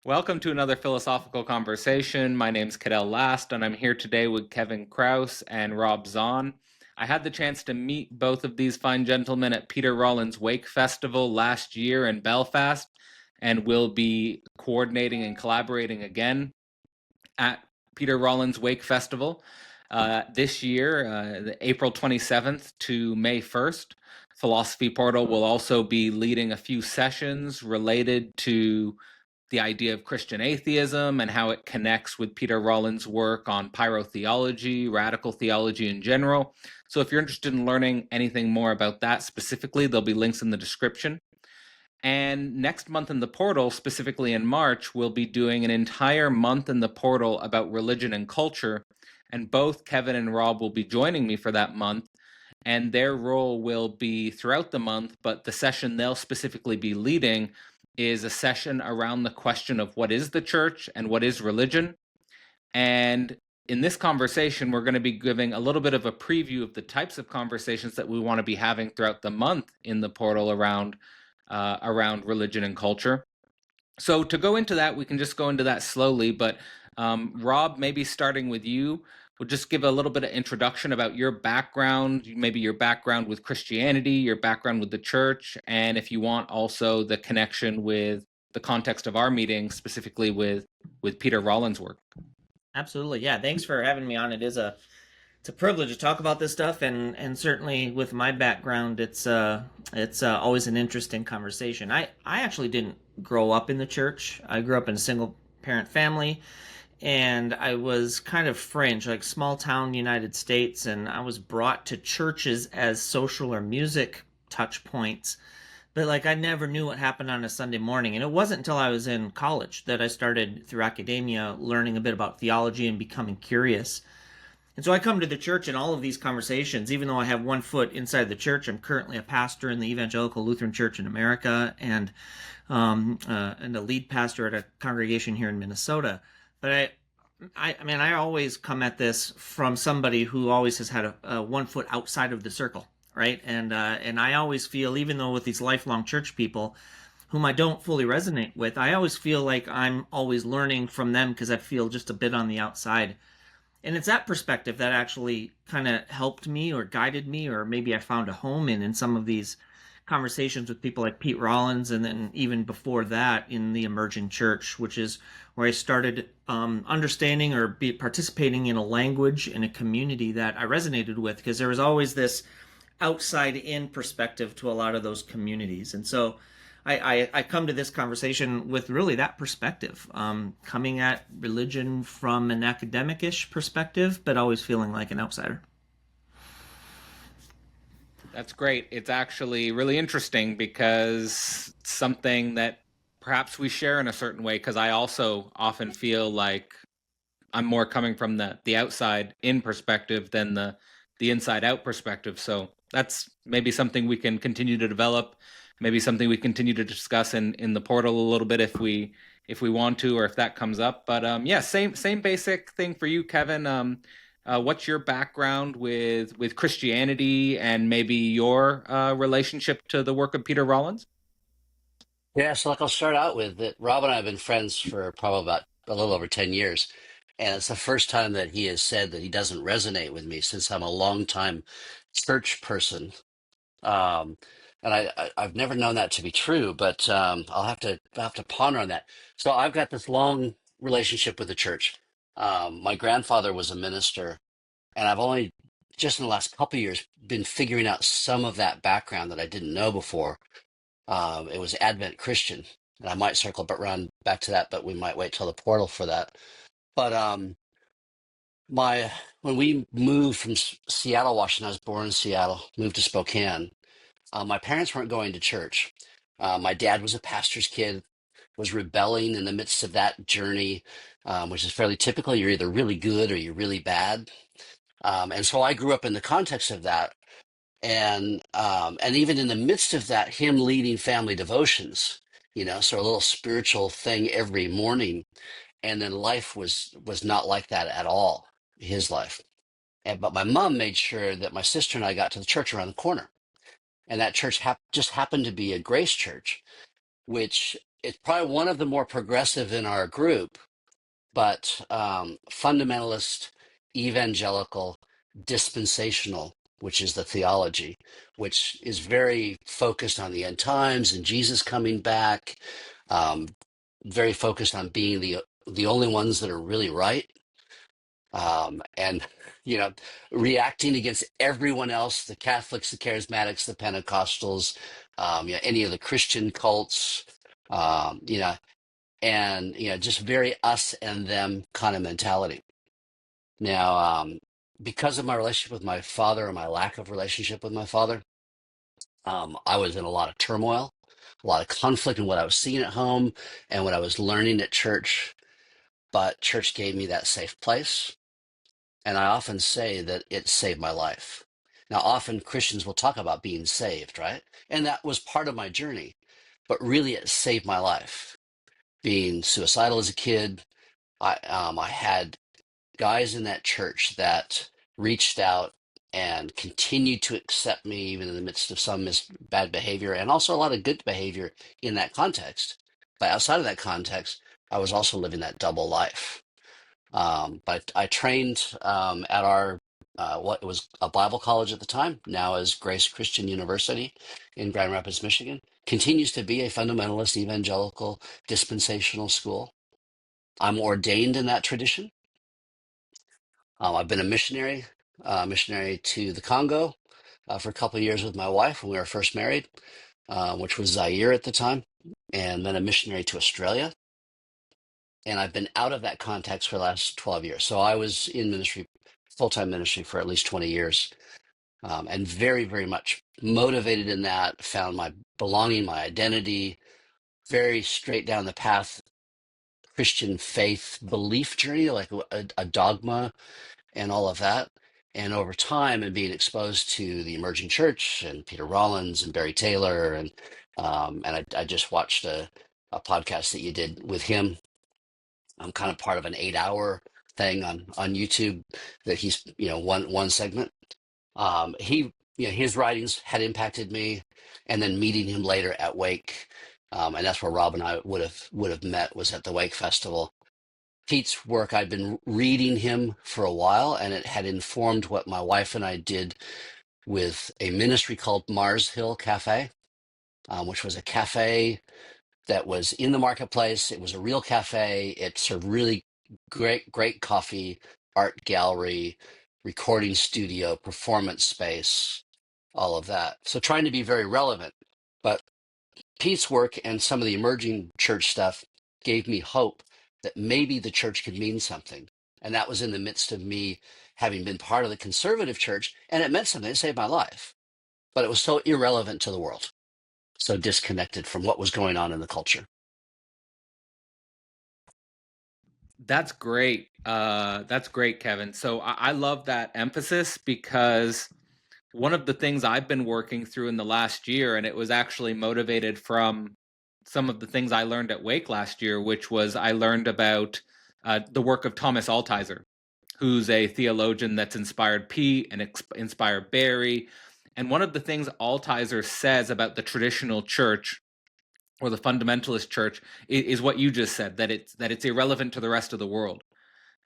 Welcome to another philosophical conversation. My name's Cadell Last, and I'm here today with Kevin Krause and Rob Zahn. I had the chance to meet both of these fine gentlemen at Peter Rollins Wake Festival last year in Belfast, and will be coordinating and collaborating again at Peter Rollins Wake Festival this year, April 27th to May 1st. Philosophy Portal will also be leading a few sessions related to the idea of Christian atheism and how it connects with Peter Rollins' work on pyrotheology, radical theology in general. So if you're interested in learning anything more about that specifically, there'll be links in the description. And next month in the portal, specifically in March, we'll be doing an entire month in the portal about religion and culture. And both Kevin and Rob will be joining me for that month. And their role will be throughout the month, but the session they'll specifically be leading is a session around the question of what is the church and what is religion. And in this conversation, we're going to be giving a little bit of a preview of the types of conversations that we want to be having throughout the month in the portal around religion and culture. So to go into that, we can just go into that slowly. But Rob, maybe starting with you, we'll just give a little bit of introduction about your background, maybe your background with Christianity, your background with the church, and if you want, also the connection with the context of our meeting, specifically with Peter Rollins' work. Absolutely. Yeah. Thanks for having me on. It's a privilege to talk about this stuff, and certainly with my background, it's always an interesting conversation. I actually didn't grow up in the church. I grew up in a single parent family, and I was kind of fringe, like small town United States, and I was brought to churches as social or music touch points. But like I never knew what happened on a Sunday morning. And it wasn't until I was in college that I started through academia learning a bit about theology and becoming curious. And so I come to the church in all of these conversations, even though I have one foot inside the church. I'm currently a pastor in the Evangelical Lutheran Church in America and a lead pastor at a congregation here in Minnesota. But I always come at this from somebody who always has had a one foot outside of the circle, right? And I always feel, even though with these lifelong church people whom I don't fully resonate with, I always feel like I'm always learning from them because I feel just a bit on the outside. And it's that perspective that actually kind of helped me or guided me, or maybe I found a home in some of these conversations with people like Pete Rollins, and then even before that in the emerging church, which is where I started understanding or participating in a language in a community that I resonated with, because there was always this outside in perspective to a lot of those communities. And so I come to this conversation with really that perspective, coming at religion from an academic-ish perspective, but always feeling like an outsider. That's great. It's actually really interesting because it's something that perhaps we share in a certain way, because I also often feel like I'm more coming from the outside in perspective than the inside out perspective. So that's maybe something we can continue to develop, maybe something we continue to discuss in the portal a little bit if we want to, or if that comes up. But yeah, same basic thing for you, Kevin. What's your background with Christianity and maybe your relationship to the work of Peter Rollins? Yeah, so like I'll start out with that. Rob and I have been friends for probably about a little over 10 years. And it's the first time that he has said that he doesn't resonate with me since I'm a longtime church person. Um, and I've never known that to be true, but I'll have to ponder on that. So I've got this long relationship with the church. My grandfather was a minister, and I've only just in the last couple of years been figuring out some of that background that I didn't know before. It was Advent Christian, and I might circle around back to that, but we might wait till the portal for that. But my when we moved from Seattle, Washington, I was born in Seattle, moved to Spokane. My parents weren't going to church. My dad was a pastor's kid, was rebelling in the midst of that journey, which is fairly typical. You're either really good or you're really bad. And so I grew up in the context of that, and even in the midst of that, him leading family devotions, so a little spiritual thing every morning. And then life was not like that at all, his life. But my mom made sure that my sister and I got to the church around the corner, and that church just happened to be a Grace Church, which it's probably one of the more progressive in our group, but fundamentalist, evangelical, dispensational, which is the theology, which is very focused on the end times and Jesus coming back, um, very focused on being the only ones that are really right, and reacting against everyone else, the Catholics, the Charismatics, the Pentecostals, any of the Christian cults, um, you know, and just very us and them kind of mentality. Now, because of my relationship with my father and my lack of relationship with my father, I was in a lot of turmoil, a lot of conflict in what I was seeing at home and what I was learning at church. But church gave me that safe place. And I often say that it saved my life. Now, often Christians will talk about being saved, right? And that was part of my journey. But really, it saved my life. Being suicidal as a kid, I had guys in that church that reached out and continued to accept me even in the midst of some bad behavior and also a lot of good behavior in that context. But outside of that context, I was also living that double life. But I trained at our what was a Bible college at the time, now is Grace Christian University in Grand Rapids, Michigan. Continues to be a fundamentalist evangelical dispensational school. I'm ordained in that tradition. I've been a missionary to the Congo for a couple of years with my wife when we were first married, which was Zaire at the time, and then a missionary to Australia. And I've been out of that context for the last 12 years. So I was in ministry, full-time ministry for at least 20 years, and very, very much motivated in that, found my belonging, my identity, very straight down the path, Christian faith belief journey, like a dogma and all of that. And over time, and being exposed to the emerging church and Peter Rollins and Barry Taylor, and I just watched a podcast that you did with him. I'm kind of part of an 8-hour thing on YouTube that he's one segment. He his writings had impacted me, and then meeting him later at Wake, and that's where Rob and I would have met, was at the Wake Festival. Pete's work, I'd been reading him for a while, and it had informed what my wife and I did with a ministry called Mars Hill Cafe, which was a cafe that was in the marketplace. It was a real cafe. It served really great coffee, art gallery, recording studio, performance space, all of that. So trying to be very relevant. But Pete's work and some of the emerging church stuff gave me hope that maybe the church could mean something. And that was in the midst of me having been part of the conservative church, and it meant something. It saved my life. But it was so irrelevant to the world, so disconnected from what was going on in the culture. That's great. That's great, Kevin. So I love that emphasis, because one of the things I've been working through in the last year, and it was actually motivated from some of the things I learned at Wake last year, which was I learned about the work of Thomas Altizer, who's a theologian that's inspired Pete and inspired Barry. And one of the things Altizer says about the traditional church, or the fundamentalist church, is what you just said, that it's irrelevant to the rest of the world.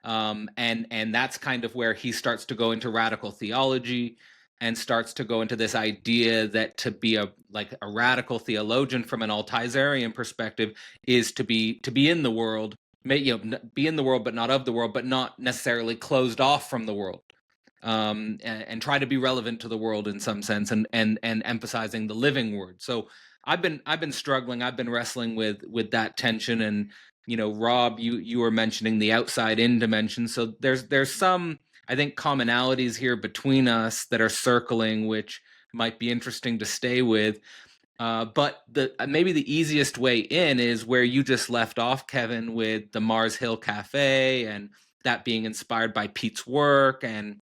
And that's kind of where he starts to go into radical theology, and starts to go into this idea that to be a radical theologian from an Altizerian perspective is to be in the world, be in the world but not of the world, but not necessarily closed off from the world, and try to be relevant to the world in some sense, and emphasizing the living word. So I've been struggling, I've been wrestling with that tension. And Rob, you were mentioning the outside in dimension. So there's some, I think, commonalities here between us that are circling, which might be interesting to stay with. But maybe the easiest way in is where you just left off, Kevin, with the Mars Hill Cafe, and that being inspired by Pete's work. And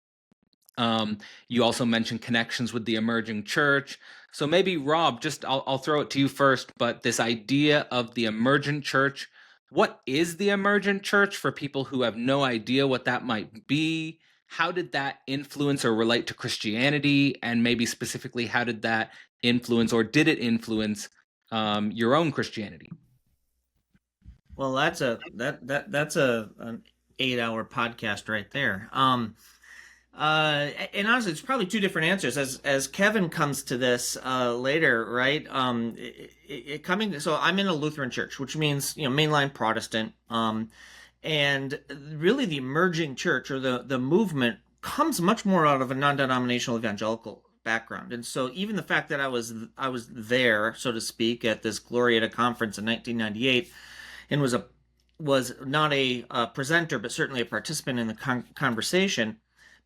you also mentioned connections with the emerging church. So maybe, Rob, just I'll throw it to you first, but this idea of the emergent church, what is the emergent church for people who have no idea what that might be? How did that influence or relate to Christianity? And maybe specifically, how did that influence, or did it influence your own Christianity? Well, that's a an 8 hour podcast right there. And honestly, it's probably two different answers as Kevin comes to this later, right? Coming. So I'm in a Lutheran church, which means mainline Protestant. And really the emerging church or the movement comes much more out of a non-denominational evangelical background. And so even the fact that I was there, so to speak, at this Glorieta conference in 1998 and was not a presenter but certainly a participant in the conversation,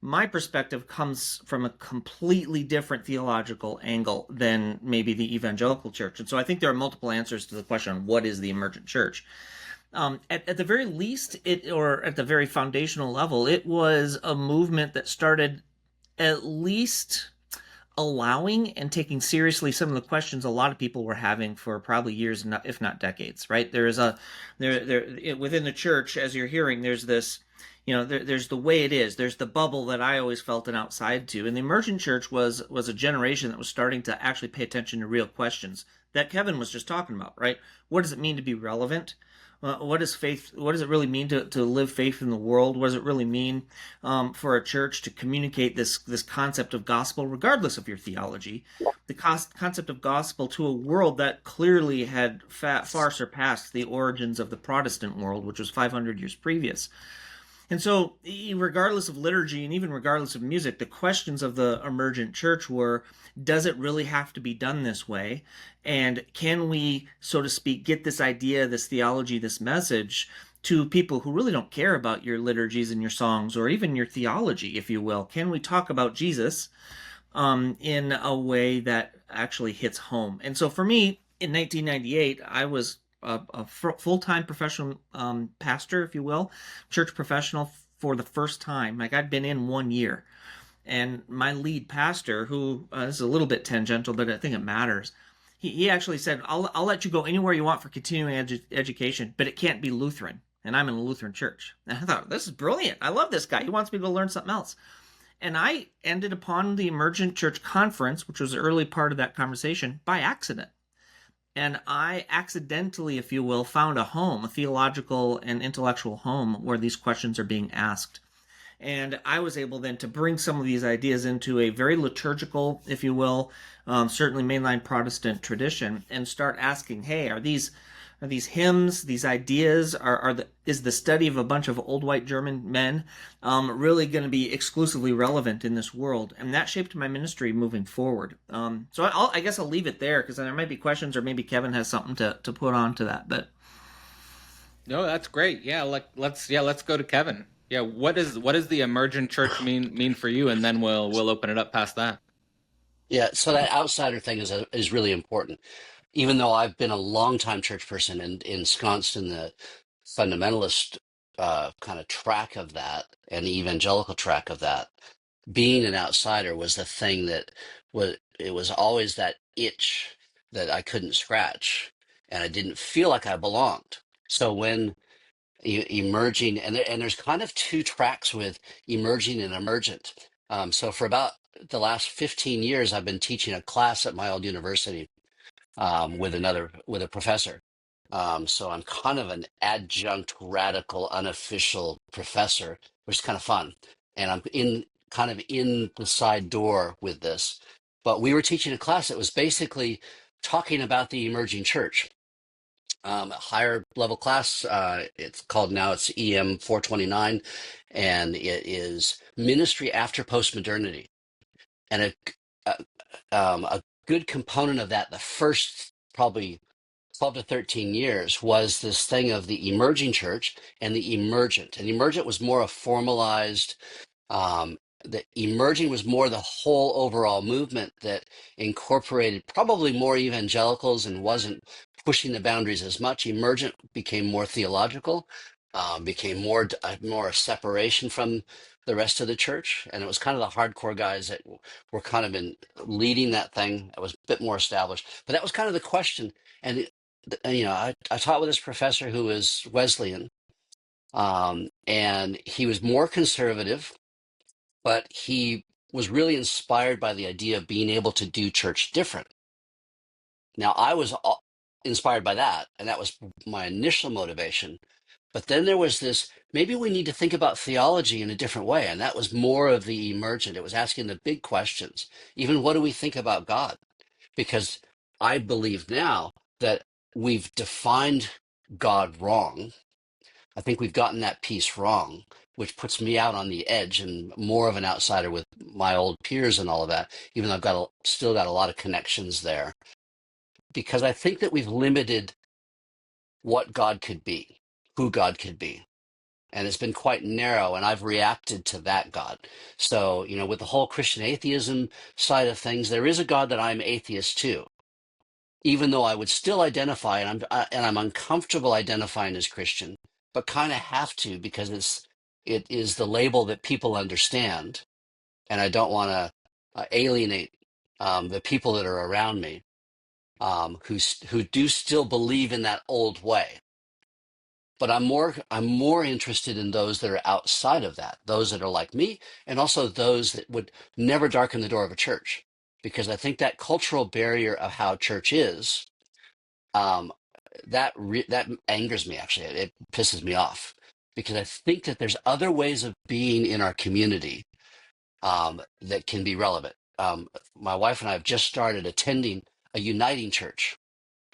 my perspective comes from a completely different theological angle than maybe the evangelical church. And so I think there are multiple answers to the question on what is the emergent church. At the very least, or at the very foundational level, it was a movement that started at least allowing and taking seriously some of the questions a lot of people were having for probably years, if not decades. Right? There within the church, as you're hearing, there's this. There's the way it is. There's the bubble that I always felt an outside to, and the emergent church was a generation that was starting to actually pay attention to real questions that Kevin was just talking about. Right? What does it mean to be relevant? What is faith? What does it really mean to live faith in the world? What does it really mean for a church to communicate this concept of gospel, regardless of your theology, the concept of gospel to a world that clearly had far surpassed the origins of the Protestant world, which was 500 years previous. And so, regardless of liturgy and even regardless of music, the questions of the emergent church were, does it really have to be done this way? And can we, so to speak, get this idea, this theology, this message to people who really don't care about your liturgies and your songs or even your theology, if you will? Can we talk about Jesus in a way that actually hits home? And so for me, in 1998, I was a full-time professional pastor, if you will, church professional for the first time. Like I'd been in 1 year, and my lead pastor, who this is a little bit tangential, but I think it matters. He actually said, "I'll let you go anywhere you want for continuing education, but it can't be Lutheran." And I'm in a Lutheran church. And I thought, this is brilliant. I love this guy. He wants me to learn something else. And I ended upon the Emergent Church Conference, which was the early part of that conversation, by accident. And I accidentally, if you will, found a home, a theological and intellectual home where these questions are being asked. And I was able then to bring some of these ideas into a very liturgical, if you will, certainly mainline Protestant tradition, and start asking, hey, are these hymns, these ideas, is the study of a bunch of old white German men really going to be exclusively relevant in this world? And that shaped my ministry moving forward. So I guess I'll leave it there because there might be questions, or maybe Kevin has something to put on to that. But No, that's great. Yeah, let's go to Kevin. Yeah, what does the emergent church mean for you, and then we'll open it up past that. Yeah, so that outsider thing is really important. Even though I've been a longtime church person and ensconced in the fundamentalist kind of track of that and the evangelical track of that, being an outsider was the thing that was always that itch that I couldn't scratch, and I didn't feel like I belonged. So when emerging, and there's kind of two tracks with emerging and emergent. So for about the last 15 years, I've been teaching a class at my old university with a professor. So I'm kind of an adjunct, radical, unofficial professor, which is kind of fun. And I'm in kind of in the side door with this. But we were teaching a class that was basically talking about the emerging church, a higher level class. It's EM 429, and it is ministry after postmodernity. And a good component of that, the first probably 12 to 13 years, was this thing of the emerging church and the emergent. And emergent was more a formalized, the emerging was more the whole overall movement that incorporated probably more evangelicals and wasn't pushing the boundaries as much. Emergent became more theological, became more a separation from the rest of the church, and it was kind of the hardcore guys that were kind of in leading that thing that was a bit more established. But that was kind of the question. And I taught with this professor who was Wesleyan, and he was more conservative, but he was really inspired by the idea of being able to do church different. Now, inspired by that, and that was my initial motivation. But then there was this, maybe we need to think about theology in a different way, and that was more of the emergent. It was asking the big questions. Even what do we think about God? Because I believe now that we've defined God wrong. I think we've gotten that piece wrong, which puts me out on the edge and more of an outsider with my old peers and all of that, even though still got a lot of connections there. Because I think that we've limited what God could be, who God could be. And it's been quite narrow, and I've reacted to that God. So, with the whole Christian atheism side of things, there is a God that I'm atheist to, even though I would still identify, and I'm uncomfortable identifying as Christian, but kind of have to because it is the label that people understand, and I don't want to alienate the people that are around me who do still believe in that old way. But I'm more interested in those that are outside of that, those that are like me, and also those that would never darken the door of a church, because I think that cultural barrier of how church is, that angers me. Actually, it pisses me off because I think that there's other ways of being in our community that can be relevant. My wife and I have just started attending a uniting church,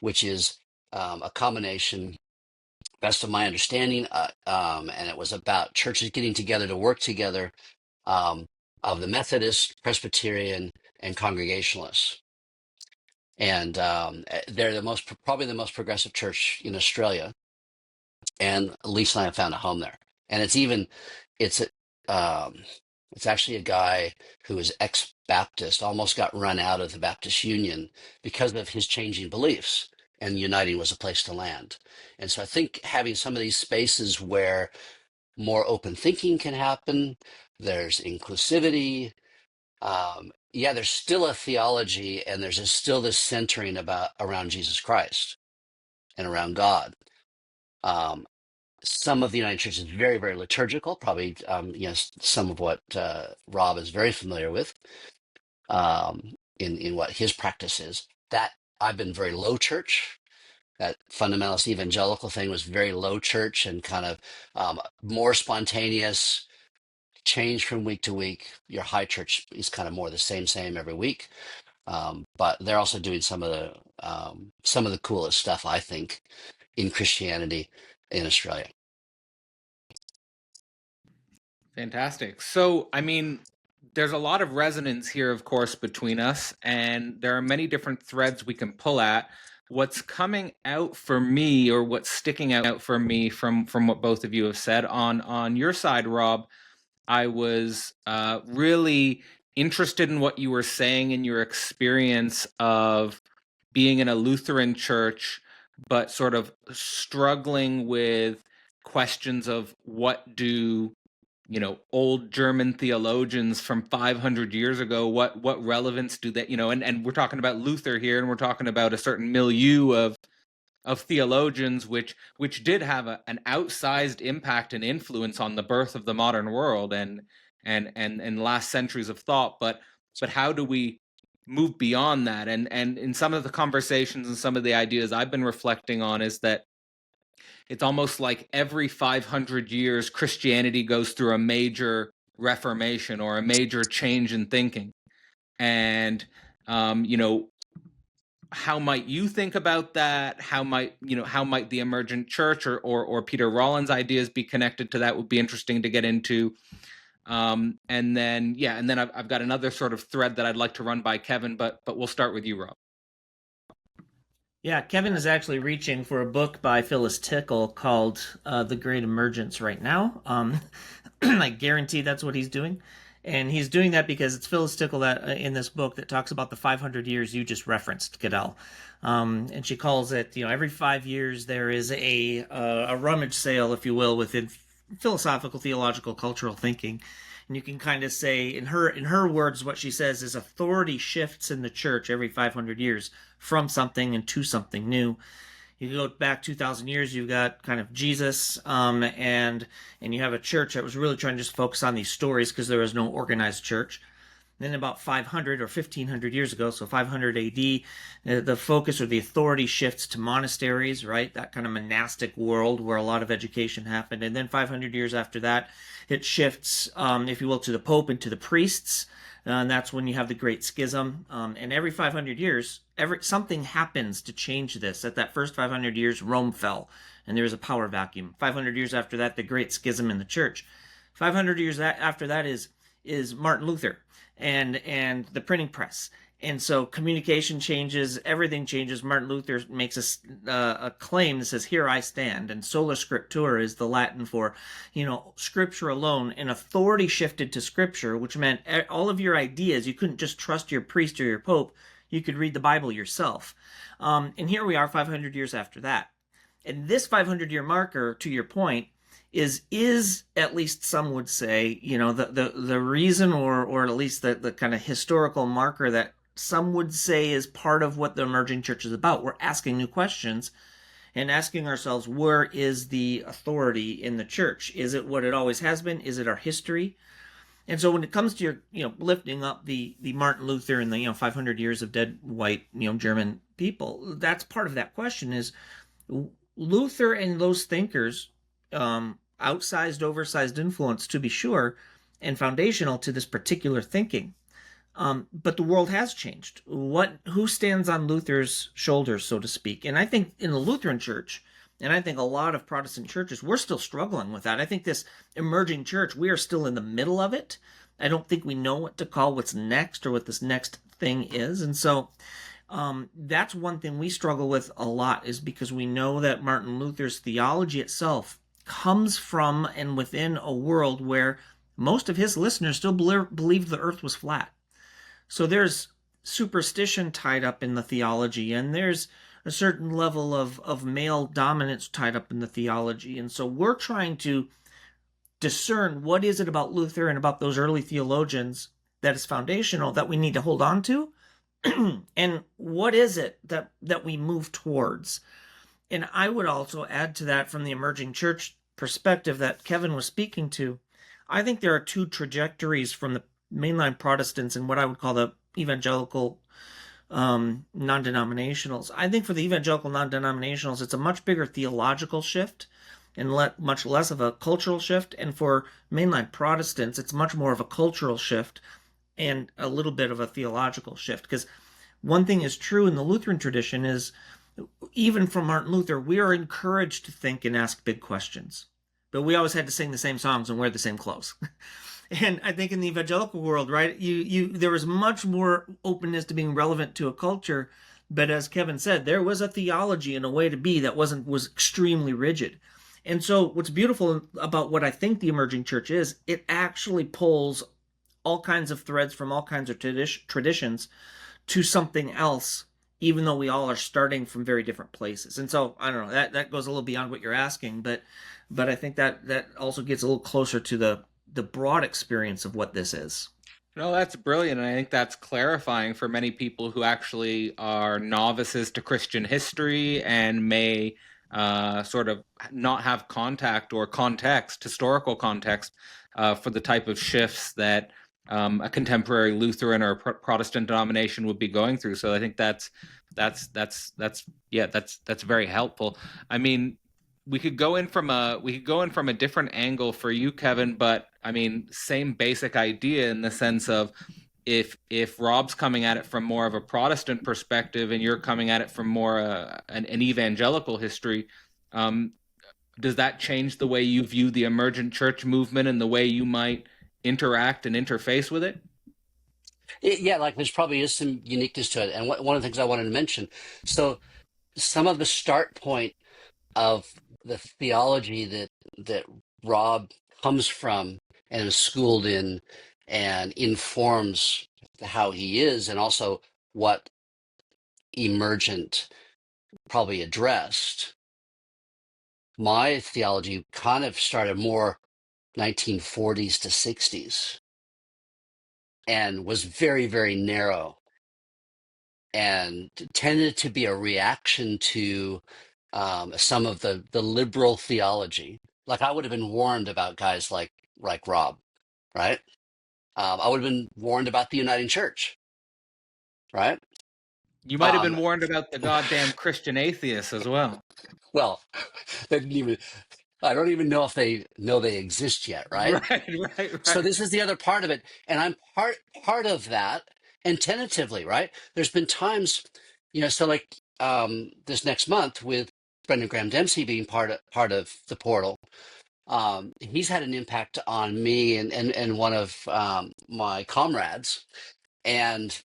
which is a combination, best of my understanding, and it was about churches getting together to work together, of the Methodist, Presbyterian, and Congregationalists. And they're probably the most progressive church in Australia. And Lisa and I have found a home there. And it's actually a guy who is ex-Baptist, almost got run out of the Baptist Union because of his changing beliefs. And uniting was a place to land. And so I think having some of these spaces where more open thinking can happen, there's inclusivity. There's still a theology, and there's still this centering around Jesus Christ and around God. Some of the United Church is very, very liturgical, probably, some of what Rob is very familiar with in what his practice is. That I've been very low church. That fundamentalist evangelical thing was very low church and kind of more spontaneous, change from week to week. Your high church is kind of more the same every week. But they're also doing some of the coolest stuff, I think, in Christianity in Australia. Fantastic. So, I mean, there's a lot of resonance here, of course, between us, and there are many different threads we can pull at. What's coming out for me, or what's sticking out for me from what both of you have said on your side, Rob, I was really interested in what you were saying in your experience of being in a Lutheran church, but sort of struggling with questions of what do old German theologians from 500 years ago, what relevance do they, and we're talking about Luther here, and we're talking about a certain milieu of theologians which did have an outsized impact and influence on the birth of the modern world and last centuries of thought, but how do we move beyond that? And in some of the conversations and some of the ideas I've been reflecting on is that it's almost like every 500 years, Christianity goes through a major reformation or a major change in thinking. And, how might you think about that? How might the emergent church or Peter Rollins' ideas be connected to that? Would be interesting to get into. And then I've got another sort of thread that I'd like to run by Kevin, but we'll start with you, Rob. Yeah, Kevin is actually reaching for a book by Phyllis Tickle called The Great Emergence right now. I guarantee that's what he's doing. And he's doing that because it's Phyllis Tickle that in this book that talks about the 500 years you just referenced, Cadell. And she calls it, every 5 years there is a rummage sale, if you will, within philosophical, theological, cultural thinking. And you can kind of say, in her words, what she says is authority shifts in the church every 500 years from something and to something new. You go back 2,000 years, you've got kind of Jesus, and you have a church that was really trying to just focus on these stories because there was no organized church. Then about 500 or 1500 years ago, so 500 AD, the focus or the authority shifts to monasteries, right? That kind of monastic world where a lot of education happened. And then 500 years after that, it shifts, if you will, to the Pope and to the priests. And that's when you have the Great Schism. And every 500 years, something happens to change this. At that first 500 years, Rome fell, and there was a power vacuum. 500 years after that, the Great Schism in the Church. 500 years after that is Martin Luther and the printing press. And so communication changes, everything changes. Martin Luther makes a claim that says, "Here I stand." And sola scriptura is the Latin for, scripture alone. And authority shifted to scripture, which meant all of your ideas, you couldn't just trust your priest or your pope. You could read the Bible yourself. And here we are 500 years after that. And this 500-year marker, to your point, is at least some would say, the reason or at least the kind of historical marker that some would say is part of what the emerging church is about. We're asking new questions and asking ourselves, where is the authority in the church? Is it what it always has been? Is it our history? And so when it comes to your, lifting up the Martin Luther and the, 500 years of dead white, German people, that's part of that question is Luther and those thinkers, outsized, oversized influence to be sure, and foundational to this particular thinking. But the world has changed. Who stands on Luther's shoulders, so to speak? And I think in the Lutheran Church, and I think a lot of Protestant churches, we're still struggling with that. I think this emerging church, we are still in the middle of it. I don't think we know what to call what's next or what this next thing is. And so that's one thing we struggle with a lot, is because we know that Martin Luther's theology itself comes from and within a world where most of his listeners still believed the earth was flat. So there's superstition tied up in the theology, and there's a certain level of male dominance tied up in the theology. And so we're trying to discern what is it about Luther and about those early theologians that is foundational that we need to hold on to, and what is it that we move towards. And I would also add to that, from the emerging church perspective that Kevin was speaking to, I think there are two trajectories from the mainline Protestants and what I would call the evangelical non-denominationals. I think for the evangelical non-denominationals, it's a much bigger theological shift and much less of a cultural shift. And for mainline Protestants, it's much more of a cultural shift and a little bit of a theological shift. Because one thing is true in the Lutheran tradition is, even from Martin Luther, we are encouraged to think and ask big questions. But we always had to sing the same songs and wear the same clothes. And I think in the evangelical world, right, there was much more openness to being relevant to a culture. But as Kevin said, there was a theology and a way to be that was extremely rigid. And so what's beautiful about what I think the emerging church is, it actually pulls all kinds of threads from all kinds of traditions to something else, even though we all are starting from very different places. And so, I don't know, that goes a little beyond what you're asking, but I think that also gets a little closer to the broad experience of what this is. No, that's brilliant. And I think that's clarifying for many people who actually are novices to Christian history and may sort of not have contact or context, historical context, for the type of shifts that a contemporary Lutheran or Protestant denomination would be going through. So I think that's very helpful. I mean, we could go in from a different angle for you, Kevin, but I mean, same basic idea in the sense of, if Rob's coming at it from more of a Protestant perspective and you're coming at it from more an evangelical history, does that change the way you view the emergent church movement and the way you might interact and interface with it? Yeah, like there's probably is some uniqueness to it. And one of the things I wanted to mention, so some of the start point of the theology that Rob comes from and is schooled in and informs how he is, and also what emergent probably addressed. My theology kind of started more 1940s to 60s and was very, very narrow and tended to be a reaction to some of the liberal theology. Like I would have been warned about guys like Rob, right? I would have been warned about the Uniting Church, right? You might have been Um, warned about the goddamn Christian atheists as well. well, they didn't even. I don't even know if they know they exist yet, right? Right, right, So right. this is the other part of it, and I'm part of that, and tentatively, right? There's been times, so like this next month with Brendan Graham Dempsey being part of the portal, he's had an impact on me and one of my comrades, and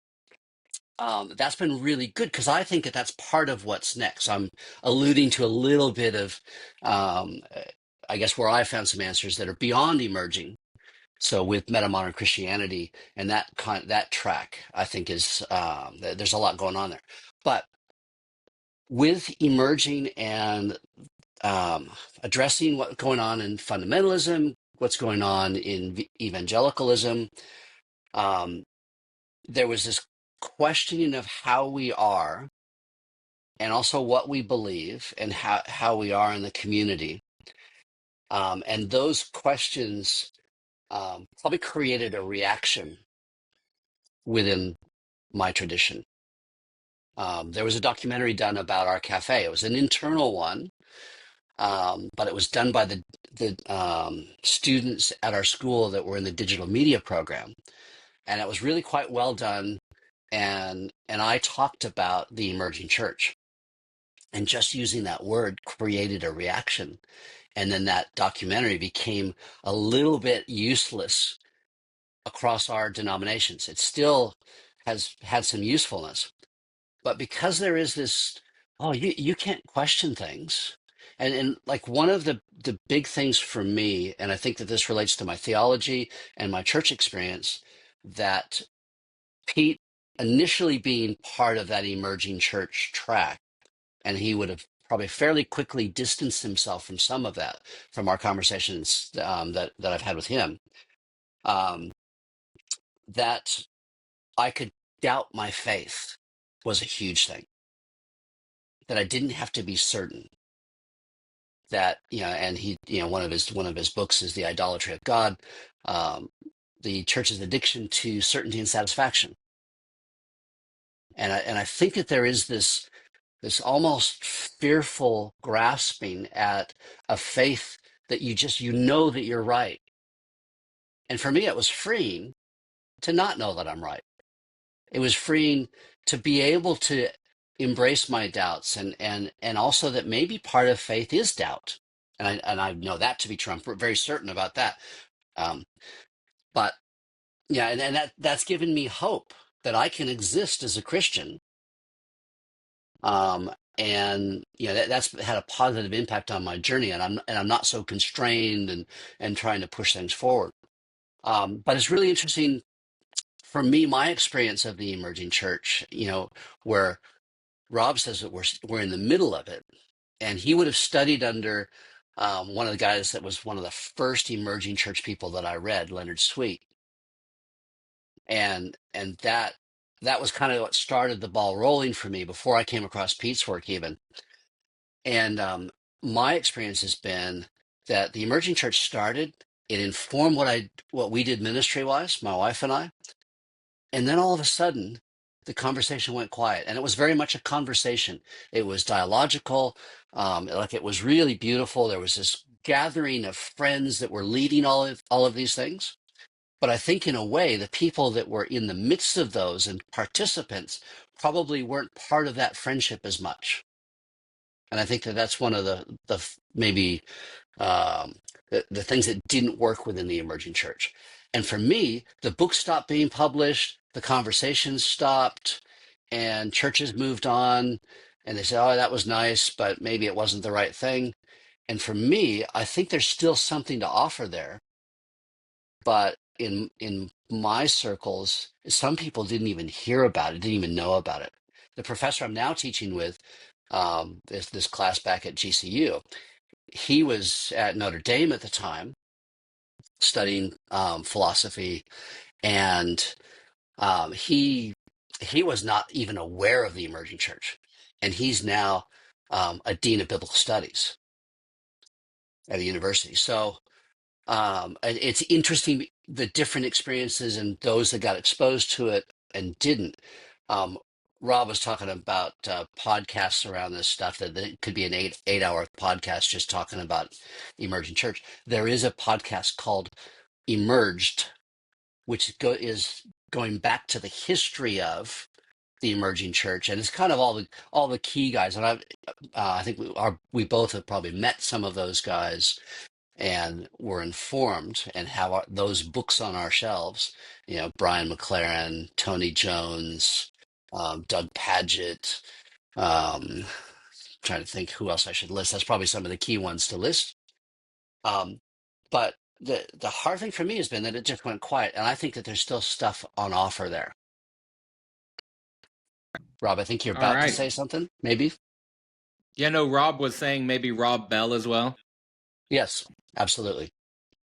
that's been really good because I think that that's part of what's next. I'm alluding to a little bit of, I guess, where I found some answers that are beyond emerging. So with meta-modern Christianity and that track, I think is there's a lot going on there. But with emerging and addressing what's going on in fundamentalism, what's going on in evangelicalism, um, there was this questioning of how we are and also what we believe and how we are in the community. And those questions probably created a reaction within my tradition. There was a documentary done about our cafe. It was an internal one, but it was done by the students at our school that were in the digital media program, and it was really quite well done. And I talked about the emerging church, and just using that word created a reaction. And then that documentary became a little bit useless across our denominations. It still has had some usefulness, but because there is this, oh, you can't question things. And like one of the big things for me, and I think that this relates to my theology and my church experience, that Pete initially being part of that emerging church track, and he would have probably fairly quickly distanced himself from some of that from our conversations that I've had with him, um, that I could doubt my faith was a huge thing, that I didn't have to be certain that, and he, one of his books is The Idolatry of God, um, the church's addiction to certainty and satisfaction. And I think that there is this almost fearful grasping at a faith that you know that you're right. And for me, it was freeing to not know that I'm right. It was freeing to be able to embrace my doubts, and also that maybe part of faith is doubt. And I know that to be true. I'm very certain about that. Um, but yeah, and that's given me hope that I can exist as a Christian. And that's had a positive impact on my journey, and I'm not so constrained and trying to push things forward. But it's really interesting for me, my experience of the emerging church, where Rob says that we're in the middle of it, and he would have studied under one of the guys that was one of the first emerging church people that I read, Leonard Sweet, and that was kind of what started the ball rolling for me before I came across Pete's work even. And my experience has been that the emerging church started, it informed what we did ministry wise, my wife and I, and then all of a sudden the conversation went quiet, and it was very much a conversation. It was dialogical, like it was really beautiful. There was this gathering of friends that were leading all of these things. But I think in a way, the people that were in the midst of those and participants probably weren't part of that friendship as much. And I think that that's one of maybe um, the things that didn't work within the emerging church. And for me, the books stopped being published, the conversations stopped, and churches moved on. And they said, oh, that was nice, but maybe it wasn't the right thing. And for me, I think there's still something to offer there. But in my circles, some people didn't even hear about it, didn't even know about it. The professor I'm now teaching with, this class back at GCU, he was at Notre Dame at the time studying philosophy, and he was not even aware of the emerging church, and he's now a dean of biblical studies at a university. So it's interesting the different experiences and those that got exposed to it and didn't. Um, Rob was talking about podcasts around this stuff that it could be an eight hour podcast just talking about emerging church. There is a podcast called Emerged, which is going back to the history of the emerging church, and it's kind of all the key guys. And I think we both have probably met some of those guys and were informed and have those books on our shelves. You know, Brian McLaren, Tony Jones, Doug Paget. Trying to think who else I should list. That's probably some of the key ones to list. But the hard thing for me has been that it just went quiet, and I think that there's still stuff on offer there. Rob, I think you're All about to right. say something, maybe? Yeah, no, Rob was saying maybe Rob Bell as well. Yes, absolutely.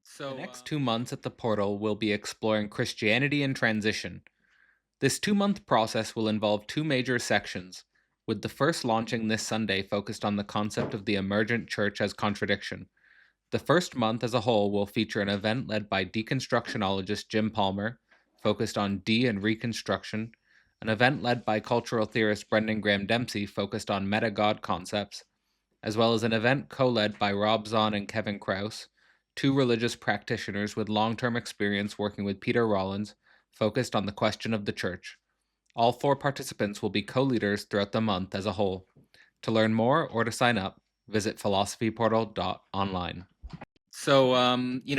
So the next 2 months at the portal, we'll be exploring Christianity in transition. This 2-month process will involve 2 major sections, with the first launching this Sunday focused on the concept of the emergent church as contradiction. The first month as a whole will feature an event led by deconstructionologist Jim Palmer, focused on de and reconstruction, an event led by cultural theorist Brendan Graham Dempsey, focused on meta-God concepts, as well as an event co-led by Rob Zahn and Kevin Krause, 2 religious practitioners with long-term experience working with Peter Rollins, focused on the question of the church. All 4 participants will be co-leaders throughout the month as a whole. To learn more or to sign up, visit philosophyportal.online. So,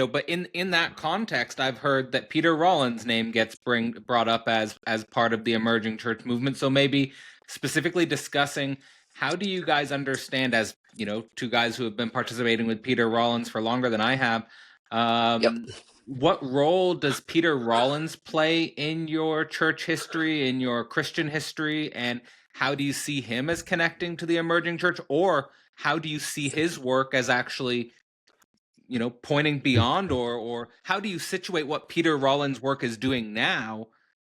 but in that context, I've heard that Peter Rollins' name gets brought up as part of the emerging church movement. So maybe specifically discussing, how do you guys understand, as 2 guys who have been participating with Peter Rollins for longer than I have, Yep. what role does Peter Rollins play in your church history, in your Christian history, and how do you see him as connecting to the emerging church, or how do you see his work as actually pointing beyond, or how do you situate what Peter Rollins' work is doing now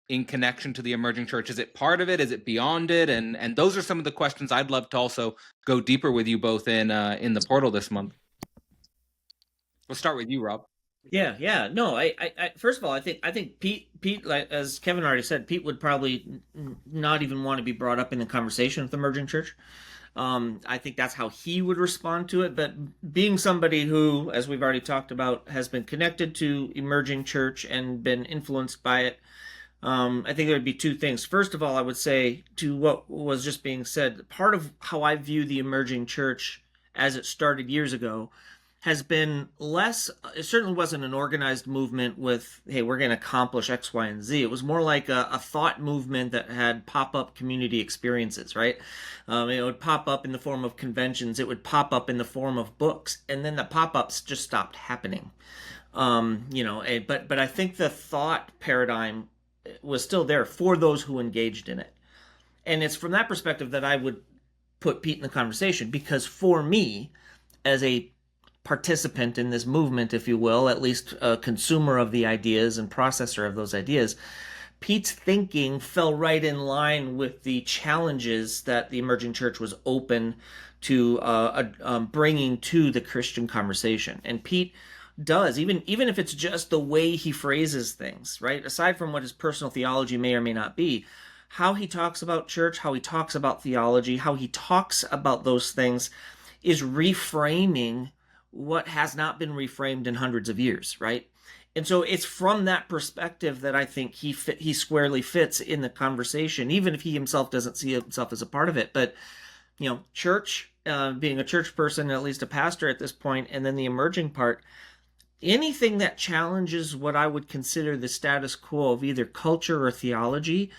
in connection to the emerging church? Is it part of it? Is it beyond it? And those are some of the questions I'd love to also go deeper with you both in the portal this month. We'll start with you, Rob. Yeah. No, I first of all, I think Pete, like, as Kevin already said, Pete would probably not even want to be brought up in the conversation with the emerging church. I think that's how he would respond to it. But being somebody who, as we've already talked about, has been connected to emerging church and been influenced by it, I think there would be 2 things. First of all, I would say, to what was just being said, part of how I view the emerging church as it started years ago has been less, it certainly wasn't an organized movement with, hey, we're going to accomplish X, Y, and Z. It was more like a thought movement that had pop-up community experiences, right? It would pop up in the form of conventions. It would pop up in the form of books. And then the pop-ups just stopped happening. But I think the thought paradigm was still there for those who engaged in it. And it's from that perspective that I would put Pete in the conversation, because for me, as a participant in this movement, if you will, at least a consumer of the ideas and processor of those ideas, Pete's thinking fell right in line with the challenges that the emerging church was open to bringing to the Christian conversation. And Pete does, even if it's just the way he phrases things, right? Aside from what his personal theology may or may not be, how he talks about church, how he talks about theology, how he talks about those things is reframing what has not been reframed in hundreds of years, right? And so it's from that perspective that I think he squarely fits in the conversation, even if he himself doesn't see himself as a part of it. But church, being a church person, at least a pastor at this point, and then the emerging part, anything that challenges what I would consider the status quo of either culture or theology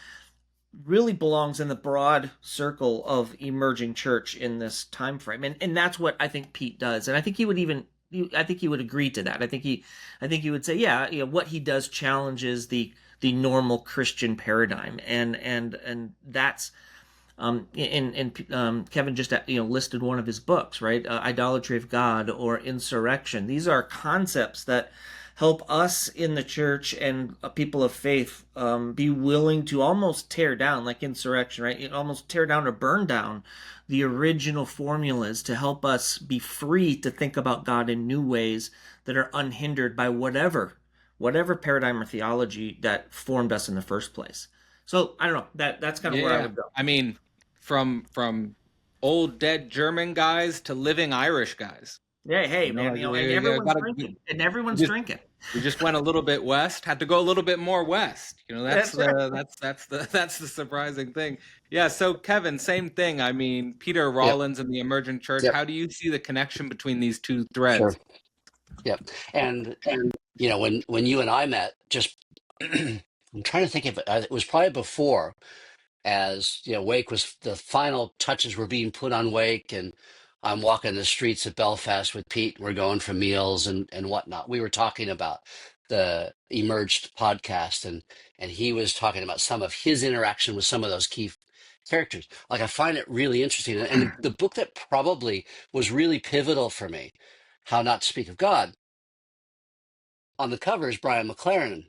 really belongs in the broad circle of emerging church in this time frame, and that's what I think Pete does, and I think he would agree to that. I think he would say, yeah, what he does challenges the normal Christian paradigm, and that's Kevin just listed one of his books, right? Idolatry of God or Insurrection. These are concepts that help us in the church and people of faith be willing to almost tear down, like Insurrection, right? Almost tear down or burn down the original formulas to help us be free to think about God in new ways that are unhindered by whatever whatever paradigm or theology that formed us in the first place. So I don't know. That's kind of where I Yeah. would go. I mean, from old dead German guys to living Irish guys. Yeah, hey You know, man, like and we everyone's gotta drinking, and we everyone's just drinking. we just went a little bit west, had to go a little bit more west. You know, That's right. that's the surprising thing. Yeah, so Kevin, same thing. I mean, Peter Yep. Rollins and the emergent church, Yep. how do you see the connection between these two Sure. threads? Yep. And when you and I met, just I'm trying to think if it was probably before, as Wake was the final touches were being put on Wake, and I'm walking the streets of Belfast with Pete. We're going for meals and whatnot. We were talking about the Emerged podcast, and he was talking about some of his interaction with some of those key characters. Like I find it really interesting, and the book that probably was really pivotal for me, How Not to Speak of God. On the cover is Brian McLaren,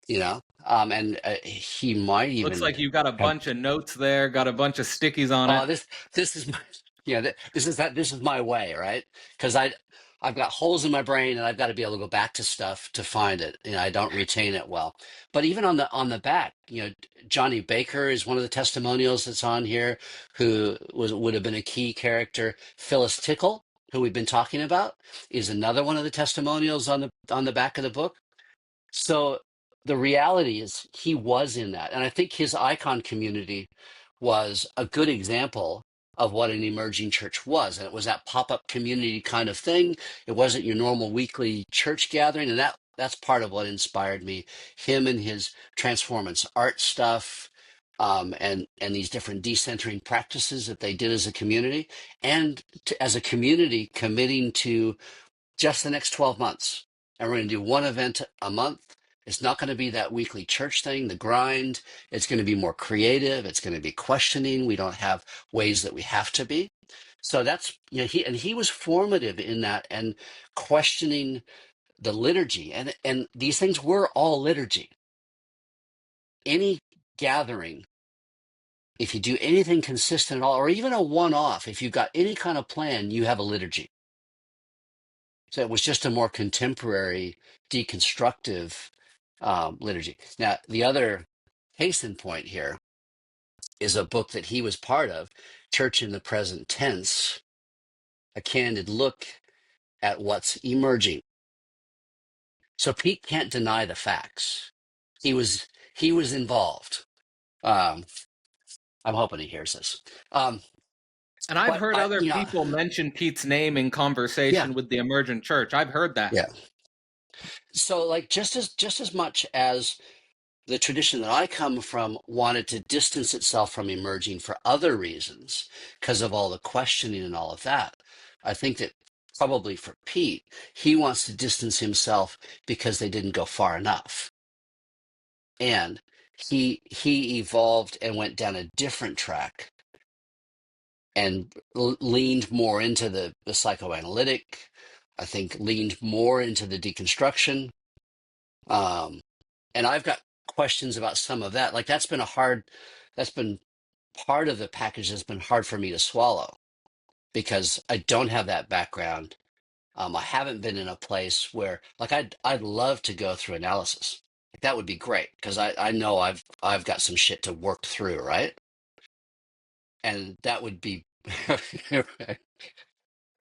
and he might Looks even like you got a have. bunch of notes there, got a bunch of stickies on Oh, it. this is my this is my way, right? Because I've got holes in my brain, and I've got to be able to go back to stuff to find it. I don't retain it well. But even on the back, Johnny Baker is one of the testimonials that's on here, who would have been a key character. Phyllis Tickle, who we've been talking about, is another one of the testimonials on the back of the book. So the reality is he was in that. And I think his icon community was a good example of what an emerging church was. And it was that pop-up community kind of thing. It wasn't your normal weekly church gathering. And that's part of what inspired me. Him and his transformance art stuff, and these different decentering practices that they did as a community, and as a community committing to just the next 12 months. And we're going to do one event a month. It's not going to be that weekly church thing, the grind. It's going to be more creative. It's going to be questioning. We don't have ways that we have to be. So that's, he was formative in that, and questioning the liturgy. And these things were all liturgy. Any gathering, if you do anything consistent at all, or even a one-off, if you've got any kind of plan, you have a liturgy. So it was just a more contemporary, deconstructive liturgy. Now, the other case in point here is a book that he was part of, Church in the Present Tense, a candid look at what's emerging. So Pete can't deny the facts. He was involved. Um, I'm hoping he hears this. And I've But heard other people mention Pete's name in yeah, conversation with the emergent church. I've heard that. yeah. So like just as much as the tradition that I come from wanted to distance itself from emerging for other reasons because of all the questioning and all of that. I think that probably for Pete, he wants to distance himself because they didn't go far enough. And he evolved and went down a different track and leaned more into the psychoanalytic, I think leaned more into the deconstruction. Um, and I've got questions about some of that. Like that's been part of the package that's been hard for me to swallow because I don't have that background. I haven't been in a place where like I'd love to go through analysis. Like that would be great because I know I've got some shit to work through, right? And that would be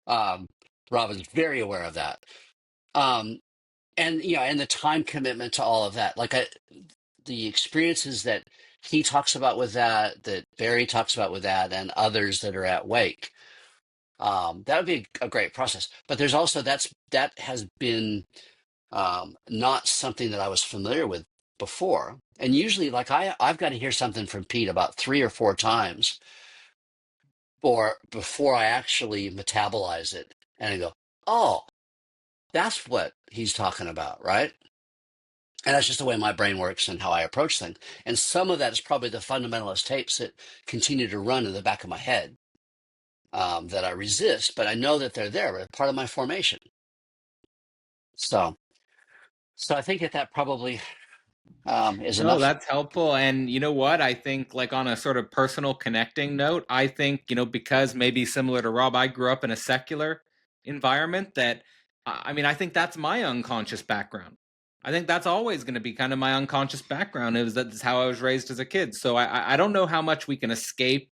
um Robin's very aware of that. Um and the time commitment to all of that. Like the experiences that he talks about with that Barry talks about with that, and others that are at Wake, that would be a great process. But there's also that has been not something that I was familiar with before. And usually, like I've got to hear something from Pete about 3 or 4 times, or before I actually metabolize it, and I go, oh, that's what he's talking about, right? And that's just the way my brain works and how I approach things. And some of that is probably the fundamentalist tapes that continue to run in the back of my head, that I resist, but I know that they're there. They're part of my formation. So I think that probably is No, enough. that's helpful. And you know what? I think, like, on a sort of personal connecting note, I think, because maybe similar to Rob, I grew up in a secular environment that I mean, I think that's my unconscious background. I think that's always going to be kind of my unconscious background. It was that's how I was raised as a kid. So I don't know how much we can escape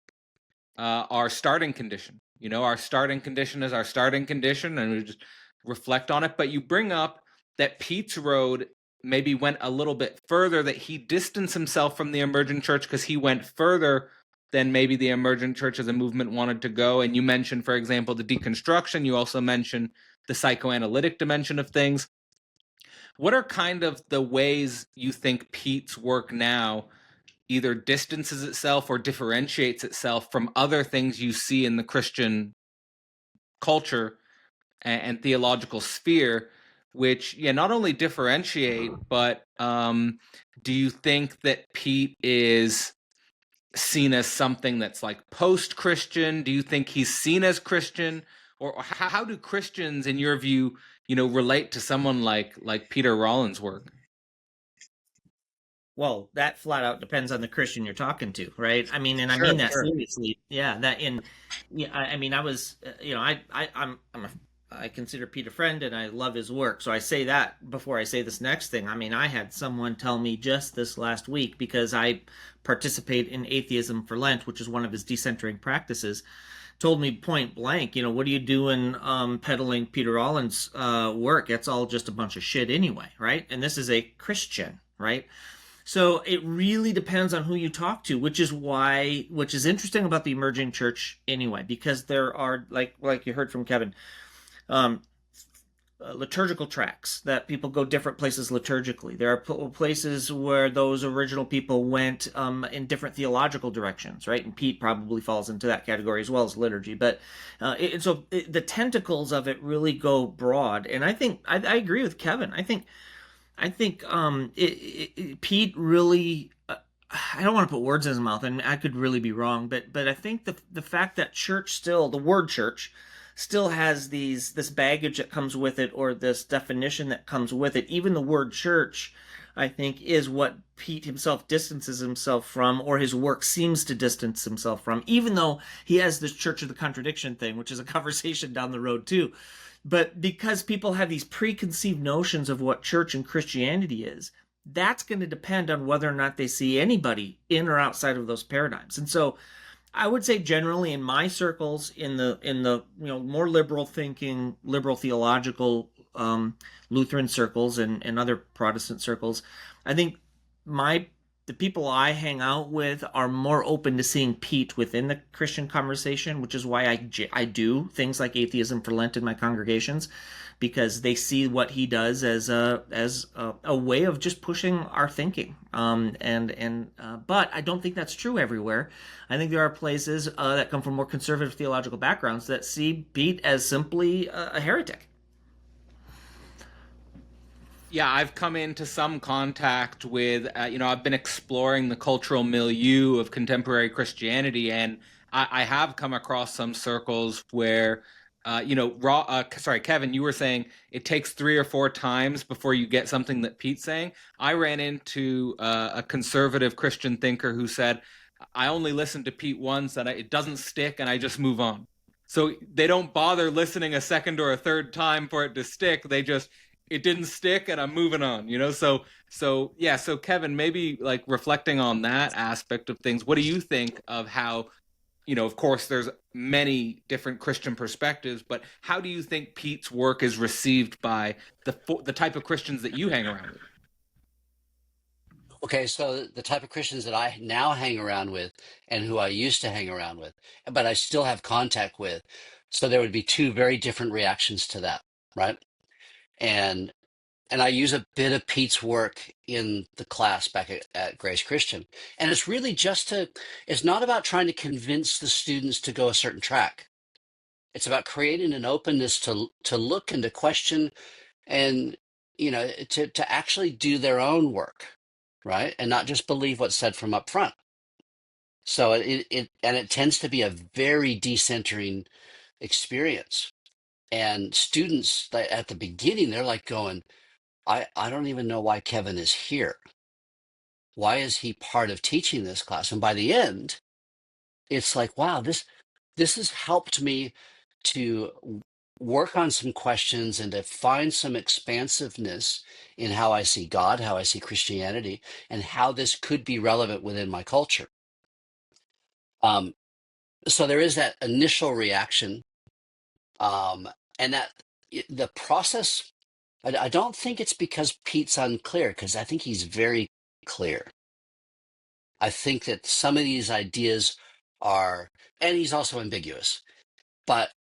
our starting condition. You know, our starting condition is our starting condition, and we just reflect on it. But you bring up that Pete's Road maybe went a little bit further, that he distanced himself from the emergent church because he went further than maybe the emergent church as a movement wanted to go. And you mentioned, for example, the deconstruction. You also mentioned the psychoanalytic dimension of things. What are kind of the ways you think Pete's work now either distances itself or differentiates itself from other things you see in the Christian culture and theological sphere, which, yeah, not only differentiate, but do you think that Pete is seen as something that's like post-Christian? Do you think he's seen as Christian? Or how do Christians, in your view, relate to someone like Peter Rollins' work? Well, that flat out depends on the Christian you're talking to, right? I mean, and I Sure, mean that sure. seriously. Yeah, that in, yeah. I mean, I was, I consider Pete a friend, and I love his work. So I say that before I say this next thing. I mean, I had someone tell me just this last week, because I participate in Atheism for Lent, which is one of his decentering practices. Told me point blank, what are you doing peddling Peter Rollins' work? It's all just a bunch of shit anyway, right? And this is a Christian, right? So it really depends on who you talk to, which is interesting about the emerging church anyway, because there are, like you heard from Kevin, um, liturgical tracks that people go different places liturgically. There are places where those original people went in different theological directions, right? And Pete probably falls into that category as well as liturgy. But the tentacles of it really go broad, and I think I agree with Kevin. I think Pete really. I don't want to put words in his mouth, and I could really be wrong, but I think the fact that church still, the word church, still has this baggage that comes with it, or this definition that comes with it. Even the word church, I think, is what Pete himself distances himself from, or his work seems to distance himself from, even though he has this Church of the Contradiction thing, which is a conversation down the road too. But because people have these preconceived notions of what church and Christianity is, that's going to depend on whether or not they see anybody in or outside of those paradigms. And so I would say generally in my circles, in the more liberal thinking, liberal theological Lutheran circles, and other Protestant circles, I think my the people I hang out with are more open to seeing Pete within the Christian conversation, which is why I do things like Atheism for Lent in my congregations, because they see what he does as a way of just pushing our thinking. But I don't think that's true everywhere. I think there are places that come from more conservative theological backgrounds that see Pete as simply a heretic. Yeah, I've come into some contact with, I've been exploring the cultural milieu of contemporary Christianity, and I have come across some circles where, sorry, Kevin, you were saying it takes 3 or 4 times before you get something that Pete's saying. I ran into a conservative Christian thinker who said, I only listen to Pete once, and it doesn't stick, and I just move on. So they don't bother listening a second or a third time for it to stick. They just, it didn't stick and I'm moving on, so yeah, so Kevin, maybe like reflecting on that aspect of things, what do you think of how, of course there's many different Christian perspectives, but how do you think Pete's work is received by the type of Christians that you hang around with? Okay, so the type of Christians that I now hang around with and who I used to hang around with, but I still have contact with, so there would be two very different reactions to that, right? And I use a bit of Pete's work in the class back at Grace Christian. And it's really it's not about trying to convince the students to go a certain track. It's about creating an openness to look and to question and, to actually do their own work, right? And not just believe what's said from up front. So it tends to be a very decentering experience. And students at the beginning, they're like going, I don't even know why Kevin is here. Why is he part of teaching this class? And by the end, it's like, wow, this has helped me to work on some questions and to find some expansiveness in how I see God, how I see Christianity, and how this could be relevant within my culture. So there is that initial reaction, and that the process. I don't think it's because Pete's unclear, because I think he's very clear. I think that some of these ideas are, and he's also ambiguous. But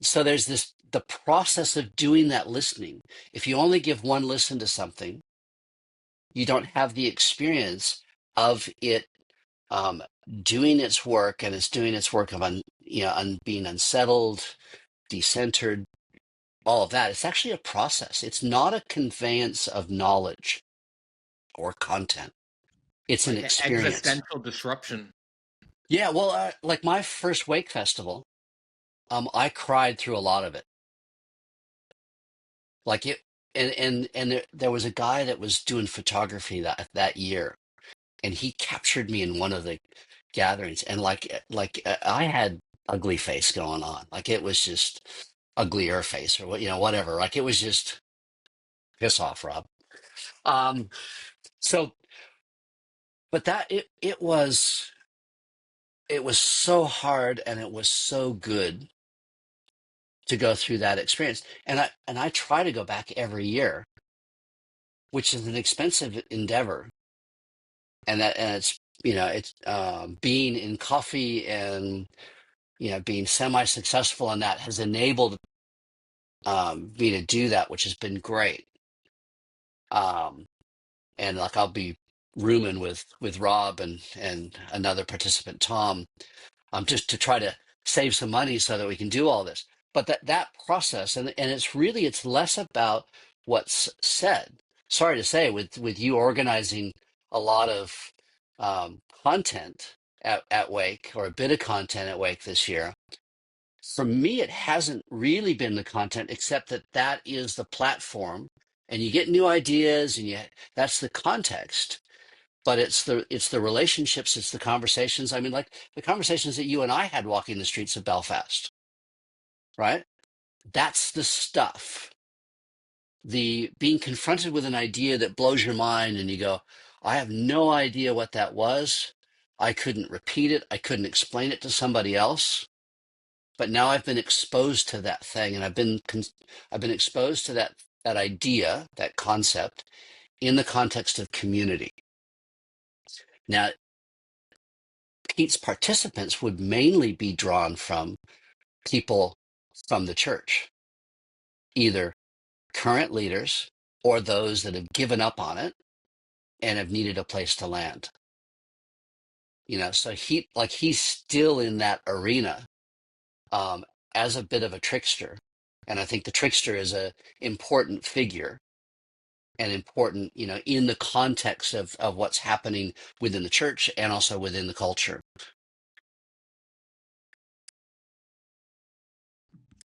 so there's the process of doing that listening. If you only give one listen to something, you don't have the experience of it doing its work, and it's doing its work of being unsettled, decentered, all of that. It's actually a process. It's not a conveyance of knowledge or content. It's an Like experience. existential disruption. Yeah, well, like my first Wake Festival, I cried through a lot of it. Like it, and there was a guy that was doing photography that year, and he captured me in one of the gatherings, and I had ugly face going on, like it was just uglier face or whatever. Like it was just piss off, Rob. Um, so, but it was so hard, and it was so good to go through that experience. And I try to go back every year, which is an expensive endeavor. And it's being in coffee and being semi-successful, and that has enabled me to do that, which has been great. Um, and like I'll be rooming with Rob and another participant, Tom, just to try to save some money so that we can do all this. But that process, and it's less about what's said. Sorry to say, with you organizing a lot of content at Wake, or a bit of content at Wake this year. For me, it hasn't really been the content, except that is the platform, and you get new ideas, and that's the context. But it's the relationships, it's the conversations. I mean, like the conversations that you and I had walking the streets of Belfast, right? That's the stuff. The being confronted with an idea that blows your mind, and you go, I have no idea what that was. I couldn't repeat it. I couldn't explain it to somebody else. But now I've been exposed to that thing, and I've been exposed to that idea, that concept, in the context of community. Now, Pete's participants would mainly be drawn from people from the church, either current leaders or those that have given up on it and have needed a place to land. So he's still in that arena, as a bit of a trickster. And I think the trickster is a important figure, and important, in the context of what's happening within the church and also within the culture.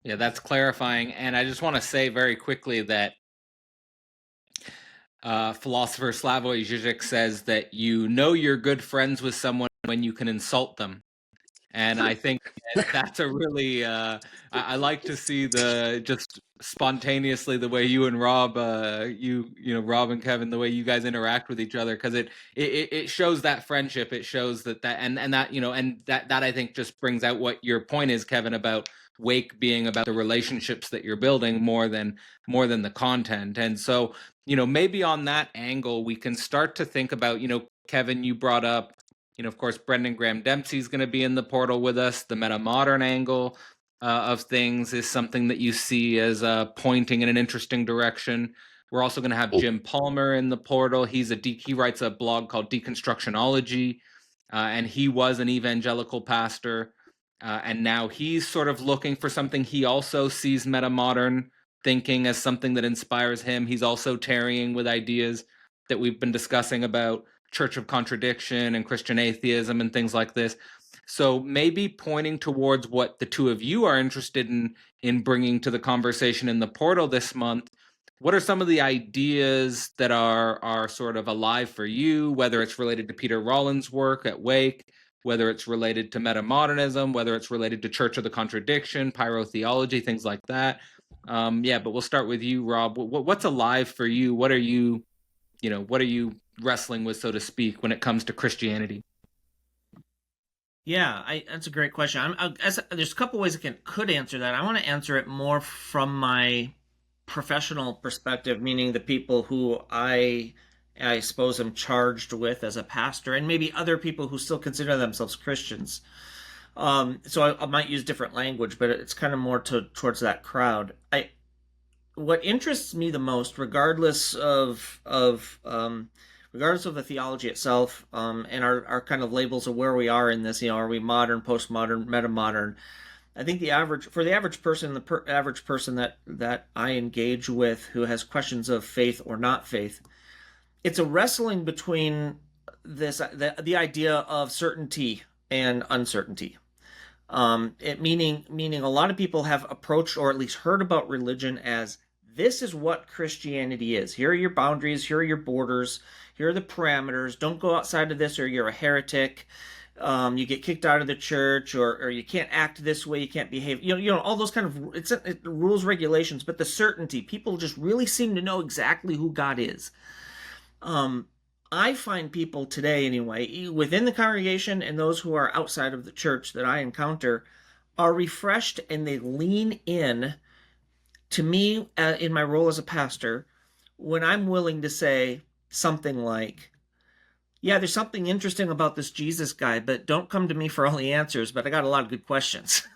Yeah, that's clarifying. And I just want to say very quickly that philosopher Slavoj Žižek says that you know you're good friends with someone when you can insult them. And I think that's a really, I like to see just spontaneously the way you and Rob, Rob and Kevin, the way you guys interact with each other, because it shows that friendship. It shows that and that, and that I think just brings out what your point is, Kevin, about Wake being about the relationships that you're building more than the content. And so, maybe on that angle, we can start to think about, Kevin, you brought up, of course, Brendan Graham Dempsey is going to be in the portal with us. The meta modern angle of things is something that you see as pointing in an interesting direction. We're also going to have Jim Palmer in the portal. He writes a blog called Deconstructionology, and he was an evangelical pastor, and now he's sort of looking for something. He also sees meta modern thinking as something that inspires him. He's also tarrying with ideas that we've been discussing about Church of Contradiction and Christian atheism and things like this. So maybe pointing towards what the two of you are interested in bringing to the conversation in the portal this month. What are some of the ideas that are sort of alive for you, whether it's related to Peter Rollins' work at Wake, whether it's related to metamodernism, whether it's related to Church of the Contradiction, pyrotheology, things like that. Yeah, but we'll start with you, Rob. What's alive for you? What are you, what are you wrestling with, so to speak, when it comes to Christianity? Yeah, that's a great question. There's a couple ways I could answer that. I want to answer it more from my professional perspective, meaning the people who I suppose I'm charged with as a pastor, and maybe other people who still consider themselves Christians. So I might use different language, but it's kind of more towards that crowd. What interests me the most, regardless of the theology itself, and our kind of labels of where we are in this, are we modern, postmodern, metamodern? I think the average person, average person that I engage with who has questions of faith or not faith, it's a wrestling between the idea of certainty and uncertainty. Meaning a lot of people have approached or at least heard about religion as this is what Christianity is. Here are your boundaries. Here are your borders. Here are the parameters. Don't go outside of this or you're a heretic. You get kicked out of the church, or you can't act this way. You can't behave. All those kind of rules, regulations. But the certainty, people just really seem to know exactly who God is. I find people today, anyway, within the congregation and those who are outside of the church that I encounter, are refreshed and they lean in to me in my role as a pastor when I'm willing to say something like, yeah, there's something interesting about this Jesus guy, but don't come to me for all the answers, but I got a lot of good questions.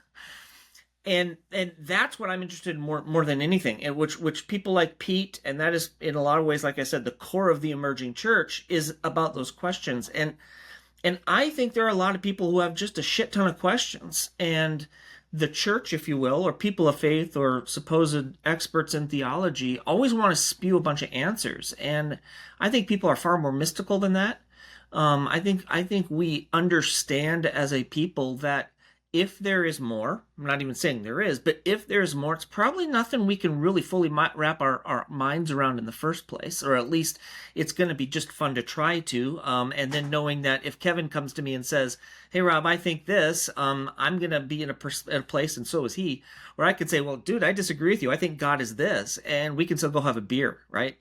and that's what I'm interested in more than anything, and which people like Pete, and that is in a lot of ways, like I said, the core of the emerging church is about those questions. And I think there are a lot of people who have just a shit ton of questions, and the church, if you will, or people of faith or supposed experts in theology always want to spew a bunch of answers. And I think people are far more mystical than that. I think we understand as a people that if there is more, I'm not even saying there is, but if there's more, it's probably nothing we can really fully wrap our minds around in the first place, or at least it's going to be just fun to try to. And then knowing that if Kevin comes to me and says, hey, Rob, I think this, I'm going to be in a place, and so is he, where I could say, well, dude, I disagree with you. I think God is this, and we can still go have a beer, right?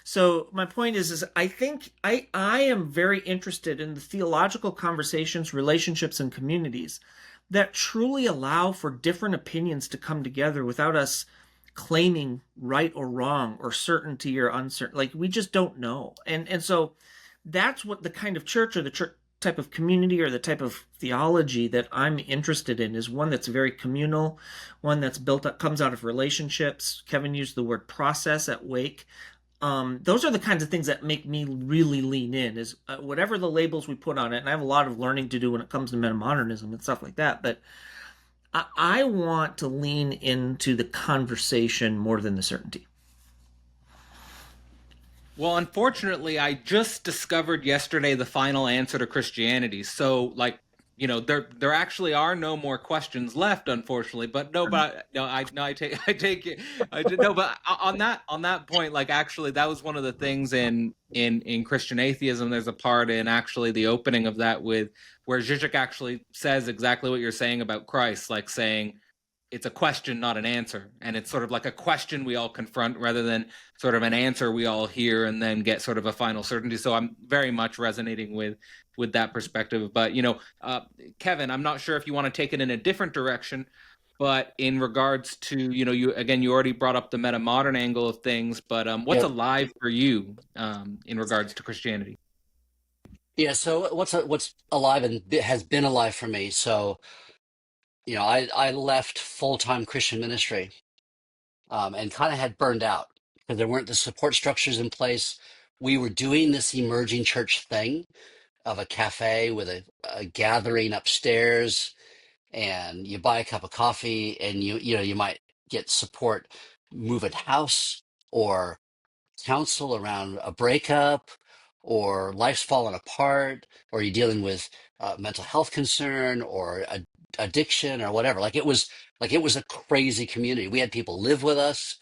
So my point is I think I am very interested in the theological conversations, relationships, and communities that truly allow for different opinions to come together without us claiming right or wrong or certainty or uncertain. Like, we just don't know. And so that's what the kind of church or the church type of community or the type of theology that I'm interested in is one that's very communal, one that's built up, comes out of relationships. Kevin used the word process at Wake. Those are the kinds of things that make me really lean in, is whatever the labels we put on it. And I have a lot of learning to do when it comes to metamodernism and stuff like that. But I want to lean into the conversation more than the certainty. Well, unfortunately, I just discovered yesterday the final answer to Christianity. So, like, there actually are no more questions left, unfortunately. But no, I take I take it. I did no, but on that point, like, actually, that was one of the things in Christian atheism. There's a part in actually the opening of that with where Zizek actually says exactly what you're saying about Christ, like saying it's a question, not an answer, and it's sort of like a question we all confront rather than sort of an answer we all hear and then get sort of a final certainty. So I'm very much resonating with that perspective. But Kevin, I'm not sure if you want to take it in a different direction, but in regards to you already brought up the meta modern angle of things, but what's alive for you in regards to Christianity? Yeah, so what's alive and has been alive for me. So, I left full-time Christian ministry, and kind of had burned out because there weren't the support structures in place. We were doing this emerging church thing of a cafe with a gathering upstairs, and you buy a cup of coffee, and you might get support, move a house, or counsel around a breakup, or life's falling apart, or you're dealing with mental health concern or addiction or whatever. Like it was a crazy community. We had people live with us,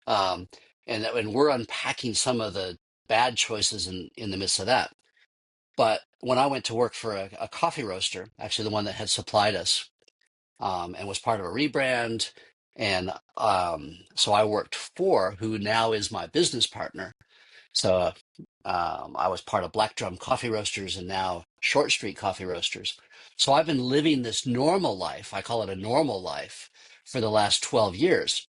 um, and we're unpacking some of the bad choices in the midst of that. But when I went to work for a coffee roaster, actually the one that had supplied us, and was part of a rebrand, and so I worked for who now is my business partner. So I was part of Black Drum Coffee Roasters and now Short Street Coffee Roasters. So I've been living this normal life. I call it a normal life for the last 12 years.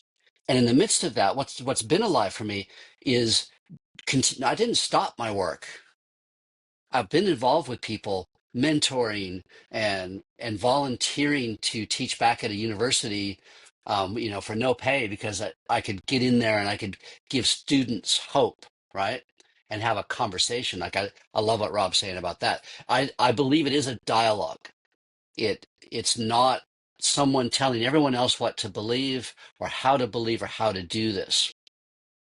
And in the midst of that, what's been alive for me is I didn't stop my work. I've been involved with people, mentoring and volunteering to teach back at a university, for no pay, because I could get in there and I could give students hope, right? And have a conversation. Like I love what Rob's saying about that. I believe it is a dialogue. It's not someone telling everyone else what to believe or how to do this.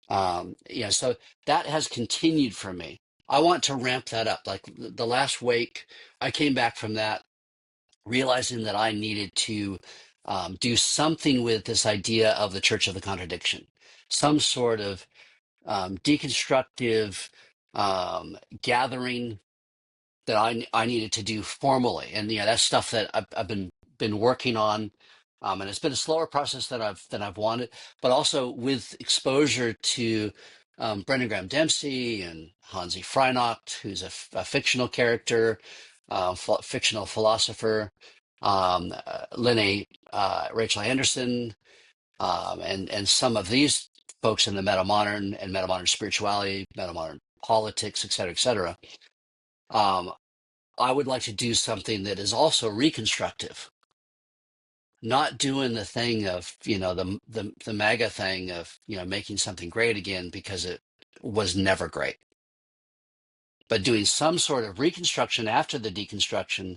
So that has continued for me. I want to ramp that up. Like the last wake, I came back from that realizing that I needed to do something with this idea of the Church of the Contradiction, some sort of deconstructive gathering that I needed to do formally, and that's stuff that I've been working on, and it's been a slower process than I've wanted, but also with exposure to Brendan Graham Dempsey and Hansi Freinacht, who's a fictional character, fictional philosopher, Lene Rachel Anderson, and some of these folks in the metamodern and metamodern spirituality, metamodern politics, et cetera, et cetera. I would like to do something that is also reconstructive, not doing the thing of, the MAGA thing of, making something great again because it was never great, but doing some sort of reconstruction after the deconstruction,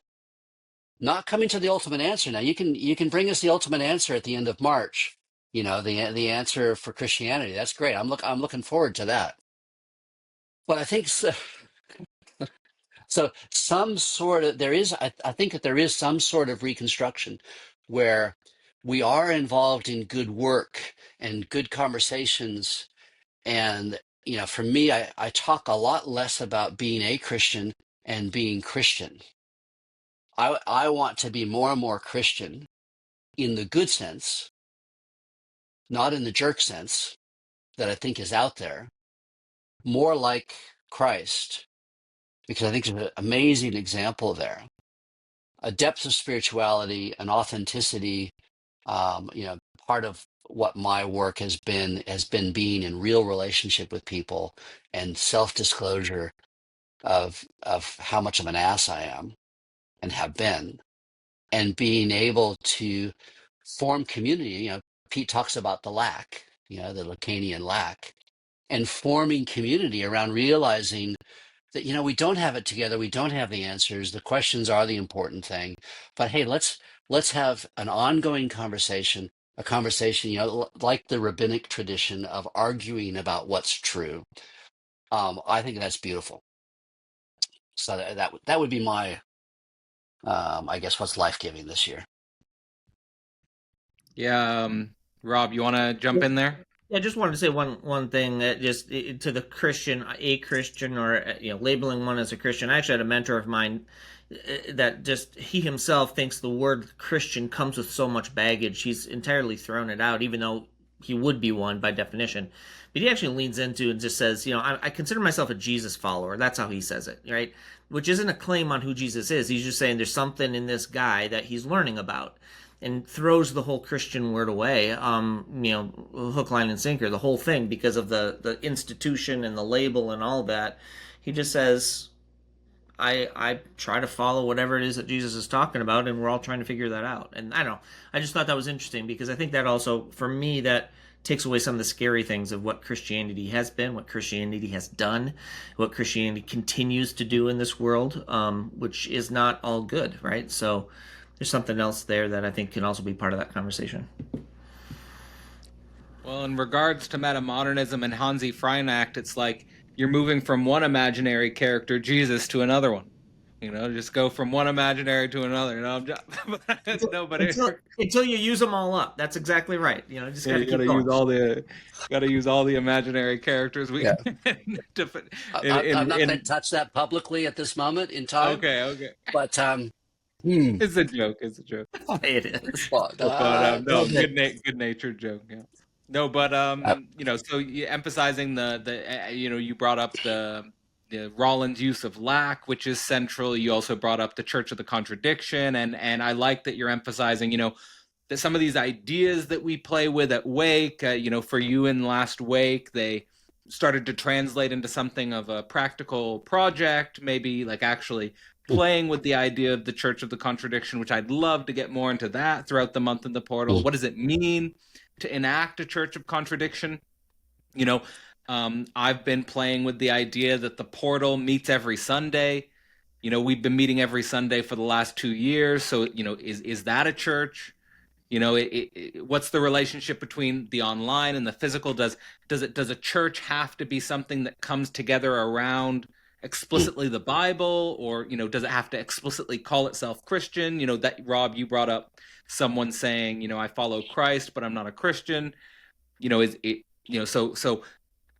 not coming to the ultimate answer. Now you can bring us the ultimate answer at the end of March, the answer for Christianity. That's great. I'm looking forward to that. But I think so. So some sort of I think that there is some sort of reconstruction where we are involved in good work and good conversations. And, for me, I talk a lot less about being a Christian and being Christian. I want to be more and more Christian in the good sense, not in the jerk sense that I think is out there, more like Christ, because I think there's an amazing example there. A depth of spirituality, an authenticity, part of what my work has been being in real relationship with people and self-disclosure of how much of an ass I am and have been, and being able to form community. Pete talks about the lack, the Lacanian lack, and forming community around realizing that, we don't have it together. We don't have the answers. The questions are the important thing. But hey, let's have an ongoing conversation, a conversation, like the rabbinic tradition of arguing about what's true. I think that's beautiful. So that would be my, I guess, what's life-giving this year. Yeah, Rob, you want to jump in there? Yeah, I just wanted to say one thing that just to the Christian, a Christian, or labeling one as a Christian. I actually had a mentor of mine that just he himself thinks the word Christian comes with so much baggage. He's entirely thrown it out, even though he would be one by definition. But he actually leans into and just says, I consider myself a Jesus follower. That's how he says it, right? Which isn't a claim on who Jesus is. He's just saying there's something in this guy that he's learning about, and throws the whole Christian word away, hook, line, and sinker, the whole thing, because of the institution and the label and all that. He just says, I try to follow whatever it is that Jesus is talking about, and we're all trying to figure that out. And I don't know, I just thought that was interesting, because I think that also, for me, that takes away some of the scary things of what Christianity has been, what Christianity has done, what Christianity continues to do in this world, which is not all good, right? So there's something else there that I think can also be part of that conversation. Well, in regards to metamodernism and Hansi Freinacht, it's like you're moving from one imaginary character, Jesus, to another one. Just go from one imaginary to another. I'm just, no, but until you use them all up. That's exactly right. Just yeah, got to you keep going. got to use all the imaginary characters we Yeah. can. To, I'm not going to in touch that publicly at this moment in time, okay, okay. but hmm, It's a joke. It's a joke. It is. well, But no, no, good natured joke. Yeah. No, but uh, so you emphasizing you brought up the Rollins' use of lack, which is central. You also brought up the Church of the Contradiction, and I like that you're emphasizing, that some of these ideas that we play with at Wake, for you in last Wake, they started to translate into something of a practical project, maybe like actually playing with the idea of the Church of the Contradiction, which I'd love to get more into that throughout the month in the portal. What does it mean to enact a Church of Contradiction? I've been playing with the idea that the portal meets every Sunday. We've been meeting every Sunday for the last 2 years. So, is that a church? What's the relationship between the online and the physical? Does a church have to be something that comes together around explicitly the Bible, or does it have to explicitly call itself Christian? That Rob, you brought up someone saying, I follow Christ, but I'm not a Christian. Is it so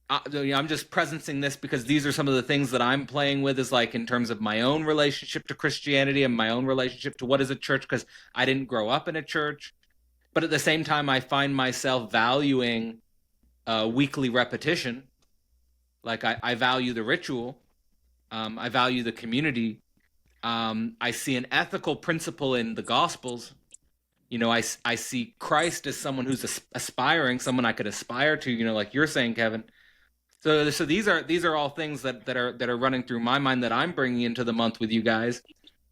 I'm just presencing this because these are some of the things that I'm playing with, is like in terms of my own relationship to Christianity and my own relationship to what is a church, because I didn't grow up in a church. But at the same time, I find myself valuing weekly repetition. Like I value the ritual. I value the community. I see an ethical principle in the Gospels. I see Christ as someone who's aspiring, someone I could aspire to. Like you're saying, Kevin. So these are all things that are running through my mind that I'm bringing into the month with you guys.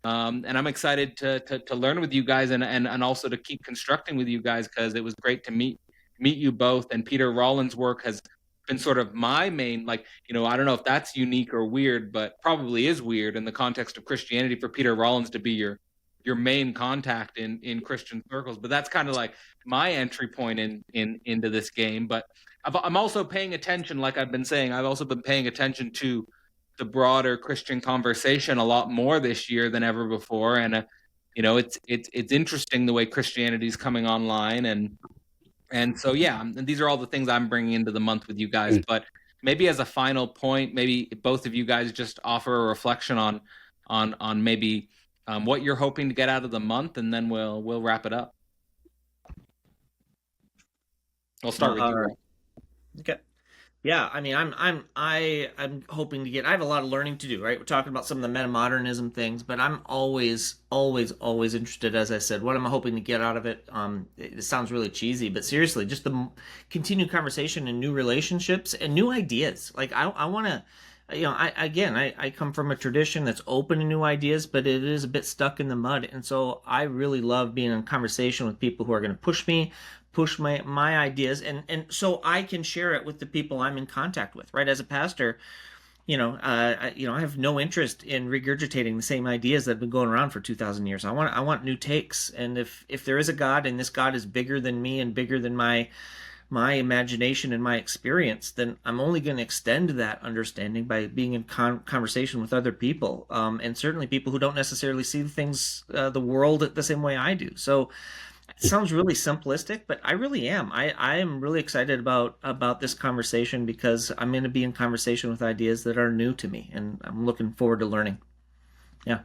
And I'm excited to learn with you guys and also to keep constructing with you guys, because it was great to meet you both. And Peter Rollins' work has been sort of my main, I don't know if that's unique or weird, but probably is weird in the context of Christianity for Peter Rollins to be your main contact in Christian circles. But that's kind of like my entry point into this game. But I'm also paying attention, like I've been saying, I've also been paying attention to the broader Christian conversation a lot more this year than ever before. And it's interesting the way Christianity is coming online, and so yeah, and these are all the things I'm bringing into the month with you guys. But maybe as a final point, maybe both of you guys just offer a reflection on maybe what you're hoping to get out of the month, and then we'll wrap it up. I'll start with you. Okay. Yeah, I mean, I'm hoping to get. I have a lot of learning to do. Right, we're talking about some of the metamodernism things, but I'm always interested. As I said, what am I hoping to get out of it? It sounds really cheesy, but seriously, just the continued conversation and new relationships and new ideas. Like I want to. I come from a tradition that's open to new ideas, but it is a bit stuck in the mud. And so I really love being in conversation with people who are going to push my ideas, and so I can share it with the people I'm in contact with, right? As a pastor, I have no interest in regurgitating the same ideas that have been going around for 2,000 years. I want new takes. And if there is a God, and this God is bigger than me and bigger than my imagination and my experience, then I'm only going to extend that understanding by being in conversation with other people, and certainly people who don't necessarily see things, the world the same way I do. So it sounds really simplistic, but I really am. I am really excited about this conversation, because I'm going to be in conversation with ideas that are new to me, and I'm looking forward to learning. Yeah.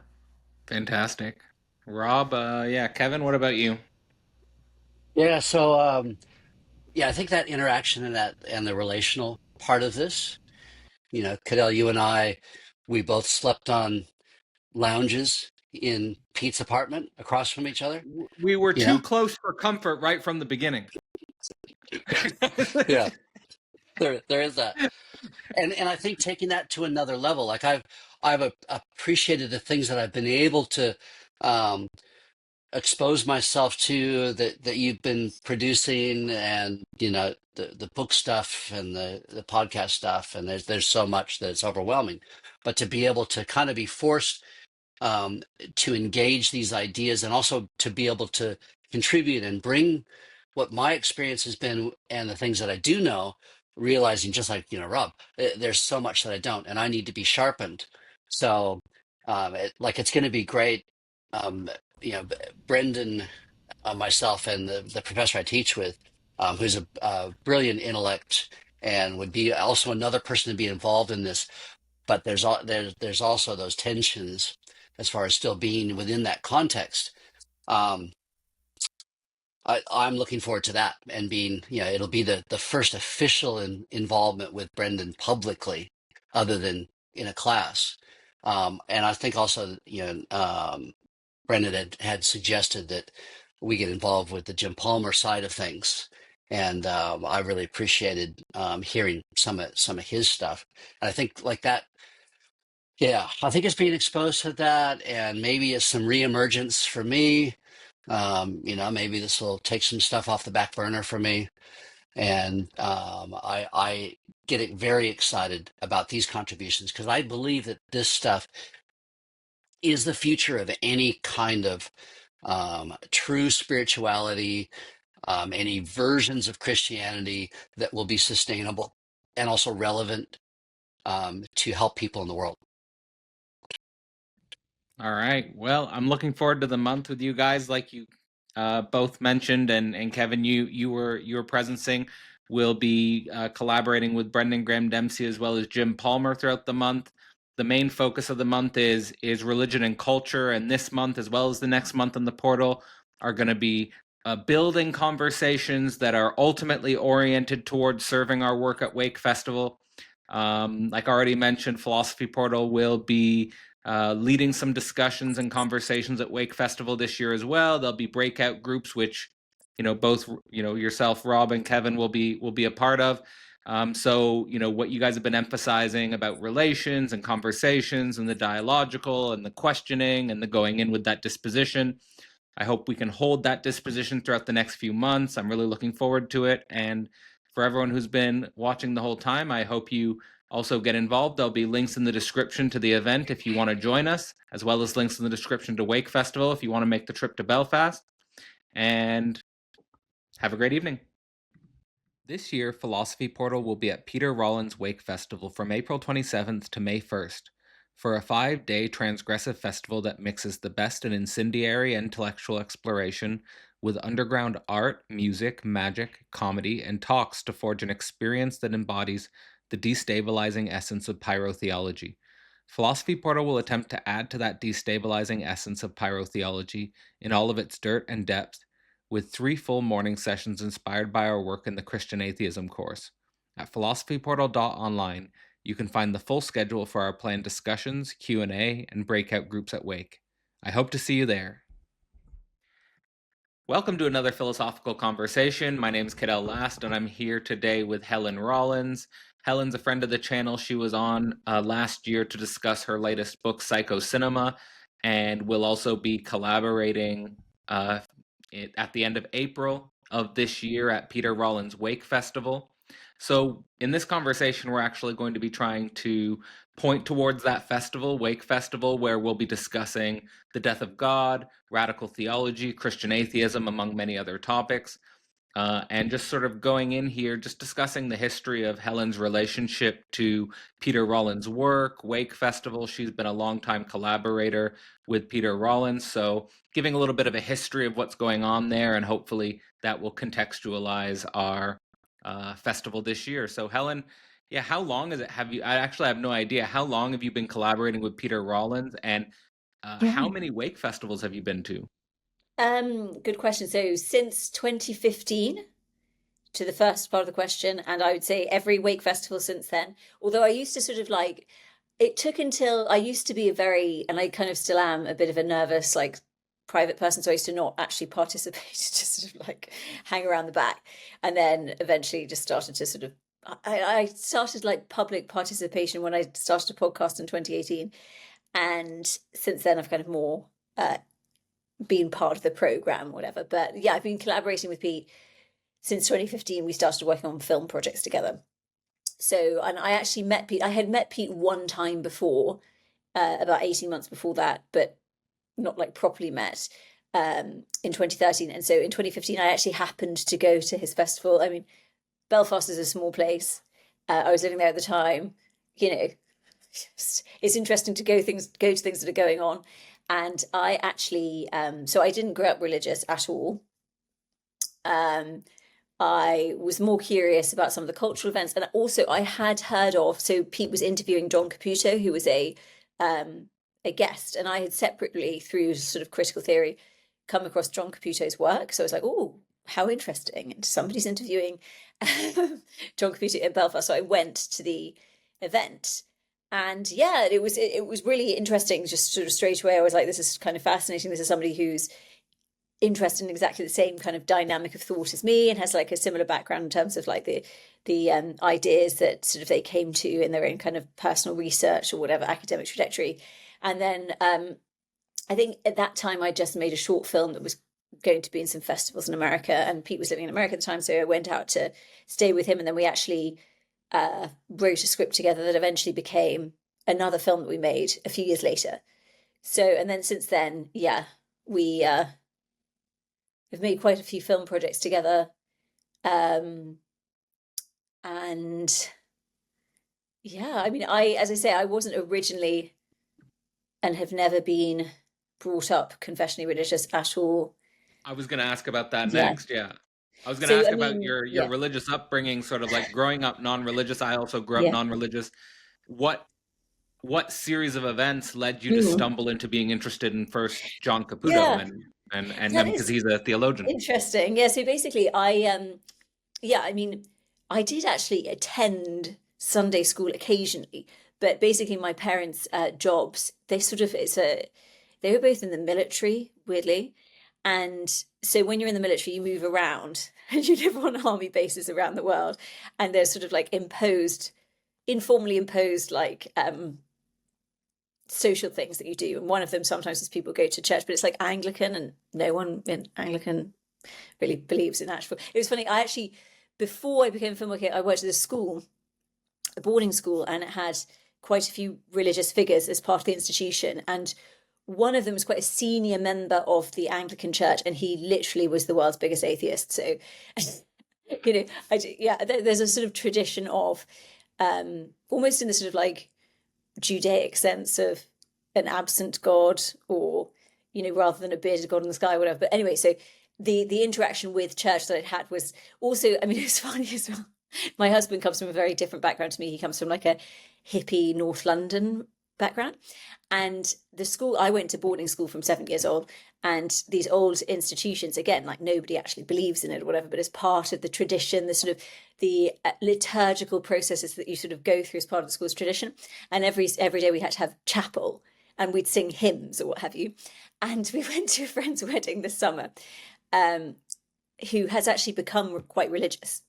Fantastic. Rob, yeah, Kevin, what about you? yeah. So yeah, I think that interaction and the relational part of this, Cadell, you and I, we both slept on lounges in Pete's apartment across from each other. We were You too know? close for comfort right from the beginning. Yeah, there is that. And I think taking that to another level, like I've appreciated the things that I've been able to um, expose myself to, that you've been producing, and the book stuff and the podcast stuff, and there's so much that it's overwhelming. But to be able to kind of be forced to engage these ideas, and also to be able to contribute and bring what my experience has been and the things that I do know, realizing, just like Rob, there's so much that I don't, and I need to be sharpened. So It's going to be great. Um, Brendan, myself, and the professor I teach with, who's a brilliant intellect and would be also another person to be involved in this. But there's also those tensions as far as still being within that context. Um, I'm looking forward to that and being, it'll be the first official involvement with Brendan publicly, other than in a class. And I think also, Brendan had suggested that we get involved with the Jim Palmer side of things. And I really appreciated hearing some of his stuff. And I think like that, yeah, I think it's being exposed to that, and maybe it's some reemergence for me. Maybe this will take some stuff off the back burner for me, and I get very excited about these contributions because I believe that this stuff is the future of any kind of true spirituality, any versions of Christianity that will be sustainable and also relevant to help people in the world. All right. Well, I'm looking forward to the month with you guys, like you both mentioned, and Kevin, you were presencing. We'll be collaborating with Brendan Graham Dempsey as well as Jim Palmer throughout the month. The main focus of the month is religion and culture, and this month as well as the next month on the portal are going to be building conversations that are ultimately oriented towards serving our work at Wake Festival. Like I already mentioned, Philosophy Portal will be leading some discussions and conversations at Wake Festival this year as well. There'll be breakout groups, which both yourself, Rob, and Kevin will be a part of. So what you guys have been emphasizing about relations and conversations and the dialogical and the questioning and the going in with that disposition. I hope we can hold that disposition throughout the next few months. I'm really looking forward to it. And for everyone who's been watching the whole time, I hope you also get involved. There'll be links in the description to the event if you want to join us, as well as links in the description to Wake Festival if you want to make the trip to Belfast. And have a great evening. This year, Philosophy Portal will be at Peter Rollins Wake Festival from April 27th to May 1st for a 5-day transgressive festival that mixes the best in incendiary intellectual exploration with underground art, music, magic, comedy, and talks to forge an experience that embodies the destabilizing essence of pyrotheology. Philosophy Portal will attempt to add to that destabilizing essence of pyrotheology in all of its dirt and depth, with 3 full morning sessions inspired by our work in the Christian Atheism course. At philosophyportal.online, you can find the full schedule for our planned discussions, Q&A, and breakout groups at Wake. I hope to see you there. Welcome to another philosophical conversation. My name is Cadell Last, and I'm here today with Helen Rollins. Helen's a friend of the channel. She was on last year to discuss her latest book, Psychocinema, and will also be collaborating at the end of April of this year at Peter Rollins Wake Festival. So in this conversation, we're actually going to be trying to point towards that festival, Wake Festival, where we'll be discussing the death of God, radical theology, Christian atheism, among many other topics. And just sort of going in here, just discussing the history of Helen's relationship to Peter Rollins' work, Wake Festival. She's been a longtime collaborator with Peter Rollins, so giving a little bit of a history of what's going on there, and hopefully that will contextualize our festival this year. So Helen, yeah, how long is it? I actually have no idea. How long have you been collaborating with Peter Rollins, and how many Wake Festivals have you been to? Good question. So since 2015, to the first part of the question, and I would say every Wake Festival since then. Although I used to sort of it took until I used to be and I kind of still am, a bit of a nervous, private person. So I used to not actually participate, just sort of hang around the back. And then eventually just started to sort of, I started public participation when I started a podcast in 2018. And since then I've kind of more been part of the program, whatever. But yeah, I've been collaborating with Pete since 2015. We started working on film projects together. So, and I actually met Pete. I had met Pete one time before, about 18 months before that, but not properly met in 2013. And so in 2015, I actually happened to go to his festival. I mean, Belfast is a small place. I was living there at the time, it's interesting to go to things that are going on. And I actually, so I didn't grow up religious at all. I was more curious about some of the cultural events, and also I had heard of. So Pete was interviewing John Caputo, who was a guest, and I had separately, through sort of critical theory, come across John Caputo's work. So I was like, oh, how interesting! And somebody's interviewing John Caputo in Belfast. So I went to the event, and yeah, it was really interesting. Just sort of straight away, I was like, this is kind of fascinating. This is somebody who's interested in exactly the same kind of dynamic of thought as me, and has like a similar background in terms of like the ideas that sort of they came to in their own kind of personal research or whatever academic trajectory. And then I think at that time I just made a short film that was going to be in some festivals in America, and Pete was living in America at the time, so I went out to stay with him, and then we actually wrote a script together that eventually became another film that we made a few years later. So, and then since then, yeah, we've made quite a few film projects together, and yeah, I mean, as I say, I wasn't originally and have never been brought up confessionally religious at all. I was going to ask about that Yeah. next. Yeah. I was going to So, ask I about mean, your yeah, religious upbringing, sort of like growing up non-religious. I also grew up yeah. non-religious. What series of events led you to Mm. stumble into being interested in first John Caputo Yeah, and that because is he's a theologian? interesting. Yeah, so basically I mean, I did actually attend Sunday school occasionally, but basically my parents' jobs, they sort of they were both in the military, weirdly. And so when you're in the military, you move around and you live on army bases around the world, and there's sort of like informally imposed like social things that you do. And one of them sometimes is people go to church, but it's like Anglican, and no one in Anglican really believes in actual. It was funny, I actually, before I became a filmmaker, I worked at a school, a boarding school, and it had quite a few religious figures as part of the institution. And one of them was quite a senior member of the Anglican Church, and he literally was the world's biggest atheist. So, you know, there's a sort of tradition of almost in the sort of like Judaic sense of an absent God, or, you know, rather than a bearded God in the sky or whatever. But anyway, so the interaction with church that I'd had was also, I mean, it's funny as well. My husband comes from a very different background to me. He comes from like a hippie North London background. And the school, I went to boarding school from 7 years old, and these old institutions, again, like nobody actually believes in it or whatever, but as part of the tradition, the sort of the liturgical processes that you sort of go through as part of the school's tradition. And every day we had to have chapel, and we'd sing hymns or what have you. And we went to a friend's wedding this summer, who has actually become quite religious.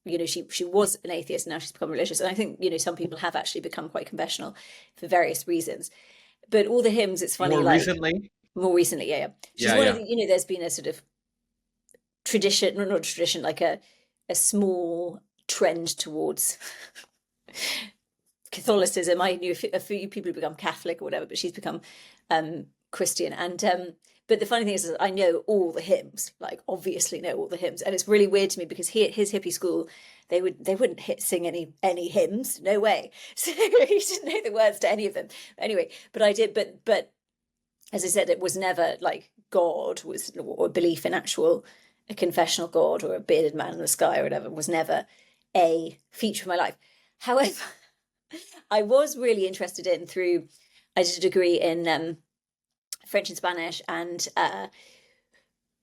You know, she was an atheist, and now she's become religious. And I think, you know, some people have actually become quite confessional for various reasons. But all the hymns, it's funny, More like recently? more recently, yeah. She's Yeah, one yeah. of the, you know, there's been a sort of tradition, not tradition, like a small trend towards Catholicism. I knew a few people who become Catholic or whatever, but she's become Christian. And but the funny thing is I know all the hymns, like obviously know all the hymns, and it's really weird to me because his hippie school, they wouldn't sing any hymns, no way. So he didn't know the words to any of them. Anyway, but I did. But as I said, it was never like God was, or belief in a confessional God or a bearded man in the sky or whatever, was never a feature of my life. However, I was really interested in I did a degree in French and Spanish, and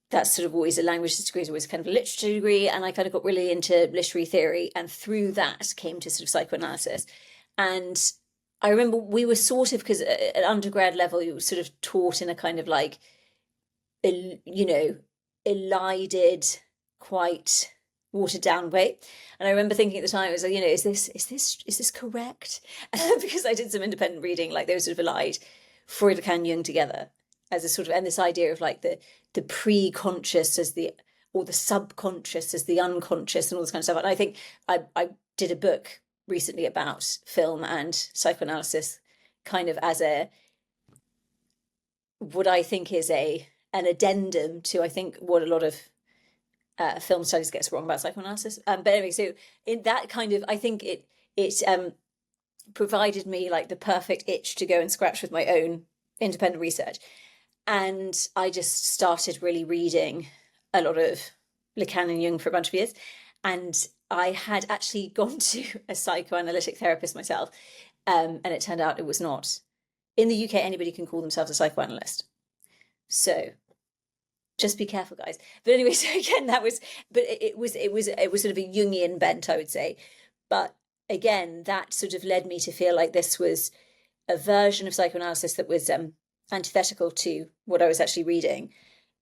that's sort of always a language degree, is always kind of a literature degree, and I kind of got really into literary theory, and through that came to sort of psychoanalysis. And I remember we were sort of, because at undergrad level you were sort of taught in a kind of like, you know, elided, quite watered down way. And I remember thinking at the time, it was like, you know, is this correct? Because I did some independent reading, like they were sort of allied Freud, Lacan, Jung together as a sort of, and this idea of like the pre-conscious as the, or the subconscious as the unconscious, and all this kind of stuff. And I think I did a book recently about film and psychoanalysis, kind of as what I think is an addendum to, I think, what a lot of film studies gets wrong about psychoanalysis. But anyway, so in that kind of, I think it provided me like the perfect itch to go and scratch with my own independent research. And I just started really reading a lot of Lacan and Jung for a bunch of years. And I had actually gone to a psychoanalytic therapist myself, and it turned out it was not. In the UK, anybody can call themselves a psychoanalyst. So just be careful, guys. But anyway, so again, it was sort of a Jungian bent, I would say. But again, that sort of led me to feel like this was a version of psychoanalysis that was antithetical to what I was actually reading,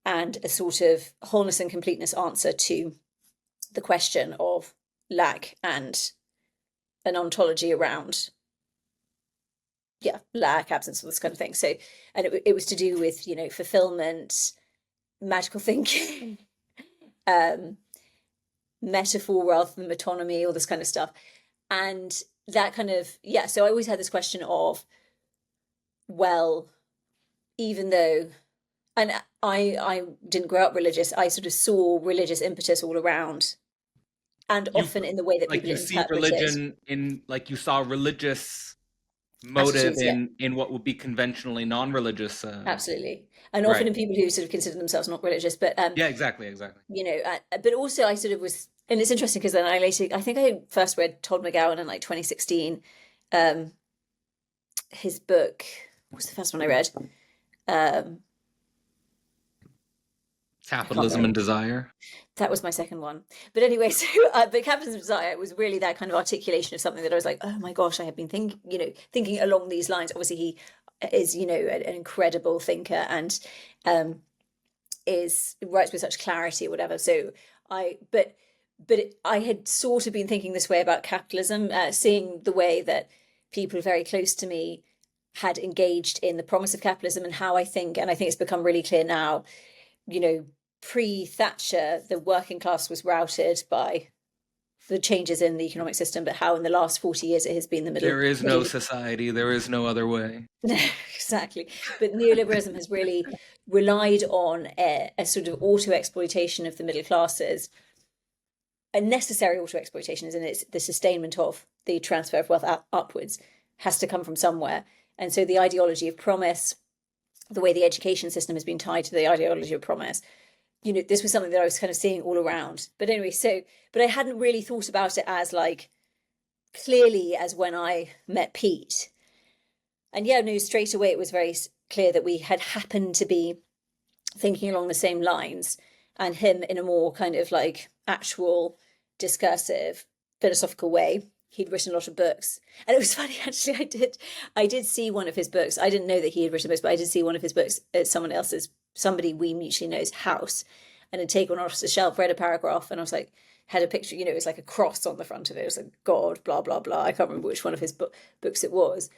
and a sort of wholeness and completeness answer to the question of lack and an ontology around lack, absence, all this kind of thing. So, and it was to do with, fulfillment, magical thinking, metaphor rather than metonymy, all this kind of stuff. And that kind of, so I always had this question of, well, even though, and I didn't grow up religious, I sort of saw religious impetus all around, and often in the way that people see interpret religion in, like, you saw religious motive attitudes, in what would be conventionally non-religious. Absolutely. And often Right. in people who sort of consider themselves not religious, but Yeah, exactly. but also I sort of was, and it's interesting because then I think I first read Todd McGowan in like 2016. His book, what was the first one I read? Capitalism and Desire. That was my second one. But anyway, so but Capitalism and Desire was really that kind of articulation of something that I was like, oh my gosh, I have been thinking along these lines. Obviously, he is, an incredible thinker, and writes with such clarity or whatever. So but I had sort of been thinking this way about capitalism, seeing the way that people very close to me had engaged in the promise of capitalism, and how I think it's become really clear now, pre-Thatcher, the working class was routed by the changes in the economic system, but how in the last 40 years it has been the middle. There is no society. There is no other way. Exactly. But neoliberalism has really relied on a sort of auto-exploitation of the middle classes. A necessary auto-exploitation, is in it's the sustainment of the transfer of wealth upwards, has to come from somewhere. And so the ideology of promise, the way the education system has been tied to the ideology of promise, this was something that I was kind of seeing all around. But anyway, but I hadn't really thought about it as like clearly as when I met Pete. And straight away it was very clear that we had happened to be thinking along the same lines, and him in a more kind of like actual discursive philosophical way. He'd written a lot of books, and it was funny actually. I did see one of his books. I didn't know that he had written books, but I did see one of his books at somebody we mutually know's house, and had taken one off the shelf, read a paragraph, and I was like, had a picture. It was like a cross on the front of it. It was like God, blah blah blah. I can't remember which one of his books it was,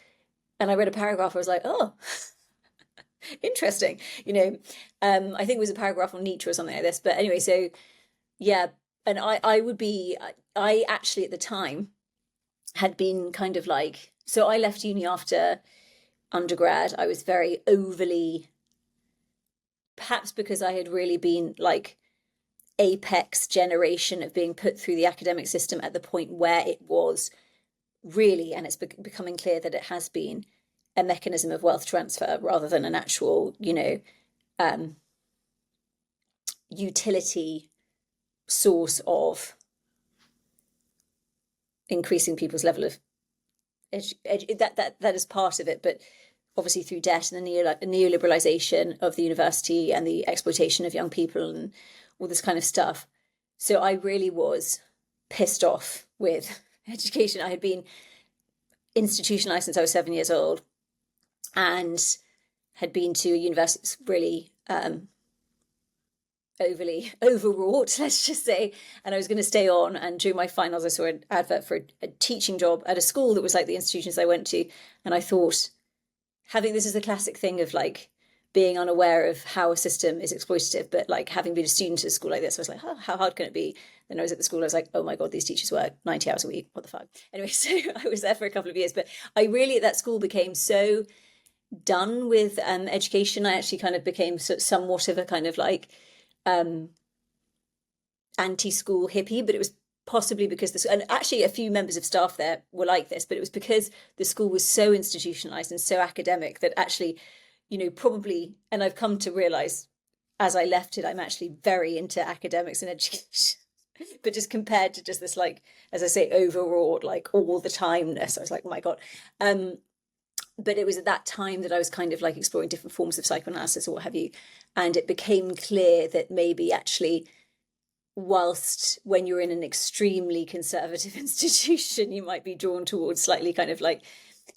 and I read a paragraph. I was like, oh. Interesting. I think it was a paragraph on Nietzsche or something like this. But anyway, so and I actually at the time had been kind of like, so I left uni after undergrad. I was very overly, perhaps because I had really been like apex generation of being put through the academic system at the point where it was really, and it's becoming clear that it has been a mechanism of wealth transfer rather than an actual, utility source of increasing people's level of that is part of it, but obviously through debt and the neoliberalization of the university and the exploitation of young people and all this kind of stuff. So I really was pissed off with education. I had been institutionalized since I was 7 years old, and had been to a university that's really overly overwrought, let's just say. And I was going to stay on, and during my finals I saw an advert for a teaching job at a school that was like the institutions I went to, and I thought, this is the classic thing of like being unaware of how a system is exploitative, but like having been a student at a school like this, I was like, oh, how hard can it be? Then I was at the school, I was like, oh my God, these teachers work 90 hours a week, what the fuck? Anyway, so I was there for a couple of years, but I really at that school became so done with education. I actually kind of became somewhat of a kind of like anti-school hippie, but it was possibly because this, and actually a few members of staff there were like this, but it was because the school was so institutionalized and so academic that actually, probably, and I've come to realize as I left it, I'm actually very into academics and education. But just compared to just this, like, as I say, overawed, like all the timeness, I was like, oh my God. But it was at that time that I was kind of like exploring different forms of psychoanalysis or what have you. And it became clear that maybe actually, whilst when you're in an extremely conservative institution, you might be drawn towards slightly kind of like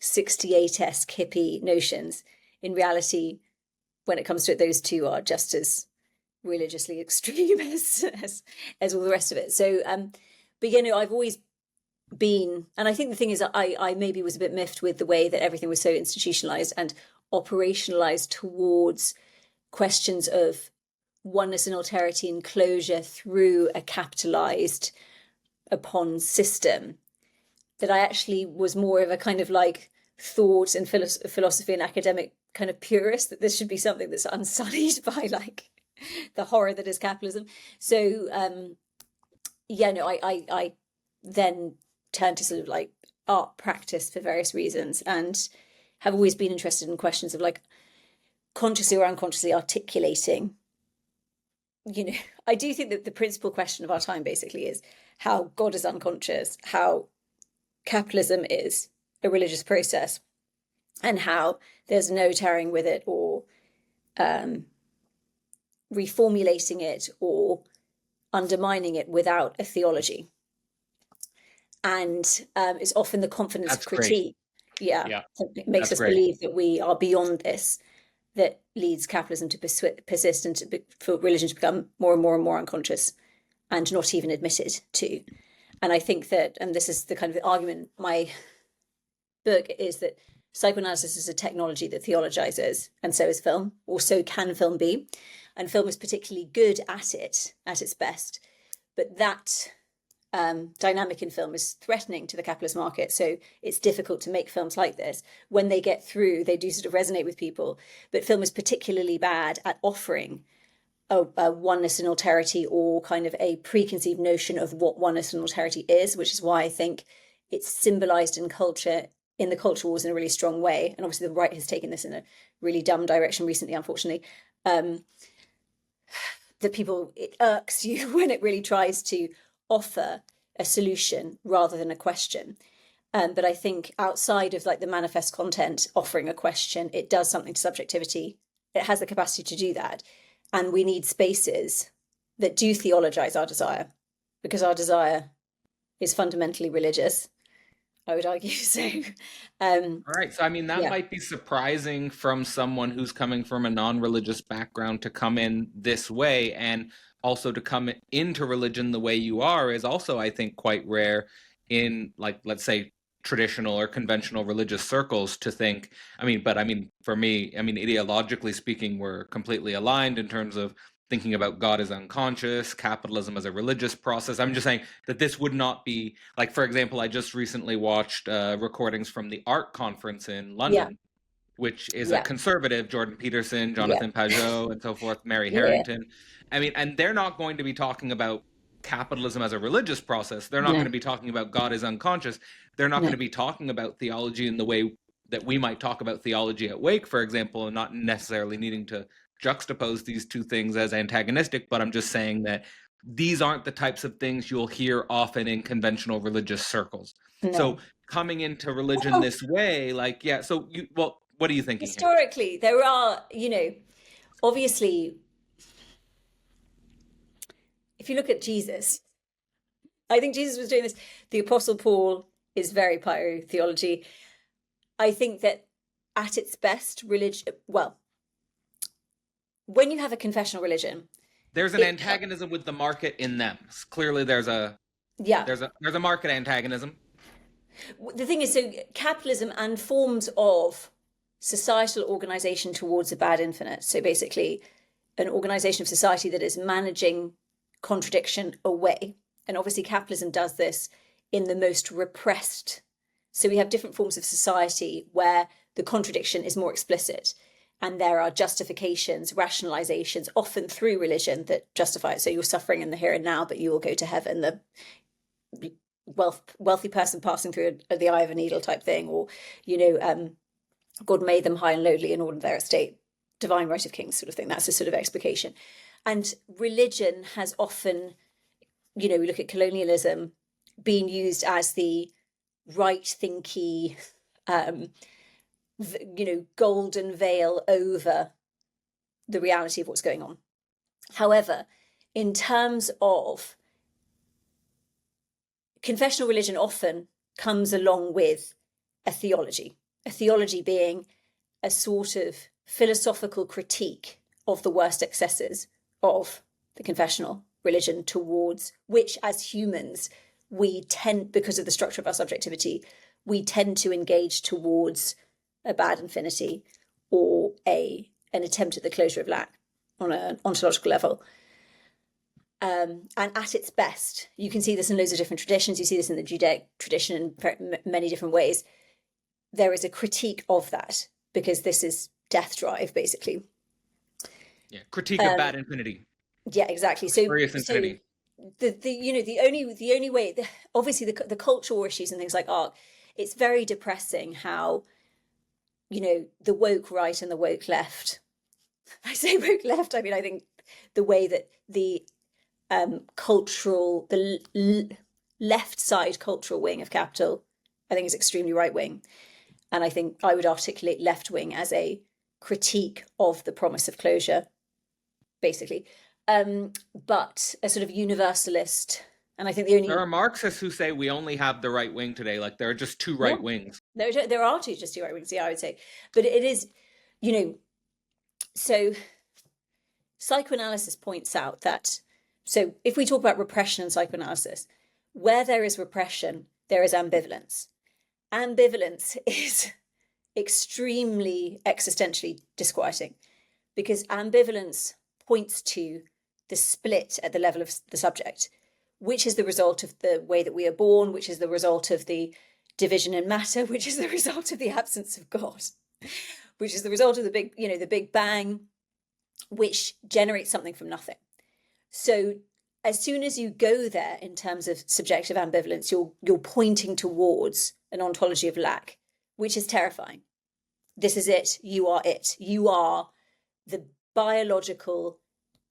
68-esque hippie notions, in reality, when it comes to it, those two are just as religiously extreme as all the rest of it. So, but I've always been, and I think the thing is that I maybe was a bit miffed with the way that everything was so institutionalized and operationalized towards questions of oneness and alterity and closure through a capitalized upon system, that I actually was more of a kind of like thought and philosophy and academic kind of purist, that this should be something that's unsullied by like the horror that is capitalism. So I then turned to sort of like art practice for various reasons, and have always been interested in questions of like consciously or unconsciously articulating. I do think that the principal question of our time basically is how God is unconscious, how capitalism is a religious process, and how there's no tarrying with it or reformulating it or undermining it without a theology. And it's often the confidence That's of critique. great. Yeah. It makes That's us great. believe that we are beyond this, that leads capitalism to persist and for religion to become more and more and more unconscious and not even admitted to. And I think that, and this is the kind of argument, my book is that psychoanalysis is a technology that theologizes, and so is film, or so can film be. And film is particularly good at it, at its best. But that dynamic in film is threatening to the capitalist market. So it's difficult to make films like this. When they get through, they do sort of resonate with people. But film is particularly bad at offering a oneness and alterity, or kind of a preconceived notion of what oneness and alterity is, which is why I think it's symbolized in culture, in the culture wars, in a really strong way. And obviously the right has taken this in a really dumb direction recently, unfortunately. That it irks you when it really tries to offer a solution rather than a question. But I think outside of like the manifest content offering a question, it does something to subjectivity. It has the capacity to do that. And we need spaces that do theologize our desire, because our desire is fundamentally religious, I would argue. So, All right. So, I mean, that yeah. might be surprising from someone who's coming from a non-religious background to come in this way, and also to come into religion the way you are is also, I think, quite rare in, like, let's say, traditional or conventional religious circles to think. But for me, ideologically speaking, we're completely aligned in terms of thinking about God as unconscious, capitalism as a religious process. I'm just saying that this would not be, like, for example, I just recently watched recordings from the ART conference in London, which is a conservative, Jordan Peterson, Jonathan Pajot, and so forth, Mary Harrington. And they're not going to be talking about capitalism as a religious process. They're not going to be talking about God as unconscious. They're not going to be talking about theology in the way that we might talk about theology at Wake, for example, and not necessarily needing to juxtapose these two things as antagonistic. But I'm just saying that these aren't the types of things you'll hear often in conventional religious circles. No. So coming into religion this way, what are you thinking historically here? There are, obviously, if you look at Jesus, I think Jesus was doing this. The Apostle Paul is very pyro-theology. I think that at its best, religion, when you have a confessional religion, there's an antagonism with the market in them. Clearly there's a market antagonism. The thing is, so capitalism and forms of societal organization towards a bad infinite. So basically an organization of society that is managing contradiction away. And obviously capitalism does this in the most repressed. So we have different forms of society where the contradiction is more explicit, and there are justifications, rationalizations, often through religion, that justify it. So you're suffering in the here and now, but you will go to heaven. wealthy person passing through the eye of a needle type thing, or, you know, God made them high and lowly in order their estate, divine right of kings sort of thing. That's a sort of explication. And religion has often, you know, we look at colonialism, being used as the right thinky, you know, golden veil over the reality of what's going on. However, in terms of confessional religion, often comes along with a theology being a sort of philosophical critique of the worst excesses of the confessional religion, towards which, as humans, we tend, because of the structure of our subjectivity, we tend to engage towards a bad infinity or an attempt at the closure of lack on an ontological level. And at its best, you can see this in loads of different traditions. You see this in the Judaic tradition in many different ways. There is a critique of that, because this is death drive, basically. Yeah, critique of bad infinity. Yeah, exactly. So infinity. The only way, obviously the cultural issues and things like art, it's very depressing how, you know, the woke right and the woke left. I say woke left, I mean, I think the way that the left side cultural wing of Capital, I think, is extremely right wing. And I think I would articulate left wing as a critique of the promise of closure, basically. But a sort of universalist, and I think there are Marxists who say we only have the right wing today, like there are just two right wings. There are just two right wings, yeah, I would say. But it is, you know, so psychoanalysis points out that, so if we talk about repression and psychoanalysis, where there is repression, there is ambivalence. Ambivalence is extremely existentially disquieting, because ambivalence points to the split at the level of the subject, which is the result of the way that we are born, which is the result of the division in matter, which is the result of the absence of God, which is the result of the Big Bang, which generates something from nothing. So as soon as you go there in terms of subjective ambivalence, you're pointing towards an ontology of lack, which is terrifying. This is it. You are it. You are the biological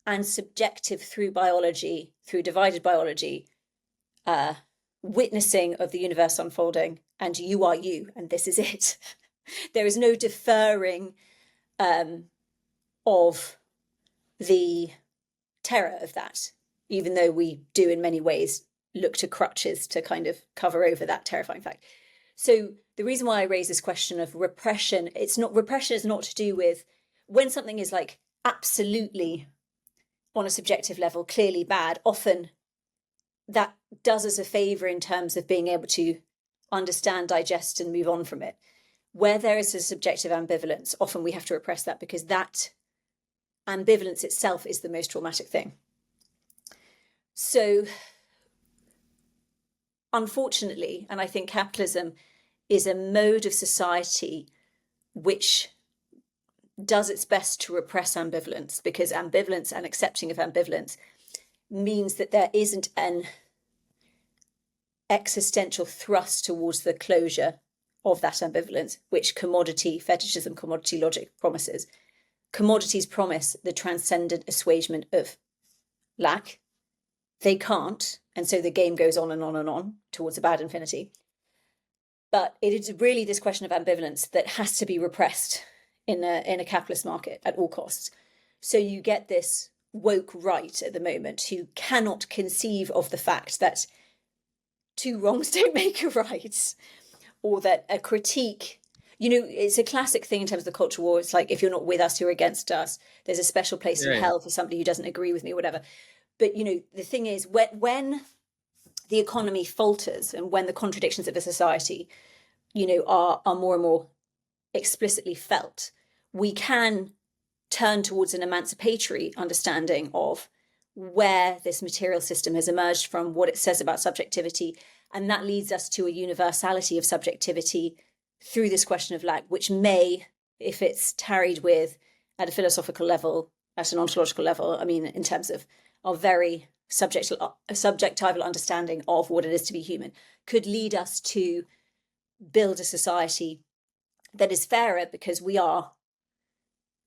and subjective through biology, through divided biology, witnessing of the universe unfolding, and you are you, and this is it. There is no deferring of the terror of that, even though we do in many ways look to crutches to kind of cover over that terrifying fact. So the reason why I raise this question of repression, repression is not to do with when something is like absolutely on a subjective level clearly bad. Often that does us a favor in terms of being able to understand, digest, and move on from it. Where there is a subjective ambivalence, often we have to repress that, because that ambivalence itself is the most traumatic thing. So unfortunately, and I think capitalism is a mode of society which does its best to repress ambivalence, because ambivalence and accepting of ambivalence means that there isn't an existential thrust towards the closure of that ambivalence, which commodity fetishism, commodity logic promises. Commodities promise the transcendent assuagement of lack. They can't, and so the game goes on and on and on towards a bad infinity. But it is really this question of ambivalence that has to be repressed in a capitalist market at all costs. So you get this woke right at the moment who cannot conceive of the fact that two wrongs don't make a right, or that a critique, you know, it's a classic thing in terms of the culture war. It's like, if you're not with us, you're against us. There's a special place in hell for somebody who doesn't agree with me, whatever. But, you know, the thing is, when the economy falters and when the contradictions of a society, you know, are more and more explicitly felt, we can turn towards an emancipatory understanding of where this material system has emerged from, what it says about subjectivity. And that leads us to a universality of subjectivity through this question of lack, which may, if it's tarried with at a philosophical level, at an ontological level, I mean, in terms of our very subjectival understanding of what it is to be human could lead us to build a society that is fairer because we are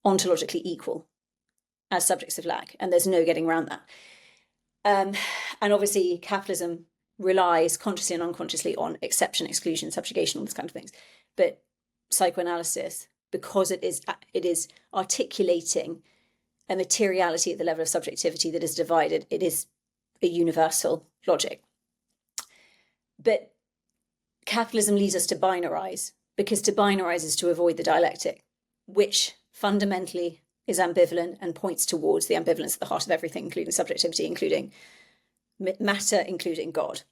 ontologically equal as subjects of lack, and there's no getting around that. And obviously capitalism relies consciously and unconsciously on exception, exclusion, subjugation, all these kind of things. But psychoanalysis, because it is articulating a materiality at the level of subjectivity that is divided, it is a universal logic. But capitalism leads us to binarize, because to binarize is to avoid the dialectic, which fundamentally is ambivalent and points towards the ambivalence at the heart of everything, including subjectivity, including matter, including God.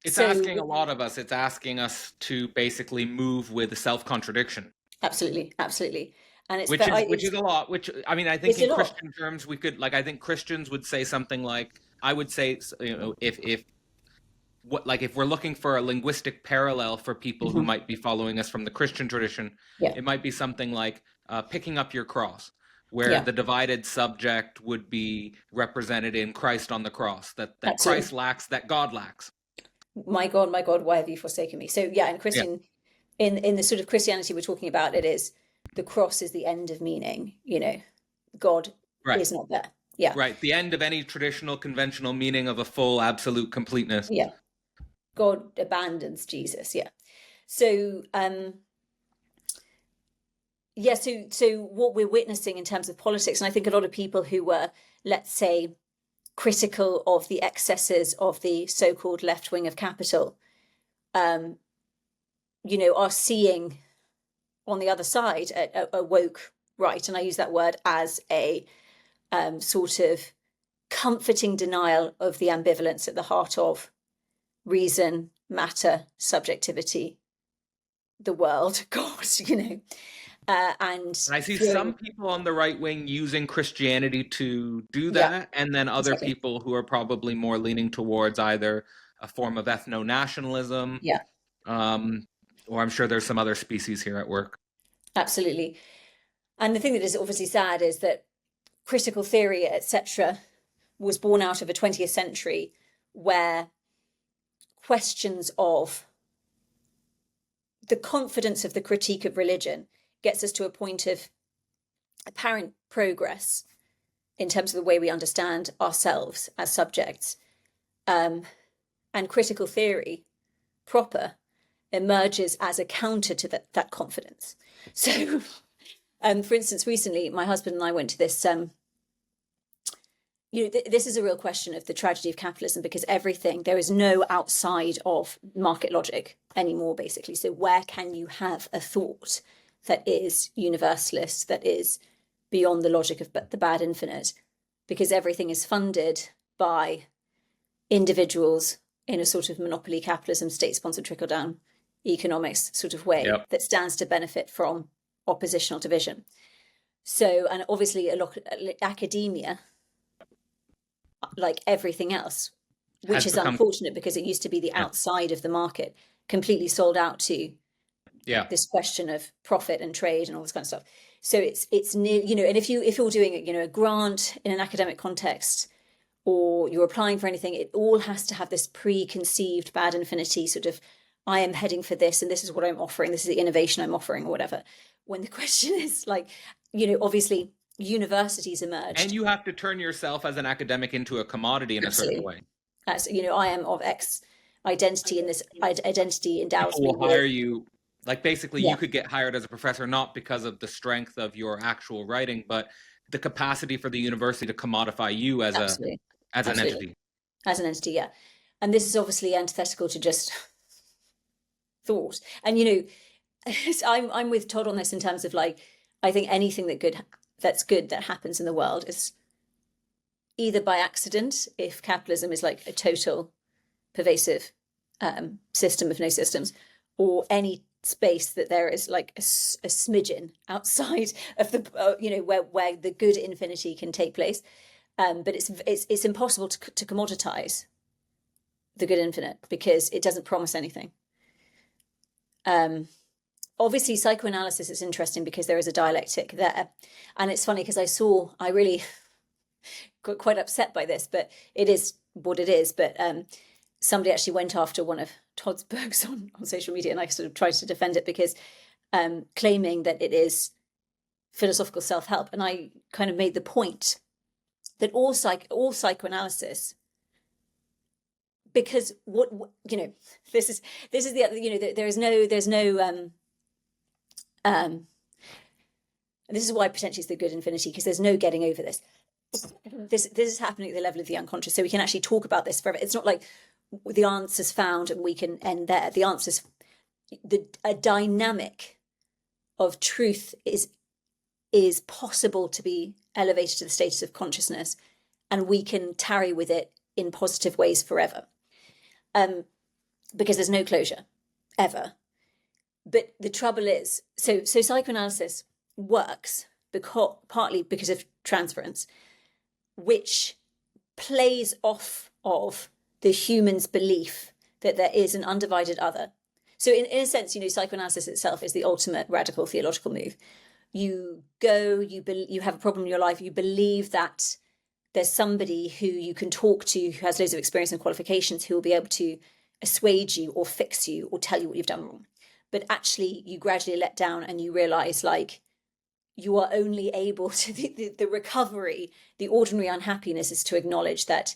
It's asking a lot of us. It's asking us to basically move with self-contradiction. Absolutely, absolutely. And it's which is a lot. Which, I mean, I think in Christian terms, we could, like, I think Christians would say something like, I would say, you know, if we're looking for a linguistic parallel for people who might be following us from the Christian tradition, it might be something like picking up your cross, where the divided subject would be represented in Christ on the cross, that Christ lacks, that God lacks. My God, why have you forsaken me? So in Christian, in the sort of Christianity we're talking about, it is the cross is the end of meaning, you know, God is not there. Yeah. Right. The end of any traditional, conventional meaning of a full, absolute completeness. Yeah. God abandons Jesus. Yeah. So, so what we're witnessing in terms of politics, and I think a lot of people who were, let's say, critical of the excesses of the so-called left wing of capital, you know, are seeing on the other side a woke right, and I use that word as a sort of comforting denial of the ambivalence at the heart of reason, matter, subjectivity, the world, God, you know. And I see some people on the right wing using Christianity to do that, and then other people who are probably more leaning towards either a form of ethno-nationalism, or I'm sure there's some other species here at work. Absolutely. And the thing that is obviously sad is that critical theory, etc., was born out of a 20th century where questions of the confidence of the critique of religion gets us to a point of apparent progress in terms of the way we understand ourselves as subjects. And critical theory proper emerges as a counter to that confidence. So, for instance, recently, my husband and I went to this, you know, this is a real question of the tragedy of capitalism, because there is no outside of market logic anymore, basically. So where can you have a thought that is universalist, that is beyond the logic of the bad infinite? Because everything is funded by individuals in a sort of monopoly capitalism, state-sponsored trickle-down economics sort of way that stands to benefit from oppositional division. So, and obviously a lot academia, like everything else, which is unfortunate because it used to be the outside of the market, completely sold out to this question of profit and trade and all this kind of stuff. So it's near, you know, and if you're doing, you know, a grant in an academic context, or you're applying for anything, it all has to have this preconceived bad infinity sort of, I am heading for this, and this is what I'm offering, this is the innovation I'm offering, or whatever. When the question is, like, you know, obviously universities emerged. And you have to turn yourself as an academic into a commodity in a certain way. As, you know, I am of X identity, and this identity endows me. People will hire you, like, basically you could get hired as a professor, not because of the strength of your actual writing, but the capacity for the university to commodify you as an entity. As an entity, yeah. And this is obviously antithetical to just thought. And, you know, I'm with Todd on this in terms of, like, I think anything that's good that happens in the world is either by accident, if capitalism is like a total pervasive system of no systems, or any space that there is like a smidgen outside of the you know, where the good infinity can take place. But it's impossible to commoditize the good infinite because it doesn't promise anything. Obviously, psychoanalysis is interesting because there is a dialectic there. And it's funny because I really got quite upset by this, but it is what it is. But somebody actually went after one of Todd's books on social media, and I sort of tried to defend it because claiming that it is philosophical self-help. And I kind of made the point that all psychoanalysis, because what this is the other, there's no and this is why potentially it's the good infinity, because there's no getting over this. This is happening at the level of the unconscious, so we can actually talk about this forever. It's not like the answer's found and we can end there. The answer's a dynamic of truth is possible to be elevated to the status of consciousness, and we can tarry with it in positive ways forever, because there's no closure ever. But the trouble is, so psychoanalysis works partly because of transference, which plays off of the human's belief that there is an undivided other. So in a sense, psychoanalysis itself is the ultimate radical theological move. You go, you have a problem in your life, you believe that there's somebody who you can talk to who has loads of experience and qualifications who will be able to assuage you or fix you or tell you what you've done wrong. But actually you gradually let down and you realize you are only able to, the recovery, the ordinary unhappiness is to acknowledge that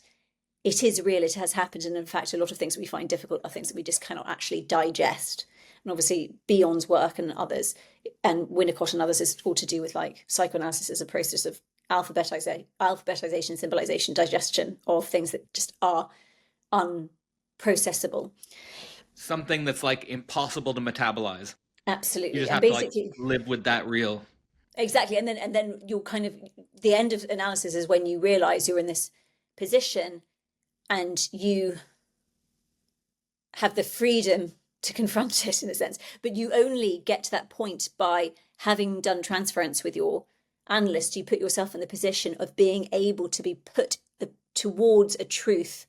it is real, it has happened. And in fact, a lot of things that we find difficult are things that we just cannot actually digest. And obviously Bion's work and others, and Winnicott and others, is all to do with psychoanalysis as a process of alphabetization, symbolization, digestion of things that just are unprocessable. Something that's impossible to metabolize. Absolutely. You just and have basically to live with that real. Exactly. And then you're kind of, the end of analysis is when you realize you're in this position and you have the freedom to confront it in a sense, but you only get to that point by having done transference with your analyst. You put yourself in the position of being able to be put towards a truth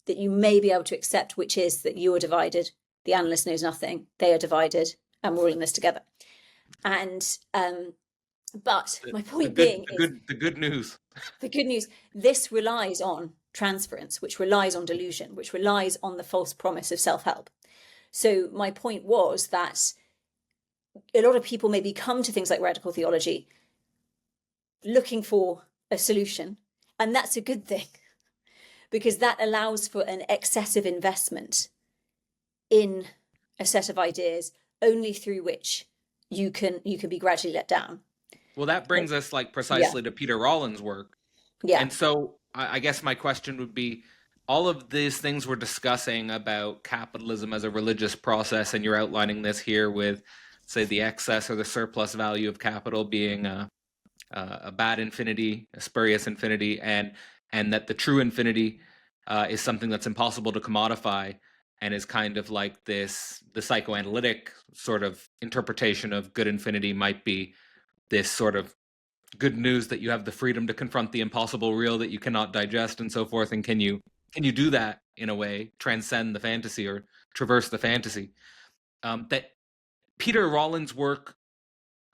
that you may be able to accept, which is that you are divided, the analyst knows nothing, they are divided, and we're all in this together. And but my point being is the good news. The good news, this relies on transference, which relies on delusion, which relies on the false promise of self-help. So my point was that a lot of people maybe come to things like radical theology looking for a solution, and that's a good thing, because that allows for an excessive investment in a set of ideas only through which you can be gradually let down. Well, that brings us precisely to Peter Rollins' work. Yeah. And so I guess my question would be, all of these things we're discussing about capitalism as a religious process, and you're outlining this here with, say, the excess or the surplus value of capital being a bad infinity, a spurious infinity, and that the true infinity is something that's impossible to commodify, and is kind of like this, the psychoanalytic sort of interpretation of good infinity might be this sort of good news that you have the freedom to confront the impossible real that you cannot digest and so forth. And can you do that in a way, transcend the fantasy or traverse the fantasy? That Peter Rollins' work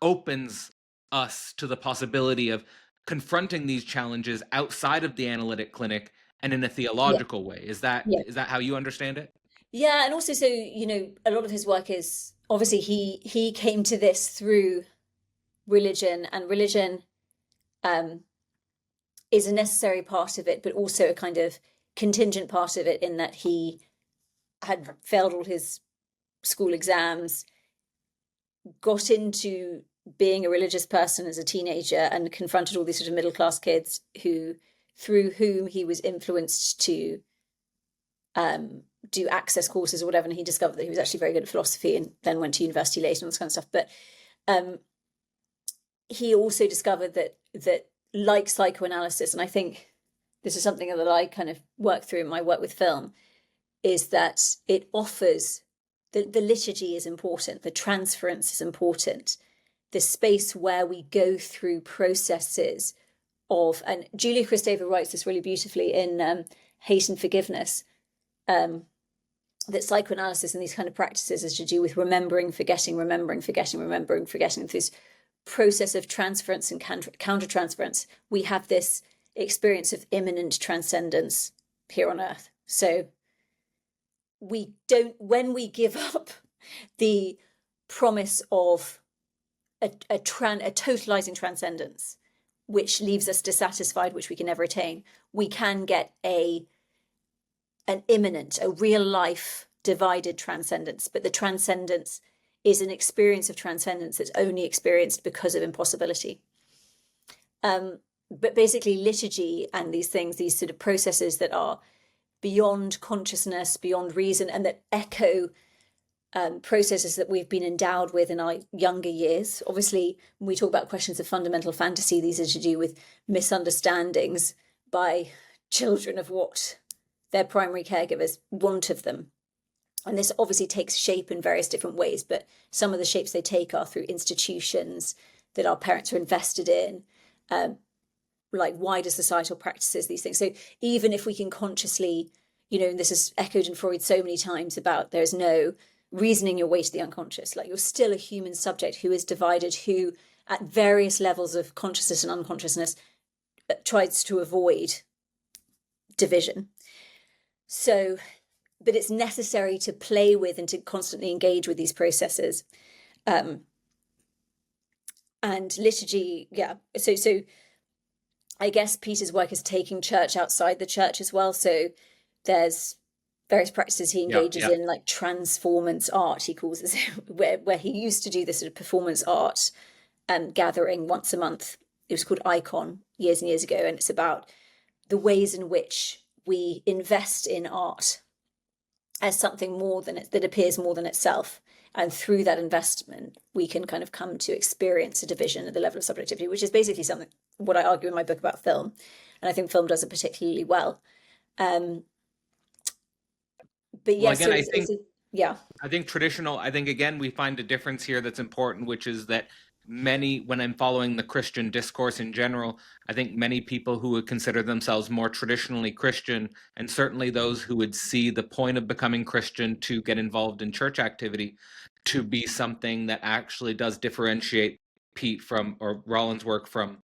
opens us to the possibility of confronting these challenges outside of the analytic clinic and in a theological way. Is that how you understand it? Yeah, and also, so, a lot of his work is, obviously, he came to this through religion, and religion is a necessary part of it, but also a kind of contingent part of it, in that he had failed all his school exams, got into being a religious person as a teenager, and confronted all these sort of middle-class kids through whom he was influenced to do access courses or whatever, and he discovered that he was actually very good at philosophy, and then went to university later and all this kind of stuff. But he also discovered that like psychoanalysis, and I think this is something that I kind of work through in my work with film, is that it offers the liturgy is important, the transference is important, the space where we go through processes of, and Julia Kristeva writes this really beautifully in Hate and Forgiveness, that psychoanalysis and these kind of practices is to do with remembering, forgetting, remembering, forgetting, remembering, forgetting. This process of transference and counter-transference. We have this experience of imminent transcendence here on earth. So we don't, when we give up the promise of a totalizing transcendence, which leaves us dissatisfied, which we can never attain, we can get an imminent, a real life divided transcendence. But the transcendence is an experience of transcendence that's only experienced because of impossibility. But basically liturgy and these things, these sort of processes that are beyond consciousness, beyond reason, and that echo processes that we've been endowed with in our younger years. Obviously, when we talk about questions of fundamental fantasy, these are to do with misunderstandings by children of what their primary caregivers want of them. And this obviously takes shape in various different ways, but some of the shapes they take are through institutions that our parents are invested in, like wider societal practices, these things. So even if we can consciously, and this is echoed in Freud so many times about there's no reasoning your way to the unconscious, like you're still a human subject who is divided, who at various levels of consciousness and unconsciousness tries to avoid division. So, but it's necessary to play with and to constantly engage with these processes. And liturgy, so I guess Peter's work is taking church outside the church as well. So there's various practices he engages in, like transformance art, he calls it, where he used to do this sort of performance art gathering once a month. It was called Icon years and years ago, and it's about the ways in which we invest in art as something more than that appears more than itself. And through that investment, we can kind of come to experience a division at the level of subjectivity, which is basically something what I argue in my book about film. And I think film does it particularly well. But yes, well, again, I think traditional, again, we find a difference here that's important, which is that many, when I'm following the Christian discourse in general, I think many people who would consider themselves more traditionally Christian, and certainly those who would see the point of becoming Christian to get involved in church activity, to be something that actually does differentiate Pete or Rollins' work from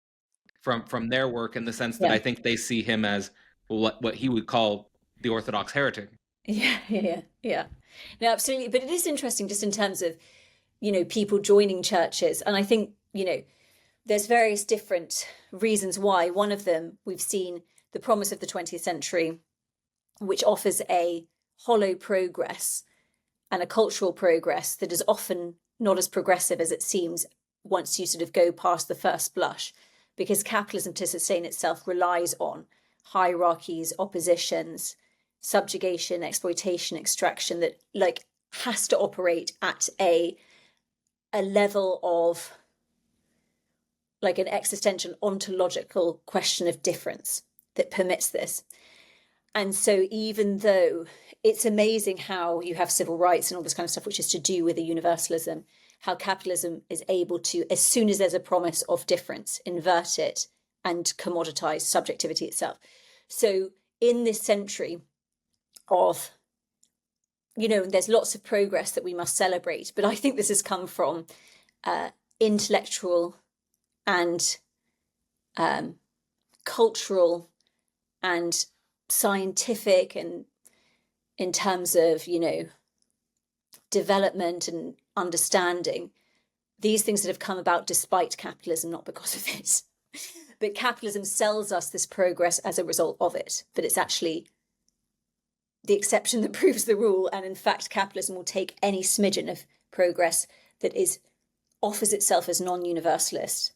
their work, in the sense that I think they see him as what he would call the Orthodox heretic. Yeah. No, absolutely. But it is interesting just in terms of, people joining churches. And I think, there's various different reasons why. One of them, we've seen the promise of the 20th century, which offers a hollow progress and a cultural progress that is often not as progressive as it seems once you sort of go past the first blush, because capitalism to sustain itself relies on hierarchies, oppositions, subjugation, exploitation, extraction that has to operate at a level of an existential ontological question of difference that permits this. And so even though it's amazing how you have civil rights and all this kind of stuff, which is to do with a universalism, how capitalism is able to, as soon as there's a promise of difference, invert it and commoditize subjectivity itself. So in this century of, there's lots of progress that we must celebrate, but I think this has come from intellectual and cultural and scientific, and in terms of, development and understanding, these things that have come about despite capitalism, not because of it. But capitalism sells us this progress as a result of it, but it's actually the exception that proves the rule. And in fact, capitalism will take any smidgen of progress that offers itself as non-universalist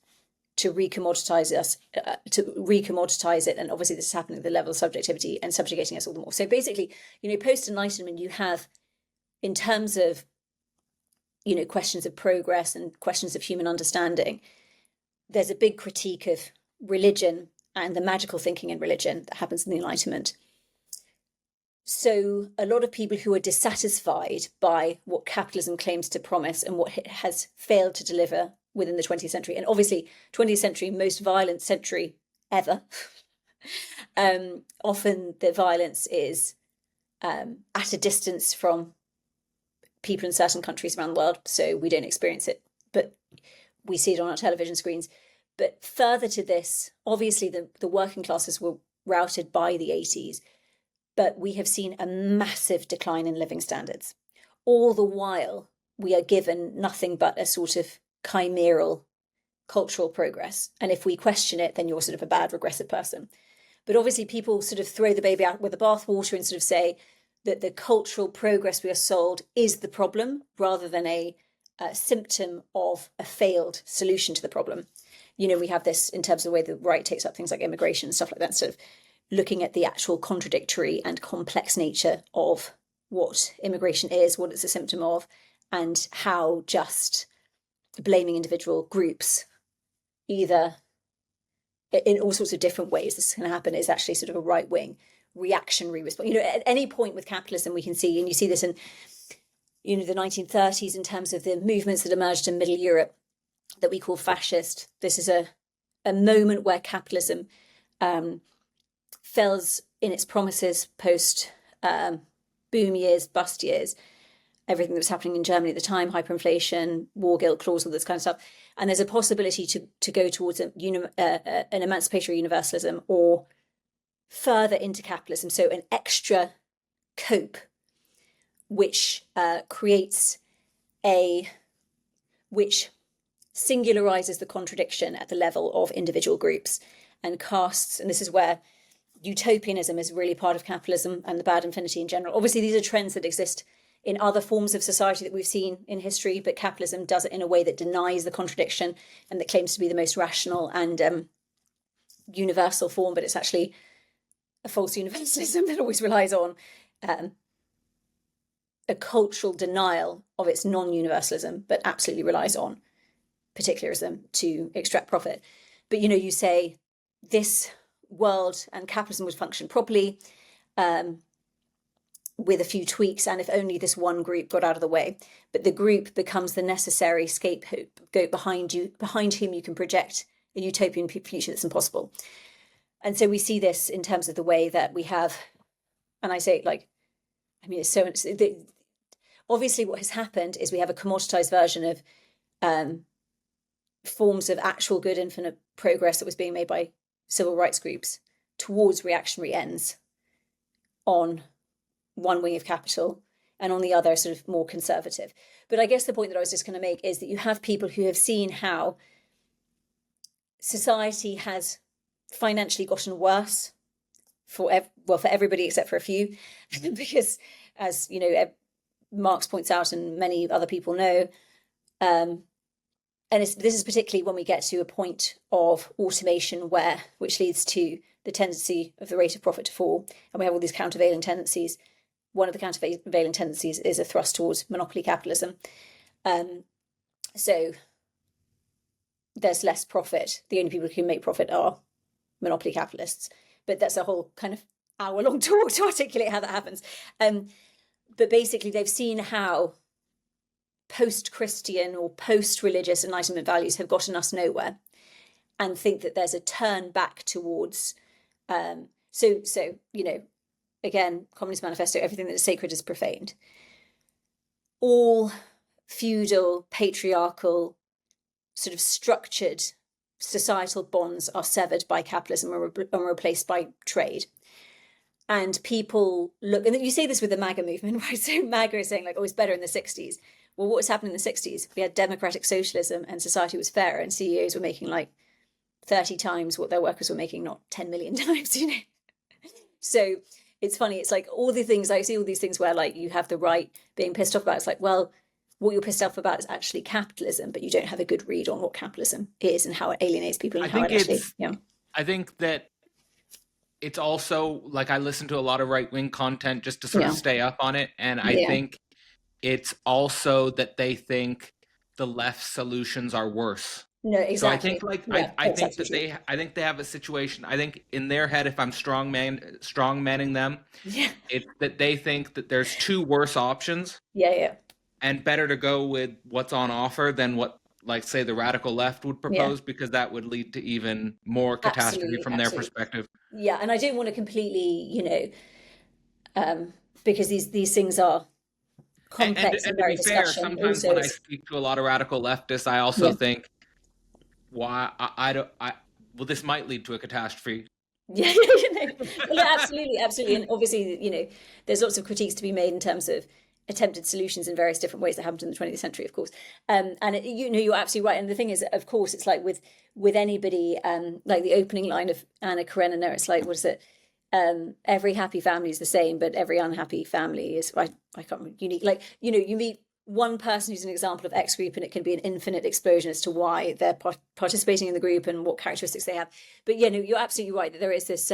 to recommoditize it. And obviously this is happening at the level of subjectivity and subjugating us all the more. So basically, post-Enlightenment, you have, in terms of, questions of progress and questions of human understanding, there's a big critique of religion and the magical thinking in religion that happens in the Enlightenment. So a lot of people who are dissatisfied by what capitalism claims to promise and what it has failed to deliver within the 20th century, and obviously 20th century, most violent century ever, often the violence is at a distance from people in certain countries around the world, so we don't experience it, but we see it on our television screens. But further to this, obviously the working classes were routed by the 80s, but we have seen a massive decline in living standards. All the while, we are given nothing but a sort of chimeral cultural progress. And if we question it, then you're sort of a bad regressive person. But obviously people sort of throw the baby out with the bathwater and sort of say that the cultural progress we are sold is the problem rather than a symptom of a failed solution to the problem. You know, we have this in terms of the way the right takes up things like immigration and stuff like that, sort of looking at the actual contradictory and complex nature of what immigration is, what it's a symptom of, and how just blaming individual groups, either in all sorts of different ways this can happen, is actually sort of a right-wing reactionary response. You know, at any point with capitalism we can see, and you see this in, you know, the 1930s in terms of the movements that emerged in Middle Europe that we call fascist. This is a moment where capitalism fails in its promises post boom years, bust years, everything that was happening in Germany at the time, hyperinflation, war guilt clause, all this kind of stuff. And there's a possibility to go towards an emancipatory universalism or further into capitalism. So an extra cope, which which singularizes the contradiction at the level of individual groups and casts. And this is where utopianism is really part of capitalism and the bad infinity in general. Obviously, these are trends that exist in other forms of society that we've seen in history, but capitalism does it in a way that denies the contradiction and that claims to be the most rational and universal form, but it's actually a false universalism that always relies on a cultural denial of its non-universalism, but absolutely relies on particularism to extract profit. But, you know, you say this world and capitalism would function properly with a few tweaks, and if only this one group got out of the way. But the group becomes the necessary scapegoat behind whom you can project a utopian future that's impossible. And so we see this in terms of the way that we have, and I say, like, I mean, obviously what has happened is we have a commoditized version of forms of actual good infinite progress that was being made by civil rights groups towards reactionary ends on one wing of capital and on the other sort of more conservative. But I guess the point that I was just going to make is that you have people who have seen how society has financially gotten worse for everybody except for a few, because, as you know, Marx points out and many other people know, and this is particularly when we get to a point of automation which leads to the tendency of the rate of profit to fall, and we have all these countervailing tendencies. One of the countervailing tendencies is a thrust towards monopoly capitalism. So there's less profit. The only people who can make profit are monopoly capitalists. But that's a whole kind of hour-long talk to articulate how that happens. But basically, they've seen how post-Christian or post-religious Enlightenment values have gotten us nowhere, and think that there's a turn back towards. So you know, again, Communist Manifesto, everything that is sacred is profaned. All feudal, patriarchal, sort of structured societal bonds are severed by capitalism and replaced by trade. And people look, and you see this with the MAGA movement, right? So MAGA is saying, like, oh, it's better in the 60s. Well, what was happening in the 60s? We had democratic socialism and society was fair, and CEOs were making like 30 times what their workers were making, not 10 million times, you know? So it's funny. It's like all the things, I see all these things where, like, you have the right being pissed off about. It's like, well, what you're pissed off about is actually capitalism, but you don't have a good read on what capitalism is and how it alienates people and how it actually, yeah. I think that it's also, like, I listen to a lot of right-wing content just to sort of stay up on it. And I think it's also that they think the left solutions are worse. No, exactly. So I think, like, I think that I think they have a situation. I think in their head, if I'm strong-manning them, it's that they think that there's two worse options. Yeah. And better to go with what's on offer than what, like, say, the radical left would propose, because that would lead to even more catastrophe from their perspective. Yeah, and I don't want to completely, you know, because these things are complex and very to be fair, sometimes when I speak to a lot of radical leftists, I also think why well, this might lead to a catastrophe. Yeah, well, yeah, absolutely, absolutely. And obviously, there's lots of critiques to be made in terms of attempted solutions in various different ways that happened in the 20th century, of course. And you're absolutely right. And the thing is, of course, it's like with anybody, like the opening line of Anna Karenina, it's like, what is it? Every happy family is the same, but every unhappy family is, I can't remember, unique. Like, you meet one person who's an example of X group, and it can be an infinite explosion as to why they're participating in the group and what characteristics they have. But yeah, no, you're absolutely right that there is this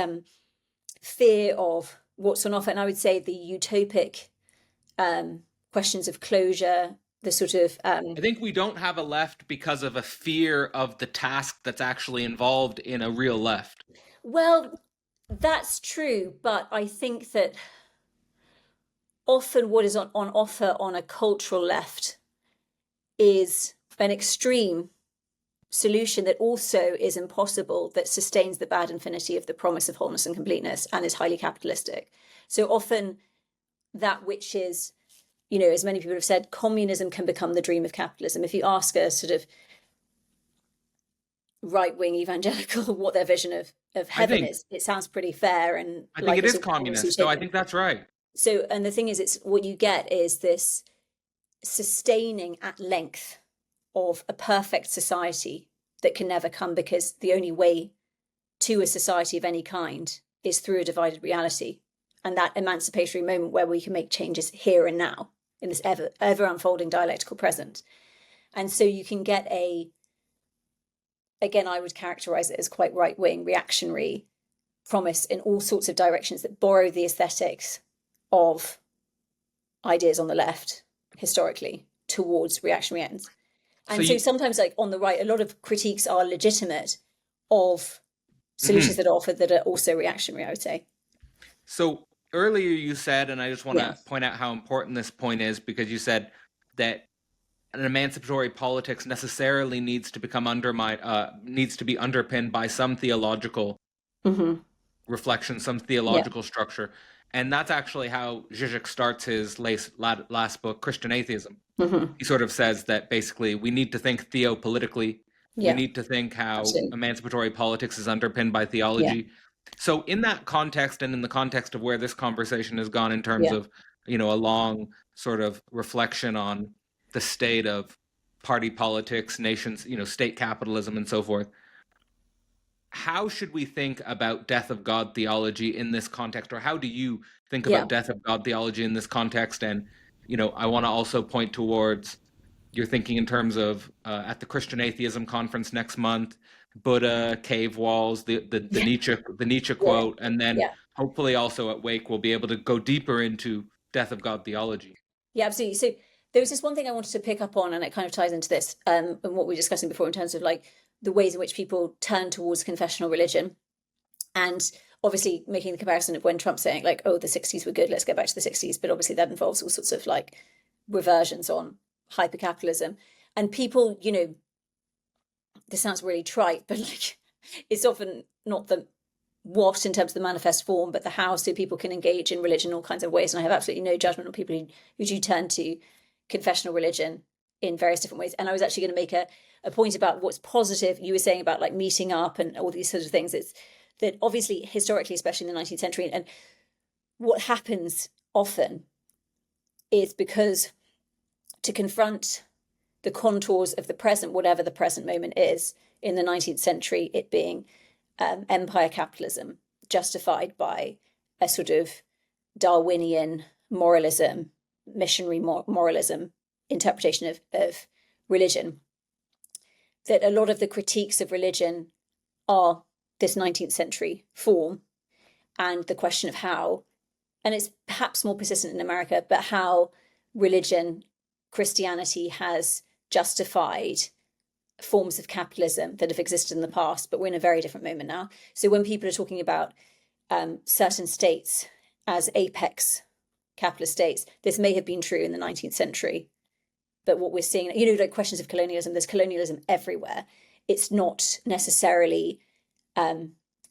fear of what's on offer, and I would say the utopic questions of closure, the sort of I think we don't have a left because of a fear of the task that's actually involved in a real left. well, that's true, but I think that often what is on offer on a cultural left is an extreme solution that also is impossible, that sustains the bad infinity of the promise of wholeness and completeness and is highly capitalistic. So often that which is, as many people have said, communism can become the dream of capitalism. If you ask a sort of right-wing evangelical what their vision of heaven is, it sounds pretty fair, and I think like it is communist, so I think that's right. So, and the thing is, it's what you get is this sustaining at length of a perfect society that can never come, because the only way to a society of any kind is through a divided reality, and that emancipatory moment where we can make changes here and now in this ever unfolding dialectical present. And so you can get again, I would characterize it as quite right-wing, reactionary promise in all sorts of directions that borrow the aesthetics of ideas on the left historically towards reactionary ends. And so sometimes, like on the right, a lot of critiques are legitimate of solutions that are offered that are also reactionary, I would say. So earlier you said, and I just want to point out how important this point is, because you said that an emancipatory politics necessarily needs to become needs to be underpinned by some theological reflection, some theological structure. And that's actually how Zizek starts his last book, Christian Atheism. He sort of says that basically we need to think theopolitically. We need to think how emancipatory politics is underpinned by theology. So in that context, and in the context of where this conversation has gone in terms of, a long sort of reflection on the state of party politics, nations, state capitalism and so forth, how should we think about death of God theology in this context? Or how do you think about death of God theology in this context? And, I want to also point towards your thinking in terms of at the Christian Atheism Conference next month, Buddha, cave walls, the Nietzsche quote, and then hopefully also at Wake we'll be able to go deeper into death of God theology. Yeah, absolutely. So there was this one thing I wanted to pick up on, and it kind of ties into this and what we were discussing before in terms of like the ways in which people turn towards confessional religion, and obviously making the comparison of when Trump's saying like, oh, the 60s were good, let's go back to the 60s. But obviously that involves all sorts of like reversions on hyper-capitalism. And people, this sounds really trite, but like it's often not the what in terms of the manifest form, but the how, so people can engage in religion in all kinds of ways. And I have absolutely no judgment on people who do turn to confessional religion in various different ways. And I was actually going to make a point about what's positive. You were saying about like meeting up and all these sorts of things. It's that obviously historically, especially in the 19th century, and what happens often is because to confront the contours of the present, whatever the present moment is, in the 19th century, it being empire capitalism justified by a sort of Darwinian moralism, missionary moralism interpretation of religion, that a lot of the critiques of religion are this 19th century form, and the question of how, and it's perhaps more persistent in America, but how religion, Christianity has justified forms of capitalism that have existed in the past, but we're in a very different moment now. So when people are talking about certain states as apex capitalist states, this may have been true in the 19th century, but what we're seeing, like questions of colonialism, there's colonialism everywhere. It's not necessarily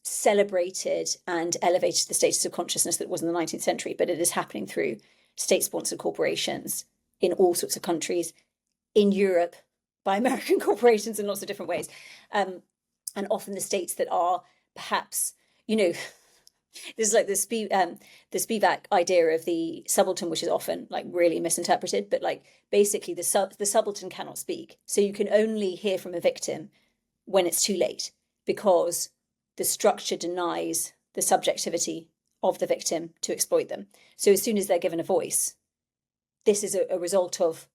celebrated and elevated to the status of consciousness that it was in the 19th century, but it is happening through state-sponsored corporations in all sorts of countries, in Europe by American corporations in lots of different ways. And often the states that are perhaps, this is like the Spivak idea of the subaltern, which is often like really misinterpreted, but like basically the subaltern cannot speak. So you can only hear from a victim when it's too late, because the structure denies the subjectivity of the victim to exploit them. So as soon as they're given a voice, this is a result of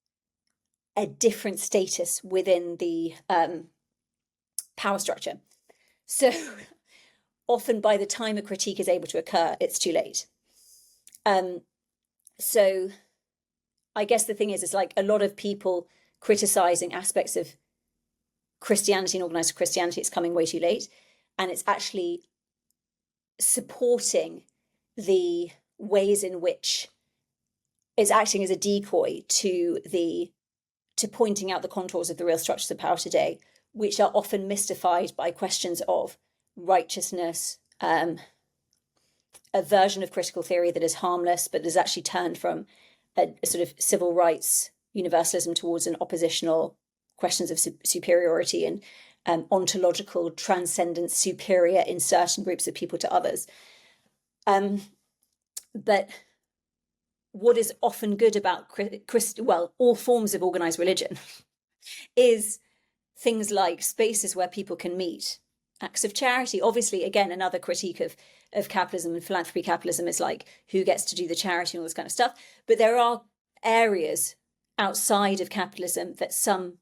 a different status within the power structure. So often by the time a critique is able to occur, it's too late. So I guess the thing is like a lot of people criticizing aspects of Christianity and organized Christianity, it's coming way too late. And it's actually supporting the ways in which it's acting as a decoy to pointing out the contours of the real structures of power today, which are often mystified by questions of righteousness, a version of critical theory that is harmless, but has actually turned from a sort of civil rights universalism towards an oppositional questions of superiority and ontological transcendence, superior in certain groups of people to others. But what is often good about all forms of organized religion is things like spaces where people can meet, acts of charity. Obviously, again, another critique of capitalism and philanthropy capitalism is like who gets to do the charity and all this kind of stuff. But there are areas outside of capitalism that some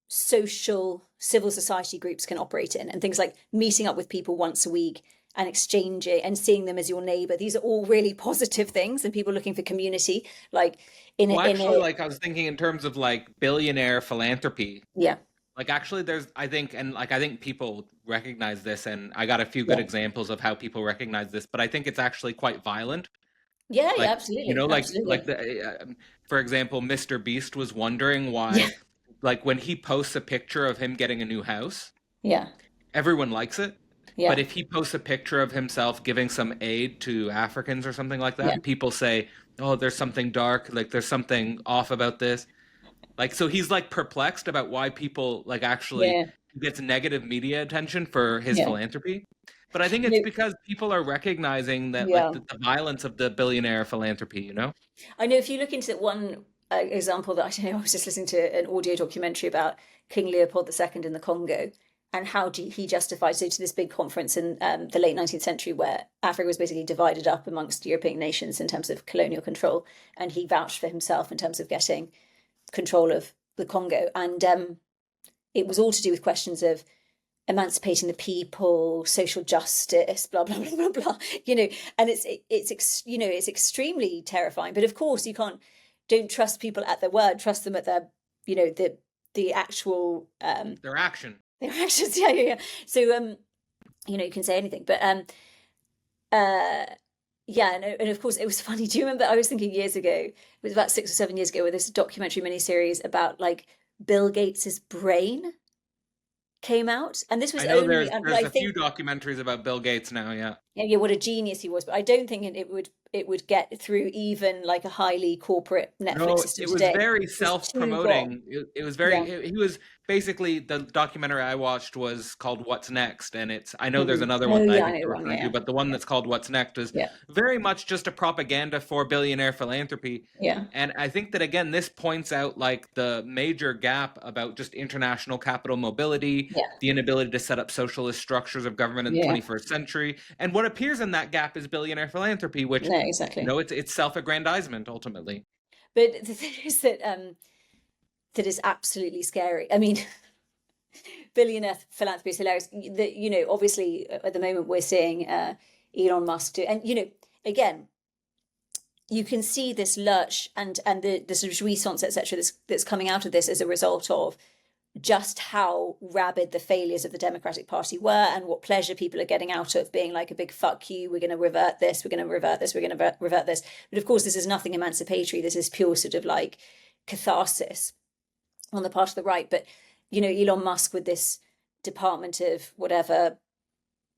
social civil society groups can operate in, and things like meeting up with people once a week and exchanging and seeing them as your neighbor. These are all really positive things, and people looking for community. Like like I was thinking in terms of like billionaire philanthropy. Yeah. Like actually I think people recognize this, and I got a few good examples of how people recognize this, but I think it's actually quite violent. Yeah, like, absolutely. Absolutely. For example, Mr. Beast was wondering why, like when he posts a picture of him getting a new house, everyone likes it. Yeah. But if he posts a picture of himself giving some aid to Africans or something like that, people say, oh, there's something dark, like there's something off about this. Like, so he's like perplexed about why people like actually gets negative media attention for his philanthropy. But I think it's because people are recognizing that like the violence of the billionaire philanthropy, I know if you look into that one example that I was just listening to an audio documentary about King Leopold II in the Congo, and how he justified, so to this big conference in the late 19th century where Africa was basically divided up amongst European nations in terms of colonial control, and he vouched for himself in terms of getting control of the Congo. And it was all to do with questions of emancipating the people, social justice, blah, blah, blah, blah, blah, and it's extremely terrifying. But of course, don't trust people at their word, trust them at their, the actual... their action. Their actions, yeah. So, you can say anything, but and of course it was funny. Do you remember? I was thinking years ago. It was about 6 or 7 years ago, where this documentary miniseries about like Bill Gates's brain came out, and this was I know there's a few documentaries about Bill Gates now. Yeah, what a genius he was. But I don't think it would get through even like a highly corporate Netflix system today. It was very self-promoting. It was very. He was basically, the documentary I watched was called What's Next, and I know there's another one that I think you're referring to, but the one that's called What's Next is very much just a propaganda for billionaire philanthropy. Yeah, and I think that again, this points out like the major gap about just international capital mobility, the inability to set up socialist structures of government in the 21st century, and what appears in that gap is billionaire philanthropy, which exactly. It's self-aggrandizement ultimately. But the thing is that that is absolutely scary. I mean, billionaire philanthropy is hilarious. Obviously at the moment we're seeing Elon Musk do, and again, you can see this lurch and the sort of jouissance, etc., that's coming out of this as a result of just how rabid the failures of the Democratic Party were, and what pleasure people are getting out of being like a big fuck you, we're going to revert this, we're going to revert this, we're going to revert this. But of course, this is nothing emancipatory. This is pure sort of like catharsis on the part of the right. But, Elon Musk with this department of whatever,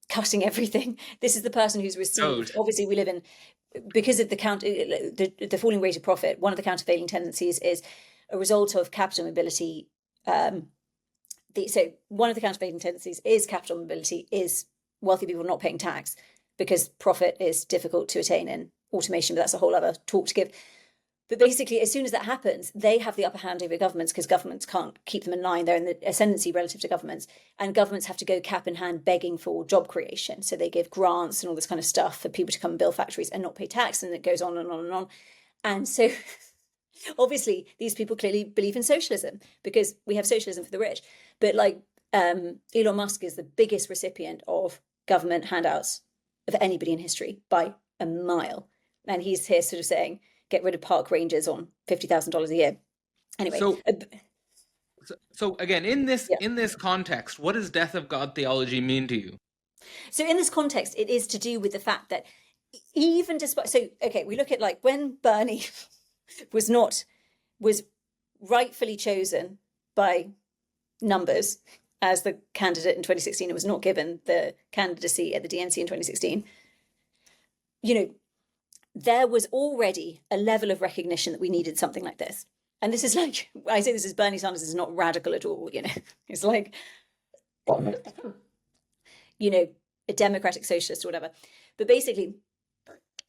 cutting everything. This is the person who's received, obviously we live in, because of the falling rate of profit, one of the countervailing tendencies is a result of capital mobility. So one of the countervailing tendencies is capital mobility, is wealthy people not paying tax because profit is difficult to attain in automation, but that's a whole other talk to give. But basically, as soon as that happens, they have the upper hand over governments because governments can't keep them in line. They're in the ascendancy relative to governments. And governments have to go cap in hand begging for job creation. So they give grants and all this kind of stuff for people to come and build factories and not pay tax. And it goes on and on and on. And so obviously, these people clearly believe in socialism because we have socialism for the rich. But like Elon Musk is the biggest recipient of government handouts of anybody in history by a mile. And he's here sort of saying, get rid of park rangers on $50,000 a year. Anyway. So again, in this context, what does death of God theology mean to you? So in this context, it is to do with the fact that even despite, so, okay, we look at like when Bernie was rightfully chosen by numbers as the candidate in 2016 and was not given the candidacy at the DNC in 2016, there was already a level of recognition that we needed something like this. And this is like, I say this is Bernie Sanders is not radical at all, It's like, a democratic socialist or whatever. But basically,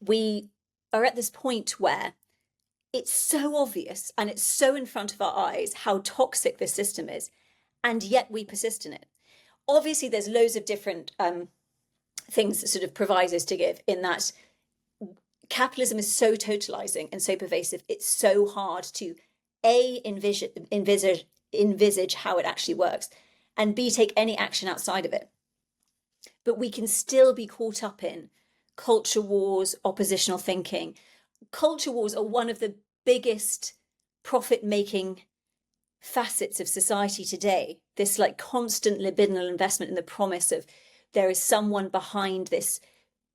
we are at this point where it's so obvious and it's so in front of our eyes how toxic this system is, and yet we persist in it. Obviously, there's loads of different things that sort of provisos to give in that capitalism is so totalizing and so pervasive. It's so hard to A, envisage how it actually works, and B, take any action outside of it. But we can still be caught up in culture wars, oppositional thinking. Culture wars are one of the biggest profit-making facets of society today. This like constant libidinal investment in the promise of there is someone behind this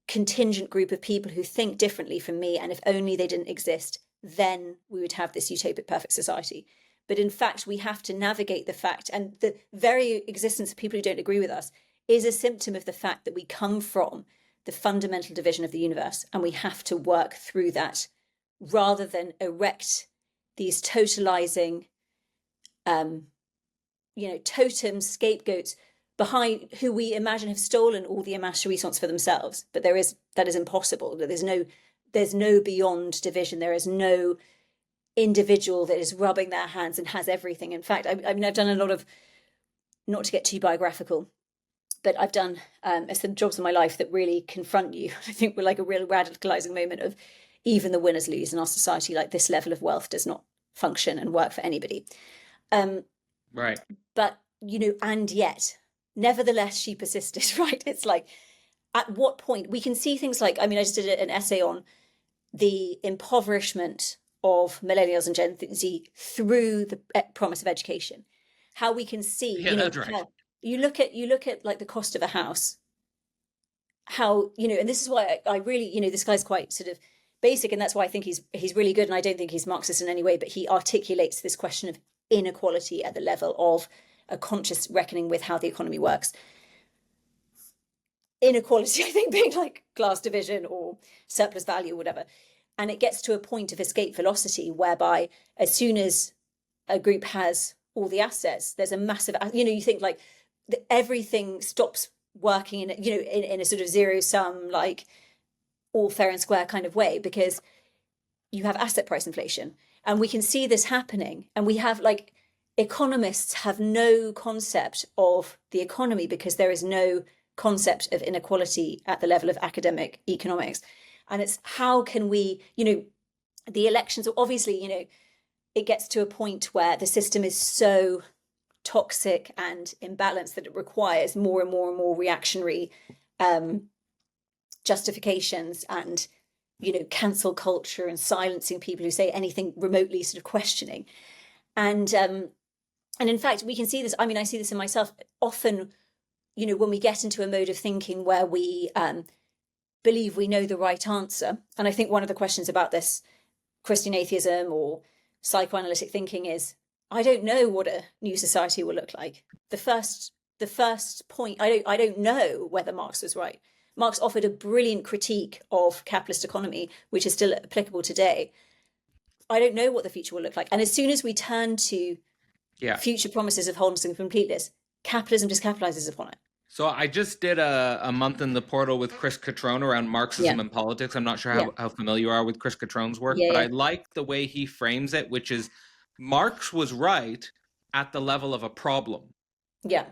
contingent group of people who think differently from me, and if only they didn't exist, then we would have this utopic perfect society. But in fact, we have to navigate the fact, and the very existence of people who don't agree with us is a symptom of the fact that we come from the fundamental division of the universe, and we have to work through that rather than erect these totalizing totem scapegoats behind who we imagine have stolen all the amass jouissance for themselves. But that is impossible. There's no beyond division. There is no individual that is rubbing their hands and has everything. In fact, I've done a lot of, not to get too biographical, but I've done some jobs in my life that really confront you. I think we're like a real radicalizing moment of even the winners lose in our society. Like this level of wealth does not function and work for anybody. Right. But, and yet, nevertheless, she persisted, right? It's like, at what point we can see things like, I just did an essay on the impoverishment of millennials and Gen Z through the promise of education. How we can see, that's right. how you look at like the cost of a house, how, and this is why I really, this guy's quite sort of basic, and that's why I think he's really good, and I don't think he's Marxist in any way, but he articulates this question of inequality at the level of a conscious reckoning with how the economy works. Inequality, I think, being like class division or surplus value or whatever. And it gets to a point of escape velocity whereby as soon as a group has all the assets, there's a massive, you think like everything stops working in a sort of zero sum, like all fair and square kind of way, because you have asset price inflation. And we can see this happening. And we have like economists have no concept of the economy because there is no concept of inequality at the level of academic economics. And it's how can we, the elections, obviously, it gets to a point where the system is so toxic and imbalanced that it requires more and more and more reactionary justifications and, cancel culture and silencing people who say anything remotely sort of questioning. And in fact, we can see this. I see this in myself often, when we get into a mode of thinking where we believe we know the right answer. And I think one of the questions about this Christian atheism or psychoanalytic thinking is, I don't know what a new society will look like. The first point, I don't know whether Marx was right. Marx offered a brilliant critique of capitalist economy, which is still applicable today. I don't know what the future will look like. And as soon as we turn to future promises of wholeness and completeness, capitalism just capitalizes upon it. So I just did a month in the portal with Chris Cutrone around Marxism and politics. I'm not sure how familiar you are with Chris Cutrone's work, but I like the way he frames it, which is Marx was right at the level of a problem. Yeah.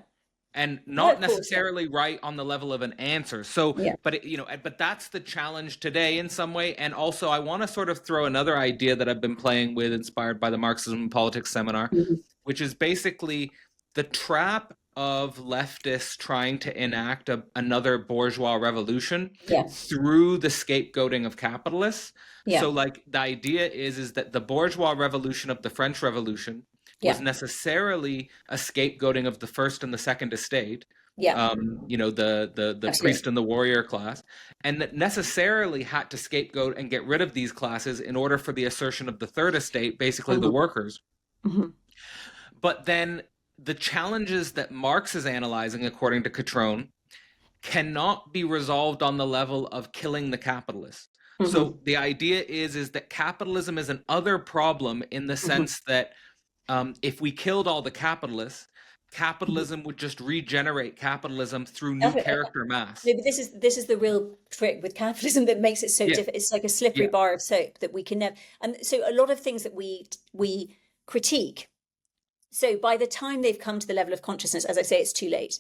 And not necessarily right on the level of an answer. So, but but that's the challenge today in some way. And also, I want to sort of throw another idea that I've been playing with, inspired by the Marxism and Politics seminar, which is basically the trap of leftists trying to enact another bourgeois revolution through the scapegoating of capitalists. So, like, the idea is that the bourgeois revolution of the French Revolution was necessarily a scapegoating of the first and the second estate. The priest and the warrior class, and that necessarily had to scapegoat and get rid of these classes in order for the assertion of the third estate, basically the workers. But then the challenges that Marx is analyzing, according to Cutrone, cannot be resolved on the level of killing the capitalists. So the idea is that capitalism is an other problem in the sense that if we killed all the capitalists, capitalism would just regenerate capitalism through new character mass. No, but this is the real trick with capitalism that makes it so difficult. It's like a slippery bar of soap that we can never. And so a lot of things that we critique. So by the time they've come to the level of consciousness, as I say, it's too late.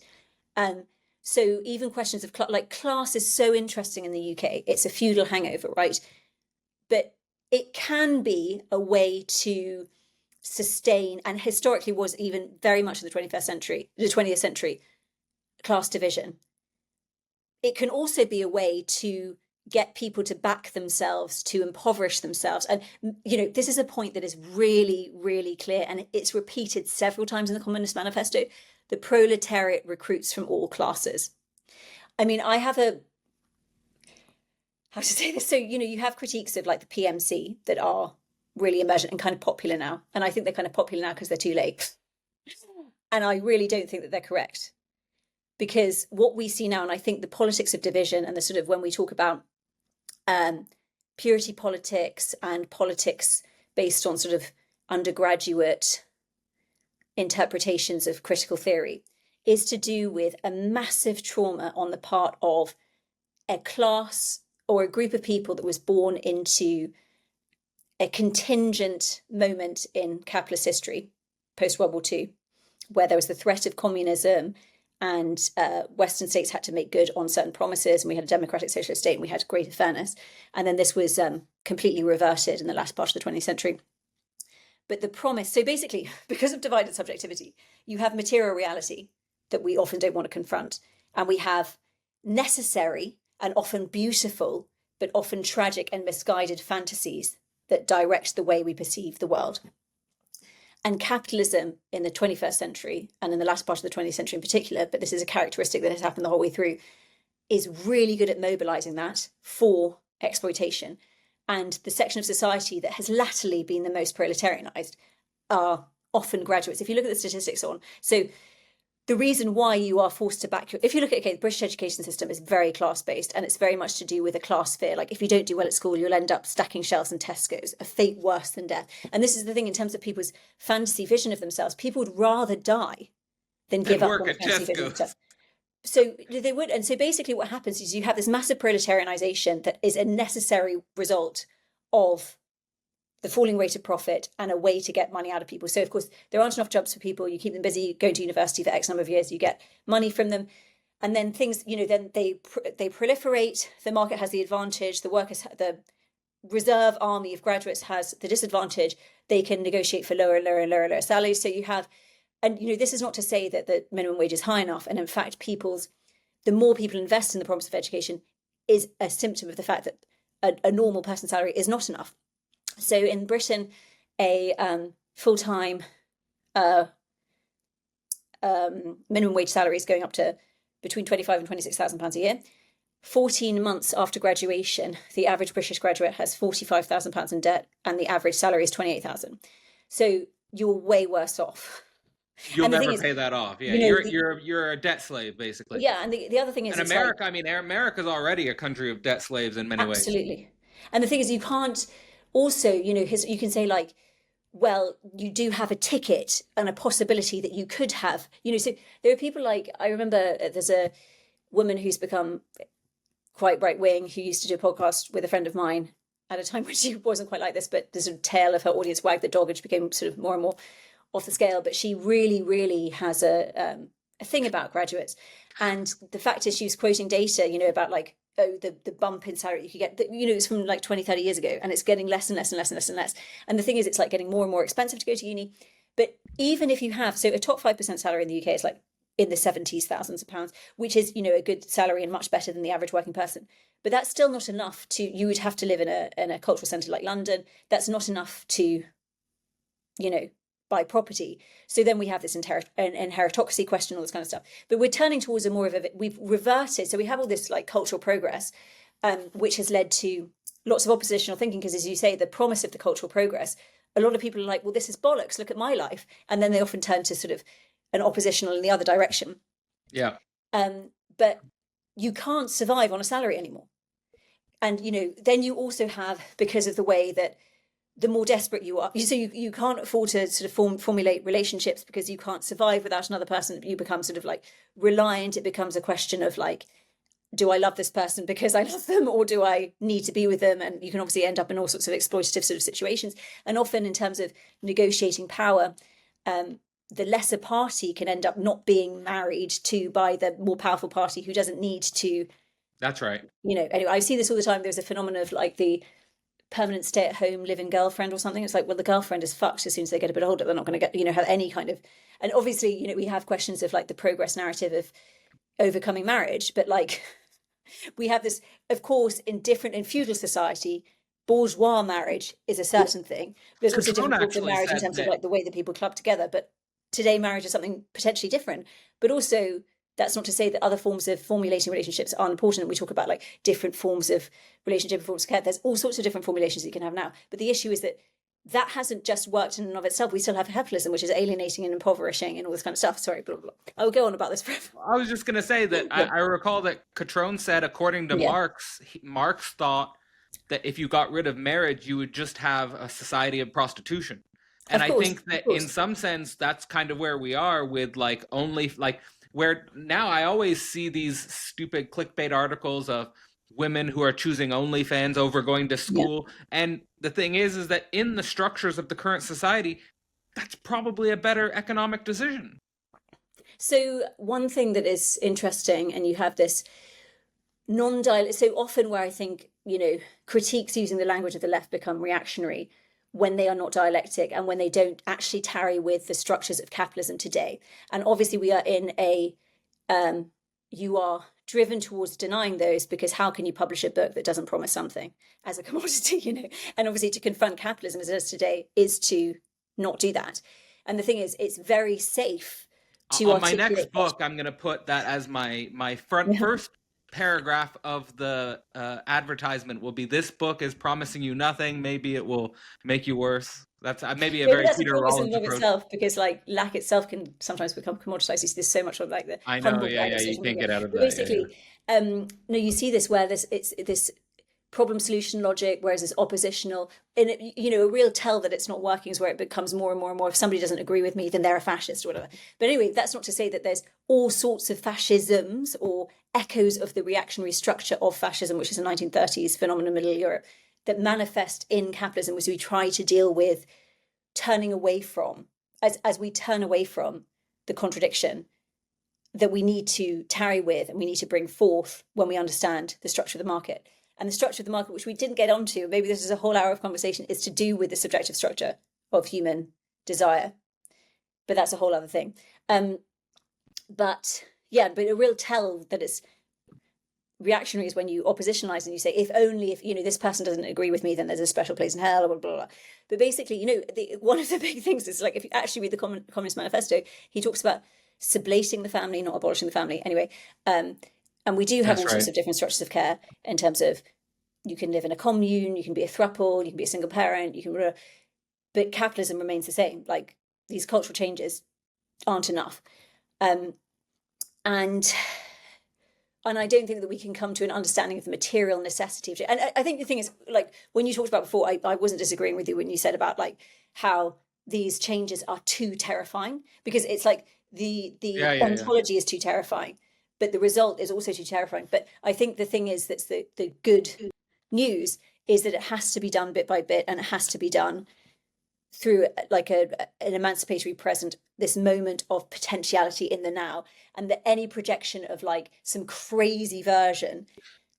So even questions of class is so interesting in the UK. It's a feudal hangover, right? But it can be a way to sustain, and historically was even very much in the 20th century, class division. It can also be a way to get people to back themselves, to impoverish themselves. And, this is a point that is really, really clear, and it's repeated several times in the Communist Manifesto. The proletariat recruits from all classes. I mean, I have how to say this? So, you have critiques of like the PMC that are really emergent and kind of popular now. And I think they're kind of popular now because they're too late. And I really don't think that they're correct. Because what we see now, and I think the politics of division and the sort of, when we talk about purity politics and politics based on sort of undergraduate interpretations of critical theory, is to do with a massive trauma on the part of a class or a group of people that was born into a contingent moment in capitalist history, post-World War II, where there was the threat of communism and Western states had to make good on certain promises, and we had a democratic socialist state and we had greater fairness. And then this was completely reverted in the last part of the 20th century. But the promise, so basically, because of divided subjectivity, you have material reality that we often don't want to confront, and we have necessary and often beautiful, but often tragic and misguided fantasies that direct the way we perceive the world. And capitalism in the 21st century, and in the last part of the 20th century in particular, but this is a characteristic that has happened the whole way through, is really good at mobilizing that for exploitation. And the section of society that has latterly been the most proletarianized are often graduates. If you look at the statistics so the reason why you are forced to back if you look at, the British education system is very class-based, and it's very much to do with a class fear. Like, if you don't do well at school, you'll end up stacking shelves in Tesco's, a fate worse than death. And this is the thing in terms of people's fantasy vision of themselves. People would rather die than give up on the fantasy vision of themselves. So they would. And so basically what happens is you have this massive proletarianization that is a necessary result of the falling rate of profit and a way to get money out of people. So, of course, there aren't enough jobs for people. You keep them busy, going to university for X number of years, you get money from them. And then things, then they proliferate. The market has the advantage. The reserve army of graduates has the disadvantage. They can negotiate for lower salaries. So you have, and, this is not to say that the minimum wage is high enough. And in fact, the more people invest in the promise of education is a symptom of the fact that a normal person's salary is not enough. So in Britain, a full-time minimum wage salary is going up to between £25,000 and £26,000 a year. 14 months after graduation, the average British graduate has £45,000 in debt, and the average salary is £28,000. So you're way worse off. You'll never pay that off. Yeah, you're a debt slave, basically. Yeah, and the other thing is, in America, America's already a country of debt slaves in many ways. Absolutely. And the thing is, Also, you can say like, well, you do have a ticket and a possibility that you could have, so there are people like, I remember there's a woman who's become quite right wing who used to do a podcast with a friend of mine at a time when she wasn't quite like this, but the sort of tail of her audience wagged the dog and she became sort of more and more off the scale. But she really, really has a thing about graduates. And the fact is, she was quoting data, about like, oh, the bump in salary you could get, it's from like 20, 30 years ago, and it's getting less and less and less and less and less. And the thing is, it's like getting more and more expensive to go to uni. But even if you have, so a top 5% salary in the UK is like in the 70s thousands of pounds, which is, a good salary and much better than the average working person. But that's still not enough you would have to live in a cultural centre like London. That's not enough to, buy property. So then we have this inheritocracy question, all this kind of stuff. But we're turning towards we've reverted. So we have all this like cultural progress, which has led to lots of oppositional thinking. Because as you say, the promise of the cultural progress, a lot of people are like, well, this is bollocks. Look at my life. And then they often turn to sort of an oppositional in the other direction. Yeah. But you can't survive on a salary anymore. And, then you also have, because of the way that the more desperate you are, so you can't afford to sort of formulate relationships because you can't survive without another person. You become sort of like reliant. It becomes a question of like, do I love this person because I love them, or do I need to be with them? And you can obviously end up in all sorts of exploitative sort of situations. And often in terms of negotiating power, the lesser party can end up not being married to by the more powerful party who doesn't need to. That's right. Anyway, I see this all the time. There's a phenomenon of like the permanent stay-at-home living girlfriend or something. It's like, well, the girlfriend is fucked as soon as they get a bit older. They're not going to get, have any kind of. And obviously, we have questions of like the progress narrative of overcoming marriage, but like we have this, of course, in feudal society, bourgeois marriage is a certain thing. There's also different forms of marriage in terms of like the way that people club together. But today, marriage is something potentially different. But also, that's not to say that other forms of formulating relationships aren't important. We talk about like different forms of relationship and forms of care. There's all sorts of different formulations that you can have now. But the issue is that hasn't just worked in and of itself. We still have capitalism, which is alienating and impoverishing and all this kind of stuff. Sorry, blah, blah, blah. I will go on about this forever. I was just going to say that I recall that Catrone said, according to Marx, Marx thought that if you got rid of marriage, you would just have a society of prostitution. And I think that in some sense, that's kind of where we are with like only like where now I always see these stupid clickbait articles of women who are choosing OnlyFans over going to school. Yeah. And the thing is that in the structures of the current society, that's probably a better economic decision. So one thing that is interesting, and you have this so often where I think, critiques using the language of the left become reactionary when they are not dialectic and when they don't actually tarry with the structures of capitalism today. And obviously we are in you are driven towards denying those, because how can you publish a book that doesn't promise something as a commodity, And obviously to confront capitalism as it is today is to not do that. And the thing is, it's very safe to on my next book, I'm going to put that as my first paragraph of the advertisement will be, this book is promising you nothing. Maybe it will make you worse. That's maybe a very Peter Rollins approach. Itself, because like lack itself can sometimes become commoditized. You see this so much on like the I know, yeah, you can't get out of that. Basically, no, you see this where it's this problem solution logic, whereas it's oppositional. And a real tell that it's not working is where it becomes more and more and more. If somebody doesn't agree with me, then they're a fascist or whatever. But anyway, that's not to say that there's all sorts of fascisms or echoes of the reactionary structure of fascism, which is a 1930s phenomenon in Middle Europe, that manifest in capitalism, as we try to deal with turning away from, as we turn away from the contradiction that we need to tarry with and we need to bring forth when we understand the structure of the market. And the structure of the market, which we didn't get onto, maybe this is a whole hour of conversation, is to do with the subjective structure of human desire. But that's a whole other thing. But a real tell that it's reactionary is when you oppositionalize and you say, if this person doesn't agree with me, then there's a special place in hell, blah, blah, blah. But basically, one of the big things is like, if you actually read the Communist Manifesto, he talks about sublating the family, not abolishing the family. Anyway, and we do have all sorts of different structures of care in terms of you can live in a commune, you can be a throuple, you can be a single parent, but capitalism remains the same. Like, these cultural changes aren't enough. And and I don't think that we can come to an understanding of the material necessity of it. And I think the thing is, like, when you talked about before, I wasn't disagreeing with you when you said about like how these changes are too terrifying, because it's like the Yeah. ontology is too terrifying, but the result is also too terrifying. But I think the thing is, that's the good news, is that it has to be done bit by bit, and it has to be done through like an emancipatory present, this moment of potentiality in the now, and that any projection of like some crazy version,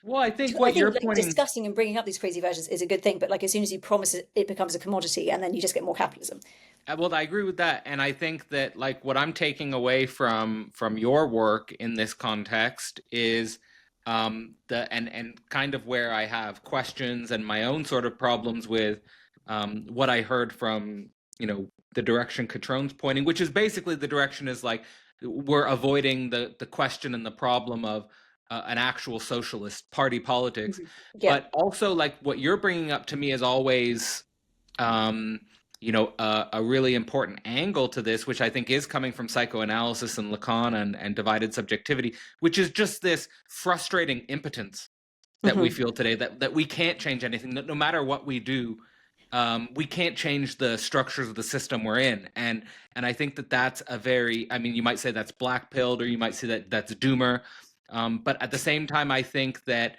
Well, I think I what think you're like pointing. discussing and bringing up these crazy versions is a good thing, but like as soon as you promise it, it becomes a commodity, and then you just get more capitalism. Well, I agree with that, and I think that like what I'm taking away from your work in this context is the and kind of where I have questions and my own sort of problems with what I heard from the direction Catrone's pointing, which is basically the direction is like we're avoiding the question and the problem of an actual socialist party politics, Yeah. but also like what you're bringing up to me is always um, a really important angle to this, which I think is coming from psychoanalysis and Lacan and divided subjectivity, which is just this frustrating impotence that we feel today, that we can't change anything, that no matter what we do, we can't change the structures of the system we're in. And I think that that's a very, I mean, you might say that's black pilled, or you might say that that's doomer. But at the same time, I think that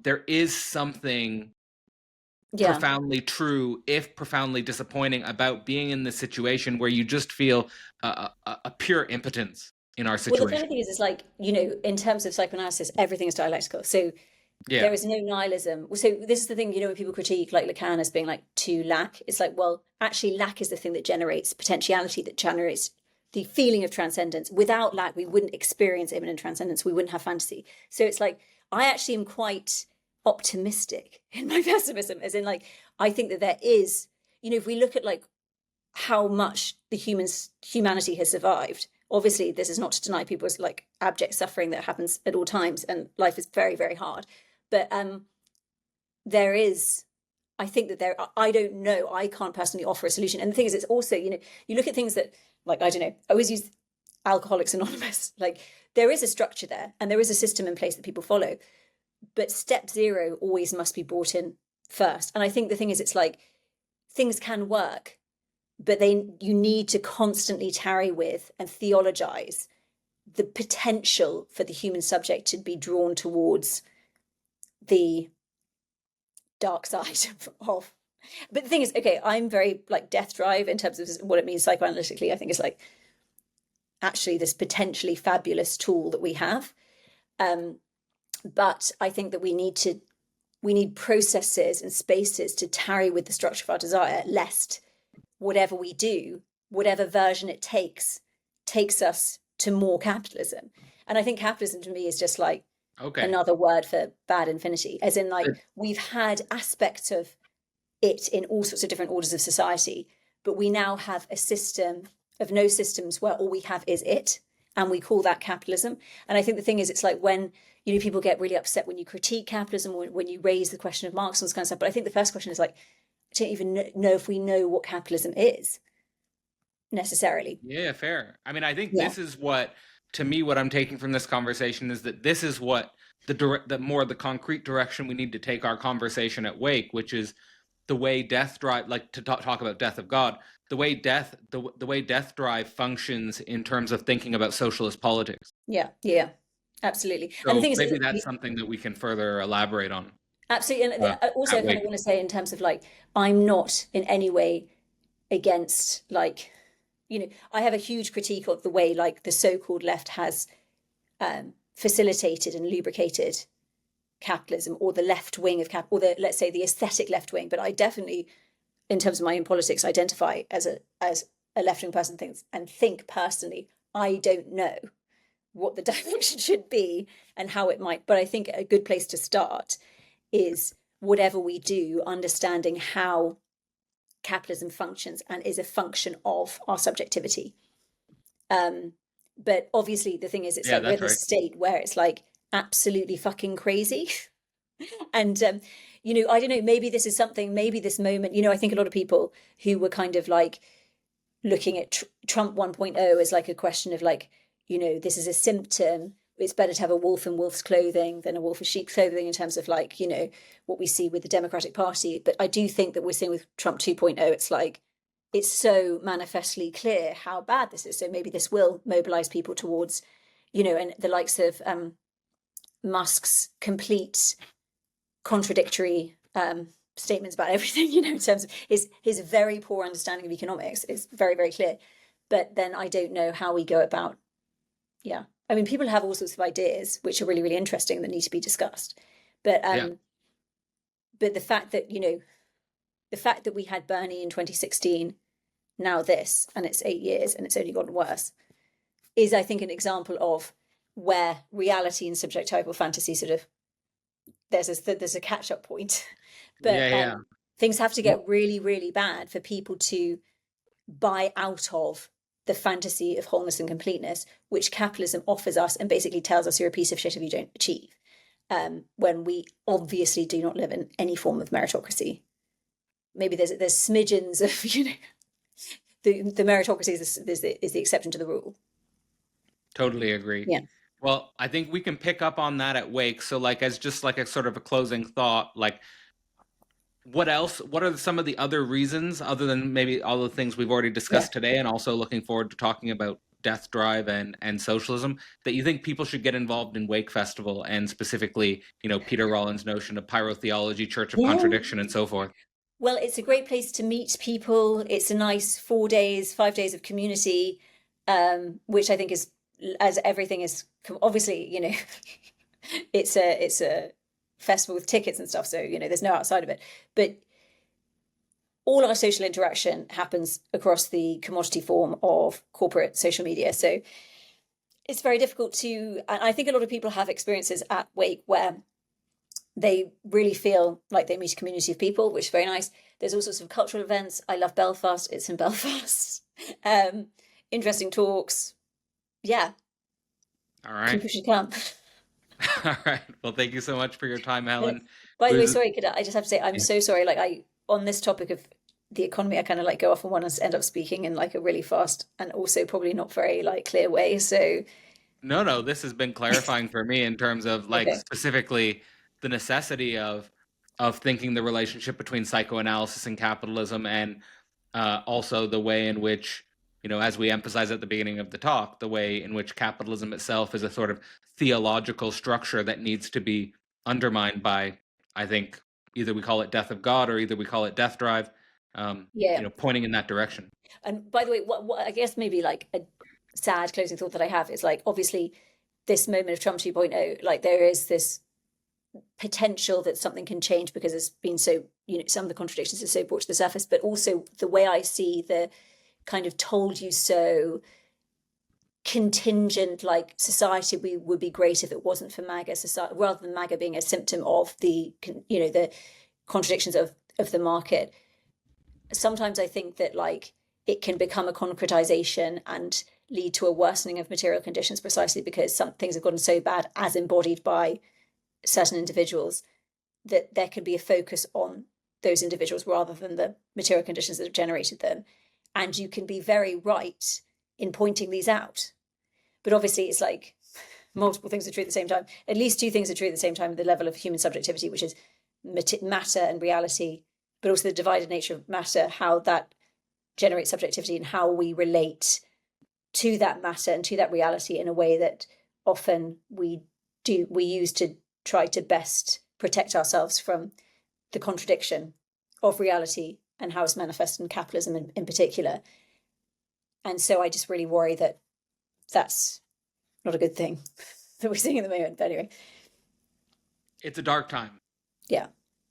there is something profoundly true, if profoundly disappointing, about being in this situation where you just feel a pure impotence in our situation. Well, the funny thing is like, in terms of psychoanalysis, everything is dialectical. So there is no nihilism. So this is the thing, when people critique like Lacan as being like to lack, it's like, well, actually lack is the thing that generates potentiality, that generates the feeling of transcendence. Without lack, we wouldn't experience immanent transcendence. We wouldn't have fantasy. So it's like, I actually am quite optimistic in my pessimism, as in like, I think that there is, if we look at like how much the humanity has survived, obviously this is not to deny people's like abject suffering that happens at all times, and life is very, very hard. But there is, I think that I don't know, I can't personally offer a solution. And the thing is, it's also, you look at things that, like, I don't know, I always use Alcoholics Anonymous. Like, there is a structure there, and there is a system in place that people follow. But step zero always must be brought in first. And I think the thing is, it's like, things can work, but you need to constantly tarry with and theologize the potential for the human subject to be drawn towards the dark side of. But the thing is, okay, I'm very like Death Drive in terms of what it means psychoanalytically. I think it's like actually this potentially fabulous tool that we have. But I think that we need processes and spaces to tarry with the structure of our desire, lest whatever we do, whatever version it takes us to more capitalism. And I think capitalism to me is just like another word for bad infinity, as in like we've had aspects of it in all sorts of different orders of society, but we now have a system of no systems where all we have is it, and we call that capitalism. And I think the thing is, it's like when people get really upset when you critique capitalism, when you raise the question of Marx and this kind of stuff. But I think the first question is like, I don't even know if we know what capitalism is necessarily. Yeah, fair. I mean, I think this is what, to me, what I'm taking from this conversation is that this is what the concrete direction we need to take our conversation at Wake, which is the way Death Drive, like to talk about Death of God, the way Death Drive functions in terms of thinking about socialist politics. Yeah, absolutely. So and the thing is, maybe that's something that we can further elaborate on. Absolutely. And also, I kind of want to say in terms of like, I'm not in any way against like, I have a huge critique of the way like the so-called left has facilitated and lubricated capitalism, or the left wing of or let's say the aesthetic left wing. But I definitely, in terms of my own politics, identify as a left-wing person, think personally, I don't know what the direction should be and how it might. But I think a good place to start is whatever we do, understanding how capitalism functions and is a function of our subjectivity. But obviously the thing is, it's like we're in a state where it's like absolutely fucking crazy. And, I don't know, maybe this is something, maybe this moment, I think a lot of people who were kind of like looking at Trump 1.0 as like a question of like, this is a symptom it's better to have a wolf in wolf's clothing than a wolf in sheep's clothing in terms of like, what we see with the Democratic Party. But I do think that we're seeing with Trump 2.0, it's like, it's so manifestly clear how bad this is. So maybe this will mobilize people towards, and the likes of Musk's complete contradictory statements about everything, in terms of his very poor understanding of economics is very, very clear. But then I don't know how we go about, I mean, people have all sorts of ideas which are really, really interesting that need to be discussed. But but the fact that, the fact that we had Bernie in 2016, now this, and it's 8 years and it's only gotten worse, is, I think, an example of where reality and subjectival fantasy sort of, there's a catch-up point. But things have to get really, really bad for people to buy out of the fantasy of wholeness and completeness, which capitalism offers us and basically tells us you're a piece of shit if you don't achieve, when we obviously do not live in any form of meritocracy. Maybe there's smidgens of, the meritocracy is the exception to the rule. Totally agree. Yeah. Well, I think we can pick up on that at Wake. So like, as just like a sort of a closing thought, like, what else, what are some of the other reasons, other than maybe all the things we've already discussed today, and also looking forward to talking about Death Drive and socialism, that you think people should get involved in Wake Festival, and specifically, Peter Rollins' notion of pyrotheology, Church of Contradiction, and so forth? Well, it's a great place to meet people. It's a nice 5 days of community, which I think is, as everything is, obviously, it's a festival with tickets and stuff, so there's no outside of it, but all our social interaction happens across the commodity form of corporate social media. So it's very difficult to, and I think a lot of people have experiences at Wake where they really feel like they meet a community of people, which is very nice. There's all sorts of cultural events. I love Belfast. It's in Belfast. Interesting talks. Yeah. All right. People should come. All right. Well, thank you so much for your time, Helen. By the way, sorry, I just have to say, I'm so sorry. Like, on this topic of the economy, I kind of like go off on one and end up speaking in like a really fast and also probably not very like clear way. So no, this has been clarifying for me in terms of like specifically the necessity of thinking the relationship between psychoanalysis and capitalism, and also the way in which, as we emphasize at the beginning of the talk, the way in which capitalism itself is a sort of theological structure that needs to be undermined by, I think, either we call it Death of God or either we call it Death Drive, pointing in that direction. And by the way, what I guess maybe like a sad closing thought that I have is like, obviously this moment of Trump 2.0, like there is this potential that something can change because it's been so, some of the contradictions are so brought to the surface, but also the way I see the kind of told you so contingent, like society would be great if it wasn't for MAGA society, rather than MAGA being a symptom of the contradictions of the market. Sometimes I think that like it can become a concretization and lead to a worsening of material conditions, precisely because some things have gotten so bad as embodied by certain individuals that there can be a focus on those individuals rather than the material conditions that have generated them. And you can be very right in pointing these out. But obviously it's like multiple things are true at the same time. At least two things are true at the same time, the level of human subjectivity, which is matter and reality, but also the divided nature of matter, how that generates subjectivity and how we relate to that matter and to that reality in a way that often we use to try to best protect ourselves from the contradiction of reality and how it's manifested in capitalism in particular. And so I just really worry that that's not a good thing that we're seeing at the moment. But anyway. It's a dark time. Yeah.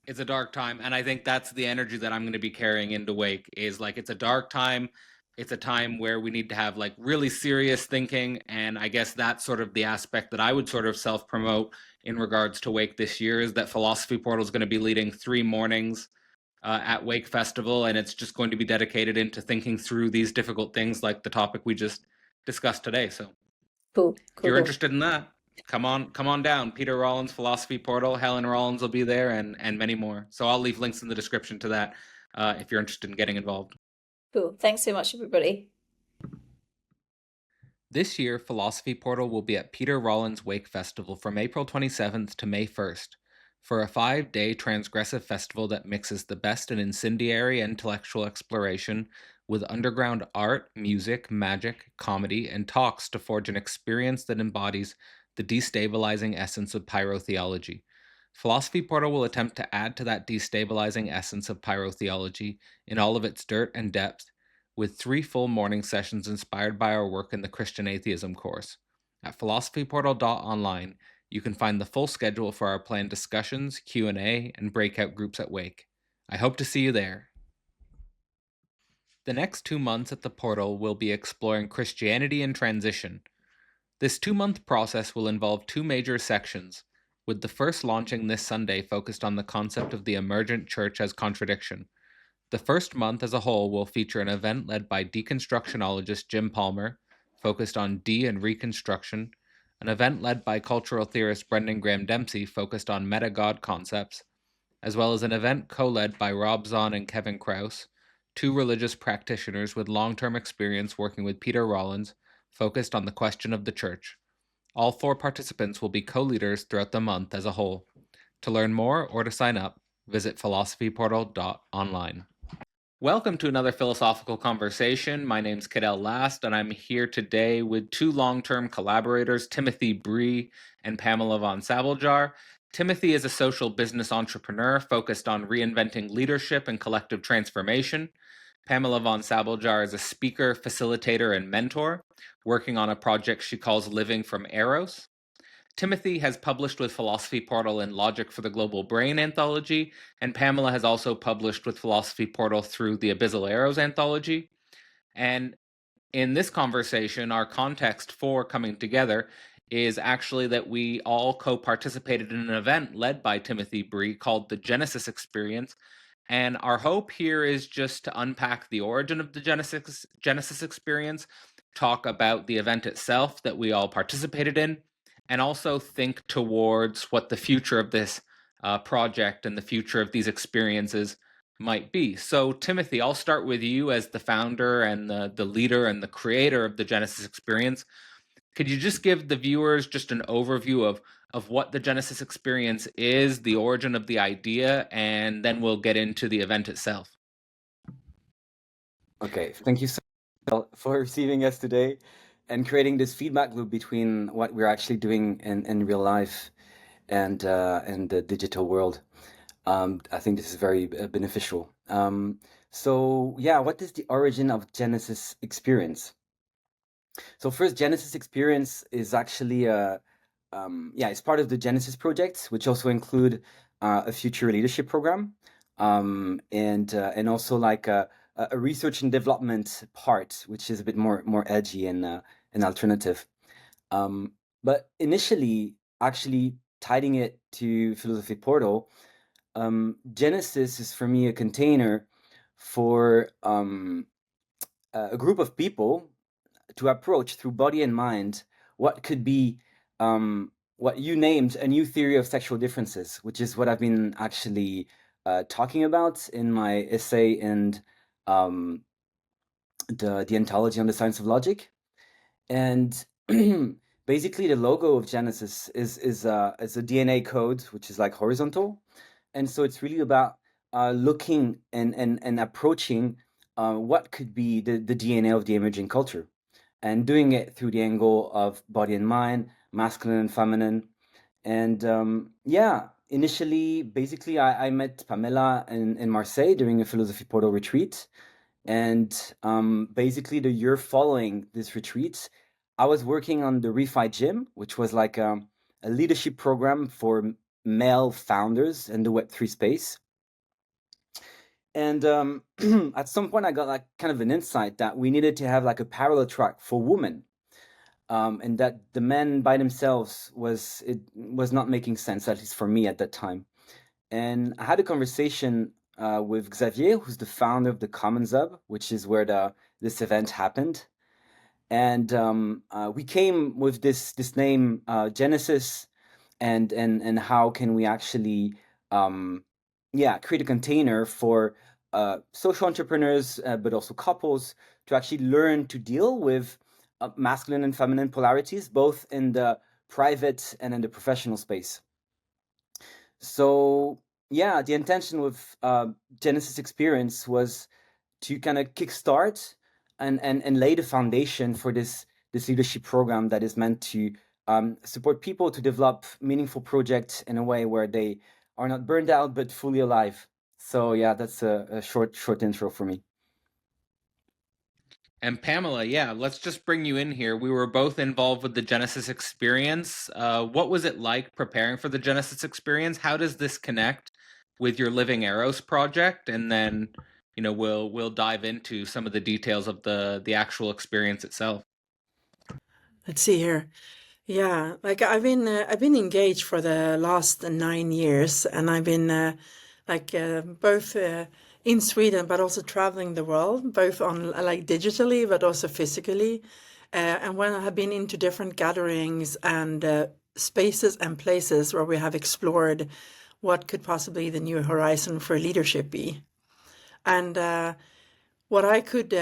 It's a dark time. And I think that's the energy that I'm going to be carrying into Wake, is like, it's a dark time. It's a time where we need to have like really serious thinking. And I guess that's sort of the aspect that I would sort of self-promote in regards to Wake this year, is that Philosophy Portal is going to be leading 3 mornings at Wake Festival, and it's just going to be dedicated into thinking through these difficult things like the topic we just discussed today. So cool. If you're interested in that, come on down. Peter Rollins, Philosophy Portal, Helen Rollins will be there, and many more. So I'll leave links in the description to that if you're interested in getting involved. Cool. Thanks so much, everybody. This year, Philosophy Portal will be at Peter Rollins Wake Festival from April 27th to May 1st for a 5-day transgressive festival that mixes the best in incendiary intellectual exploration with underground art, music, magic, comedy, and talks to forge an experience that embodies the destabilizing essence of pyrotheology. Philosophy Portal will attempt to add to that destabilizing essence of pyrotheology in all of its dirt and depth, with 3 full morning sessions inspired by our work in the Christian Atheism course. At philosophyportal.online, you can find the full schedule for our planned discussions, Q&A, and breakout groups at Wake. I hope to see you there. The next 2 months at the portal will be exploring Christianity in transition. This 2-month process will involve 2 major sections, with the first launching this Sunday focused on the concept of the emergent church as contradiction. The first month as a whole will feature an event led by deconstructionologist Jim Palmer, focused on de and reconstruction, an event led by cultural theorist Brendan Graham Dempsey, focused on meta-God concepts, as well as an event co-led by Rob Zahn and Kevin Krause, 2 religious practitioners with long-term experience working with Peter Rollins, focused on the question of the church. All 4 participants will be co-leaders throughout the month as a whole. To learn more or to sign up, visit philosophyportal.online. Welcome to another philosophical conversation. My name's Cadell Last, and I'm here today with 2 long-term collaborators, Timothy Bree and Pamela von Sabeljar. Timothy is a social business entrepreneur focused on reinventing leadership and collective transformation. Pamela von Sabeljar is a speaker, facilitator, and mentor, working on a project she calls Living from Eros. Timothy has published with Philosophy Portal in Logic for the Global Brain anthology, and Pamela has also published with Philosophy Portal through the Abyssal Arrows anthology. And in this conversation, our context for coming together is actually that we all co-participated in an event led by Timothy Bree called the Genesis Experience. And our hope here is just to unpack the origin of the Genesis Experience, talk about the event itself that we all participated in, and also think towards what the future of this project and the future of these experiences might be. So, Timothy, I'll start with you as the founder and the leader and the creator of the Genesis Experience. Could you just give the viewers just an overview of what the Genesis Experience is, the origin of the idea, and then we'll get into the event itself? Okay, thank you so much for receiving us today and creating this feedback loop between what we're actually doing in real life and the digital world. I think this is very beneficial. So yeah, what is the origin of Genesis Experience? So first, Genesis Experience is actually it's part of the Genesis project, which also include a future leadership program, and also like a research and development part, which is a bit more edgy and alternative. But initially, actually tying it to Philosophy Portal, Genesis is for me a container for a group of people to approach through body and mind what could be what you named a new theory of sexual differences, which is what I've been actually talking about in my essay and the ontology on the science of logic. And basically the logo of Genesis is a DNA code, which is like horizontal. And so it's really about looking and approaching what could be the DNA of the emerging culture, and doing it through the angle of body and mind, masculine and feminine. And initially, basically, I met Pamela in Marseille during a Philosophy Portal retreat. And basically, the year following this retreat, I was working on the Refi Gym, which was like a leadership program for male founders in the Web3 space. And at some point, I got like kind of an insight that we needed to have like a parallel track for women, and that the men by themselves was not making sense, at least for me at that time. And I had a conversation with Xavier, who's the founder of the Commons Hub, which is where this event happened. And we came with this name Genesis, and how can we actually create a container for social entrepreneurs, but also couples to actually learn to deal with masculine and feminine polarities, both in the private and in the professional space. So yeah, the intention with Genesis Experience was to kind of kickstart and lay the foundation for this leadership program that is meant to support people to develop meaningful projects in a way where they are not burned out but fully alive. So yeah, that's a short intro for me. And Pamela, yeah, let's just bring you in here. We were both involved with the Genesis Experience. What was it like preparing for the Genesis Experience? How does this connect with your Living Arrows project? And then, we'll dive into some of the details of the actual experience itself. Let's see here. Yeah, like I've been engaged for the last 9 years, and I've been both in Sweden, but also traveling the world, both on like digitally, but also physically. And when I have been into different gatherings and spaces and places where we have explored what could possibly the new horizon for leadership be. And what I could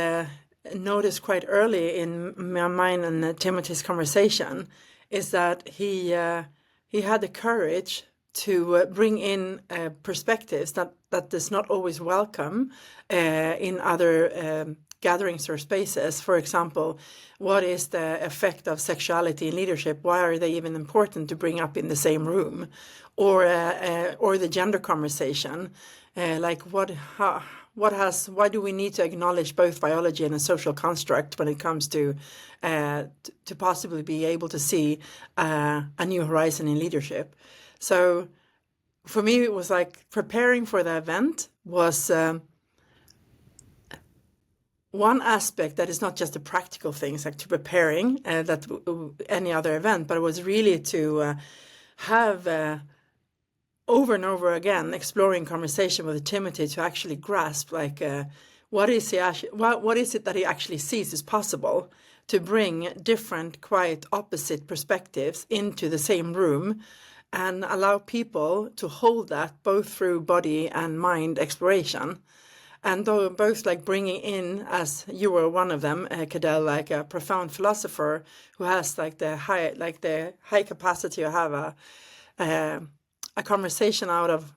notice quite early in my mind and Timothy's conversation is that he had the courage to bring in perspectives that is not always welcome in other gatherings or spaces. For example, what is the effect of sexuality in leadership? Why are they even important to bring up in the same room? Or the gender conversation, why do we need to acknowledge both biology and a social construct when it comes to possibly be able to see a new horizon in leadership? So for me, it was like preparing for the event was one aspect that is not just the practical things like to preparing that any other event, but it was really to have over and over again exploring conversation with Timothy to actually grasp what is it that he actually sees is possible to bring different, quite opposite perspectives into the same room and allow people to hold that both through body and mind exploration. And though both like bringing in, as you were one of them, Cadell, like a profound philosopher who has the high capacity to have a conversation out of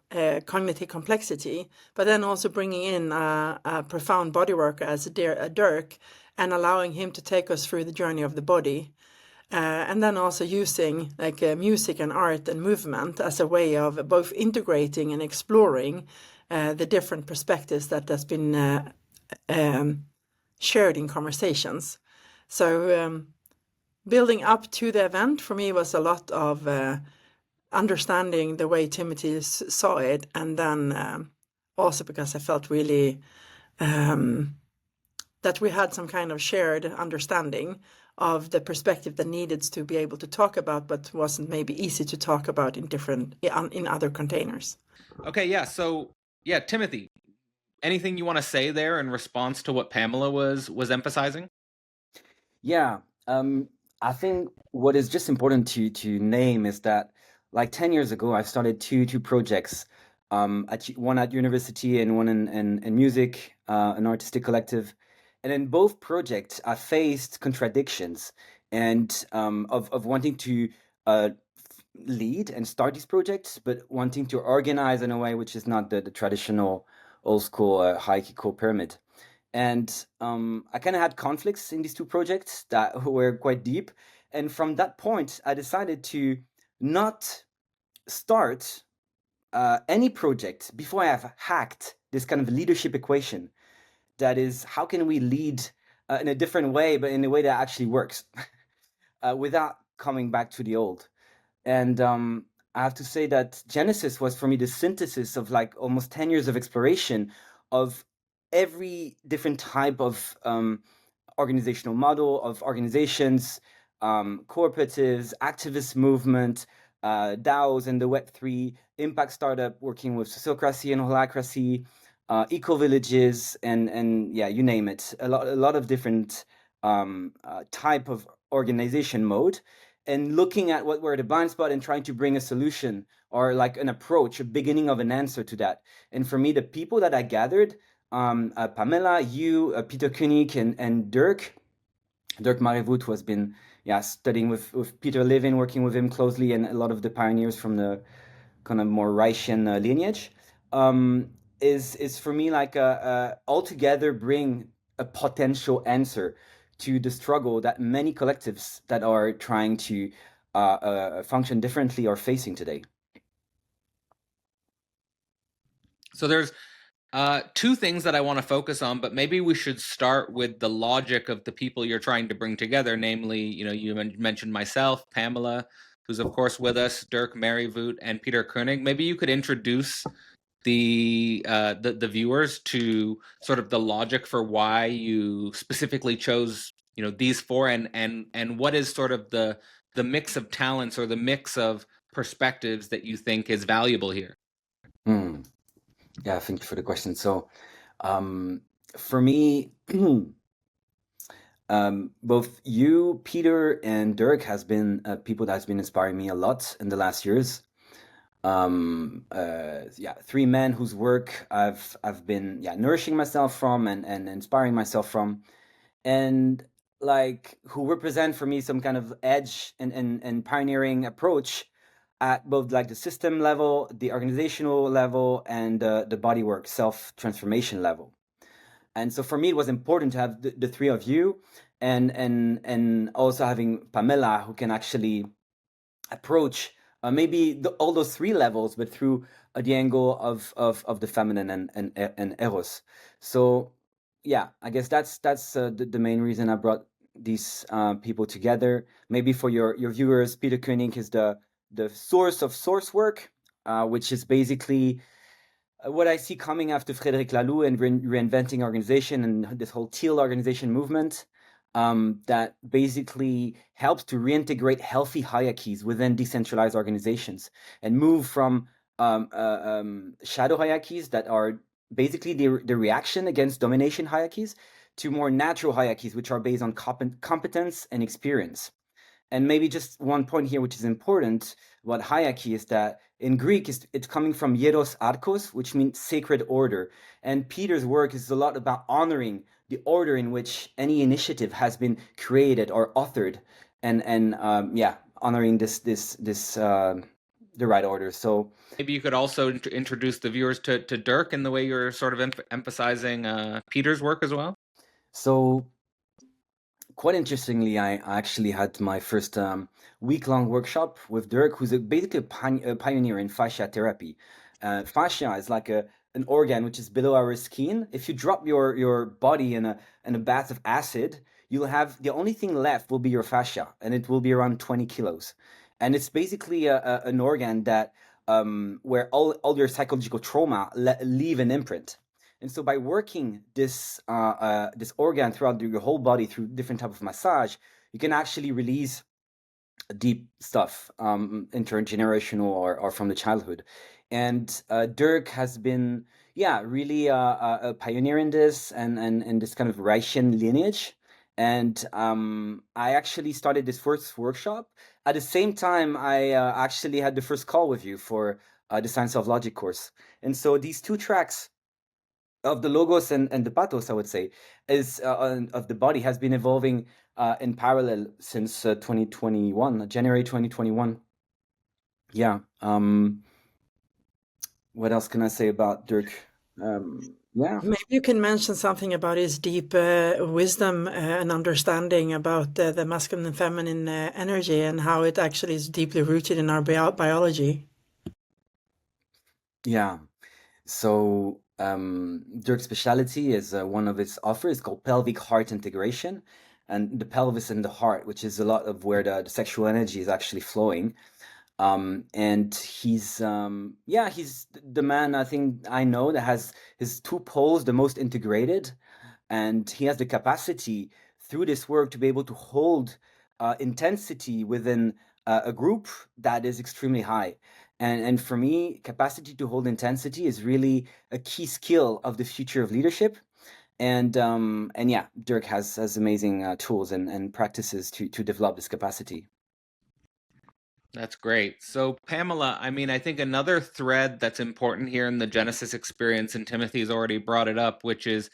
cognitive complexity, but then also bringing in a profound body worker as Dirk and allowing him to take us through the journey of the body. And then also using music and art and movement as a way of both integrating and exploring the different perspectives that has been shared in conversations. So building up to the event for me was a lot of understanding the way Timothy saw it, and then also because I felt really that we had some kind of shared understanding of the perspective that needed to be able to talk about, but wasn't maybe easy to talk about in other containers. Okay, yeah. So yeah, Timothy, anything you want to say there in response to what Pamela was emphasizing? Yeah, I think what is just important to name is that like 10 years ago, I started two projects, one at university and one in music, an artistic collective. And in both projects, I faced contradictions and of wanting to lead and start these projects, but wanting to organize in a way which is not the traditional old school hierarchical pyramid. And I kind of had conflicts in these two projects that were quite deep. And from that point, I decided to not start any project before I have hacked this kind of leadership equation. That is, how can we lead in a different way, but in a way that actually works without coming back to the old. And I have to say that Genesis was for me the synthesis of like almost 10 years of exploration of every different type of organizational model of organizations, cooperatives, activist movement, DAOs and the Web3, impact startup working with sociocracy and holacracy, eco-villages, and yeah, you name it. A lot of different type of organization mode, and looking at what were the blind spot and trying to bring a solution or like an approach, a beginning of an answer to that. And for me, the people that I gathered, Pamela, you, Peter Koenig, and Dirk, Dirk Marivut, who has been studying with Peter Levin, working with him closely, and a lot of the pioneers from the kind of more Reichian lineage, is for me like altogether bring a potential answer to the struggle that many collectives that are trying to function differently are facing today. So there's two things that I want to focus on, but maybe we should start with the logic of the people you're trying to bring together. Namely, you mentioned myself, Pamela, who's of course with us, Dirk Marivut, and Peter Koenig. Maybe you could introduce the viewers to sort of the logic for why you specifically chose these four, and what is sort of the mix of talents or the mix of perspectives that you think is valuable here. Yeah, thank you for the question. So, for me, both you, Peter, and Dirk has been people that's been inspiring me a lot in the last years. Three men whose work I've been nourishing myself from and inspiring myself from, and like who represent for me some kind of edge and pioneering approach at both like the system level, the organizational level, and the bodywork self-transformation level. And so for me, it was important to have the three of you, and also having Pamela, who can actually approach maybe all those three levels, but through the angle of the feminine and Eros. So yeah, I guess that's the main reason I brought these people together. Maybe for your viewers, Peter Koenig is the source of source work, which is basically what I see coming after Frédéric Laloux and reinventing organization and this whole teal organization movement, that basically helps to reintegrate healthy hierarchies within decentralized organizations and move from shadow hierarchies that are basically the reaction against domination hierarchies to more natural hierarchies, which are based on competence and experience. And maybe just one point here, which is important about hierarchy, is that in Greek, it's coming from hieros archos, which means sacred order. And Peter's work is a lot about honoring the order in which any initiative has been created or authored, and honoring this the right order. So maybe you could also introduce the viewers to Dirk in the way you're sort of emphasizing Peter's work as well. So quite interestingly, I actually had my first week-long workshop with Dirk, who's basically a pioneer in fascia therapy. Fascia is like an organ which is below our skin. If you drop your body in a bath of acid, you'll have the only thing left will be your fascia, and it will be around 20 kilos. And it's basically an organ that where all your psychological trauma leave an imprint. And so by working this organ throughout your whole body through different type of massage, you can actually release deep stuff, intergenerational or from the childhood. And Dirk has been, really a pioneer in this and this kind of Reichian lineage. And I actually started this first workshop. At the same time, I actually had the first call with you for the Science of Logic course. And so these two tracks of the logos and the pathos, I would say, is of the body has been evolving in parallel since 2021, January 2021. Yeah. What else can I say about Dirk? Maybe you can mention something about his deep wisdom and understanding about the masculine and feminine energy and how it actually is deeply rooted in our biology. Yeah. So Dirk's specialty is one of his offers called pelvic heart integration, and the pelvis and the heart, which is a lot of where the sexual energy is actually flowing. And he's the man I think I know that has his two poles the most integrated, and he has the capacity through this work to be able to hold intensity within a group that is extremely high. And for me, capacity to hold intensity is really a key skill of the future of leadership. And Dirk has amazing tools and practices to develop this capacity. That's great. So Pamela, I mean, I think another thread that's important here in the Genesis experience, and Timothy's already brought it up, which is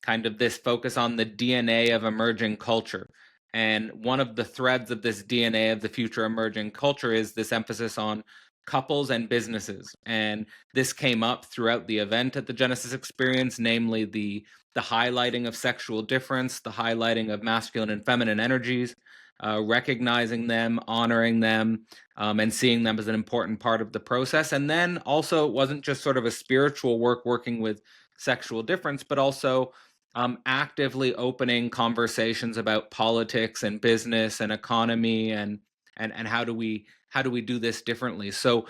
kind of this focus on the DNA of emerging culture. And one of the threads of this DNA of the future emerging culture is this emphasis on couples and businesses. And this came up throughout the event at the Genesis Experience, namely the highlighting of sexual difference, the highlighting of masculine and feminine energies, recognizing them, honoring them, and seeing them as an important part of the process. And then also, it wasn't just sort of a spiritual work working with sexual difference, but also actively opening conversations about politics and business and economy and how do we do this differently. So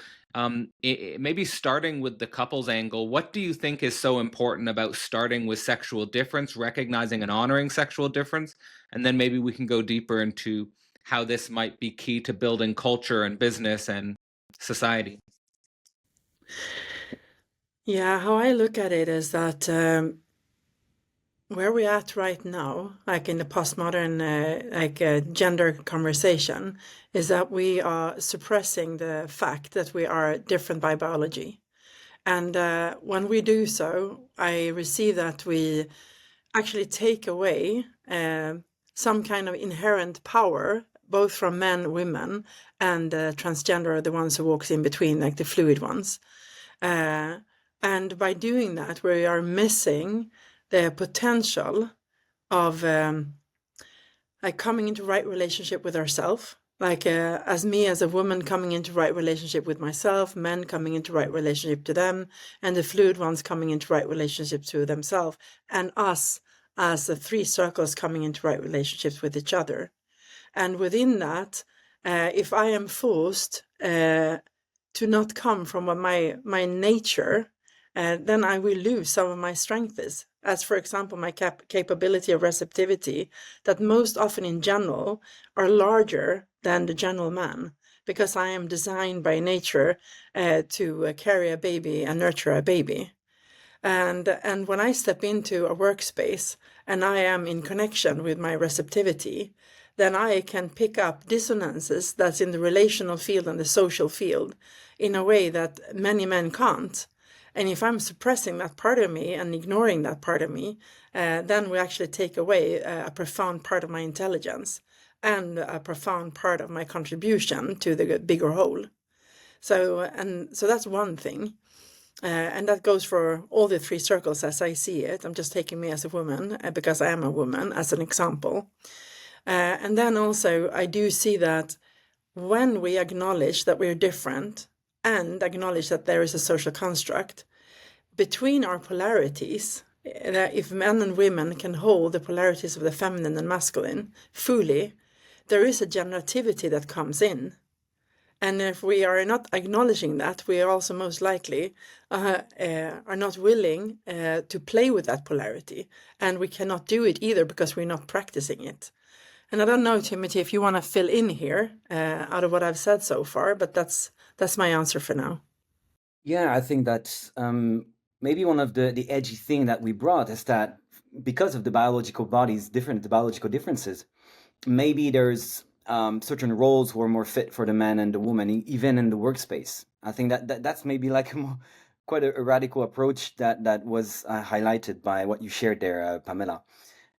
maybe starting with the couples angle, what do you think is so important about starting with sexual difference, recognizing and honoring sexual difference, and then maybe we can go deeper into how this might be key to building culture and business and society? Yeah, how I look at it is that where we're at right now, like in the postmodern gender conversation, is that we are suppressing the fact that we are different by biology. And when we do so, I receive that we actually take away some kind of inherent power, both from men, women, and transgender, the ones who walks in between, like the fluid ones. And by doing that, we are missing the potential of like coming into right relationship with ourselves, like as me as a woman coming into right relationship with myself, men coming into right relationship to them, and the fluid ones coming into right relationship to themselves, and us as the three circles coming into right relationships with each other. And within that, if I am forced to not come from my nature, then I will lose some of my strengths, as for example, my capability of receptivity, that most often in general are larger than the general man, because I am designed by nature to carry a baby and nurture a baby. And when I step into a workspace and I am in connection with my receptivity, then I can pick up dissonances that's in the relational field and the social field in a way that many men can't. And if I'm suppressing that part of me and ignoring that part of me, then we actually take away a profound part of my intelligence and a profound part of my contribution to the bigger whole. So that's one thing. And that goes for all the three circles as I see it. I'm just taking me as a woman because I am a woman as an example. And then also I do see that when we acknowledge that we're different and acknowledge that there is a social construct between our polarities, that if men and women can hold the polarities of the feminine and masculine fully, there is a generativity that comes in. And if we are not acknowledging that, we are also most likely are not willing to play with that polarity. And we cannot do it either because we're not practicing it. And I don't know, Timothy, if you want to fill in here out of what I've said so far, but that's my answer for now. Yeah, I think that's maybe one of the edgy thing that we brought is that because of the biological bodies, the biological differences, maybe there's certain roles who are more fit for the man and the woman, even in the workspace. I think that's maybe like quite a radical approach that was highlighted by what you shared there, Pamela.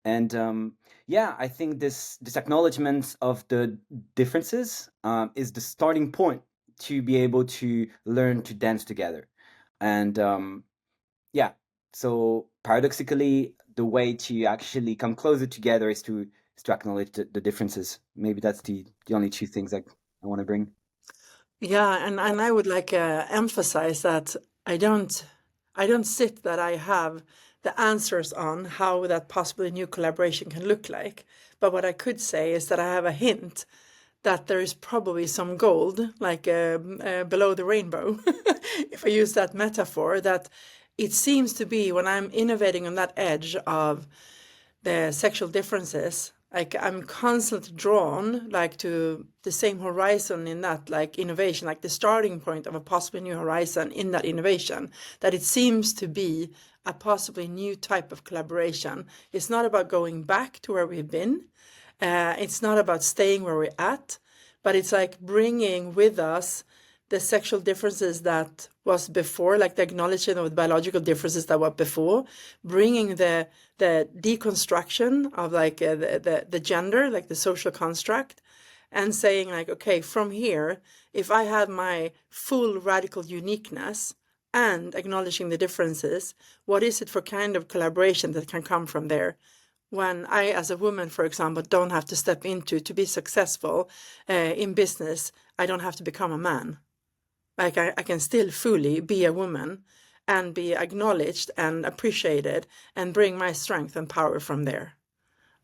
And yeah, I think this acknowledgement of the differences is the starting point to be able to learn to dance together. And yeah, so paradoxically, the way to actually come closer together is to acknowledge the differences. Maybe that's the only two things I want to bring. Yeah, and I would like emphasize that I don't sit that I have the answers on how that possibly new collaboration can look like. But what I could say is that I have a hint that there is probably some gold, like below the rainbow, if I use that metaphor, that it seems to be when I'm innovating on that edge of the sexual differences, like I'm constantly drawn like to the same horizon in that like innovation, like the starting point of a possibly new horizon in that innovation, that it seems to be a possibly new type of collaboration. It's not about going back to where we've been. It's not about staying where we're at, but it's like bringing with us the sexual differences that was before, like the acknowledgement of the biological differences that were before, bringing the deconstruction of like the gender, like the social construct, and saying like, okay, from here, if I have my full radical uniqueness and acknowledging the differences, what is it for kind of collaboration that can come from there? When I, as a woman, for example, don't have to step into to be successful in business, I don't have to become a man. Like I can still fully be a woman and be acknowledged and appreciated and bring my strength and power from there.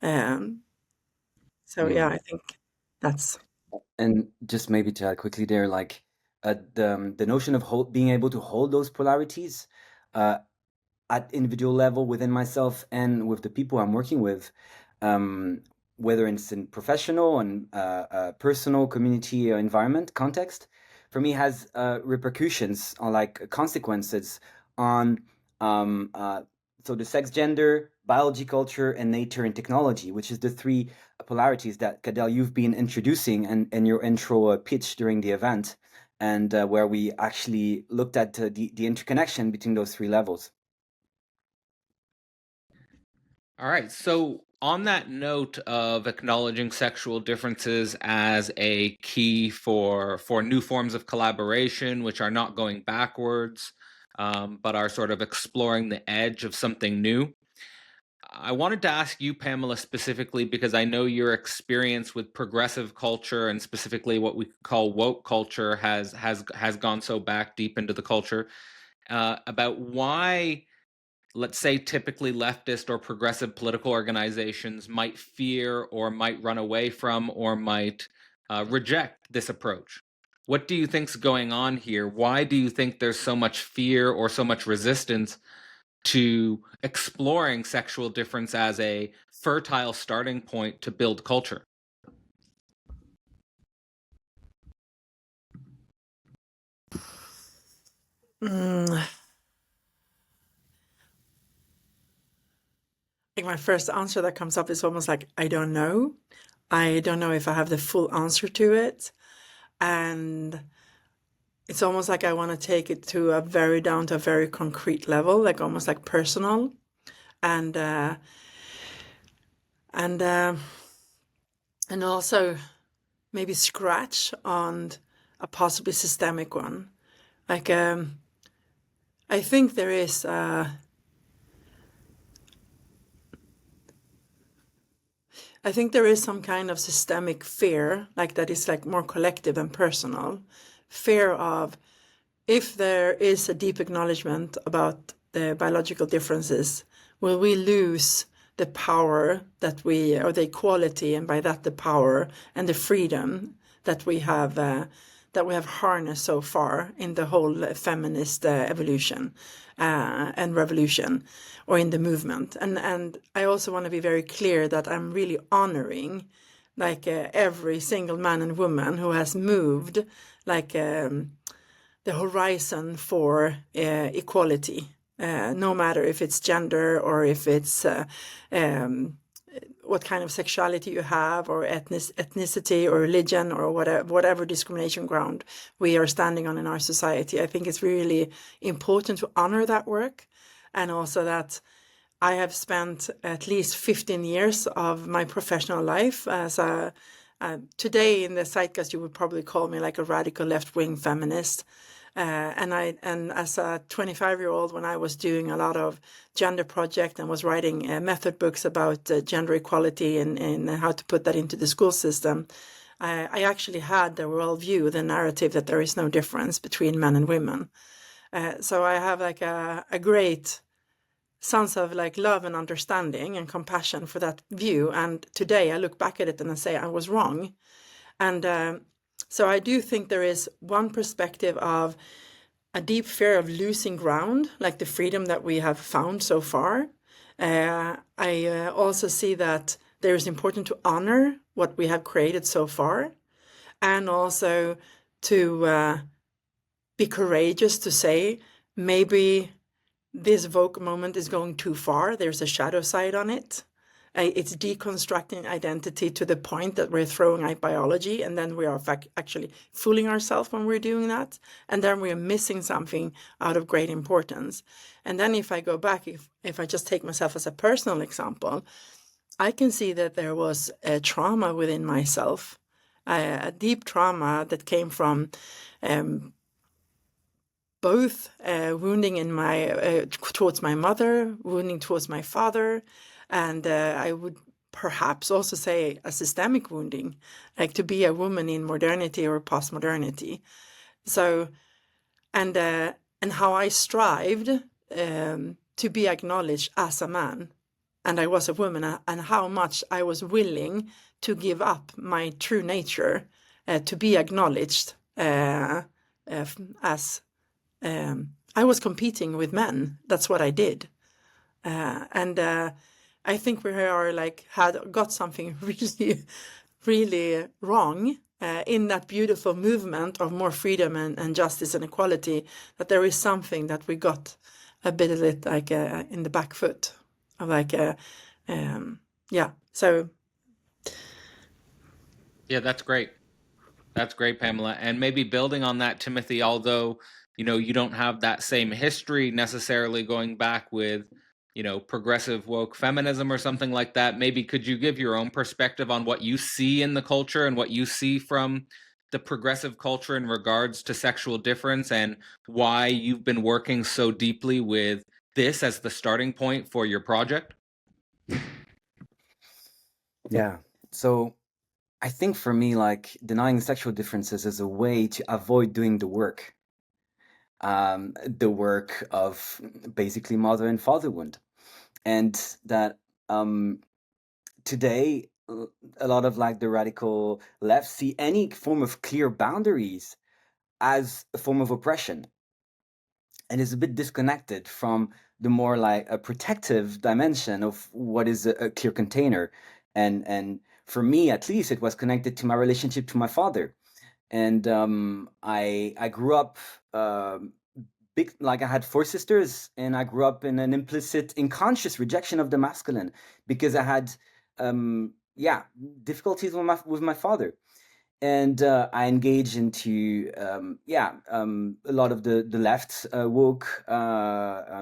So yeah, I think that's. And just maybe to add quickly there, like the notion of being able to hold those polarities at individual level within myself and with the people I'm working with, whether it's in professional and personal community or environment context, for me has repercussions on like consequences on so the sex, gender, biology, culture, and nature and technology, which is the three polarities that Cadel you've been introducing in your intro pitch during the event, and where we actually looked at the interconnection between those three levels. All right. So, on that note of acknowledging sexual differences as a key for new forms of collaboration, which are not going backwards, but are sort of exploring the edge of something new, I wanted to ask you, Pamela, specifically because I know your experience with progressive culture and specifically what we call woke culture has gone so back deep into the culture, about why, let's say, typically leftist or progressive political organizations might fear or might run away from or might reject this approach. What do you think's going on here? Why do you think there's so much fear or so much resistance to exploring sexual difference as a fertile starting point to build culture? I think my first answer that comes up is almost like, I don't know. I don't know if I have the full answer to it. And it's almost like I want to take it to down to a very concrete level, like almost like personal. And also maybe scratch on a possibly systemic one. Like, I think there is some kind of systemic fear, like that is like more collective and personal. Fear of, if there is a deep acknowledgement about the biological differences, will we lose the power that or the equality, and by that the power and the freedom that we have harnessed so far in the whole feminist evolution and revolution, or in the movement. And I also want to be very clear that I'm really honoring like every single man and woman who has moved like the horizon for equality, no matter if it's gender or if it's what kind of sexuality you have, or ethnicity or religion, or whatever discrimination ground we are standing on in our society. I think it's really important to honor that work, and also that I have spent at least 15 years of my professional life as today in the zeitgeist, you would probably call me like a radical left-wing feminist. And as a 25-year-old, when I was doing a lot of gender project and was writing method books about gender equality and how to put that into the school system, I actually had the worldview, the narrative that there is no difference between men and women. So I have like a great sense of like love and understanding and compassion for that view. And today I look back at it and I say I was wrong. And so I do think there is one perspective of a deep fear of losing ground, like the freedom that we have found so far. I also see that there is important to honor what we have created so far, and also to be courageous to say, maybe this Vogue moment is going too far. There's a shadow side on it. It's deconstructing identity to the point that we're throwing out biology, and then we are actually fooling ourselves when we're doing that, and then we are missing something out of great importance. And then if I go back, if I just take myself as a personal example, I can see that there was a trauma within myself, a deep trauma that came from both wounding in my towards my mother, wounding towards my father, and I would perhaps also say a systemic wounding, like to be a woman in modernity or postmodernity. So, and how I strived to be acknowledged as a man, and I was a woman, and how much I was willing to give up my true nature to be acknowledged as I was competing with men. That's what I did, and I think we are had got something really, really wrong in that beautiful movement of more freedom and justice and equality. That there is something that we got a bit of it in the back foot, of yeah. So Yeah, that's great. That's great, Pamela. And maybe building on that, Timothy, although, you don't have that same history necessarily going back with, progressive woke feminism or something like that, maybe could you give your own perspective on what you see in the culture and what you see from the progressive culture in regards to sexual difference, and why you've been working so deeply with this as the starting point for your project? Yeah. So I think for me, denying sexual differences is a way to avoid doing the work of basically mother and father wound. And that today, a lot of the radical left see any form of clear boundaries as a form of oppression, and is a bit disconnected from the more a protective dimension of what is a clear container. And for me, at least, it was connected to my relationship to my father. And I grew up big, I had 4 sisters, and I grew up in an implicit, unconscious rejection of the masculine, because I had difficulties with my father. And I engaged into a lot of the left woke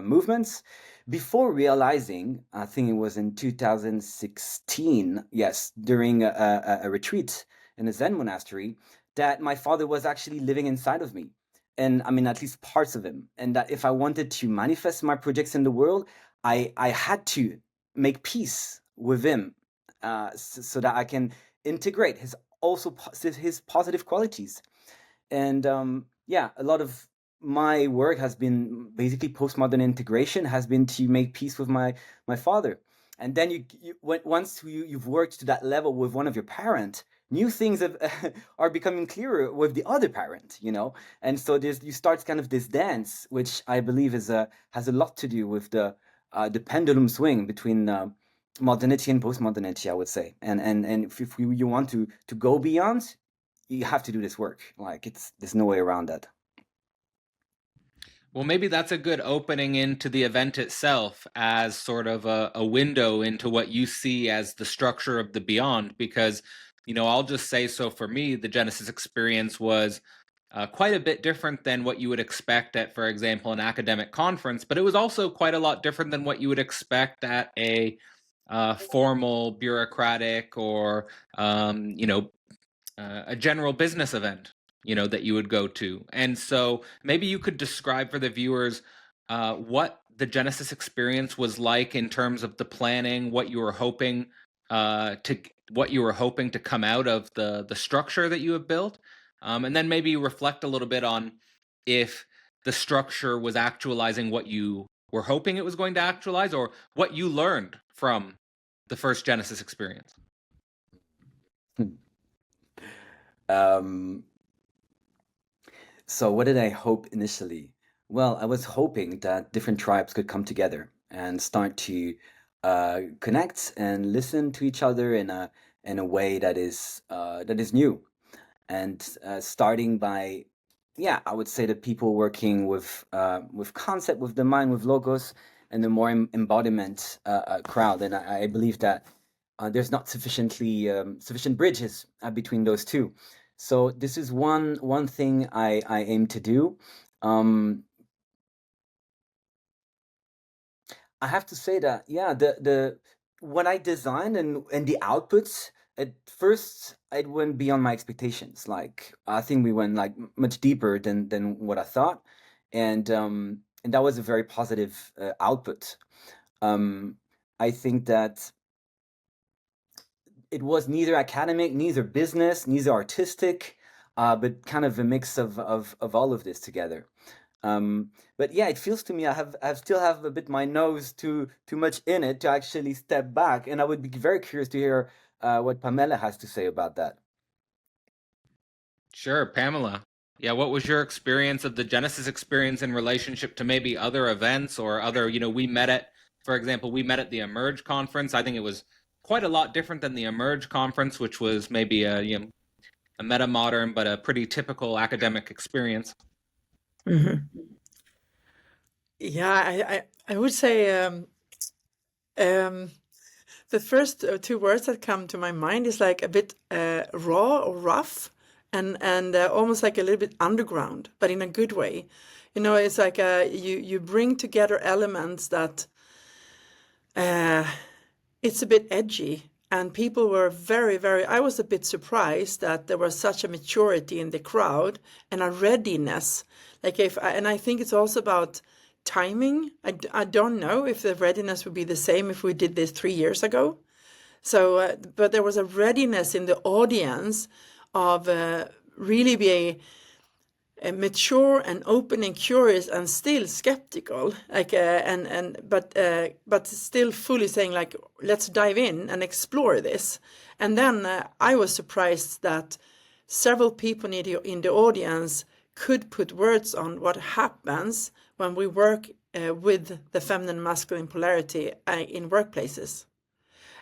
movements before realizing, I think it was in 2016, yes, during a retreat in a Zen monastery, that my father was actually living inside of me. And I mean, at least parts of him. And that if I wanted to manifest my projects in the world, I had to make peace with him, so that I can integrate his positive qualities. And a lot of my work has been basically postmodern integration, has been to make peace with my father. And then once you've worked to that level with one of your parents, new things are becoming clearer with the other parent, and so you start kind of this dance, which I believe has a lot to do with the pendulum swing between modernity and postmodernity, I would say. And if you want to go beyond, you have to do this work. There's no way around that. Well, maybe that's a good opening into the event itself as sort of a window into what you see as the structure of the beyond, because, I'll just say, so for me, the Genesis experience was quite a bit different than what you would expect at, for example, an academic conference, but it was also quite a lot different than what you would expect at a formal, bureaucratic, or, a general business event, that you would go to. And so maybe you could describe for the viewers what the Genesis experience was like in terms of the planning, what you were hoping to come out of the structure that you have built, and then maybe reflect a little bit on if the structure was actualizing what you were hoping it was going to actualize, or what you learned from the first Genesis experience. So what did I hope initially? Well, I was hoping that different tribes could come together and start to connect and listen to each other in a way that is new, and starting by, I would say, the people working with concept, with the mind, with logos, and the more embodiment crowd. And I believe that there's not sufficient bridges between those two. So this is one thing I aim to do. I have to say that, yeah, the what I designed and the outputs at first it went beyond my expectations. Like I think we went like much deeper than what I thought, and that was a very positive output. I think that it was neither academic, neither business, neither artistic, but kind of a mix of all of this together. But yeah, it feels to me I still have a bit my nose too much in it to actually step back, and I would be very curious to hear what Pamela has to say about that. Sure, Pamela. Yeah, what was your experience of the Genesis experience in relationship to maybe other events or other, we met at, for example, we met at the Emerge conference. I think it was quite a lot different than the Emerge conference, which was maybe a meta modern but a pretty typical academic experience. Yeah, I would say the first two words that come to my mind is like a bit raw or rough, and almost like a little bit underground, but in a good way. It's like you bring together elements that it's a bit edgy, and people were very, very. I was a bit surprised that there was such a maturity in the crowd and a readiness. And I think it's also about timing. I don't know if the readiness would be the same if we did this 3 years ago. So, but there was a readiness in the audience of really being mature and open and curious and still skeptical, but still fully saying like, let's dive in and explore this. And then I was surprised that several people in the audience could put words on what happens when we work with the feminine masculine polarity in workplaces,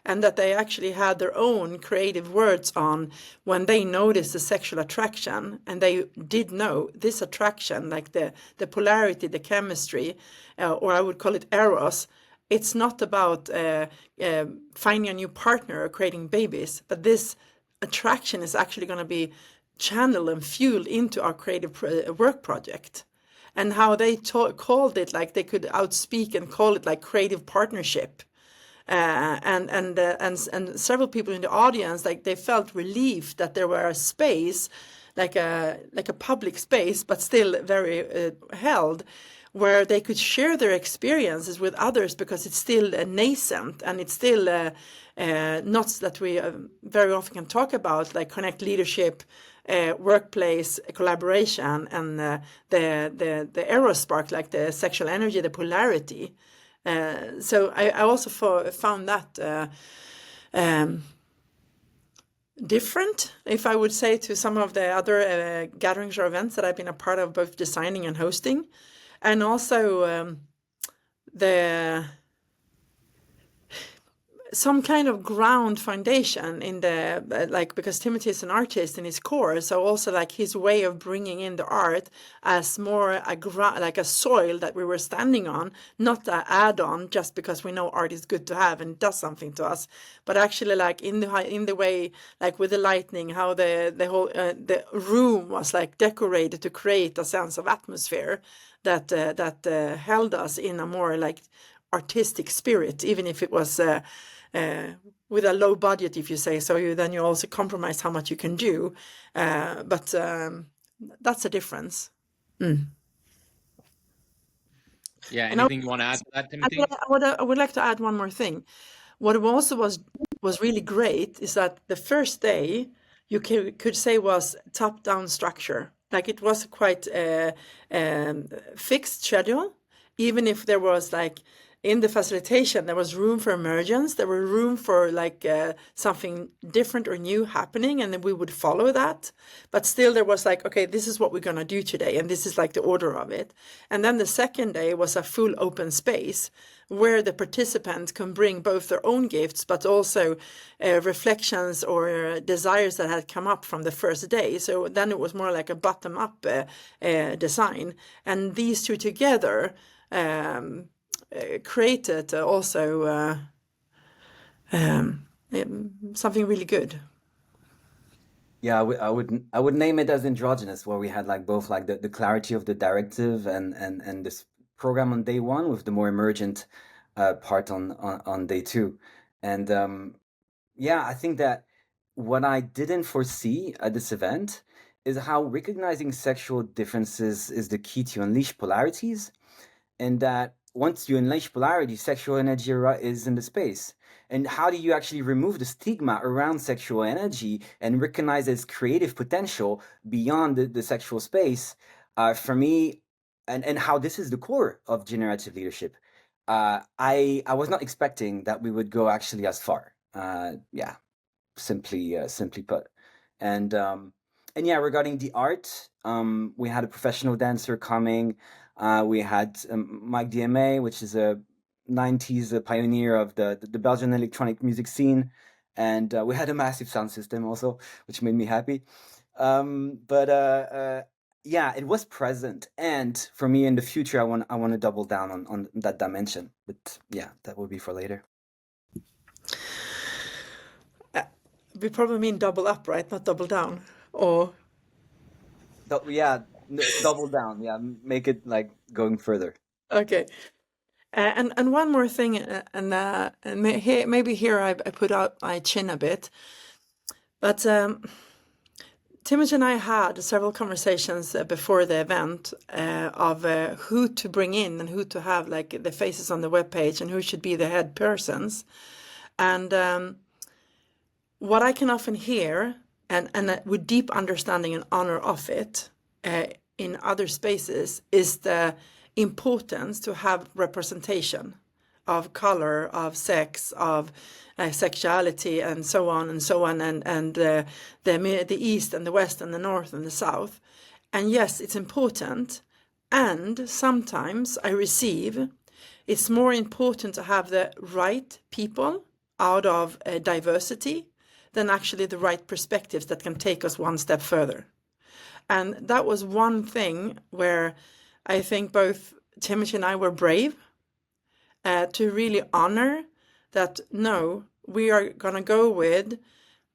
and that they actually had their own creative words on when they noticed the sexual attraction, and they did know this attraction, like the polarity, the chemistry, or I would call it eros. It's not about finding a new partner or creating babies, but this attraction is actually going to be channeled and fueled into our creative work project. And how they called it, like they could outspeak and call it like creative partnership. And several people in the audience, like they felt relief that there were a space, like a public space, but still very held, where they could share their experiences with others, because it's still nascent, and it's still not that we very often can talk about, like connect leadership, workplace collaboration, and the eros spark, like the sexual energy, the polarity. So I also found that different, if I would say, to some of the other gatherings or events that I've been a part of, both designing and hosting. And also some kind of ground foundation in the because Timothy is an artist in his core, so also like his way of bringing in the art as more like a soil that we were standing on, not an add-on just because we know art is good to have and does something to us, but actually like in the way, like with the lightning, how the whole the room was like decorated to create a sense of atmosphere that held us in a more like artistic spirit, even if it was with a low budget, if you say so. Then you also compromise how much you can do, but that's a difference. Yeah, anything you want to add to that, Timothy? I would like to add one more thing. What also was really great is that the first day you could say was top-down structure. Like it was quite fixed schedule, even if there was like in the facilitation there was room for emergence, there were room for like something different or new happening, and then we would follow that. But still there was like, okay, this is what we're gonna do today, and this is like the order of it. And then the second day was a full open space where the participants can bring both their own gifts, but also reflections or desires that had come up from the first day. So then it was more like a bottom-up design. And these two together created also something really good. Yeah, I would name it as androgynous, where we had like both like the clarity of the directive and this program on day one with the more emergent part on day two. And yeah, I think that what I didn't foresee at this event is how recognizing sexual differences is the key to unleash polarities, and that once you unleash polarity, sexual energy is in the space. And how do you actually remove the stigma around sexual energy and recognize its creative potential beyond the sexual space? For me, and how this is the core of generative leadership. I was not expecting that we would go actually as far. Yeah, simply put. And yeah, regarding the art, we had a professional dancer coming. We had Mike DMA, which is a 90s pioneer of the Belgian electronic music scene, and we had a massive sound system also, which made me happy. But yeah, it was present, and for me in the future, I want to double down on that dimension. But yeah, that will be for later. We probably mean double up, right? Not double down. Or Yeah, double down. Yeah, make it like going further. okay. And one more thing, maybe here I put out my chin a bit, but Timothy and I had several conversations before the event of who to bring in and who to have like the faces on the webpage and who should be the head persons. And what I can often hear, and with deep understanding and honor of it in other spaces, is the importance to have representation of color, of sex, of sexuality, and so on and so on, and the East and the West and the North and the South. And yes, it's important. And sometimes I receive, it's more important to have the right people out of diversity than actually the right perspectives that can take us one step further. And that was one thing where I think both Timothy and I were brave to really honor that, no, we are going to go with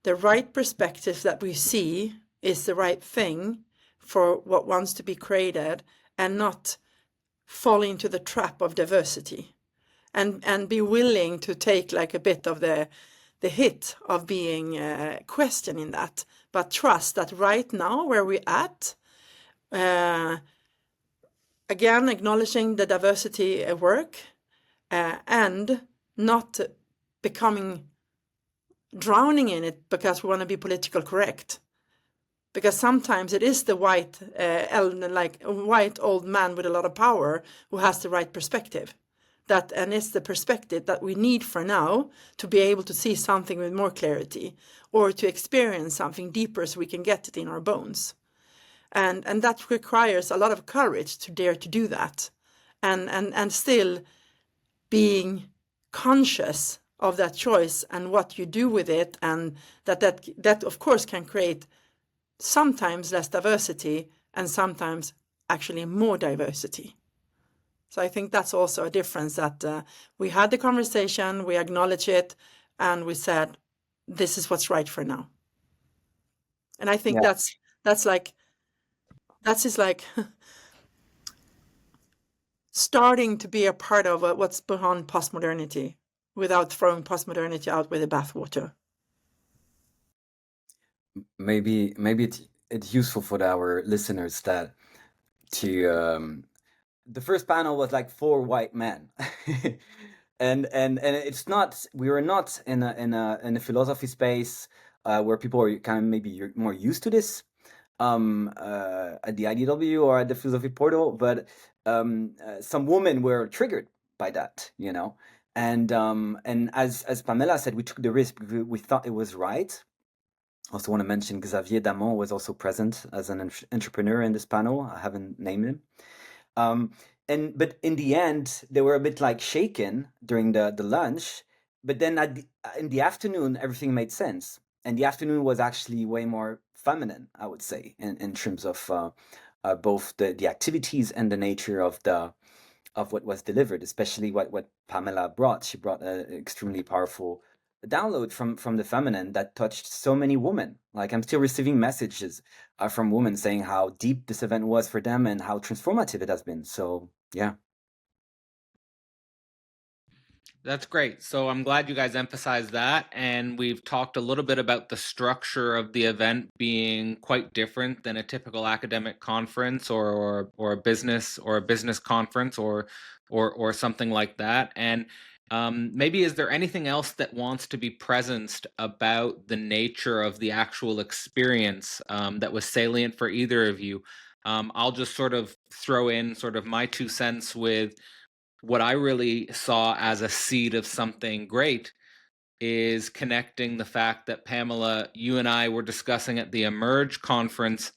the right perspectives that we see is the right thing for what wants to be created, and not fall into the trap of diversity, and be willing to take like a bit of the hit of being questioning that, but trust that right now where we're at, again, acknowledging the diversity work, and not drowning in it because we want to be political correct. Because sometimes it is the white old man with a lot of power who has the right perspective. And it's the perspective that we need for now to be able to see something with more clarity, or to experience something deeper so we can get it in our bones. And that requires a lot of courage to dare to do that, and still being conscious of that choice and what you do with it, and that of course can create sometimes less diversity and sometimes actually more diversity. So I think that's also a difference, that we had the conversation, we acknowledge it, and we said, this is what's right for now. And I think Yeah. that's like starting to be a part of what's behind postmodernity, without throwing postmodernity out with the bathwater. Maybe it's useful for our listeners that the first panel was like 4 white men. and it's not, we were not in a philosophy space where people are kind of maybe you're more used to this at the IDW or at the Philosophy Portal, but some women were triggered by that, you know. And as Pamela said, we took the risk because we thought it was right. Also want to mention Xavier Damon was also present as an entrepreneur in this panel. I haven't named him. But in the end, they were a bit like shaken during the lunch. But then in the afternoon, everything made sense. And the afternoon was actually way more feminine, I would say, in terms of both the activities and the nature of what was delivered, especially what Pamela brought. She brought an extremely powerful download from the feminine that touched so many women. Like, I'm still receiving messages from women saying how deep this event was for them and how transformative it has been. So yeah. That's great. So I'm glad you guys emphasized that. And we've talked a little bit about the structure of the event being quite different than a typical academic conference or a business conference or something like that. And maybe is there anything else that wants to be presenced about the nature of the actual experience that was salient for either of you? I'll just sort of throw in sort of my 2 cents with what I really saw as a seed of something great is connecting the fact that, Pamela, you and I were discussing at the Emerge conference,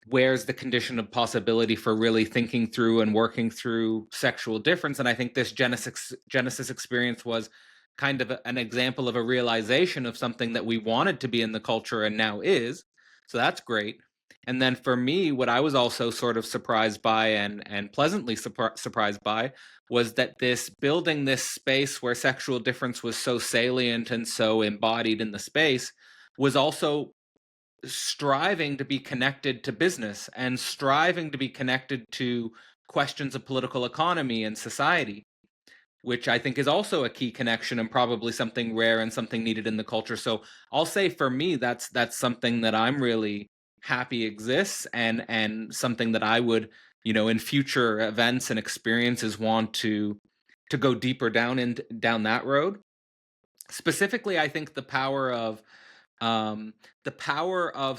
where's the condition of possibility for really thinking through and working through sexual difference. And I think this Genesis experience was kind of an example of a realization of something that we wanted to be in the culture and now is. So that's great. And then for me, what I was also sort of surprised by and pleasantly surprised by was that this building this space where sexual difference was so salient and so embodied in the space was also striving to be connected to business and striving to be connected to questions of political economy and society, which I think is also a key connection and probably something rare and something needed in the culture. So I'll say for me, that's something that I'm really happy exists and something that I would, in future events and experiences want to go deeper down that road. Specifically, I think the power of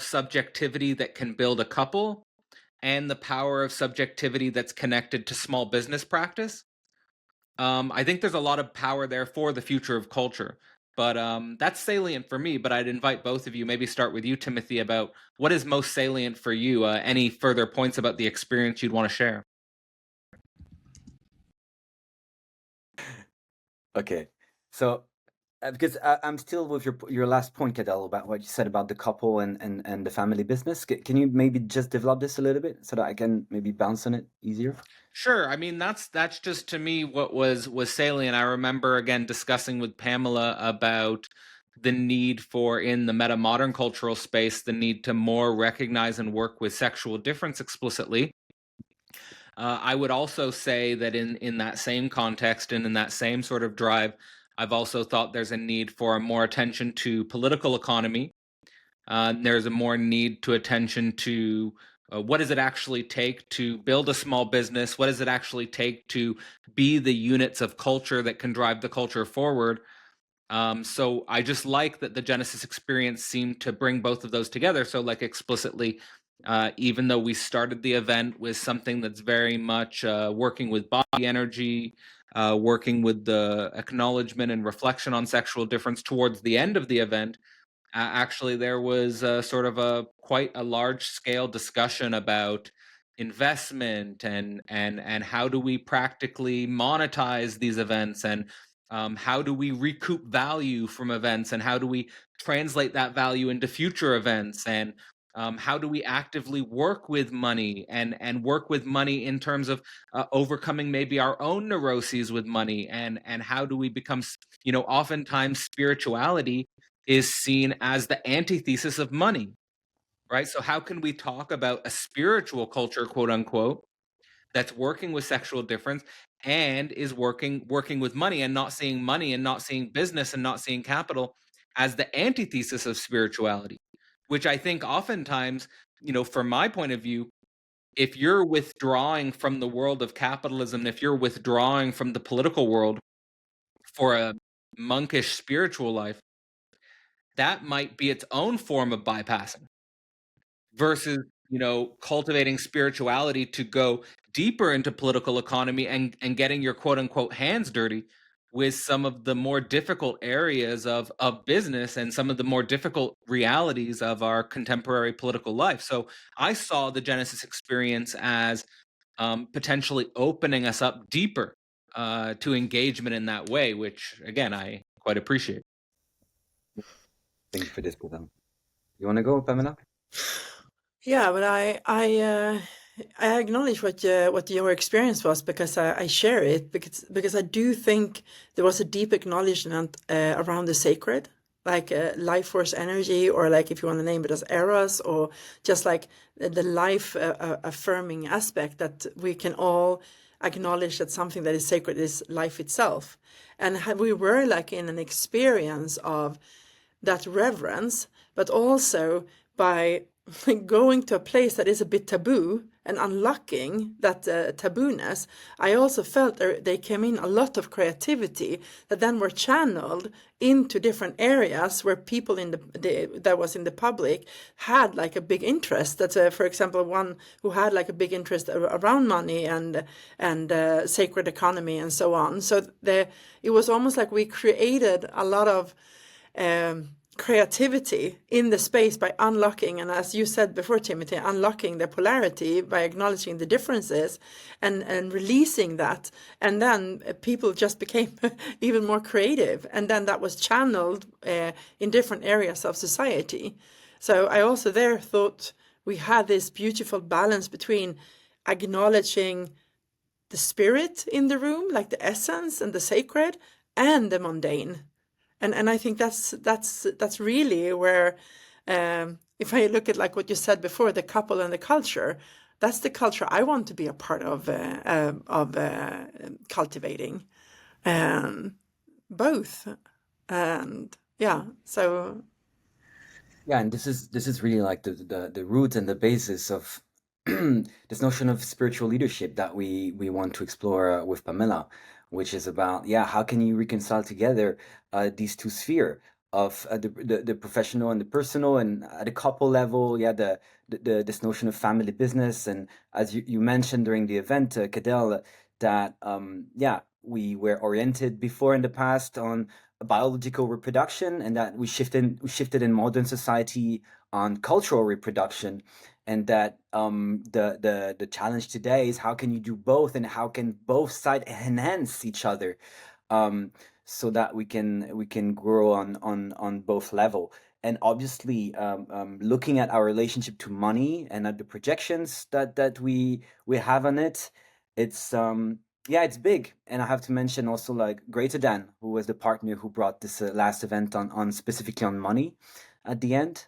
subjectivity that can build a couple and the power of subjectivity that's connected to small business practice. I think there's a lot of power there for the future of culture, but that's salient for me. But I'd invite both of you, maybe start with you, Timothy, about what is most salient for you. Any further points about the experience you'd want to share? Okay, so because I'm still with your last point, Cadell, about what you said about the couple and the family business. Can you maybe just develop this a little bit so that I can maybe bounce on it easier? Sure. I mean, that's just to me what was salient. I remember again discussing with Pamela about the need for, in the meta modern cultural space, the need to more recognize and work with sexual difference explicitly. I would also say that in that same context and in that same sort of drive, I've also thought there's a need for more attention to political economy. There's a more need to attention to what does it actually take to build a small business? What does it actually take to be the units of culture that can drive the culture forward? So I just like that the Genesis experience seemed to bring both of those together. So like explicitly, even though we started the event with something that's very much working with body energy, working with the acknowledgement and reflection on sexual difference towards the end of the event, actually there was sort of quite a large scale discussion about investment and how do we practically monetize these events, and how do we recoup value from events, and how do we translate that value into future events, and how do we actively work with money and work with money in terms of overcoming maybe our own neuroses with money, and how do we become, oftentimes spirituality is seen as the antithesis of money, right? So how can we talk about a spiritual culture, quote unquote, that's working with sexual difference and is working with money, and not seeing money and not seeing business and not seeing capital as the antithesis of spirituality, which I think oftentimes, from my point of view, if you're withdrawing from the world of capitalism, if you're withdrawing from the political world for a monkish spiritual life, that might be its own form of bypassing, versus, cultivating spirituality to go deeper into political economy and getting your quote unquote hands dirty with some of the more difficult areas of business and some of the more difficult realities of our contemporary political life. So I saw the Genesis experience as potentially opening us up deeper to engagement in that way, which again, I quite appreciate. Thank you for this, Cadell. You want to go, Pamela? Yeah, but I I acknowledge what your experience was, because I share it, because I do think there was a deep acknowledgement around the sacred, like life force energy, or like if you want to name it as eros, or just like the life affirming aspect, that we can all acknowledge that something that is sacred is life itself. And we were like in an experience of that reverence, but also by going to a place that is a bit taboo and unlocking that tabooness. I also felt they came in a lot of creativity that then were channeled into different areas where people in that was in the public had like a big interest. That's for example, one who had like a big interest around money and sacred economy and so on. So it was almost like we created a lot of creativity in the space by unlocking, and as you said before, Timothy, unlocking the polarity by acknowledging the differences and releasing that. And then people just became even more creative. And then that was channeled in different areas of society. So I also there thought we had this beautiful balance between acknowledging the spirit in the room, like the essence and the sacred, and the mundane. And I think that's really where, if I look at like what you said before, the couple and the culture, that's the culture I want to be a part of cultivating, both. And yeah, so Yeah, and this is really like the root and the basis of this notion of spiritual leadership that we want to explore with Pamela, which is about, yeah, how can you reconcile together these two sphere of the professional and the personal, and at a couple level, yeah, this notion of family business. And as you mentioned during the event, Cadell, that yeah, we were oriented before in the past on biological reproduction, and that we shifted in modern society on cultural reproduction, and that the challenge today is how can you do both, and how can both sides enhance each other, so that we can grow on both level. And obviously, looking at our relationship to money and at the projections that we have on it, it's yeah, it's big. And I have to mention also like Greater Than, who was the partner who brought this last event on specifically on money at the end.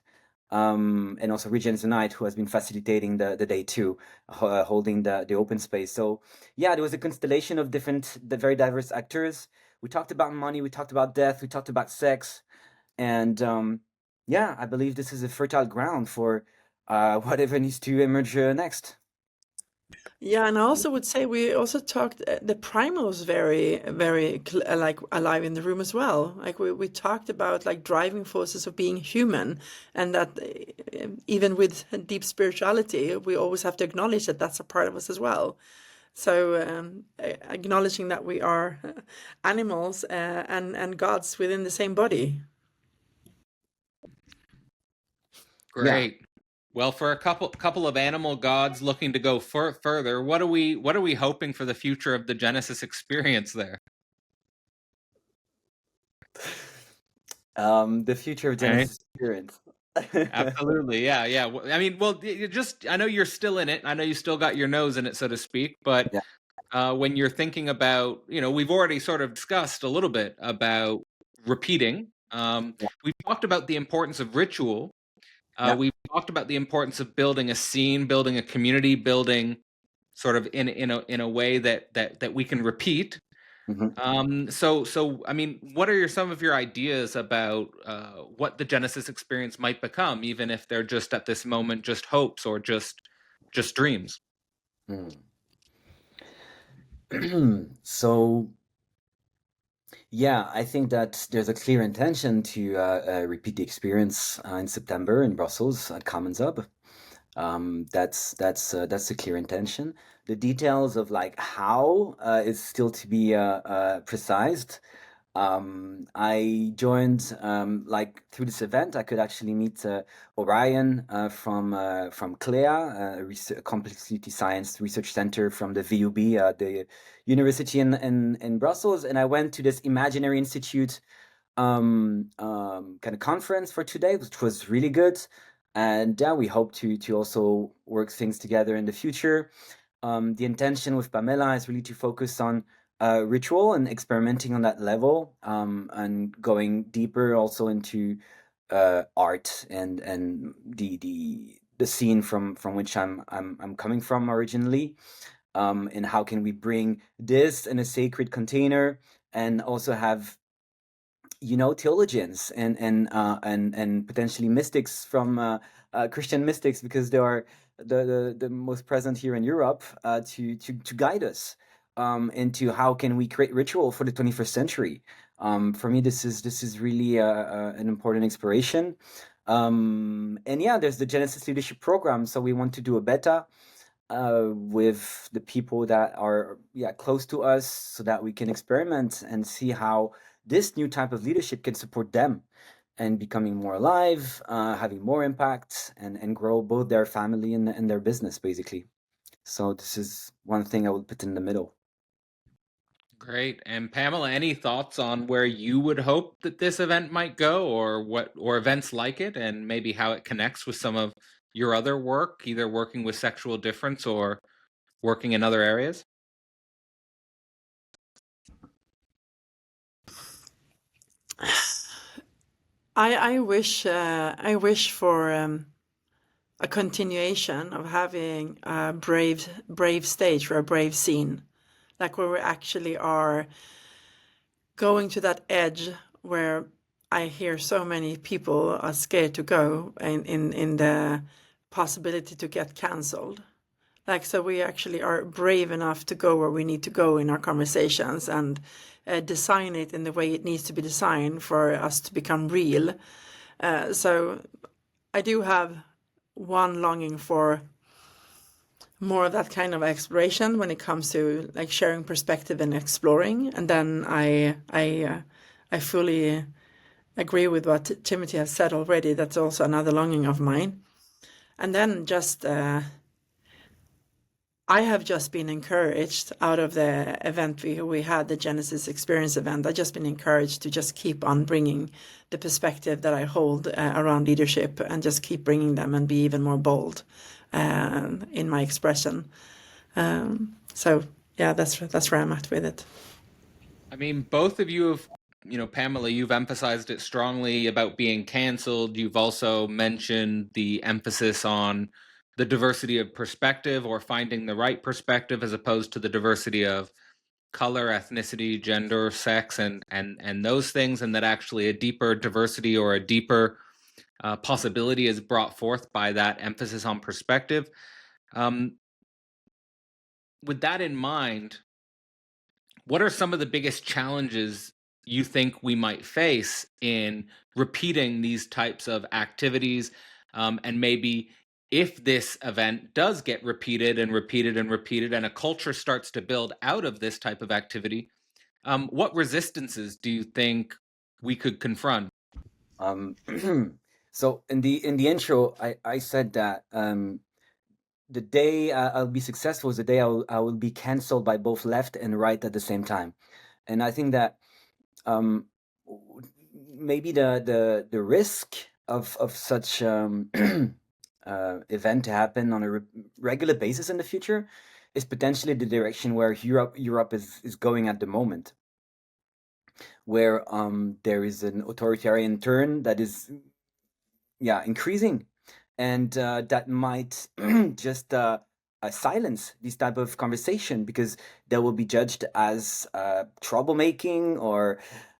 And also Regent Tonight, who has been facilitating the day too, holding the open space. So yeah, there was a constellation of the very diverse actors. We talked about money, we talked about death, we talked about sex. And yeah, I believe this is a fertile ground for whatever needs to emerge next. yeah, and I also would say we also talked. The primal was very, very like alive in the room as well. Like we talked about like driving forces of being human, and that even with deep spirituality, we always have to acknowledge that that's a part of us as well. So acknowledging that we are animals and gods within the same body. Great. Well, for a couple of animal gods looking to go further, what are we hoping for the future of the Genesis experience there? The future of Genesis experience. Absolutely, yeah. I mean, well, I know you're still in it. I know you still got your nose in it, so to speak. But when you're thinking about, we've already sort of discussed a little bit about repeating. We've talked about the importance of ritual. We've talked about the importance of building a scene, building a community, building sort of in a way that we can repeat. Mm-hmm. So I mean, what are some of your ideas about what the Genesis experience might become, even if they're just at this moment just hopes or just dreams? So yeah, I think that there's a clear intention to repeat the experience in September in Brussels at Commons Hub. That's a clear intention. The details of like how is still to be precised. I joined like through this event. I could actually meet Orion from CLEA, a complexity science research center from the VUB, the university in Brussels, and I went to this Imaginary Institute kind of conference for today, which was really good. And yeah, we hope to also work things together in the future. The intention with Pamela is really to focus on ritual and experimenting on that level, and going deeper also into art and the scene from which I'm coming from originally. And how can we bring this in a sacred container and also have theologians and potentially mystics from Christian mystics, because they are the most present here in Europe, to guide us into how can we create ritual for the 21st century. For me, this is really an important inspiration. And yeah, there's the Genesis Leadership Program, so we want to do a beta with the people that are close to us, so that we can experiment and see how this new type of leadership can support them and becoming more alive, having more impact, and grow both their family and their business, basically. So this is one thing I would put in the middle. Great. And Pamela, any thoughts on where you would hope that this event might go, or events like it, and maybe how it connects with some of your other work, either working with sexual difference or working in other areas? I wish for a continuation of having a brave stage or a brave scene, like where we actually are going to that edge where I hear so many people are scared to go in the possibility to get cancelled. Like, so we actually are brave enough to go where we need to go in our conversations and design it in the way it needs to be designed for us to become real. So I do have one longing for more of that kind of exploration when it comes to like sharing perspective and exploring. And then I fully agree with what Timothy has said already. That's also another longing of mine. And then just I have just been encouraged out of the event we had, the Genesis Experience event. I've just been encouraged to just keep on bringing the perspective that I hold around leadership, and just keep bringing them and be even more bold in my expression. So yeah, that's where I'm at with it. I mean, both of you have, Pamela, you've emphasized it strongly about being canceled. You've also mentioned the emphasis on the diversity of perspective, or finding the right perspective, as opposed to the diversity of color, ethnicity, gender, sex, and those things, and that actually a deeper diversity or a deeper possibility is brought forth by that emphasis on perspective. With that in mind, what are some of the biggest challenges you think we might face in repeating these types of activities? And maybe if this event does get repeated and repeated and repeated, and a culture starts to build out of this type of activity, what resistances do you think we could confront? So in the intro, I said that the day I'll be successful is the day I will be canceled by both left and right at the same time. And I think that maybe the risk of such event to happen on a regular basis in the future is potentially the direction where Europe is going at the moment, where there is an authoritarian turn that is increasing, and that might just silence this type of conversation, because they will be judged as troublemaking, or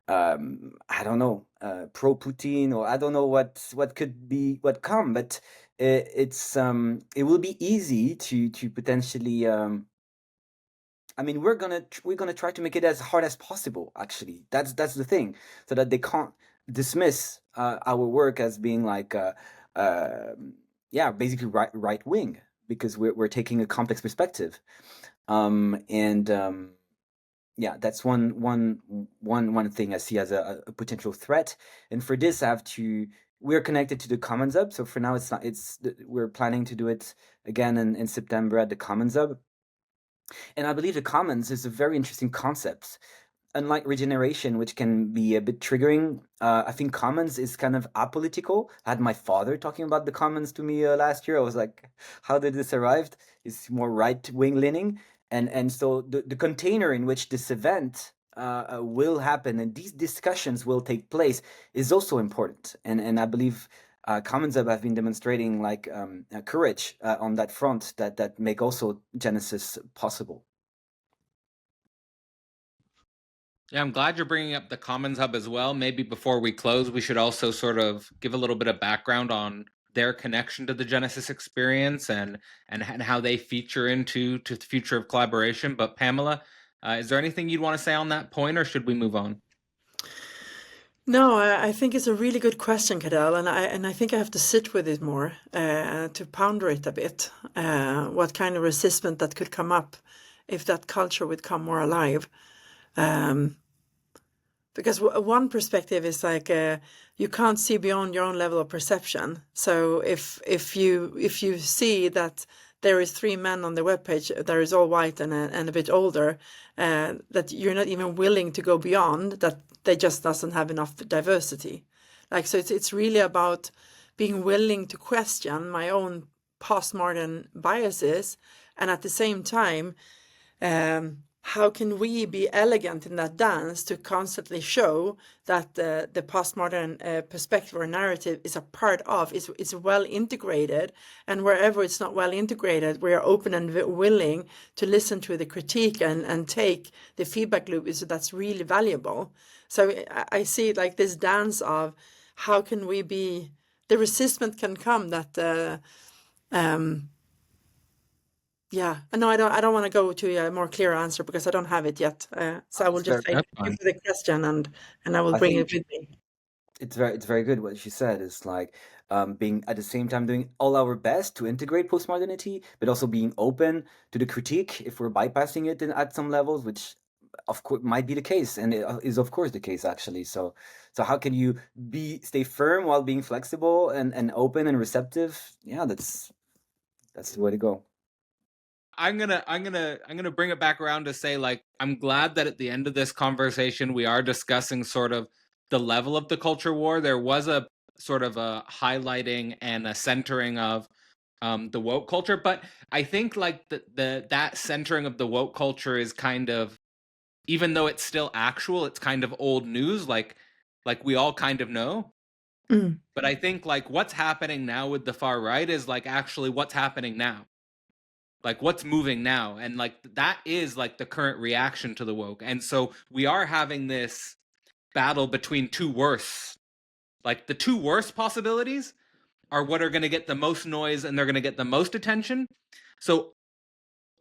I don't know, pro Putin, or I don't know what could be what come, but it will be easy to potentially. I mean, we're gonna try to make it as hard as possible. Actually, that's the thing, so that they can't dismiss our work as being like basically right wing, because we're taking a complex perspective, that's one thing I see as a potential threat. And for this, we're connected to the Commons Hub. So for now, we're planning to do it again in September at the Commons Hub. And I believe the Commons is a very interesting concept. unlike regeneration, which can be a bit triggering, I think commons is kind of apolitical. I had my father talking about the commons to me last year. I was like, how did this arrive? It's more right-wing leaning. And so the container in which this event will happen and these discussions will take place is also important. And I believe Commons Hub have been demonstrating like courage on that front that make also Genesis possible. Yeah, I'm glad you're bringing up the Commons Hub as well. Maybe before we close, we should also sort of give a little bit of background on their connection to the Genesis experience and how they feature into the future of collaboration. But Pamela, is there anything you'd want to say on that point, or should we move on? No, I think it's a really good question, Cadell, and I think I have to sit with it more to ponder it a bit. What kind of resistance that could come up if that culture would come more alive. Because one perspective is like you can't see beyond your own level of perception. So if you see that there is 3 men on the webpage that is all white and a bit older, that you're not even willing to go beyond that, they just doesn't have enough diversity. Like, so it's really about being willing to question my own postmodern biases, and at the same time, how can we be elegant in that dance to constantly show that the postmodern perspective or narrative is a part of, is well integrated, and wherever it's not well integrated, we are open and willing to listen to the critique and take the feedback loop. That's really valuable. So I see it like this dance of how can we be, the resistance can come that yeah, no, I don't want to go to a more clear answer because I don't have it yet. So I will just say thank you for the question, and I will bring it with me. It's very good what she said. It's like being at the same time doing all our best to integrate postmodernity, but also being open to the critique if we're bypassing it at some levels, which of course might be the case, and it is of course the case actually. So how can you stay firm while being flexible and open and receptive? Yeah, that's the way to go. I'm gonna bring it back around to say, like, I'm glad that at the end of this conversation we are discussing sort of the level of the culture war. There was a sort of a highlighting and a centering of the woke culture, but I think like that centering of the woke culture is kind of, even though it's still actual, it's kind of old news, like we all kind of know. But I think like what's happening now with the far right is like actually what's happening now. Like what's moving now, and like that is like the current reaction to the woke. And so we are having this battle between two worst. Like the two worst possibilities are what are going to get the most noise and they're going to get the most attention. So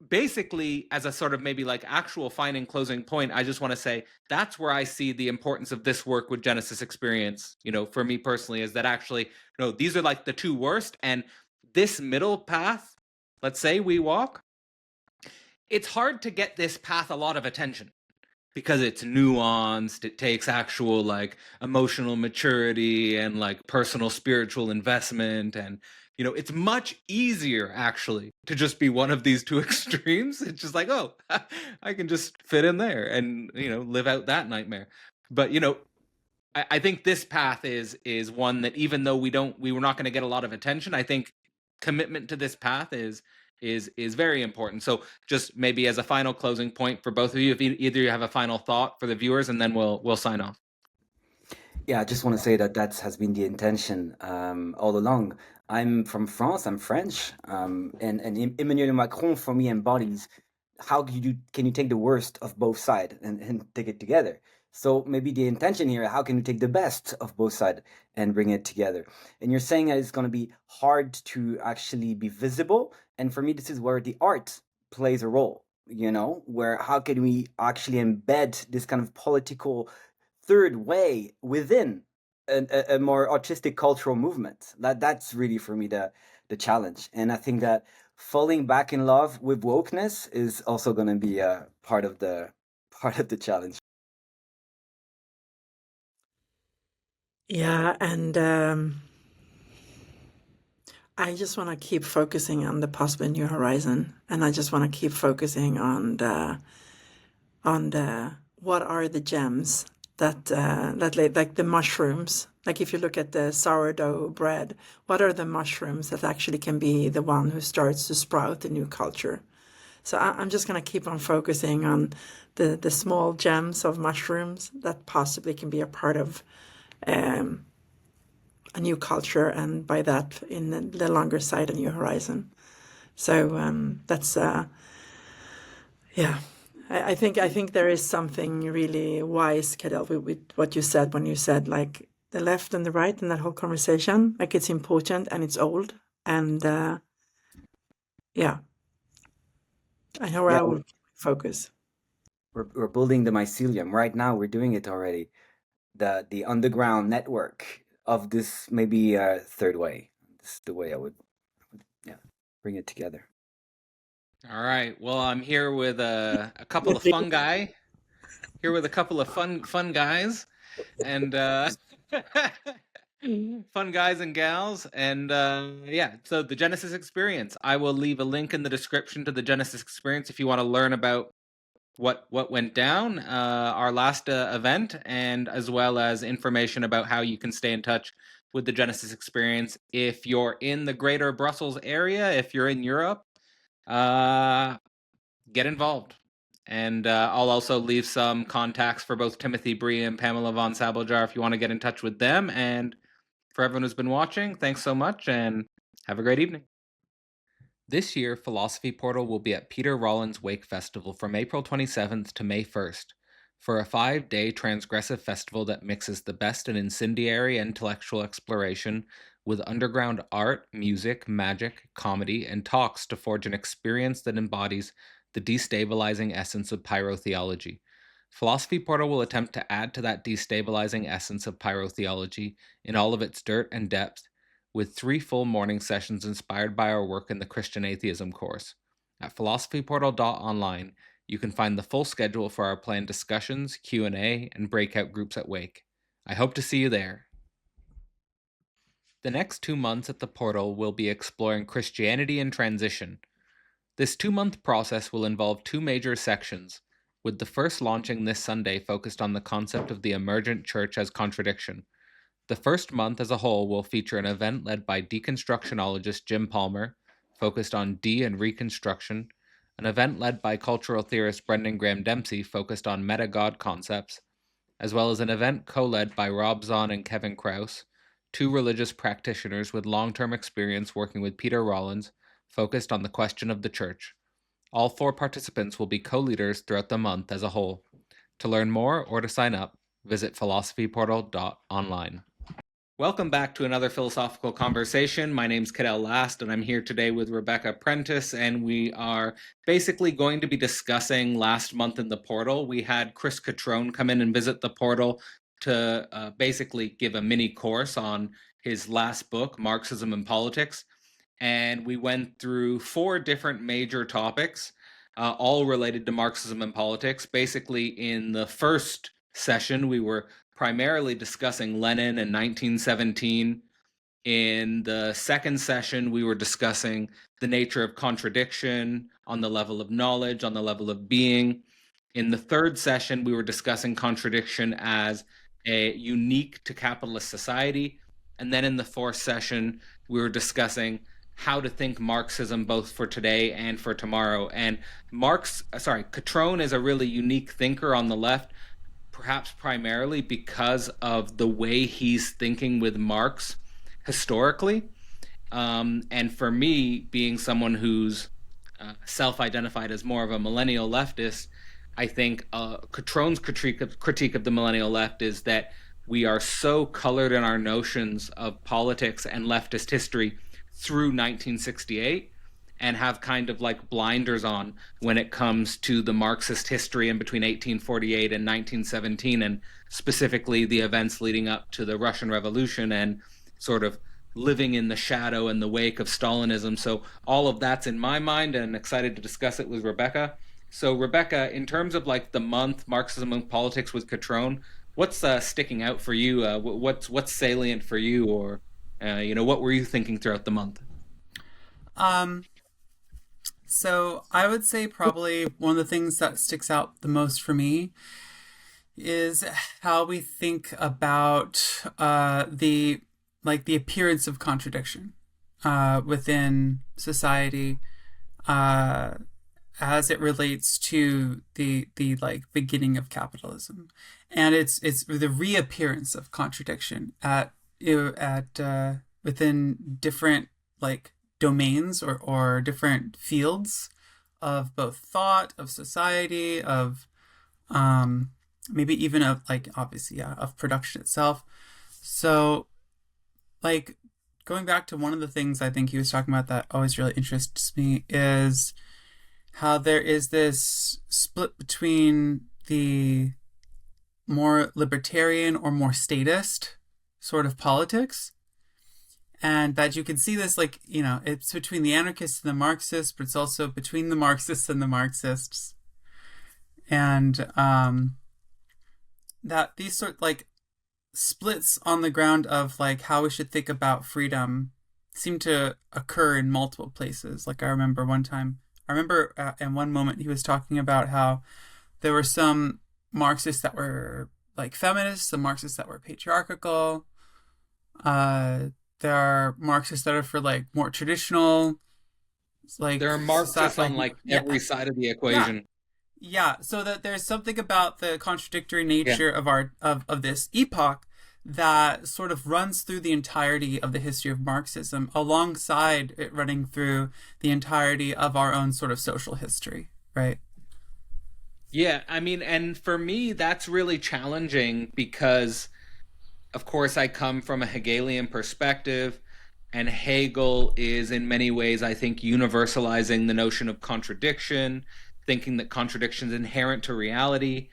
basically, as a sort of maybe like actual finding closing point, I just want to say that's where I see the importance of this work with Genesis Experience, for me personally, is that actually, no, these are like the two worst, and this middle path, let's say we walk, it's hard to get this path a lot of attention because it's nuanced. It takes actual like emotional maturity and like personal spiritual investment. And, it's much easier actually to just be one of these two extremes. It's just like, oh, I can just fit in there and, live out that nightmare. But, I think this path is one that even though we were not going to get a lot of attention, I think commitment to this path is very important. So just maybe as a final closing point for both of you, if either you have a final thought for the viewers, and then we'll sign off. Yeah, I just want to say that has been the intention all along. I'm from France, I'm French, and Emmanuel Macron for me embodies how can you take the worst of both sides and take it together. So maybe the intention here, how can you take the best of both sides and bring it together? And you're saying that it's going to be hard to actually be visible. And for me, this is where the art plays a role, where how can we actually embed this kind of political third way within a more artistic cultural movement? That's really for me the challenge. And I think that falling back in love with wokeness is also going to be a part of the challenge. Yeah, and I just want to keep focusing on the possible new horizon, and I just want to keep focusing on the what are the gems like the mushrooms. Like if you look at the sourdough bread, what are the mushrooms that actually can be the one who starts to sprout the new culture? So I'm just going to keep on focusing on the small gems of mushrooms that possibly can be a part of a new culture, and by that, in the longer side, a new horizon. So that's yeah. I think there is something really wise, Cadell, with what you said when you said like the left and the right in that whole conversation. Like it's important and it's old, and yeah, I know where Yeah, I would focus. we're building the mycelium right now. We're doing it already. The underground network of this maybe third way. This is the way I would yeah bring it together. All right. Well, I'm here with a couple of fungi. Here with a couple of fun guys, and fun guys and gals, and yeah. So the Genesis Experience. I will leave a link in the description to the Genesis Experience if you want to learn about what went down, our last event, and as well as information about how you can stay in touch with the Genesis Experience if you're in the greater Brussels area. If you're in Europe, get involved. And I'll also leave some contacts for both Timothy Bree and Pamela von Sabeljar if you want to get in touch with them. And for everyone who's been watching, thanks so much and have a great evening. This year, Philosophy Portal will be at Peter Rollins Wake Festival from April 27th to May 1st for a 5-day transgressive festival that mixes the best in incendiary intellectual exploration with underground art, music, magic, comedy, and talks to forge an experience that embodies the destabilizing essence of pyrotheology. Philosophy Portal will attempt to add to that destabilizing essence of pyrotheology in all of its dirt and depth, with 3 full morning sessions inspired by our work in the Christian Atheism course. At philosophyportal.online, you can find the full schedule for our planned discussions, Q&A, and breakout groups at Wake. I hope to see you there. The next 2 months at the portal will be exploring Christianity in transition. This 2-month process will involve 2 major sections, with the first launching this Sunday focused on the concept of the emergent church as contradiction. The first month as a whole will feature an event led by deconstructionologist Jim Palmer, focused on de- and reconstruction, an event led by cultural theorist Brendan Graham Dempsey, focused on meta-God concepts, as well as an event co-led by Rob Zahn and Kevin Krause, 2 religious practitioners with long-term experience working with Peter Rollins, focused on the question of the church. All 4 participants will be co-leaders throughout the month as a whole. To learn more or to sign up, visit philosophyportal.online. Welcome back to another philosophical conversation. My name's Cadell Last, and I'm here today with Rebecca Prentice, and we are basically going to be discussing last month in the portal. We had Chris Catrone come in and visit the portal to basically give a mini course on his last book, Marxism and Politics, and we went through 4 different major topics, all related to Marxism and politics. Basically, in the first session, we were primarily discussing Lenin in 1917. In the second session, we were discussing the nature of contradiction on the level of knowledge, on the level of being. In the third session, we were discussing contradiction as a unique to capitalist society. And then in the fourth session, we were discussing how to think Marxism both for today and for tomorrow. And Catrone is a really unique thinker on the left, perhaps primarily because of the way he's thinking with Marx historically. And for me, being someone who's self-identified as more of a millennial leftist, I think Catrone's critique of the millennial left is that we are so colored in our notions of politics and leftist history through 1968 and have kind of like blinders on when it comes to the Marxist history in between 1848 and 1917, and specifically the events leading up to the Russian Revolution and sort of living in the shadow and the wake of Stalinism. So all of that's in my mind, and excited to discuss it with Rebecca. So Rebecca, in terms of like the month Marxism and Politics with Catrone, what's sticking out for you? What's salient for you, or what were you thinking throughout the month? So I would say probably one of the things that sticks out the most for me is how we think about the the appearance of contradiction within society uh, as it relates to the like beginning of capitalism, and it's the reappearance of contradiction at within different like domains or different fields of both thought, of society, of um, maybe even of like obviously yeah of production itself. So like going back to one of the things I think he was talking about that always really interests me is how there is this split between the more libertarian or more statist sort of politics, and that you can see this like it's between the anarchists and the Marxists, but it's also between the Marxists and the Marxists, and that these sort like splits on the ground of like how we should think about freedom seem to occur in multiple places. Like I remember in one moment he was talking about how there were some Marxists that were like feminists, some Marxists that were patriarchal. There are Marxists that are for like more traditional, like There are Marxists on like yeah, every side of the yeah, equation. yeah. So that there's something about the contradictory nature of our of this epoch that sort of runs through the entirety of the history of Marxism, alongside it running through the entirety of our own sort of social history, right? Yeah, I mean, and for me, that's really challenging because, of course, I come from a Hegelian perspective, and Hegel is in many ways, I think, universalizing the notion of contradiction, thinking that contradiction is inherent to reality.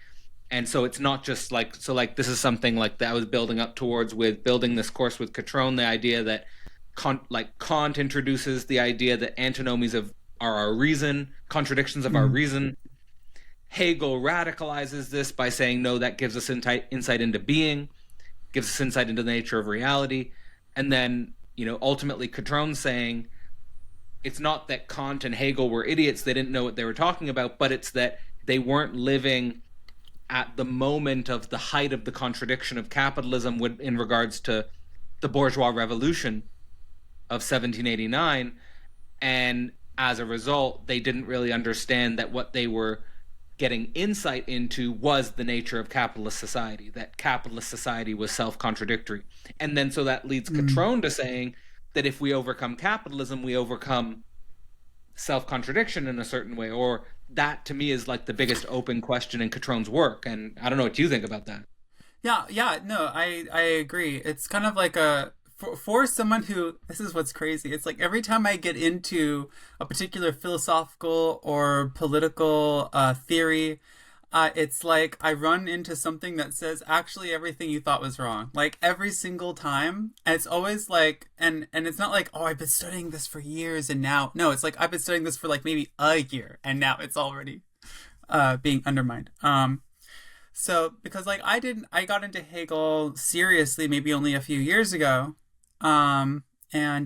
And so it's not just like, so like, this is something like that I was building up towards with building this course with Catron, the idea that Kant introduces the idea that antinomies are our reason, contradictions of our reason. Hegel radicalizes this by saying, no, that gives us insight into being, gives us insight into the nature of reality. And then, ultimately Catron saying it's not that Kant and Hegel were idiots, they didn't know what they were talking about, but it's that they weren't living at the moment of the height of the contradiction of capitalism in regards to the bourgeois revolution of 1789. And as a result, they didn't really understand that what they were getting insight into was the nature of capitalist society, that capitalist society was self-contradictory. And then so that leads Catron to saying that if we overcome capitalism, we overcome self-contradiction in a certain way, or that to me is like the biggest open question in Catron's work. And I don't know what you think about that. Yeah, no, I agree. It's kind of like for someone who, this is what's crazy. It's like every time I get into a particular philosophical or political theory, it's like I run into something that says actually everything you thought was wrong. Like every single time. And it's always like, and it's not like, oh, I've been studying this for years and now, no, it's like I've been studying this for like maybe a year and now it's already being undermined. So because like I got into Hegel seriously maybe only a few years ago. And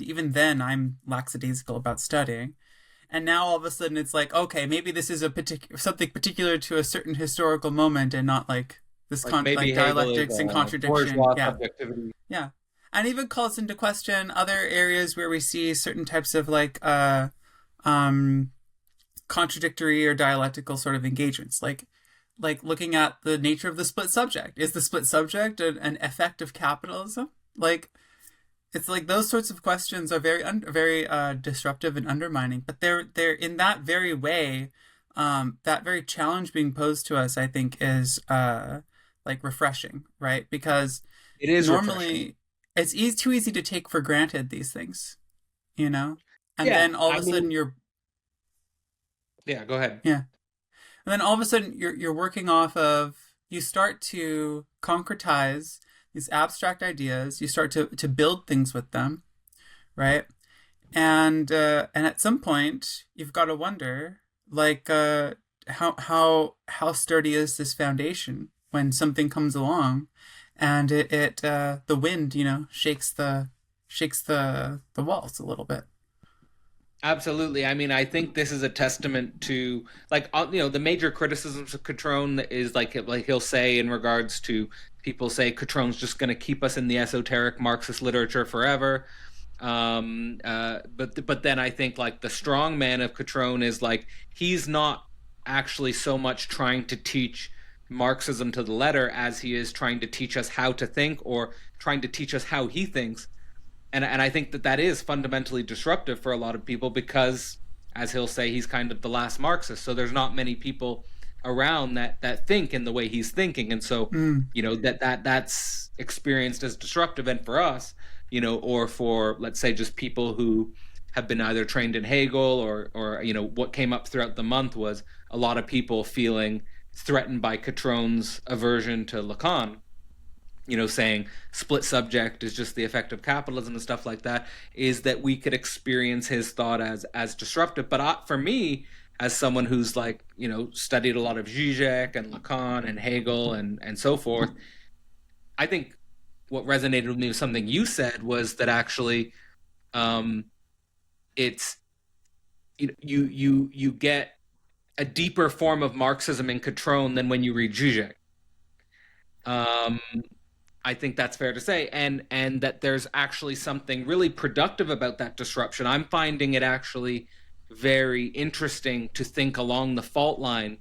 even then I'm lackadaisical about studying. And now all of a sudden it's like, okay, maybe this is something particular to a certain historical moment and not like this Like maybe dialectics and contradiction. bourgeois Yeah. subjectivity. Yeah. And even calls into question other areas where we see certain types of like um contradictory or dialectical sort of engagements. Like looking at the nature of the split subject. Is the split subject an effect of capitalism? Like it's like those sorts of questions are very disruptive and undermining, but they're in that very way, that very challenge being posed to us, I think, is like refreshing, right? Because It is normally refreshing. it's too easy to take for granted these things, you know, and Yeah, then all I of a sudden mean, yeah, go ahead. yeah, and then all of a sudden you're working off of, you start to concretize these abstract ideas, you start to build things with them, right? And at some point you've got to wonder like how sturdy is this foundation when something comes along and it the wind shakes the walls a little bit. Absolutely. I mean, I think this is a testament to like the major criticisms of Cutrone is like he'll say in regards to people say Cutrone's just going to keep us in the esoteric Marxist literature forever. But then I think like the strong man of Cutrone is like he's not actually so much trying to teach Marxism to the letter as he is trying to teach us how to think or trying to teach us how he thinks. And I think that that is fundamentally disruptive for a lot of people because, as he'll say, he's kind of the last Marxist. So there's not many people around that think in the way he's thinking, and so that's experienced as disruptive. And for us, or for let's say just people who have been either trained in Hegel or what came up throughout the month was a lot of people feeling threatened by Cutrone's aversion to Lacan, saying split subject is just the effect of capitalism and stuff like that, is that we could experience his thought as disruptive. But for me, as someone who's like, studied a lot of Zizek and Lacan and Hegel and so forth, I think what resonated with me with something you said was that actually it's you get a deeper form of Marxism in Cutrone than when you read Zizek. I think that's fair to say, and that there's actually something really productive about that disruption. I'm finding it actually very interesting to think along the fault line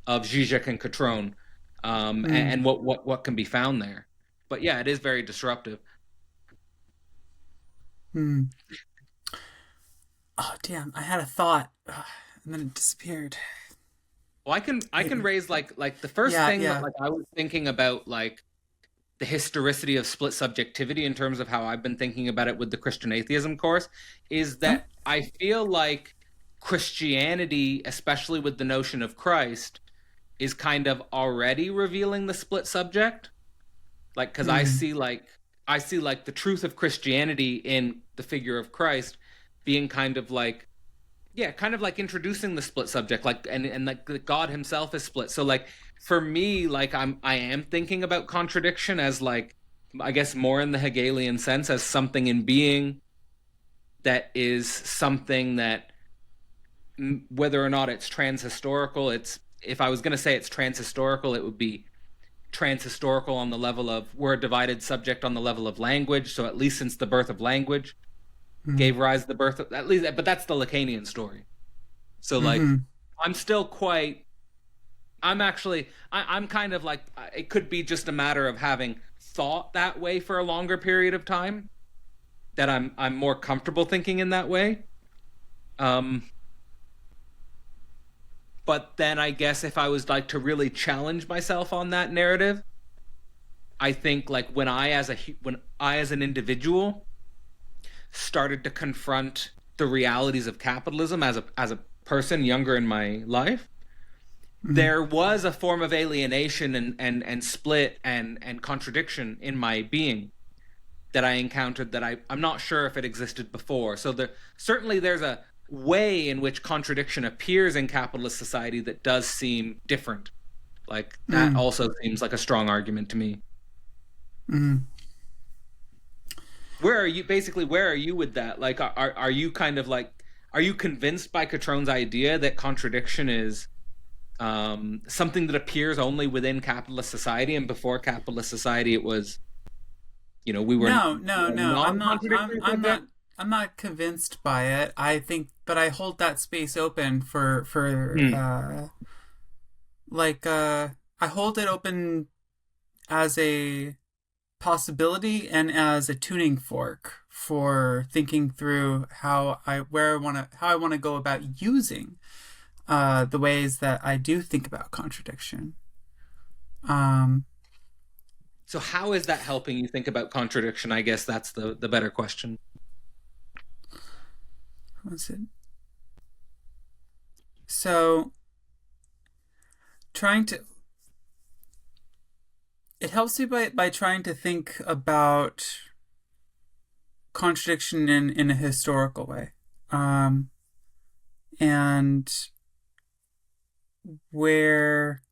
of Zizek and Cutrone, and what can be found there. But yeah, it is very disruptive. Oh damn! I had a thought, and then it disappeared. Well, I can raise like the first thing that like I was thinking about like the historicity of split subjectivity in terms of how I've been thinking about it with the Christian atheism course is that I feel like Christianity, especially with the notion of Christ, is kind of already revealing the split subject. Like, because I see like the truth of Christianity in the figure of Christ being kind of like introducing the split subject, like and like God himself is split. So like for me, like I am thinking about contradiction as like, I guess more in the Hegelian sense as something in being that is something that whether or not it's transhistorical, if I was going to say it's transhistorical, it would be transhistorical on the level of we're a divided subject on the level of language. So at least since the birth of language gave rise to the birth of, at least, but that's the Lacanian story. So like I'm still quite, I'm kind of like, it could be just a matter of having thought that way for a longer period of time that I'm more comfortable thinking in that way. But then I guess if I was like to really challenge myself on that narrative, I think like when I as an individual started to confront the realities of capitalism as a person younger in my life, there was a form of alienation and split and contradiction in my being that I encountered that I'm not sure if it existed before. So certainly there's a way in which contradiction appears in capitalist society that does seem different. Like that also seems like a strong argument to me. Where are you with that? Like are you kind of like, are you convinced by Cutrone's idea that contradiction is something that appears only within capitalist society, and before capitalist society it was, we were I'm not convinced by it. I think, but I hold that space open for I hold it open as a possibility and as a tuning fork for thinking through how I want to go about using the ways that I do think about contradiction. So how is that helping you think about contradiction? I guess that's the better question. What's it? So it helps me by trying to think about contradiction in a historical way. And where,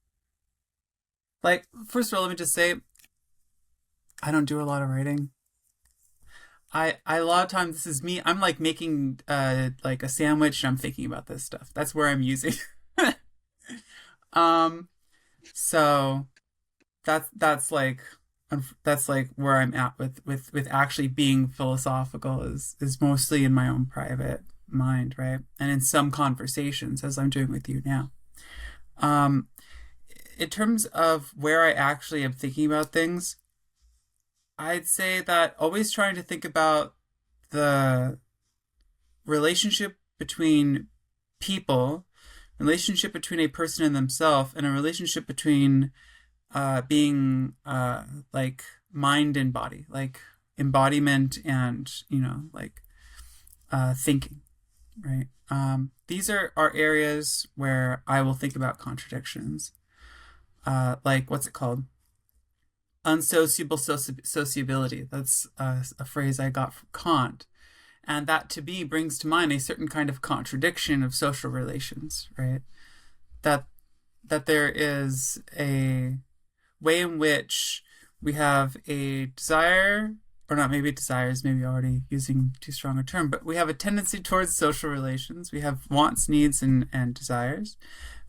like, first of all, let me just say, I don't do a lot of writing. I a lot of times this is me. I'm like making like a sandwich and I'm thinking about this stuff. That's where I'm using. um so that's like where I'm at with actually being philosophical is mostly in my own private mind, right? And in some conversations as I'm doing with you now. Um in terms of where I actually am thinking about things, I'd say that always trying to think about the relationship between people, relationship between a person and themselves, and a relationship between being like mind and body, like embodiment and, like thinking, right? These are areas where I will think about contradictions. Like, what's it called? Unsociable sociability. That's a phrase I got from Kant. And that to me brings to mind a certain kind of contradiction of social relations, right? That there is a way in which we have a desire, or not, maybe desire is maybe already using too strong a term, but we have a tendency towards social relations. We have wants, needs, and desires,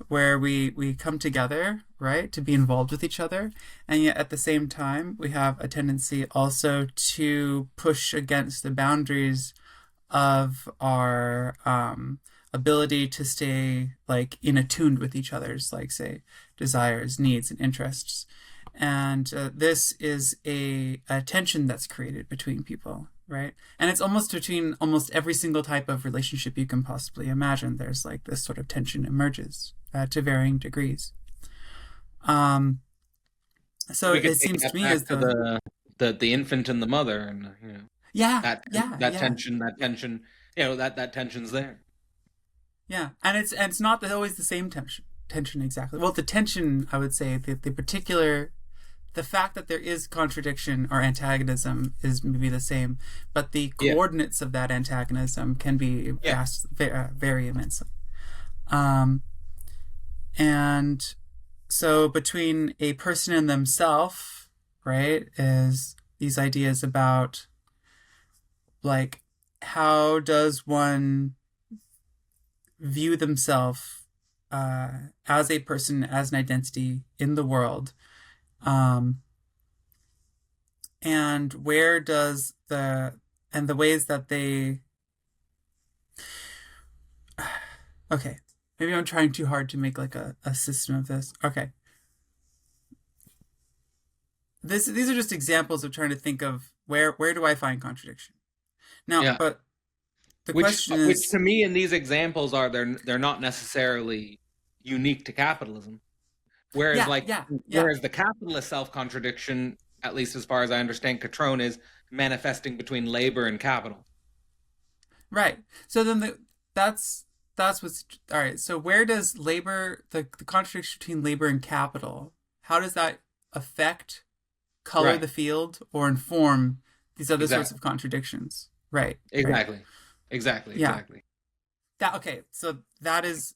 where we come together, right, to be involved with each other. And yet at the same time, we have a tendency also to push against the boundaries of our ability to stay like in attuned with each other's, like, say, desires, needs, and interests. And this is a tension that's created between people, right? And it's almost between almost every single type of relationship you can possibly imagine. There's like this sort of tension emerges to varying degrees. So it seems to me as the infant and the mother, and that tension, that tension's there. Yeah, and it's not always the same tension exactly. Well, the tension, I would say, the fact that there is contradiction or antagonism is maybe the same, but the coordinates of that antagonism can be vary immensely. And so between a person and themselves, right, is these ideas about, like, how does one view themselves as a person, as an identity in the world, and where does the ways that they okay, maybe I'm trying too hard to make like a system of this. Okay, these are just examples of trying to think of where do I find contradiction now. But the question is, which to me in these examples are they're not necessarily unique to capitalism. Whereas whereas the capitalist self-contradiction, at least as far as I understand Catrone, is manifesting between labor and capital. Right. So then that's what's all right. So where does labor, the contradiction between labor and capital, how does that affect, color the field, or inform these other sorts of contradictions? Right. Exactly. Right. Exactly. Okay. So that is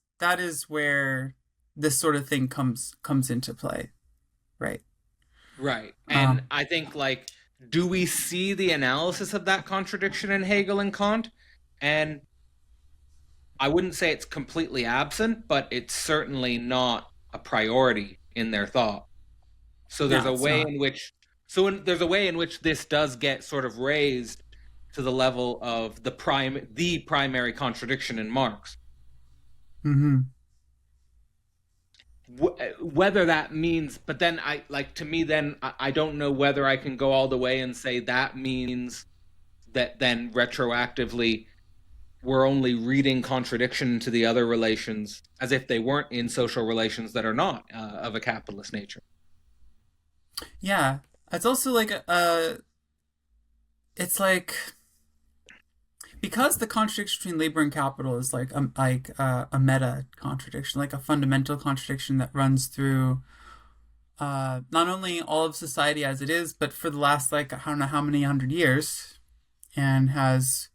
where this sort of thing comes into play, right? Right. And I think, like, do we see the analysis of that contradiction in Hegel and Kant? And I wouldn't say it's completely absent, but it's certainly not a priority in their thought. So there's a way in which this does get sort of raised to the level of the primary contradiction in Marx. Mm-hmm. Whether that means, but then I don't know whether I can go all the way and say that means that then retroactively we're only reading contradiction to the other relations as if they weren't in social relations that are not of a capitalist nature. Yeah, it's also like it's like, because the contradiction between labor and capital is like a meta contradiction, like a fundamental contradiction that runs through not only all of society as it is, but for the last, like, I don't know how many 100 years, and has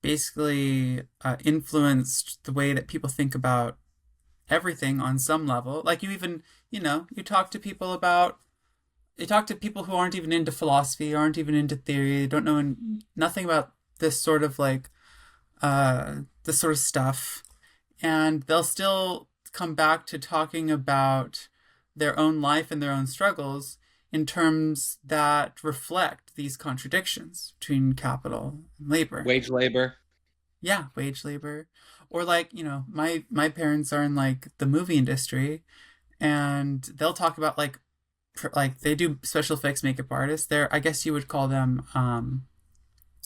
basically influenced the way that people think about everything on some level. Like, you even, you talk to people about you talk to people who aren't even into philosophy, aren't even into theory, don't know nothing about this sort of like this sort of stuff, and they'll still come back to talking about their own life and their own struggles in terms that reflect these contradictions between capital and labor. Wage labor. Yeah, wage labor. Or like, my parents are in like the movie industry, and they'll talk about like they do special effects makeup artists. I guess you would call them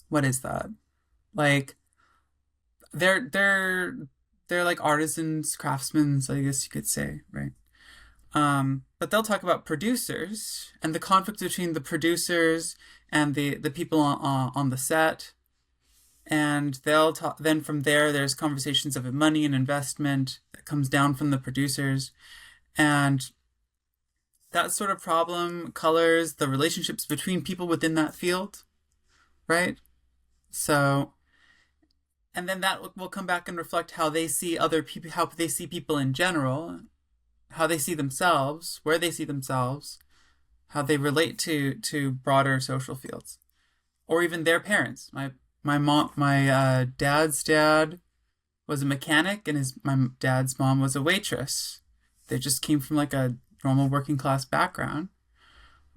what is that? Like they're like artisans, craftsmen, I guess you could say, right? But they'll talk about producers and the conflict between the producers and the people on the set. And they'll talk, then from there's conversations of money and investment that comes down from the producers. And that sort of problem colors the relationships between people within that field, right? So, and then that will come back and reflect how they see other people, how they see people in general, how they see themselves, where they see themselves, how they relate to broader social fields, or even their parents. My dad's dad was a mechanic, and my dad's mom was a waitress. They just came from like a normal working class background.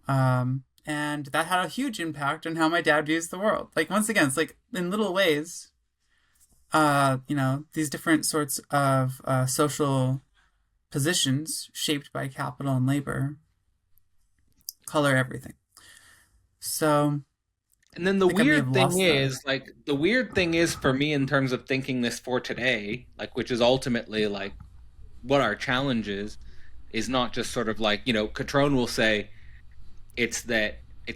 And that had a huge impact on how my dad views the world. Like, once again, it's like in little ways, these different sorts of social positions shaped by capital and labor color everything. So, and then the weird thing is for me in terms of thinking this for today, like, which is ultimately like what our challenge is not just sort of like, Catrone will say it's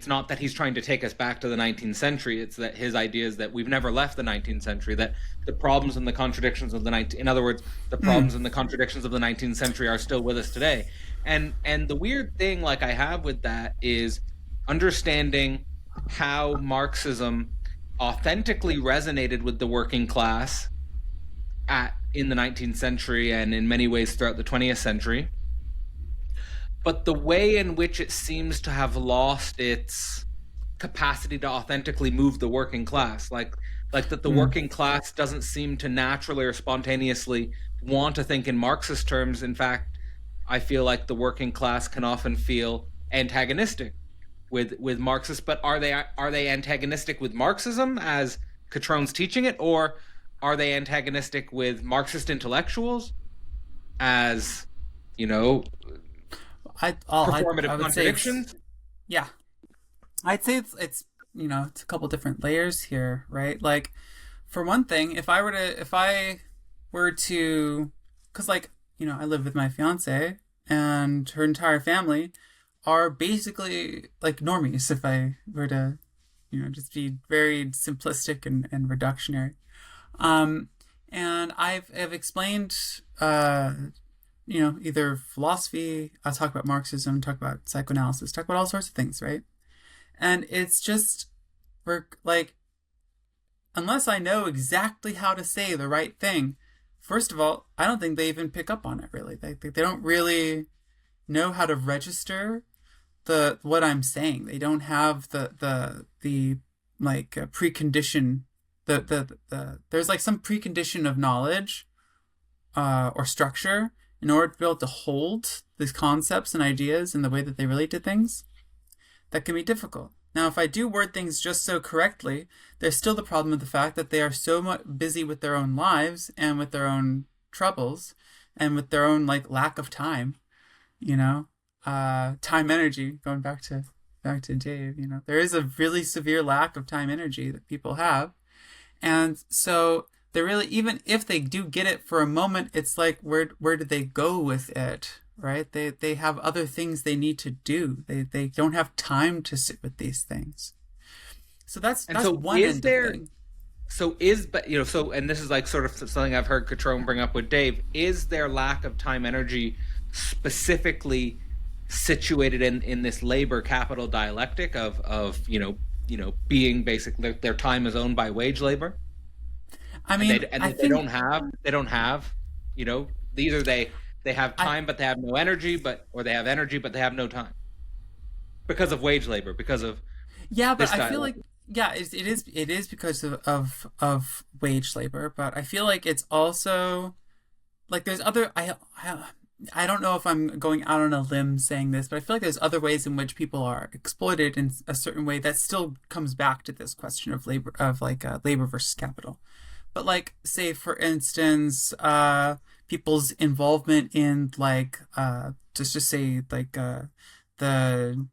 not that he's trying to take us back to the 19th century. It's that his idea is that we've never left the 19th century, that the problems and the contradictions of the 19th, in other words, the problems and the contradictions of the 19th century are still with us today. And the weird thing like I have with that is understanding how Marxism authentically resonated with the working class in the 19th century and in many ways throughout the 20th century. But the way in which it seems to have lost its capacity to authentically move the working class, like that the working class doesn't seem to naturally or spontaneously want to think in Marxist terms. In fact, I feel like the working class can often feel antagonistic with Marxists. But are they antagonistic with Marxism as Catrone's teaching it, or are they antagonistic with Marxist intellectuals as, performative contradictions? Yeah, I'd say it's it's a couple different layers here, right? Like, for one thing, if I were to, because like, I live with my fiance, and her entire family are basically like normies, if I were to just be very simplistic and reductionary. And I've explained either philosophy, I'll talk about Marxism, talk about psychoanalysis, talk about all sorts of things, right? And it's just, we're like, unless I know exactly how to say the right thing, first of all, I don't think they even pick up on it, really. They don't really know how to register what I'm saying. They don't have the precondition, there's like some precondition of knowledge or structure in order to be able to hold these concepts and ideas in the way that they relate to things. That can be difficult. Now, if I do word things just so correctly, there's still the problem of the fact that they are so much busy with their own lives and with their own troubles and with their own like lack of time, time energy, going back to Dave, there is a really severe lack of time energy that people have. And so they're really, even if they do get it for a moment, it's like, where did they go with it? Right? They have other things they need to do. They don't have time to sit with these things. So that's one end of the thing. And this is like sort of something I've heard Catrone bring up with Dave. Is their lack of time energy specifically situated in this labor capital dialectic of being basically their time is owned by wage labor? I mean, they don't have either they have time but they have no energy, or they have energy but they have no time. because of wage labor, because of Yeah, but this I feel dialogue. like yeah, it is because of wage labor, but I feel like it's also like there's other I don't know if I'm going out on a limb saying this, but I feel like there's other ways in which people are exploited in a certain way that still comes back to this question of labor of like labor versus capital. But like say for instance, people's involvement in like just say like the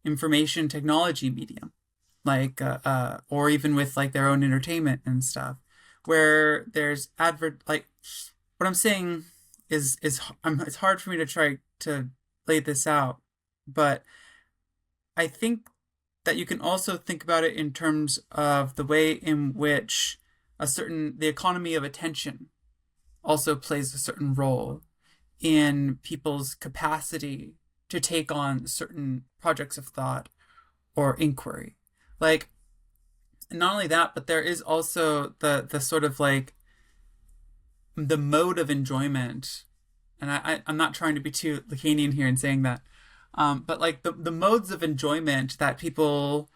information technology medium, like or even with like their own entertainment and stuff, where there's advert like what I'm saying it's hard for me to try to lay this out, but I think that you can also think about it in terms of the way in which the economy of attention also plays a certain role in people's capacity to take on certain projects of thought or inquiry. Like, not only that, but there is also the sort of like the mode of enjoyment, and I'm not trying to be too Lacanian here in saying that, but like the modes of enjoyment that people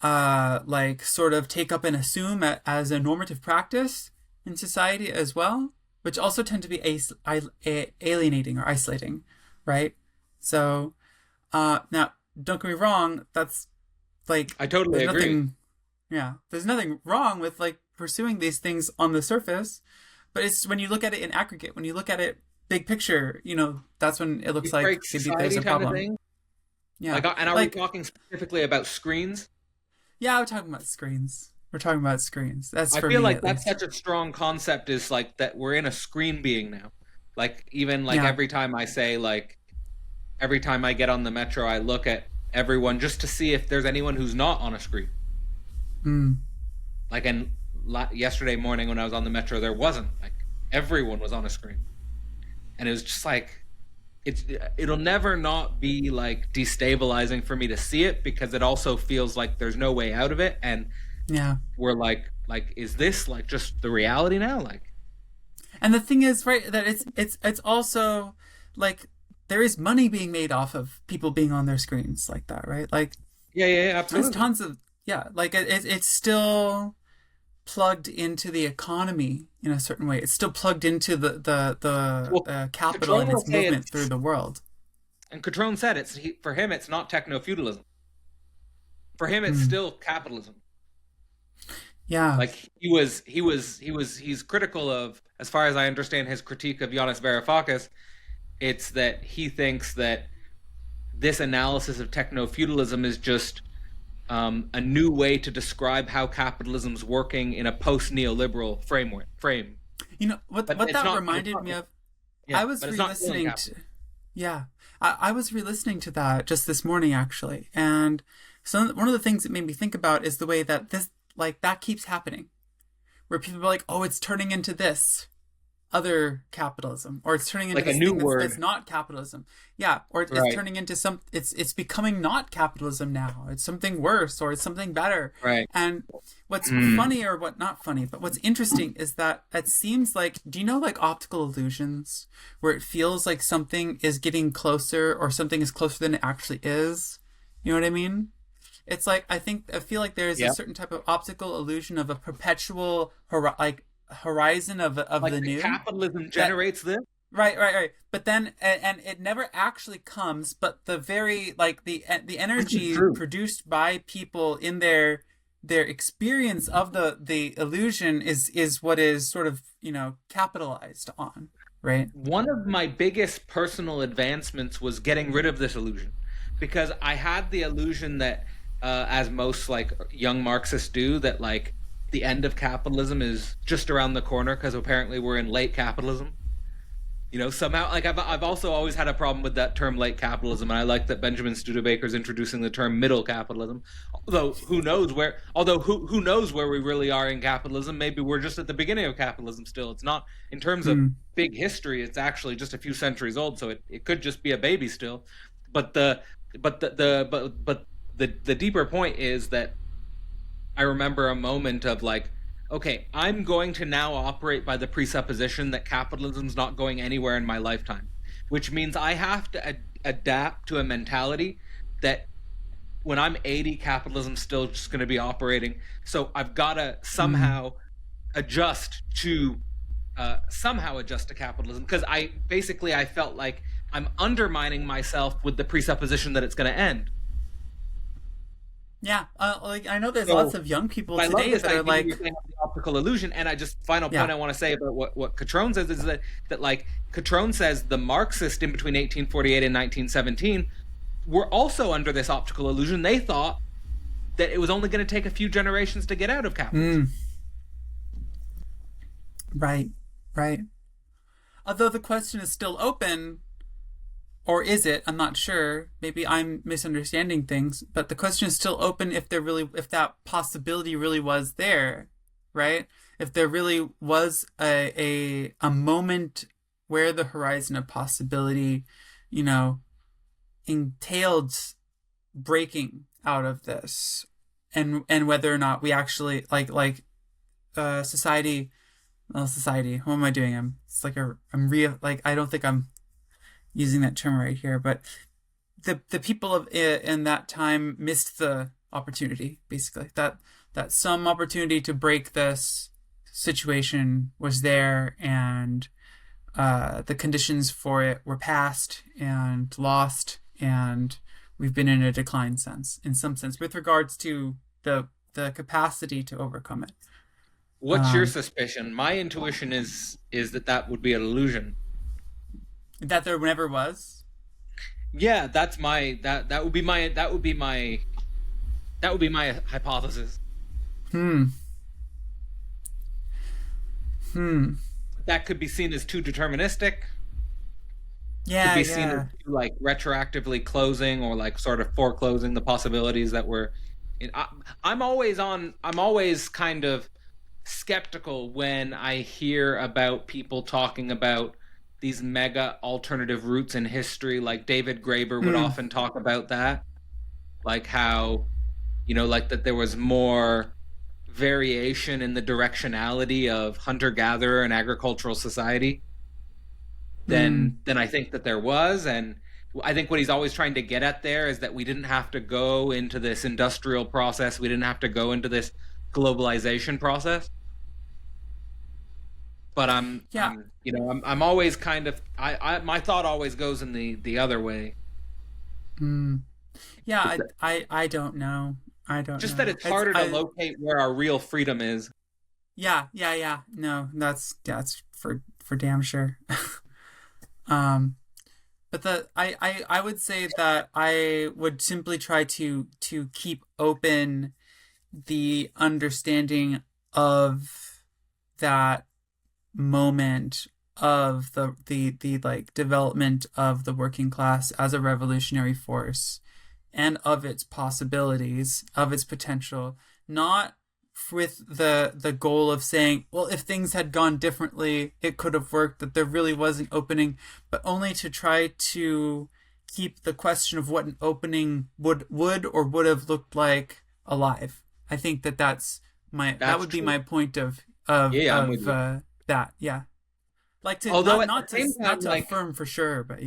like sort of take up and assume as a normative practice in society as well, which also tend to be alienating or isolating, right? So now, don't get me wrong, that's like I totally there's agree. nothing, yeah, there's nothing wrong with like pursuing these things on the surface, but it's when you look at it in aggregate, when you look at it big picture, that's when it looks These like break maybe there's society a kind of problem. thing. Yeah, Like, and are we like talking specifically about screens? yeah, we're talking about screens. We're talking about screens. That's I for feel me like at that's least. such a strong concept, is like that we're in a screen being now. Like even like Yeah. every time I say like every time I get on the metro, I look at everyone just to see if there's anyone who's not on a screen. Mm. Like and yesterday morning when I was on the metro, there wasn't. Like everyone was on a screen, and it was just like it'll never not be like destabilizing for me to see it, because it also feels like there's no way out of it, and Yeah. we're like is this like just the reality now? Like And the thing is, right, that it's also like there is money being made off of people being on their screens like that, right? Like yeah, there's absolutely. tons of yeah, like it's still plugged into the economy in a certain way. It's still plugged into Well, the capital and Catrone will its say movement through the world. and Catrone said for him it's not techno feudalism. For him it's Mm. still capitalism. Yeah. Like he's critical of, as far as I understand his critique of Yanis Varoufakis, it's that he thinks that this analysis of techno feudalism is just a new way to describe how capitalism's working in a post neoliberal frame. You know what But what it's that not. reminded me of? Yeah, I was but it's not feeling re-listening to yeah. I was re-listening to that just this morning actually. And so one of the things that made me think about is the way that this like that keeps happening. Where people are like, oh, it's turning into this other capitalism, or it's turning into like a this new thing that's word. not capitalism. Yeah, or it's Right. turning into it's becoming not capitalism now. It's something worse, or it's something better. Right. And what's Mm. funny, or what not funny, but what's interesting is that it seems like, do you know like optical illusions, where it feels like something is getting closer or something is closer than it actually is? You know what I mean? It's like I feel like there's Yeah. a certain type of optical illusion of a perpetual horizon of Like the the new. capitalism generates this. Right. But then, and it never actually comes. But the very like the energy True. produced by people in their experience of the illusion is what is sort of capitalized on, right? One of my biggest personal advancements was getting rid of this illusion, because I had the illusion that, as most like young Marxists do, that like the end of capitalism is just around the corner, because apparently we're in late capitalism. Somehow, like I've also always had a problem with that term late capitalism, and I like that Benjamin Studebaker's introducing the term middle capitalism. Although who knows where we really are in capitalism? Maybe we're just at the beginning of capitalism still. It's not, in terms of big history, it's actually just a few centuries old, so it could just be a baby still. But the deeper point is that I remember a moment of like, okay, I'm going to now operate by the presupposition that capitalism's not going anywhere in my lifetime, which means I have to adapt to a mentality that when I'm 80, capitalism's still just going to be operating. So I've got to somehow adjust to capitalism, because I felt like I'm undermining myself with the presupposition that it's going to end. Yeah, like I know there's So, lots of young people I love today this that are idea like, you're saying of the optical illusion. And final point I want to say about what Catrone says is that like Catrone says the Marxists in between 1848 and 1917 were also under this optical illusion. They thought that it was only going to take a few generations to get out of capitalism. Right. Although the question is still open, or is it? I'm not sure. Maybe I'm misunderstanding things, but the question is still open if that possibility really was there, right? If there really was a moment where the horizon of possibility, entailed breaking out of this, and whether or not we actually society. Well, society. What am I doing? I don't think I'm using that term right here, but the people in that time missed the opportunity, basically. That some opportunity to break this situation was there, and the conditions for it were passed and lost, and we've been in a decline in some sense, with regards to the capacity to overcome it. What's your suspicion? My intuition is that would be an illusion. That there never was? Yeah, that would be my hypothesis. That could be seen as too deterministic. Yeah, could be seen as too, like, retroactively closing, or like sort of foreclosing the possibilities that were. I'm always kind of skeptical when I hear about people talking about these mega alternative routes in history. Like David Graeber would often talk about that, like how, like that there was more variation in the directionality of hunter-gatherer and agricultural society than I think that there was. And I think what he's always trying to get at there is that we didn't have to go into this industrial process. We didn't have to go into this globalization process. But I'm always kind of, my thought always goes in the other way. Yeah, I don't know. Just that it's harder to locate where our real freedom is. Yeah. No, that's for damn sure. But I would say that I would simply try to keep open the understanding of that moment of the like development of the working class as a revolutionary force, and of its possibilities, of its potential, not with the goal of saying, well, if things had gone differently, it could have worked, that there really was an opening, but only to try to keep the question of what an opening would have looked like alive. I think that would be my point of that. Yeah. Like to, although not to affirm for sure, but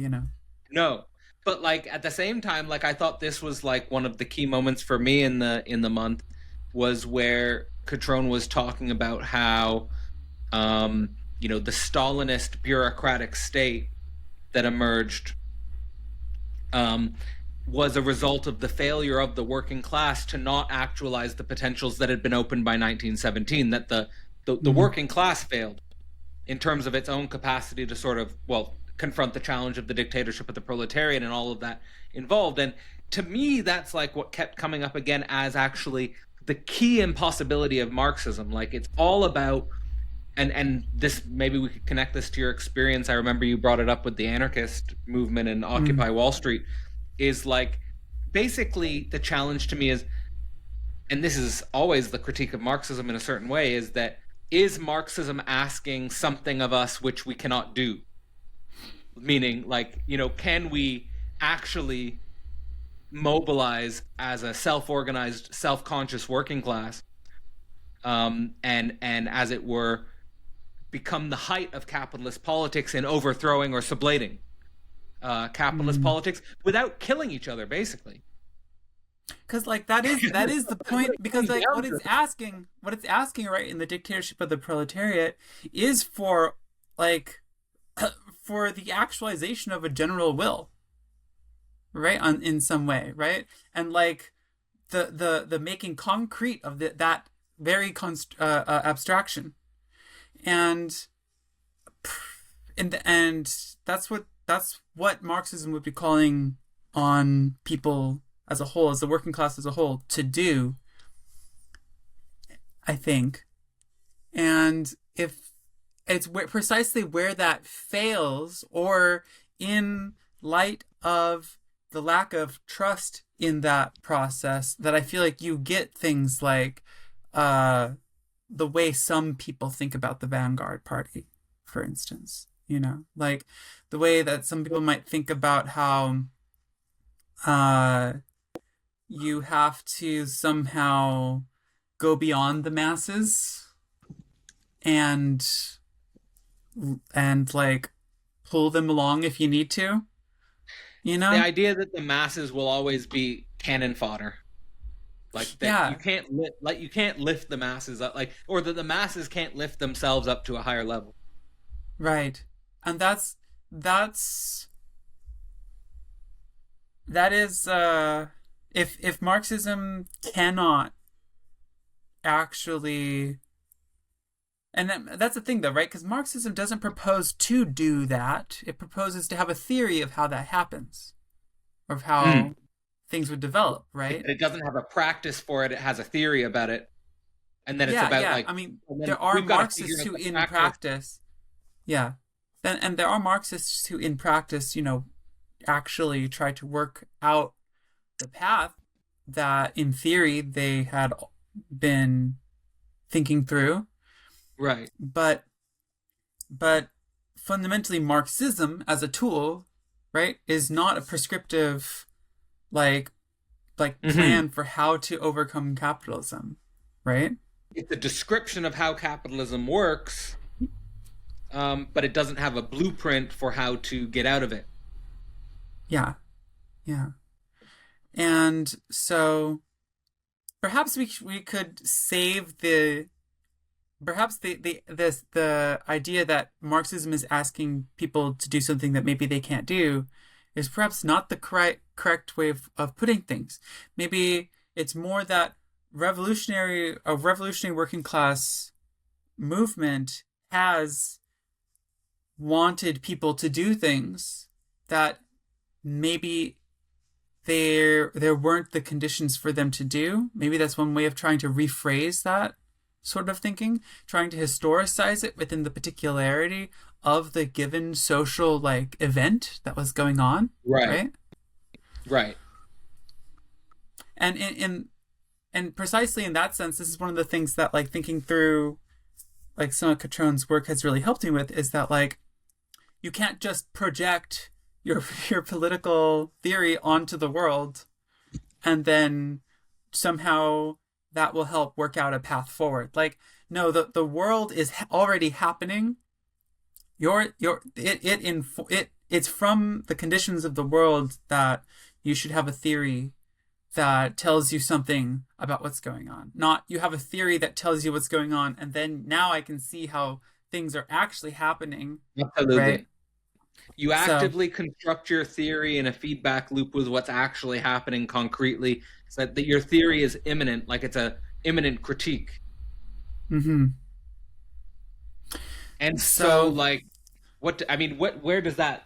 No. But like at the same time, like I thought this was like one of the key moments for me in the month, was where Catrone was talking about how, the Stalinist bureaucratic state that emerged was a result of the failure of the working class to not actualize the potentials that had been opened by 1917. That the working class failed in terms of its own capacity to sort of, confront the challenge of the dictatorship of the proletariat and all of that involved. And to me, that's like what kept coming up again as actually the key impossibility of Marxism. Like it's all about, and this, maybe we could connect this to your experience. I remember you brought it up with the anarchist movement and Occupy Wall Street, is like basically the challenge to me is, and this is always the critique of Marxism in a certain way, is that, is Marxism asking something of us which we cannot do? Meaning, like, can we actually mobilize as a self-organized, self-conscious working class, and as it were, become the height of capitalist politics in overthrowing or sublating capitalist politics without killing each other, basically? because like that is the point, because like what it's asking right in the dictatorship of the proletariat is for like for the actualization of a general will, right, in some way, right, and like the making concrete of that very abstraction, and that's what Marxism would be calling on people as a whole, as the working class as a whole, to do, I think. And if it's precisely where that fails, or in light of the lack of trust in that process, that I feel like you get things like the way some people think about the Vanguard Party, for instance, like the way that some people might think about how you have to somehow go beyond the masses and like pull them along if you need to, The idea that the masses will always be cannon fodder, like that you can't lift the masses up, like, or that the masses can't lift themselves up to a higher level. Right. And that is if Marxism cannot actually, and that's the thing though, right? Because Marxism doesn't propose to do that. It proposes to have a theory of how that happens, of how things would develop, right? It doesn't have a practice for it. It has a theory about it, and then it's about like. I mean, there are Marxists who in practice, and there are Marxists who in practice, actually try to work out the path that in theory they had been thinking through. Right. But fundamentally Marxism as a tool, right, is not a prescriptive like plan for how to overcome capitalism, right? It's a description of how capitalism works, but it doesn't have a blueprint for how to get out of it. Yeah. And so perhaps we could save the idea that Marxism is asking people to do something that maybe they can't do is perhaps not the correct way of putting things. Maybe it's more that revolutionary working class movement has wanted people to do things that maybe there weren't the conditions for them to do. Maybe that's one way of trying to rephrase that sort of thinking, trying to historicize it within the particularity of the given social like event that was going on. Right. And precisely in that sense, this is one of the things that like thinking through like some of Catron's work has really helped me with, is that like you can't just project your political theory onto the world and then somehow that will help work out a path forward. Like, no, the world is already happening. It's from the conditions of the world that you should have a theory that tells you something about what's going on. Not you have a theory that tells you what's going on, and then now I can see how things are actually happening. Absolutely. Right? You actively construct your theory in a feedback loop with what's actually happening concretely, so that your theory is imminent, like it's a imminent critique. Mm-hmm. And so like, where does that,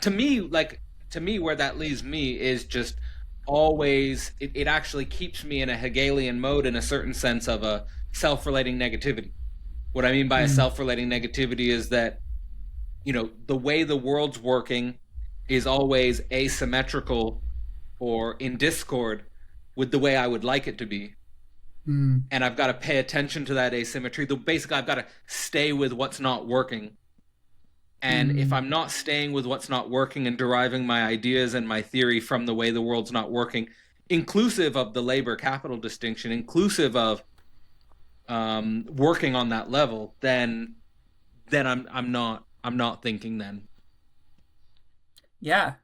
to me, where that leaves me is just always, it actually keeps me in a Hegelian mode in a certain sense of a self-relating negativity. What I mean by a self-relating negativity is that, the way the world's working is always asymmetrical or in discord with the way I would like it to be. And I've got to pay attention to that asymmetry. Basically, I've got to stay with what's not working. And if I'm not staying with what's not working and deriving my ideas and my theory from the way the world's not working, inclusive of the labor capital distinction, inclusive of working on that level, then I'm not thinking then. Yeah.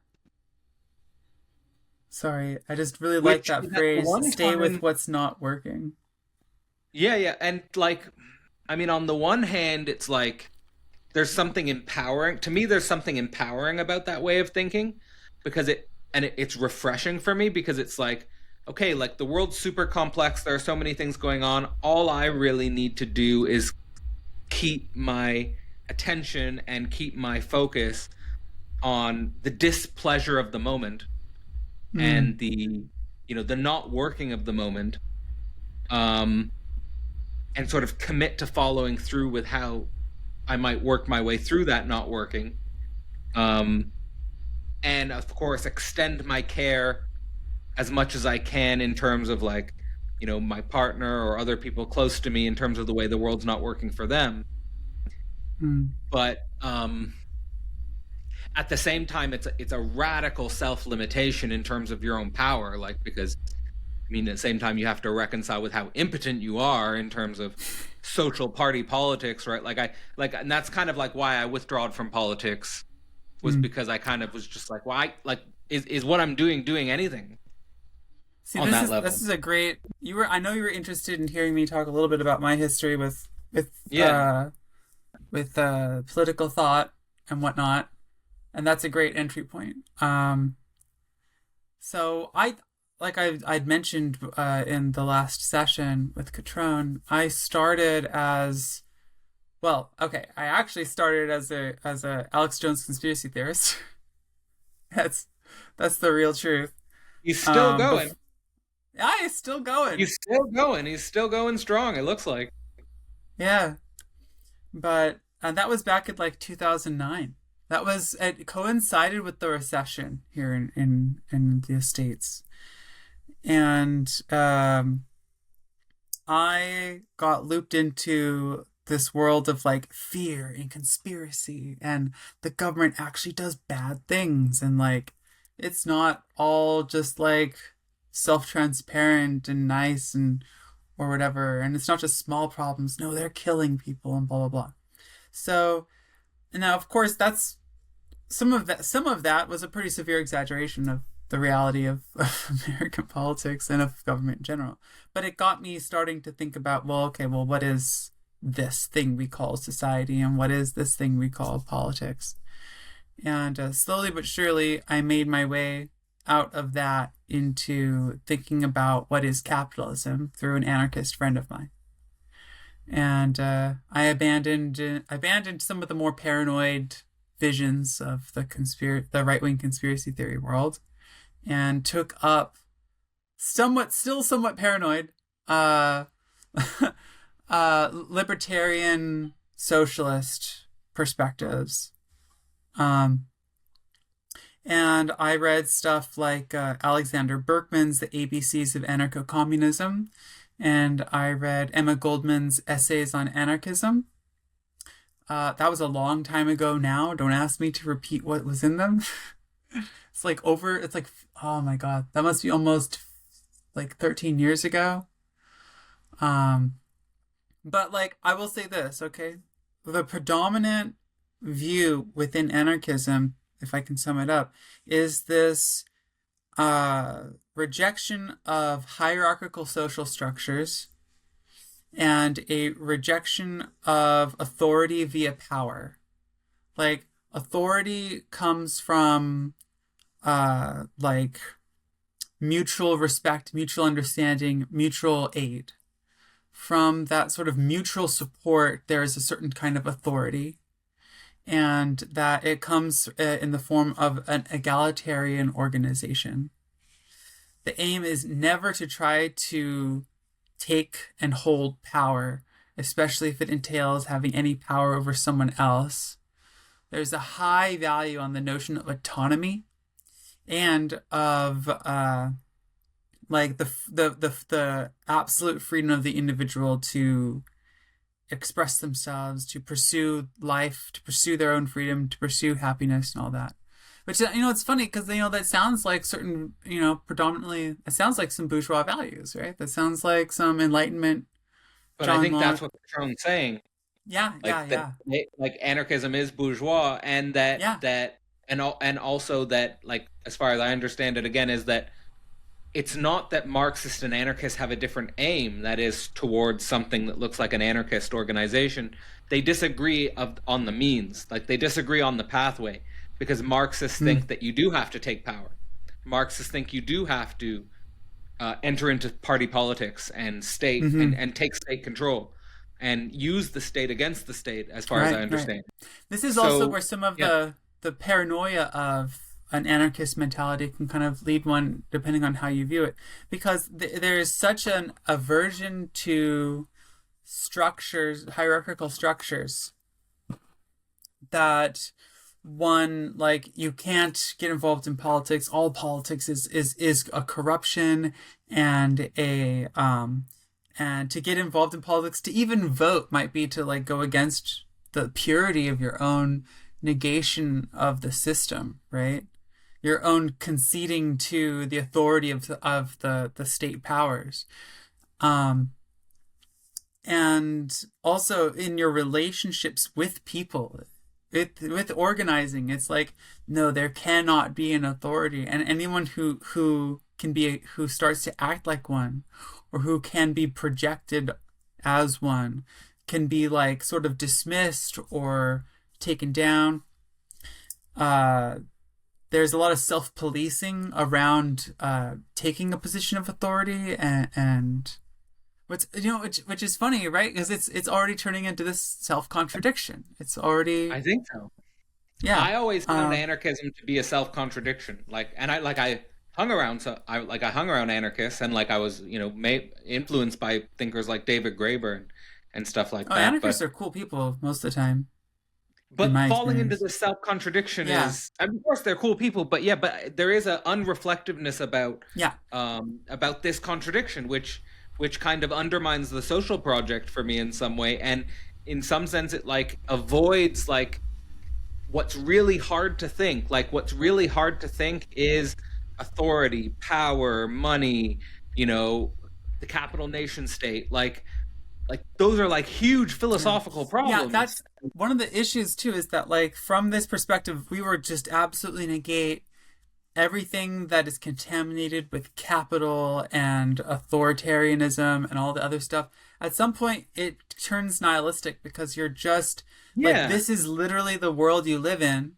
Sorry, I just really like Which that at the phrase, one stay with time, what's not working. yeah, and like, I mean, on the one hand, it's like there's something empowering to me. There's something empowering about that way of thinking, because it's refreshing for me, because it's like, okay, like the world's super complex. There are so many things going on. All I really need to do is keep my attention and keep my focus on the displeasure of the moment and the the not working of the moment, and sort of commit to following through with how I might work my way through that not working, and of course extend my care as much as I can in terms of like my partner or other people close to me, in terms of the way the world's not working for them. But at the same time, it's a radical self-limitation in terms of your own power, like, because I mean, at the same time, you have to reconcile with how impotent you are in terms of social party politics, right? And that's kind of like why I withdrawed from politics, was because I kind of was just like, why, like, is what I'm doing anything? See, on that level. This is a great. I know you were interested in hearing me talk a little bit about my history with political thought and whatnot, and that's a great entry point. So I'd mentioned in the last session with Catrone, I started as well. Okay, I actually started as a Alex Jones conspiracy theorist. That's the real truth. He's still going. Yeah, he's still going. He's still going. He's still going strong, it looks like. Yeah. But that was back in like 2009. It coincided with the recession here in the States. And I got looped into this world of like fear and conspiracy, and the government actually does bad things, and like it's not all just like self-transparent and nice and or whatever, and it's not just small problems. No, they're killing people and blah blah blah. So now, of course, that's some of that was a pretty severe exaggeration of the reality of American politics and of government in general. But it got me starting to think about, what is this thing we call society, and what is this thing we call politics? And slowly but surely, I made my way out of that into thinking about what is capitalism through an anarchist friend of mine. And I abandoned some of the more paranoid visions of the right-wing conspiracy theory world, and took up somewhat paranoid libertarian socialist perspectives. And I read stuff like Alexander Berkman's The ABCs of Anarcho-Communism, and I read Emma Goldman's Essays on Anarchism. That was a long time ago now. Don't ask me to repeat what was in them. It's like, oh my God, that must be almost like 13 years ago. But like, I will say this, okay? The predominant view within anarchism, if I can sum it up, is this rejection of hierarchical social structures and a rejection of authority via power. Like, authority comes from like mutual respect, mutual understanding, mutual aid. From that sort of mutual support, there is a certain kind of authority, and that it comes in the form of an egalitarian organization. The aim is never to try to take and hold power, especially if it entails having any power over someone else. There's a high value on the notion of autonomy and of like the absolute freedom of the individual to express themselves, to pursue life, to pursue their own freedom, to pursue happiness and all that. Which, it's funny because, that sounds like certain, predominantly, it sounds like some bourgeois values, right? That sounds like some Enlightenment. But I think that's what Catrone's saying. Yeah, Like anarchism is bourgeois, and and also that, like, as far as I understand it, again, is that it's not that Marxists and anarchists have a different aim, that is, towards something that looks like an anarchist organization. They disagree on the means, like they disagree on the pathway, because Marxists think that you do have to take power. Marxists think you do have to enter into party politics and state and take state control and use the state against the state, as far as I understand. Right. This is also where some of the paranoia of an anarchist mentality can kind of lead one, depending on how you view it, because there is such an aversion to structures, hierarchical structures, that one, like, you can't get involved in politics. All politics is a corruption, and and to get involved in politics, to even vote, might be to like go against the purity of your own negation of the system, right? Your own conceding to the authority of the state powers. And also in your relationships with people, with organizing, it's like, no, there cannot be an authority, and anyone who starts to act like one, or who can be projected as one, can be like sort of dismissed or taken down. There's a lot of self-policing around taking a position of authority, and which is funny, right? Because it's already turning into this self-contradiction. It's already, I think so. Yeah. I always found anarchism to be a self-contradiction. I hung around anarchists, and like I was, influenced by thinkers like David Graeber and stuff like that. Anarchists are cool people most of the time. But falling into this self-contradiction is, of course, they're cool people, but there is an unreflectiveness about this contradiction, which kind of undermines the social project for me in some way, and in some sense it like avoids like what's really hard to think. Like what's really hard to think is authority, power, money, the capital nation state. Like those are like huge philosophical problems. Yeah, that's one of the issues too, is that like from this perspective, we were just absolutely negate everything that is contaminated with capital and authoritarianism and all the other stuff. At some point it turns nihilistic, because you're just like, this is literally the world you live in,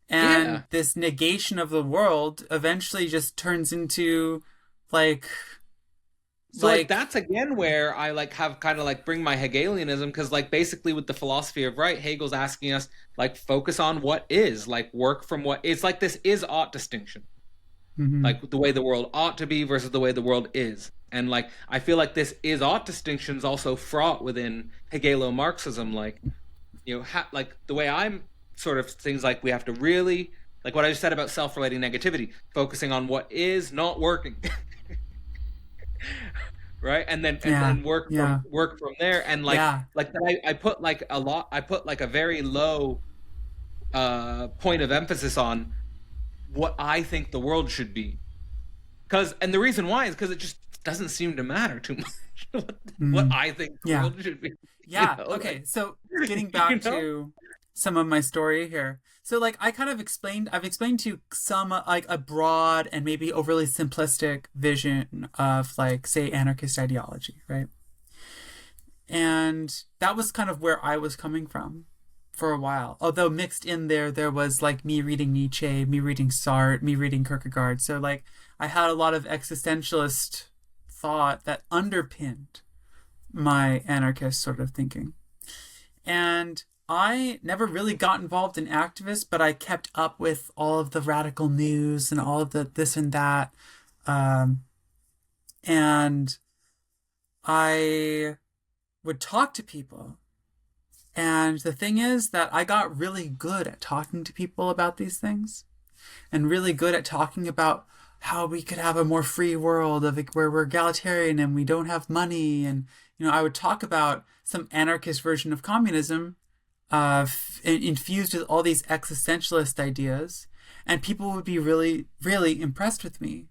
and this negation of the world eventually just turns into like that's again where I like have kind of like bring my Hegelianism, because like basically with the philosophy of right, Hegel's asking us like focus on what is, like work from what is, like this is ought distinction, like the way the world ought to be versus the way the world is. And like I feel like this is ought distinction is also fraught within Hegelo-Marxism, like like the way I'm sort of things like we have to really, like what I just said about self-relating negativity, focusing on what is not working. Right, and then work from there, and I put like a very low point of emphasis on what I think the world should be, and the reason why is because it just doesn't seem to matter too much what I think the world should be. Okay, so getting back to some of my story here. So like I've explained to you some like a broad and maybe overly simplistic vision of like, say, anarchist ideology, right? And that was kind of where I was coming from for a while. Although mixed in there was like me reading Nietzsche, me reading Sartre, me reading Kierkegaard. So like I had a lot of existentialist thought that underpinned my anarchist sort of thinking. And I never really got involved in activists, but I kept up with all of the radical news and all of the this and that. And I would talk to people. And the thing is that I got really good at talking to people about these things, and really good at talking about how we could have a more free world where we're egalitarian and we don't have money. And, I would talk about some anarchist version of communism, infused with all these existentialist ideas, and people would be really, really impressed with me.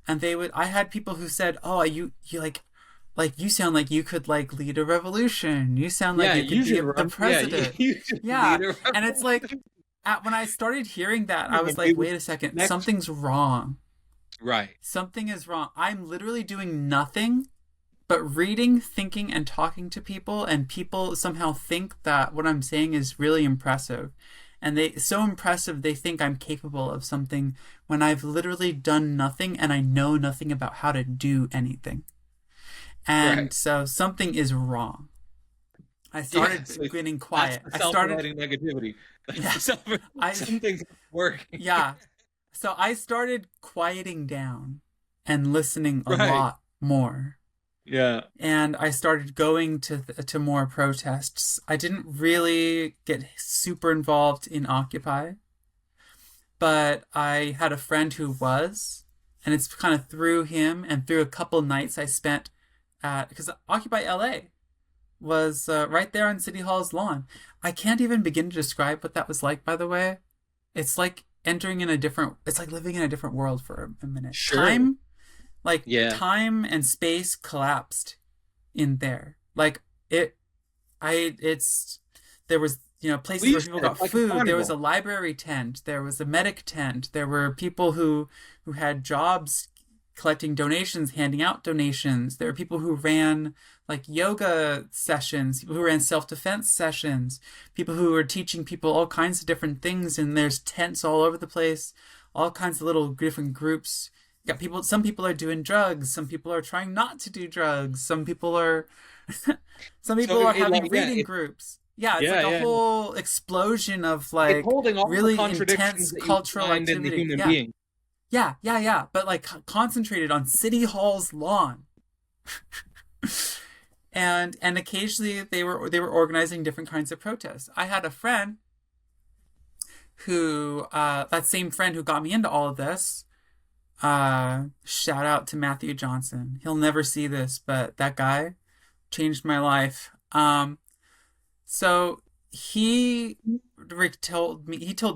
And I had people who said, "Oh, you you sound like you could like lead a revolution. You sound like you could be the president." And it's like, when I started hearing that, I was like, "Wait a second, something's wrong." Right. Something is wrong. I'm literally doing nothing but reading, thinking, and talking to people, and people somehow think that what I'm saying is really impressive. And so impressive they think I'm capable of something when I've literally done nothing and I know nothing about how to do anything. And Right. so something is wrong. I started so getting quiet. That's the I started self-promoting negativity. Yeah. Something's working. Yeah. So I started quieting down and listening a Right. lot more. Yeah. And I started going to more protests. I didn't really get super involved in Occupy, but I had a friend who was, and it's kind of through him and through a couple nights I spent at, because Occupy LA was right there on City Hall's lawn. I can't even begin to describe what that was like, by the way. It's like it's like living in a different world for a minute. Sure. Time and space collapsed in there. Like there was, places where people got like a food. There was a carnival. library tent. There was a medic tent. There were people who had jobs collecting donations, handing out donations. There were people who ran like yoga sessions, people who ran self-defense sessions, people who were teaching people all kinds of different things, and there's tents all over the place, all kinds of little different groups. You got people, some people are doing drugs, some people are trying not to do drugs, some people are having reading groups. Yeah, it's like a whole explosion of like It's holding all really the contradictions intense that you cultural find in activity. the human being. Yeah. But like concentrated on City Hall's lawn. and occasionally they were organizing different kinds of protests. I had a friend who that same friend who got me into all of this. Shout out to Matthew Johnson. He'll never see this, but that guy changed my life. So he told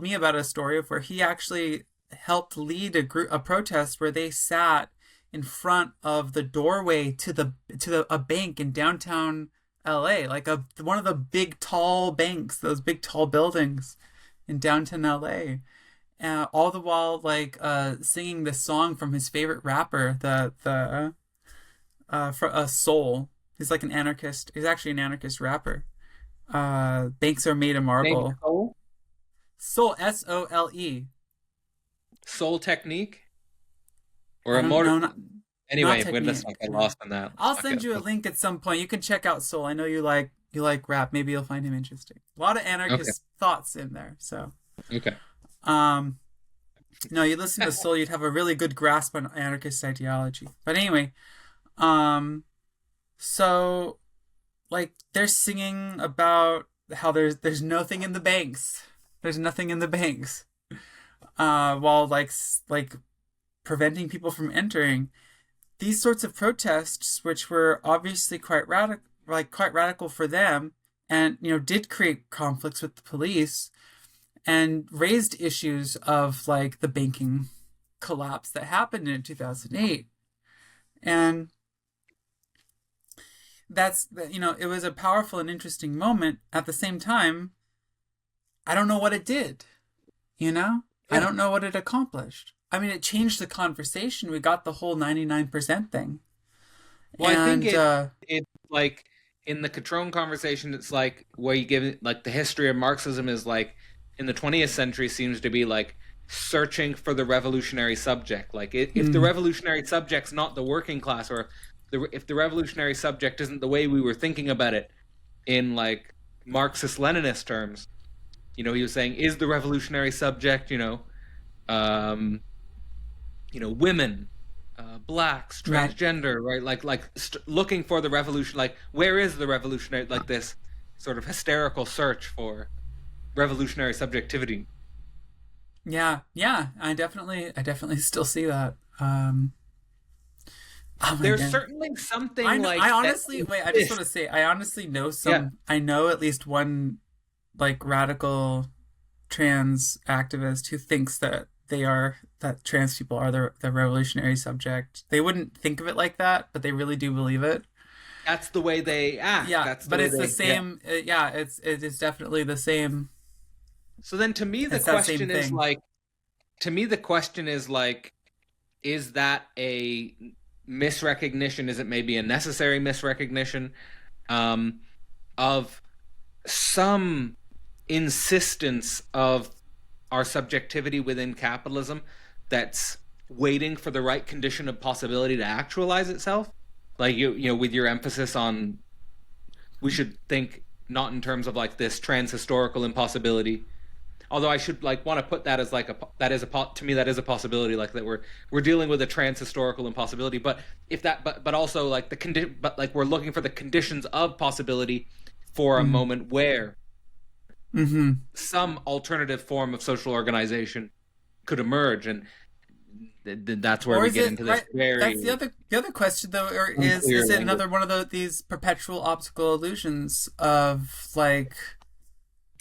me about a story of where he actually helped lead a protest where they sat in front of the doorway to a bank in downtown LA, like one of the big tall banks, those big tall buildings in downtown LA. All the while like singing this song from his favorite rapper, Soul. He's like an anarchist. He's actually an anarchist rapper. Banks are made of marble. Soul, S-O-L-E. Soul Technique? Or I a don't motor? know, not Anyway, Technique. let's not get lost on that. I'll send you a link at some point. You can check out Soul. I know you like rap. Maybe you'll find him interesting. A lot of anarchist thoughts in there. So Okay. no, you listen to Soul, you'd have a really good grasp on anarchist ideology. But anyway, so like they're singing about how there's nothing in the banks. There's nothing in the banks. While like preventing people from entering. These sorts of protests, which were obviously quite radical for them, and did create conflicts with the police, and raised issues of like the banking collapse that happened in 2008, and it was a powerful and interesting moment. At the same time, I don't know what it did. I don't know what it accomplished. I mean, it changed the conversation. We got the whole 99% thing. Well, I think it's like in the Catrone conversation, it's like where you give it like the history of Marxism is like in the 20th century seems to be like searching for the revolutionary subject. Like if the revolutionary subject's not the working class, or if the revolutionary subject isn't the way we were thinking about it in like Marxist-Leninist terms, he was saying, is the revolutionary subject, women, blacks, transgender, right? Like looking for the revolution. Like, where is the revolutionary? Like this sort of hysterical search for revolutionary subjectivity. Yeah. I definitely still see that. There's God. certainly something I like. I honestly wait. I just want to say, I honestly know some. Yeah. I know at least one, like radical trans activist who thinks that trans people are the revolutionary subject. They wouldn't think of it like that, but they really do believe it. That's the way they act. Yeah, That's but it's the same. Yeah, it is definitely the same. So then, to me, the It's that same question is thing. like, is that a misrecognition? Is it maybe a necessary misrecognition of some insistence of our subjectivity within capitalism that's waiting for the right condition of possibility to actualize itself? Like you know, with your emphasis on we should think not in terms of like this trans-historical impossibility. Although I should like want to put that as like to me that is a possibility, like that we're dealing with a trans-historical impossibility. But if that but also like the condition, but like we're looking for the conditions of possibility for a moment where some alternative form of social organization could emerge, and that's where Or we is get it into this right? very That's the other question though, or is unclear it language. another one of these perpetual optical illusions of like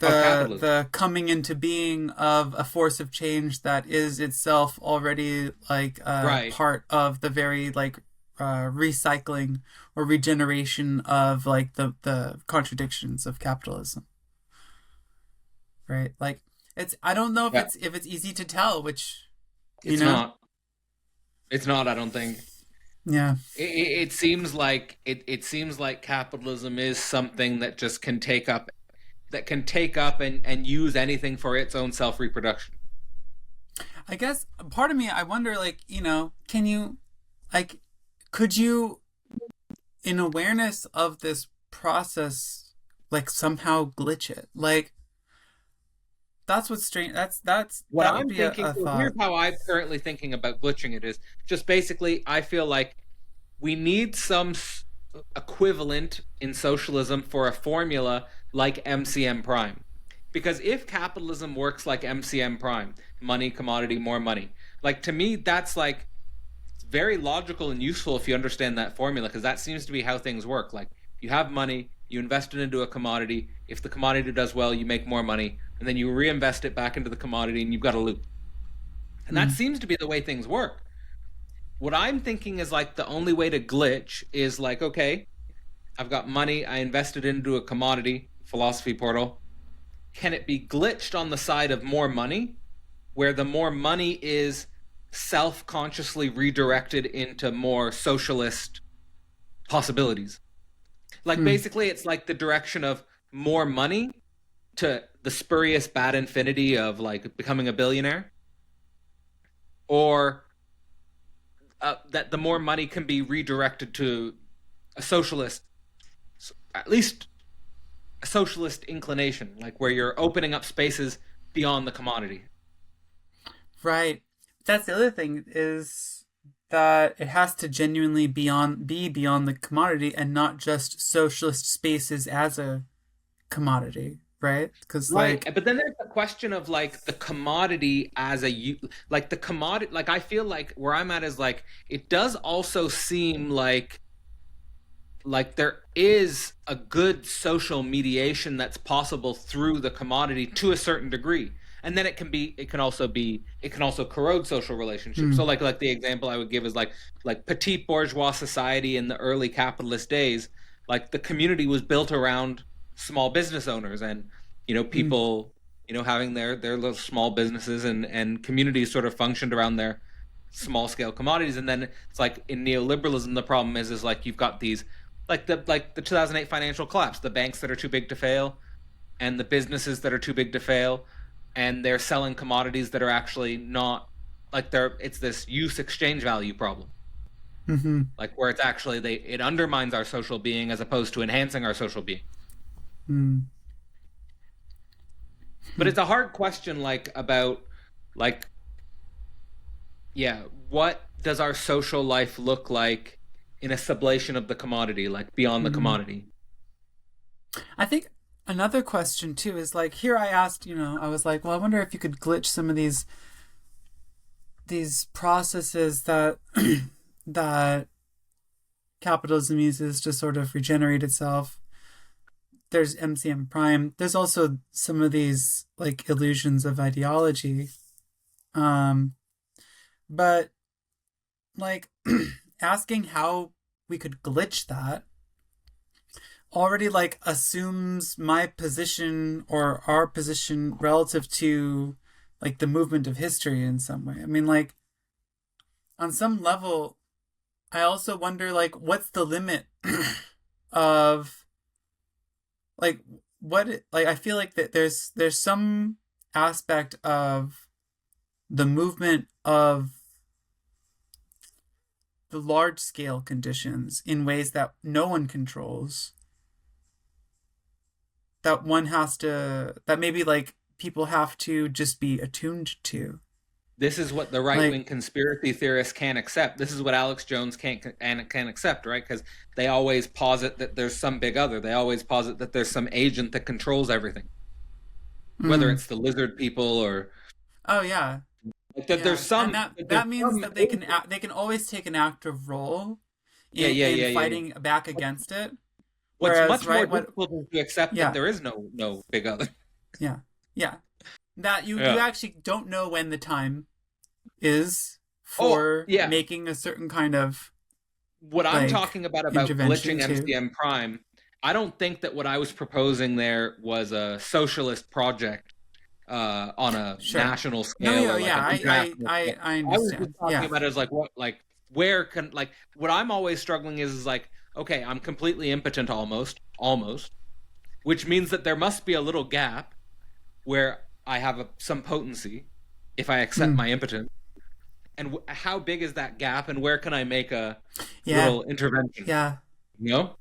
Of capitalism. the coming into being of a force of change that is itself already like Right. part of the very like recycling or regeneration of like the contradictions of capitalism, right? Like I don't know if Yeah. it's easy to tell which It's know? not. It's not. I don't think. yeah. It seems like it seems like capitalism is something that just can take up and use anything for its own self reproduction. I guess part of me, I wonder, like, can you, like, could you, in awareness of this process, like, somehow glitch it? Like, that's what's strange. What that I'm would be thinking, a so thought. here's how I'm currently thinking about glitching it is just basically, I feel like we need some equivalent in socialism for a formula like MCM prime. Because if capitalism works like MCM prime, money, commodity, more money, like to me, that's like very logical and useful if you understand that formula, because that seems to be how things work. Like you have money, you invest it into a commodity. If the commodity does well, you make more money, and then you reinvest it back into the commodity, and you've got a loop. And that seems to be the way things work. What I'm thinking is like the only way to glitch is like, okay, I've got money, I invested into a commodity, philosophy portal. Can it be glitched on the side of more money, where the more money is self-consciously redirected into more socialist possibilities? Like basically it's like the direction of more money to the spurious bad infinity of like becoming a billionaire, or that the more money can be redirected to a socialist, at least a socialist inclination, like where you're opening up spaces beyond the commodity. Right. That's the other thing is that it has to genuinely be beyond the commodity and not just socialist spaces as a commodity, right? Because Right, like, but then there's the question of like the commodity as like the commodity. Like I feel like where I'm at is like it does also seem like there is a good social mediation that's possible through the commodity to a certain degree, and then it can also corrode social relationships. So like the example I would give is like petite bourgeois society in the early capitalist days, like the community was built around small business owners and people having their little small businesses, and communities sort of functioned around their small scale commodities. And then it's like in neoliberalism the problem is like you've got these like the 2008 financial collapse, the banks that are too big to fail and the businesses that are too big to fail, and they're selling commodities that are actually not like it's this use exchange value problem. Like where it's actually it undermines our social being as opposed to enhancing our social being. But it's a hard question, like about like what does our social life look like in a sublation of the commodity, like beyond the commodity? I think another question too is like, here I asked, I was like, well, I wonder if you could glitch some of these processes that that capitalism uses to sort of regenerate itself. There's MCM prime. There's also some of these like illusions of ideology. But like asking how we could glitch that already like assumes my position or our position relative to like the movement of history in some way. I mean, like on some level, I also wonder, like, what's the limit of, like, I feel like that there's some aspect of the movement of the large scale conditions in ways that no one controls, that maybe like people have to just be attuned to. This is what the right-wing conspiracy theorists can't accept. This is what Alex Jones can't accept, right? Because they always posit that there's some big other. They always posit that there's some agent that controls everything, whether it's the lizard people or. Oh yeah. Like that, there's some. And that means that they can always take an active role in fighting back against it. What's much more difficult is to accept that there is no big other. Yeah. That you actually don't know when the time is for making a certain kind of. What I'm talking about glitching MCM Prime, I don't think that what I was proposing there was a socialist project on a national scale. I understand. I was just talking about it as where can what I'm always struggling is like, okay, I'm completely impotent almost, which means that there must be a little gap where I have some potency if I accept my impotence. And how big is that gap, and where can I make a little intervention? Yeah. You know?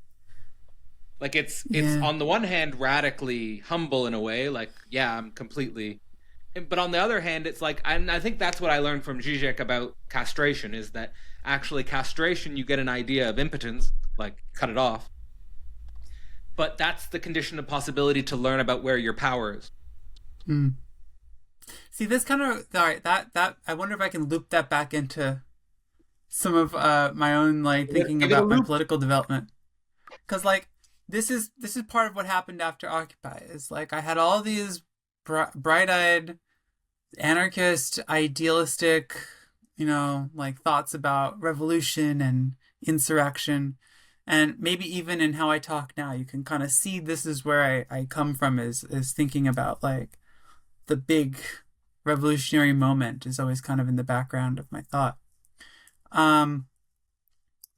Like it's on the one hand radically humble in a way, like, yeah, I'm completely, but on the other hand, it's like, and I think that's what I learned from Zizek about castration, is that actually castration, you get an idea of impotence, like cut it off. But that's the condition of possibility to learn about where your power is. See, this kind of, all right, that I wonder if I can loop that back into some of my own thinking about my political development, because this is part of what happened after Occupy. Is I had all these bright-eyed, anarchist, idealistic, thoughts about revolution and insurrection, and maybe even in how I talk now, you can kind of see this is where I come from, is thinking about the big revolutionary moment is always kind of in the background of my thought.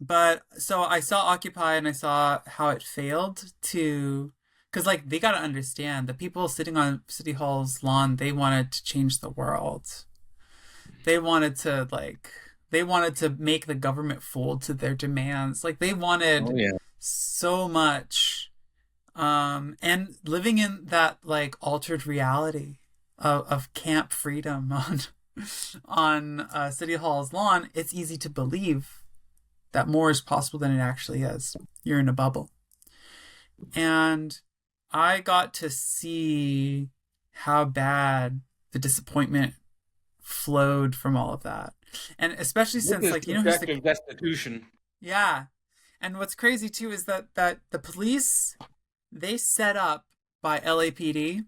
But so I saw Occupy and I saw how it failed to, because they got to understand, the people sitting on City Hall's lawn, they wanted to change the world. They wanted to make the government fold to their demands. They wanted so much, and living in that altered reality of camp freedom on City Hall's lawn, it's easy to believe that more is possible than it actually is. You're in a bubble. And I got to see how bad the disappointment flowed from all of that. And especially since destitution. Yeah. And what's crazy too is that the police, they set up by LAPD,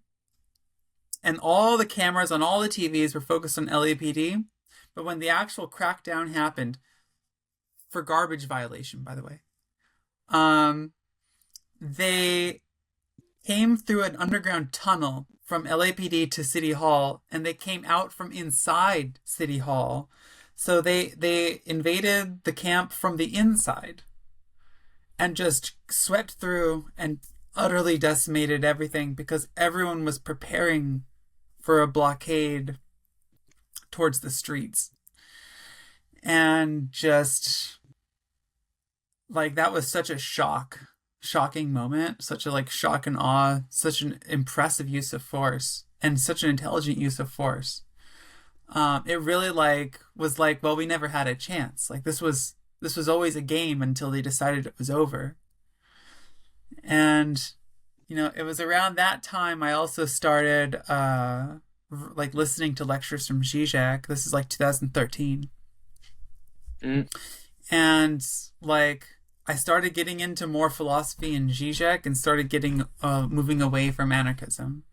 and all the cameras on all the TVs were focused on LAPD. But when the actual crackdown happened, for garbage violation, by the way, they came through an underground tunnel from LAPD to City Hall, and they came out from inside City Hall. So they invaded the camp from the inside and just swept through and utterly decimated everything, because everyone was preparing for a blockade towards the streets. And just that was such a shocking moment, such a shock and awe, such an impressive use of force, and such an intelligent use of force. It really was well, we never had a chance. This was always a game until they decided it was over. And it was around that time I also started listening to lectures from Zizek. This is 2013. And I started getting into more philosophy in Zizek and started getting moving away from anarchism.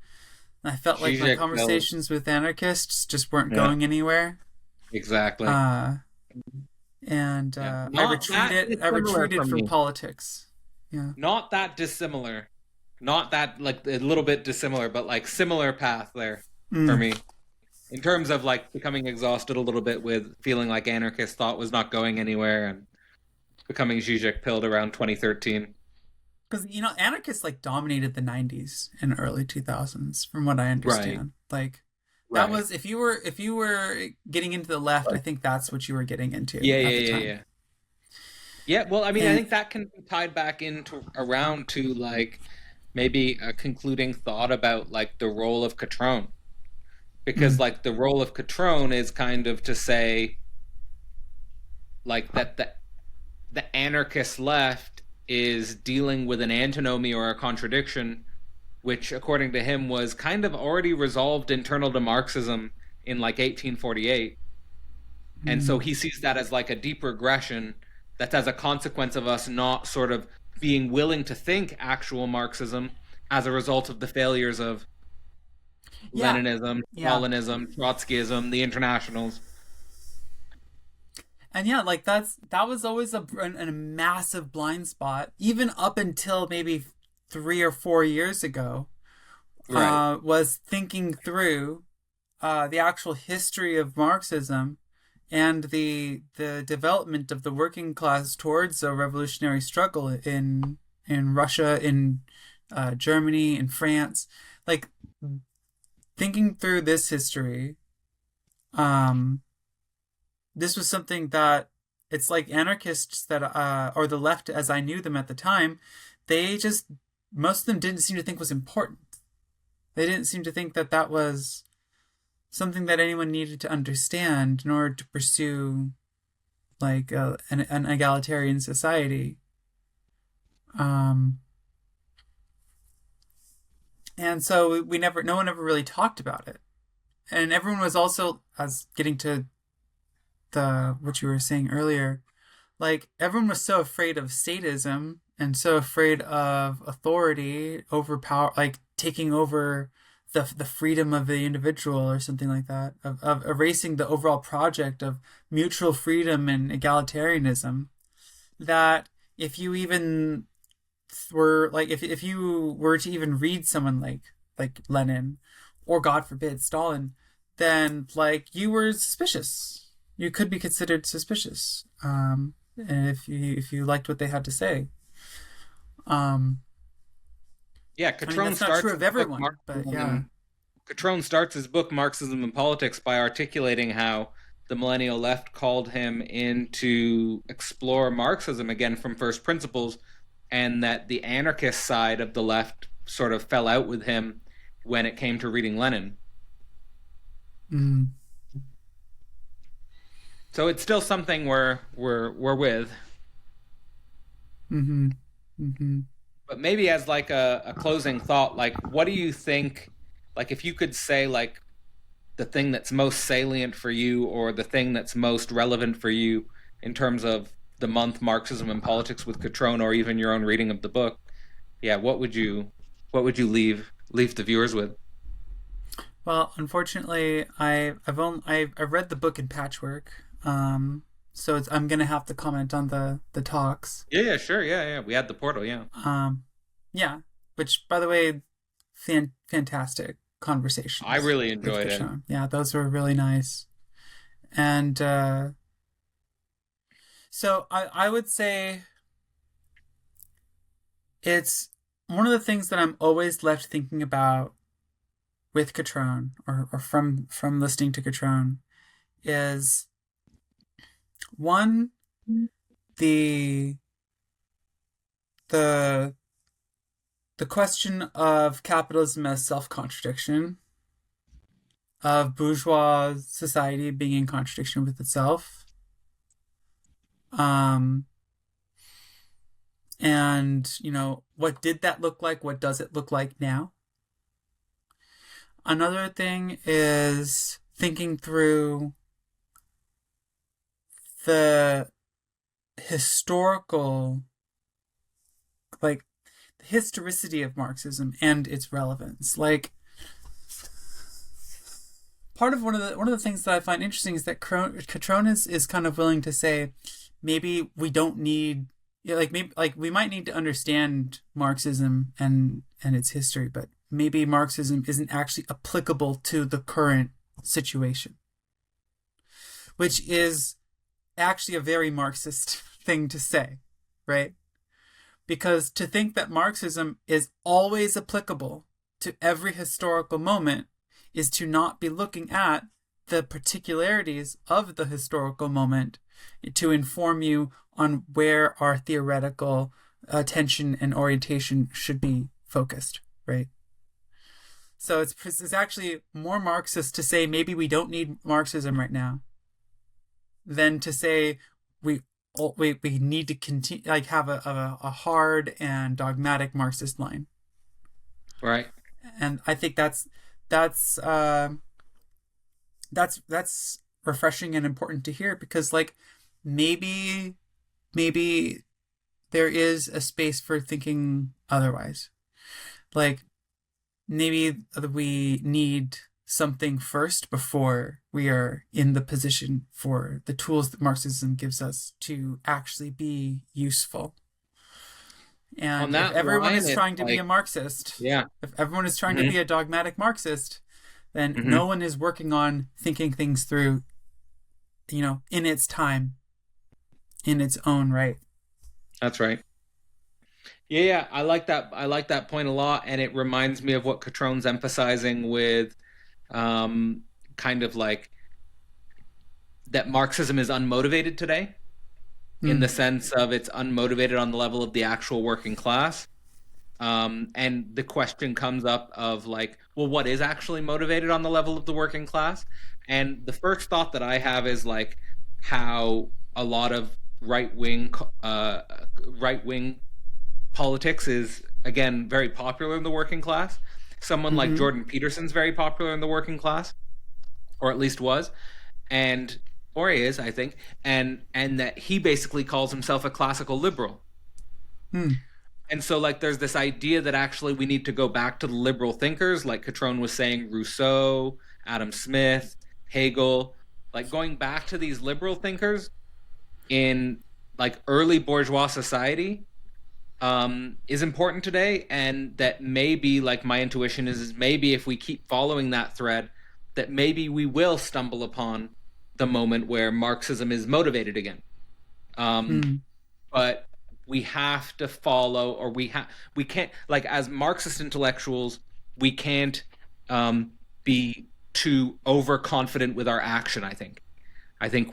And I felt like my conversations with anarchists just weren't going anywhere. Exactly. I retreated from politics. Yeah. Not that dissimilar. Not that a little bit dissimilar, but similar path there for me. in terms of like becoming exhausted a little bit with feeling like anarchist thought was not going anywhere and becoming Zizek pilled around 2013. Because anarchists like dominated the 90s and early 2000s, from what I understand. Like that Right. was if you were getting into the left, I think that's what you were getting into Yeah, at yeah, the yeah, time. yeah. Yeah, well, I mean, I And think that can be tied back into around to like maybe a concluding thought about like the role of Catrone. Because mm, like the role of Catrone is kind of to say like that the anarchist left is dealing with an antinomy or a contradiction, which according to him was kind of already resolved internal to Marxism in like 1848. And so mm, he sees that as like a deep regression that's as a consequence of us not sort of being willing to think actual Marxism as a result of the failures of yeah, Leninism, yeah. Stalinism, Trotskyism, the internationals. And yeah, like that was always a massive blind spot, even up until maybe 3 or 4 years ago. Right. Was thinking through the actual history of Marxism and the development of the working class towards a revolutionary struggle in Russia, in Germany, in France, like thinking through this history. This was something that it's like anarchists that or the left as I knew them at the time, they just most of them didn't seem to think was important. They didn't seem to think that that was something that anyone needed to understand in order to pursue like an egalitarian society. Um, and so no one ever really talked about it. And everyone was also, as getting to what you were saying earlier, like everyone was so afraid of statism and so afraid of authority overpower, like taking over the freedom of the individual or something like that, of erasing the overall project of mutual freedom and egalitarianism, that if you even were like if you were to even read someone like Lenin or God forbid Stalin, then like you were suspicious. You could be considered suspicious. And if you liked what they had to say. Yeah, I mean, Catrone that's not starts true of his book everyone, but yeah. Catrone starts his book Marxism and Politics by articulating how the millennial left called him in to explore Marxism again from first principles, and that the anarchist side of the left sort of fell out with him when it came to reading Lenin. Mm. So it's still something we're with. Mm-hmm. Mm-hmm. But maybe as like a closing thought, like what do you think, like if you could say like the thing that's most salient for you or the thing that's most relevant for you in terms of the month Marxism and Politics with Catrone or even your own reading of the book, yeah, what would you leave the viewers with? Well, unfortunately, I've read the book in patchwork, so I'm gonna have to comment on the talks. Yeah, sure, yeah. We had the portal, yeah. Yeah, which by the way, fantastic conversations. I really with enjoyed it. Catrone. Yeah, those were really nice, and so I would say it's one of the things that I'm always left thinking about with Catrone or from listening to Catrone is one, the question of capitalism as self-contradiction, of bourgeois society being in contradiction with itself, and what did that look like? What does it look like now? Another thing is thinking through the historical, like the historicity of Marxism and its relevance. Like part of one of the things that I find interesting is that Catrone is kind of willing to say maybe we don't need, maybe we might need to understand Marxism and its history, but maybe Marxism isn't actually applicable to the current situation, which is actually a very Marxist thing to say, right? Because to think that Marxism is always applicable to every historical moment is to not be looking at the particularities of the historical moment to inform you on where our theoretical attention and orientation should be focused, right? So it's actually more Marxist to say maybe we don't need Marxism right now than to say we need to continue, like, have a hard and dogmatic Marxist line. Right. And I think that's refreshing and important to hear, because like maybe there is a space for thinking otherwise. Like maybe we need something first before we are in the position for the tools that Marxism gives us to actually be useful. And if everyone is trying to be a Marxist, if everyone is trying to be a dogmatic Marxist, then no one is working on thinking things through, in its time, in its own right. That's right. Yeah, I like that. I like that point a lot, and it reminds me of what Catrone's emphasizing with, kind of like that Marxism is unmotivated today, in the sense of it's unmotivated on the level of the actual working class. And the question comes up of like, well, what is actually motivated on the level of the working class? And the first thought that I have is like how a lot of right-wing politics is, again, very popular in the working class. Someone like Jordan Peterson's very popular in the working class, or at least was, or he is, I think, and that he basically calls himself a classical liberal. And so like there's this idea that actually we need to go back to the liberal thinkers, like Catrone was saying, Rousseau, Adam Smith, Hegel, like going back to these liberal thinkers in like early bourgeois society is important today. And that maybe, like my intuition is maybe if we keep following that thread, that maybe we will stumble upon the moment where Marxism is motivated again. But we have to follow, or we can't, like as Marxist intellectuals, we can't be too overconfident with our action. I think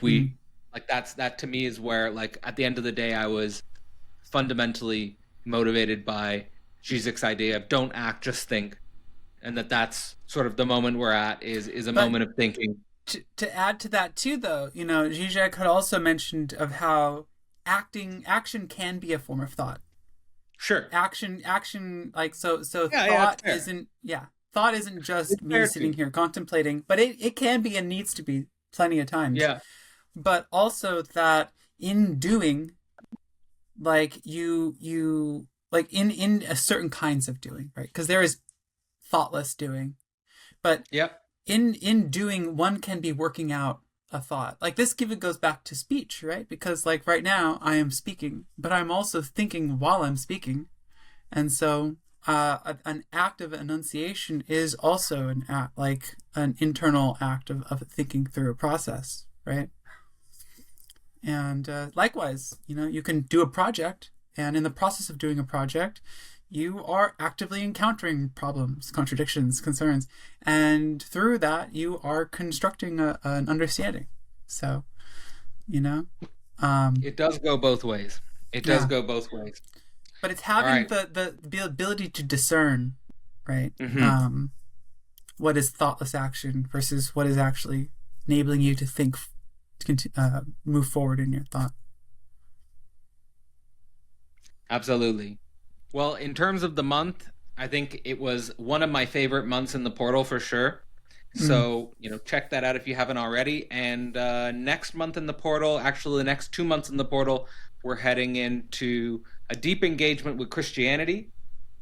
we like that to me is where, like, at the end of the day, I was fundamentally motivated by Zizek's idea of don't act, just think, and that's sort of the moment we're at is a moment of thinking. To add to that too, though, Zizek had also mentioned of how action can be a form of thought. Sure. Action, like so thought isn't just me sitting here contemplating, but it can be and needs to be plenty of times. Yeah. But also that in doing, like you like in a certain kinds of doing, right? Because there is thoughtless doing, but in doing, one can be working out a thought. Like this goes back to speech, right? Because like right now I am speaking, but I'm also thinking while I'm speaking. And so an act of enunciation is also an act, like an internal act of thinking through a process, right? And likewise, you can do a project, and in the process of doing a project, you are actively encountering problems, contradictions, concerns, and through that, you are constructing an understanding. So, it does go both ways. It does go both ways. But it's having the ability to discern, right? What is thoughtless action versus what is actually enabling you to think, to move forward in your thought. Absolutely. Well, in terms of the month, I think it was one of my favorite months in the portal for sure. So, check that out if you haven't already. And next month in the portal, actually the next 2 months in the portal, we're heading into a deep engagement with Christianity.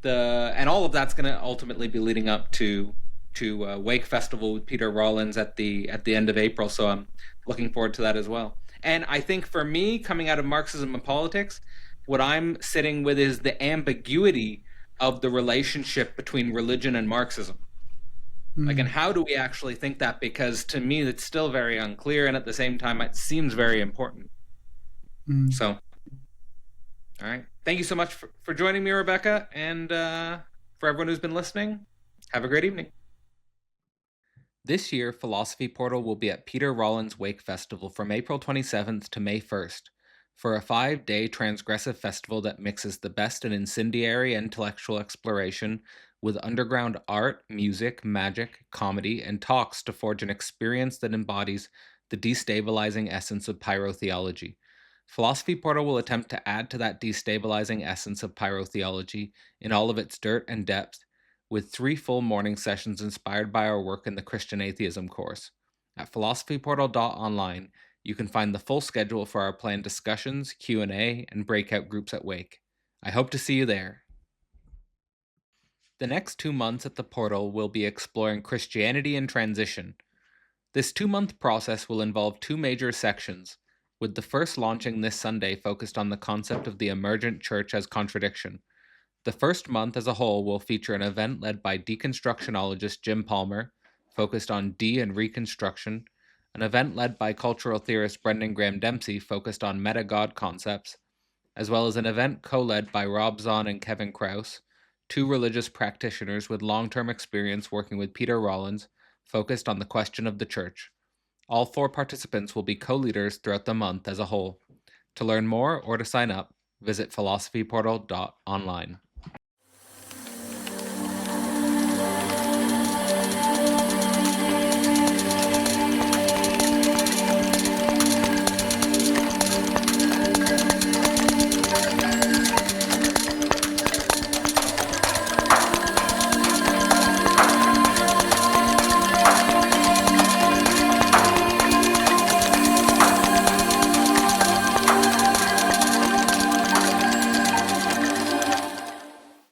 And all of that's going to ultimately be leading up to Wake Festival with Peter Rollins at the end of April. So I'm looking forward to that as well. And I think for me, coming out of Marxism and politics, what I'm sitting with is the ambiguity of the relationship between religion and Marxism. Like, and how do we actually think that? Because to me, it's still very unclear, and at the same time, it seems very important. So, all right. Thank you so much for joining me, Rebecca, and for everyone who's been listening, have a great evening. This year, Philosophy Portal will be at Peter Rollins Wake Festival from April 27th to May 1st for a 5-day transgressive festival that mixes the best in incendiary intellectual exploration with underground art, music, magic, comedy, and talks to forge an experience that embodies the destabilizing essence of pyrotheology. Philosophy Portal will attempt to add to that destabilizing essence of pyrotheology in all of its dirt and depth, with 3 full morning sessions inspired by our work in the Christian Atheism course. At philosophyportal.online, you can find the full schedule for our planned discussions, Q&A, and breakout groups at Wake. I hope to see you there. The next 2 months at the portal will be exploring Christianity in transition. This 2-month process will involve 2 major sections, with the first launching this Sunday focused on the concept of the emergent church as contradiction. The first month as a whole will feature an event led by deconstructionologist Jim Palmer, focused on de- and reconstruction, an event led by cultural theorist Brendan Graham Dempsey focused on meta-God concepts, as well as an event co-led by Rob Zahn and Kevin Krause, 2 religious practitioners with long-term experience working with Peter Rollins, focused on the question of the church. All 4 participants will be co-leaders throughout the month as a whole. To learn more or to sign up, visit philosophyportal.online.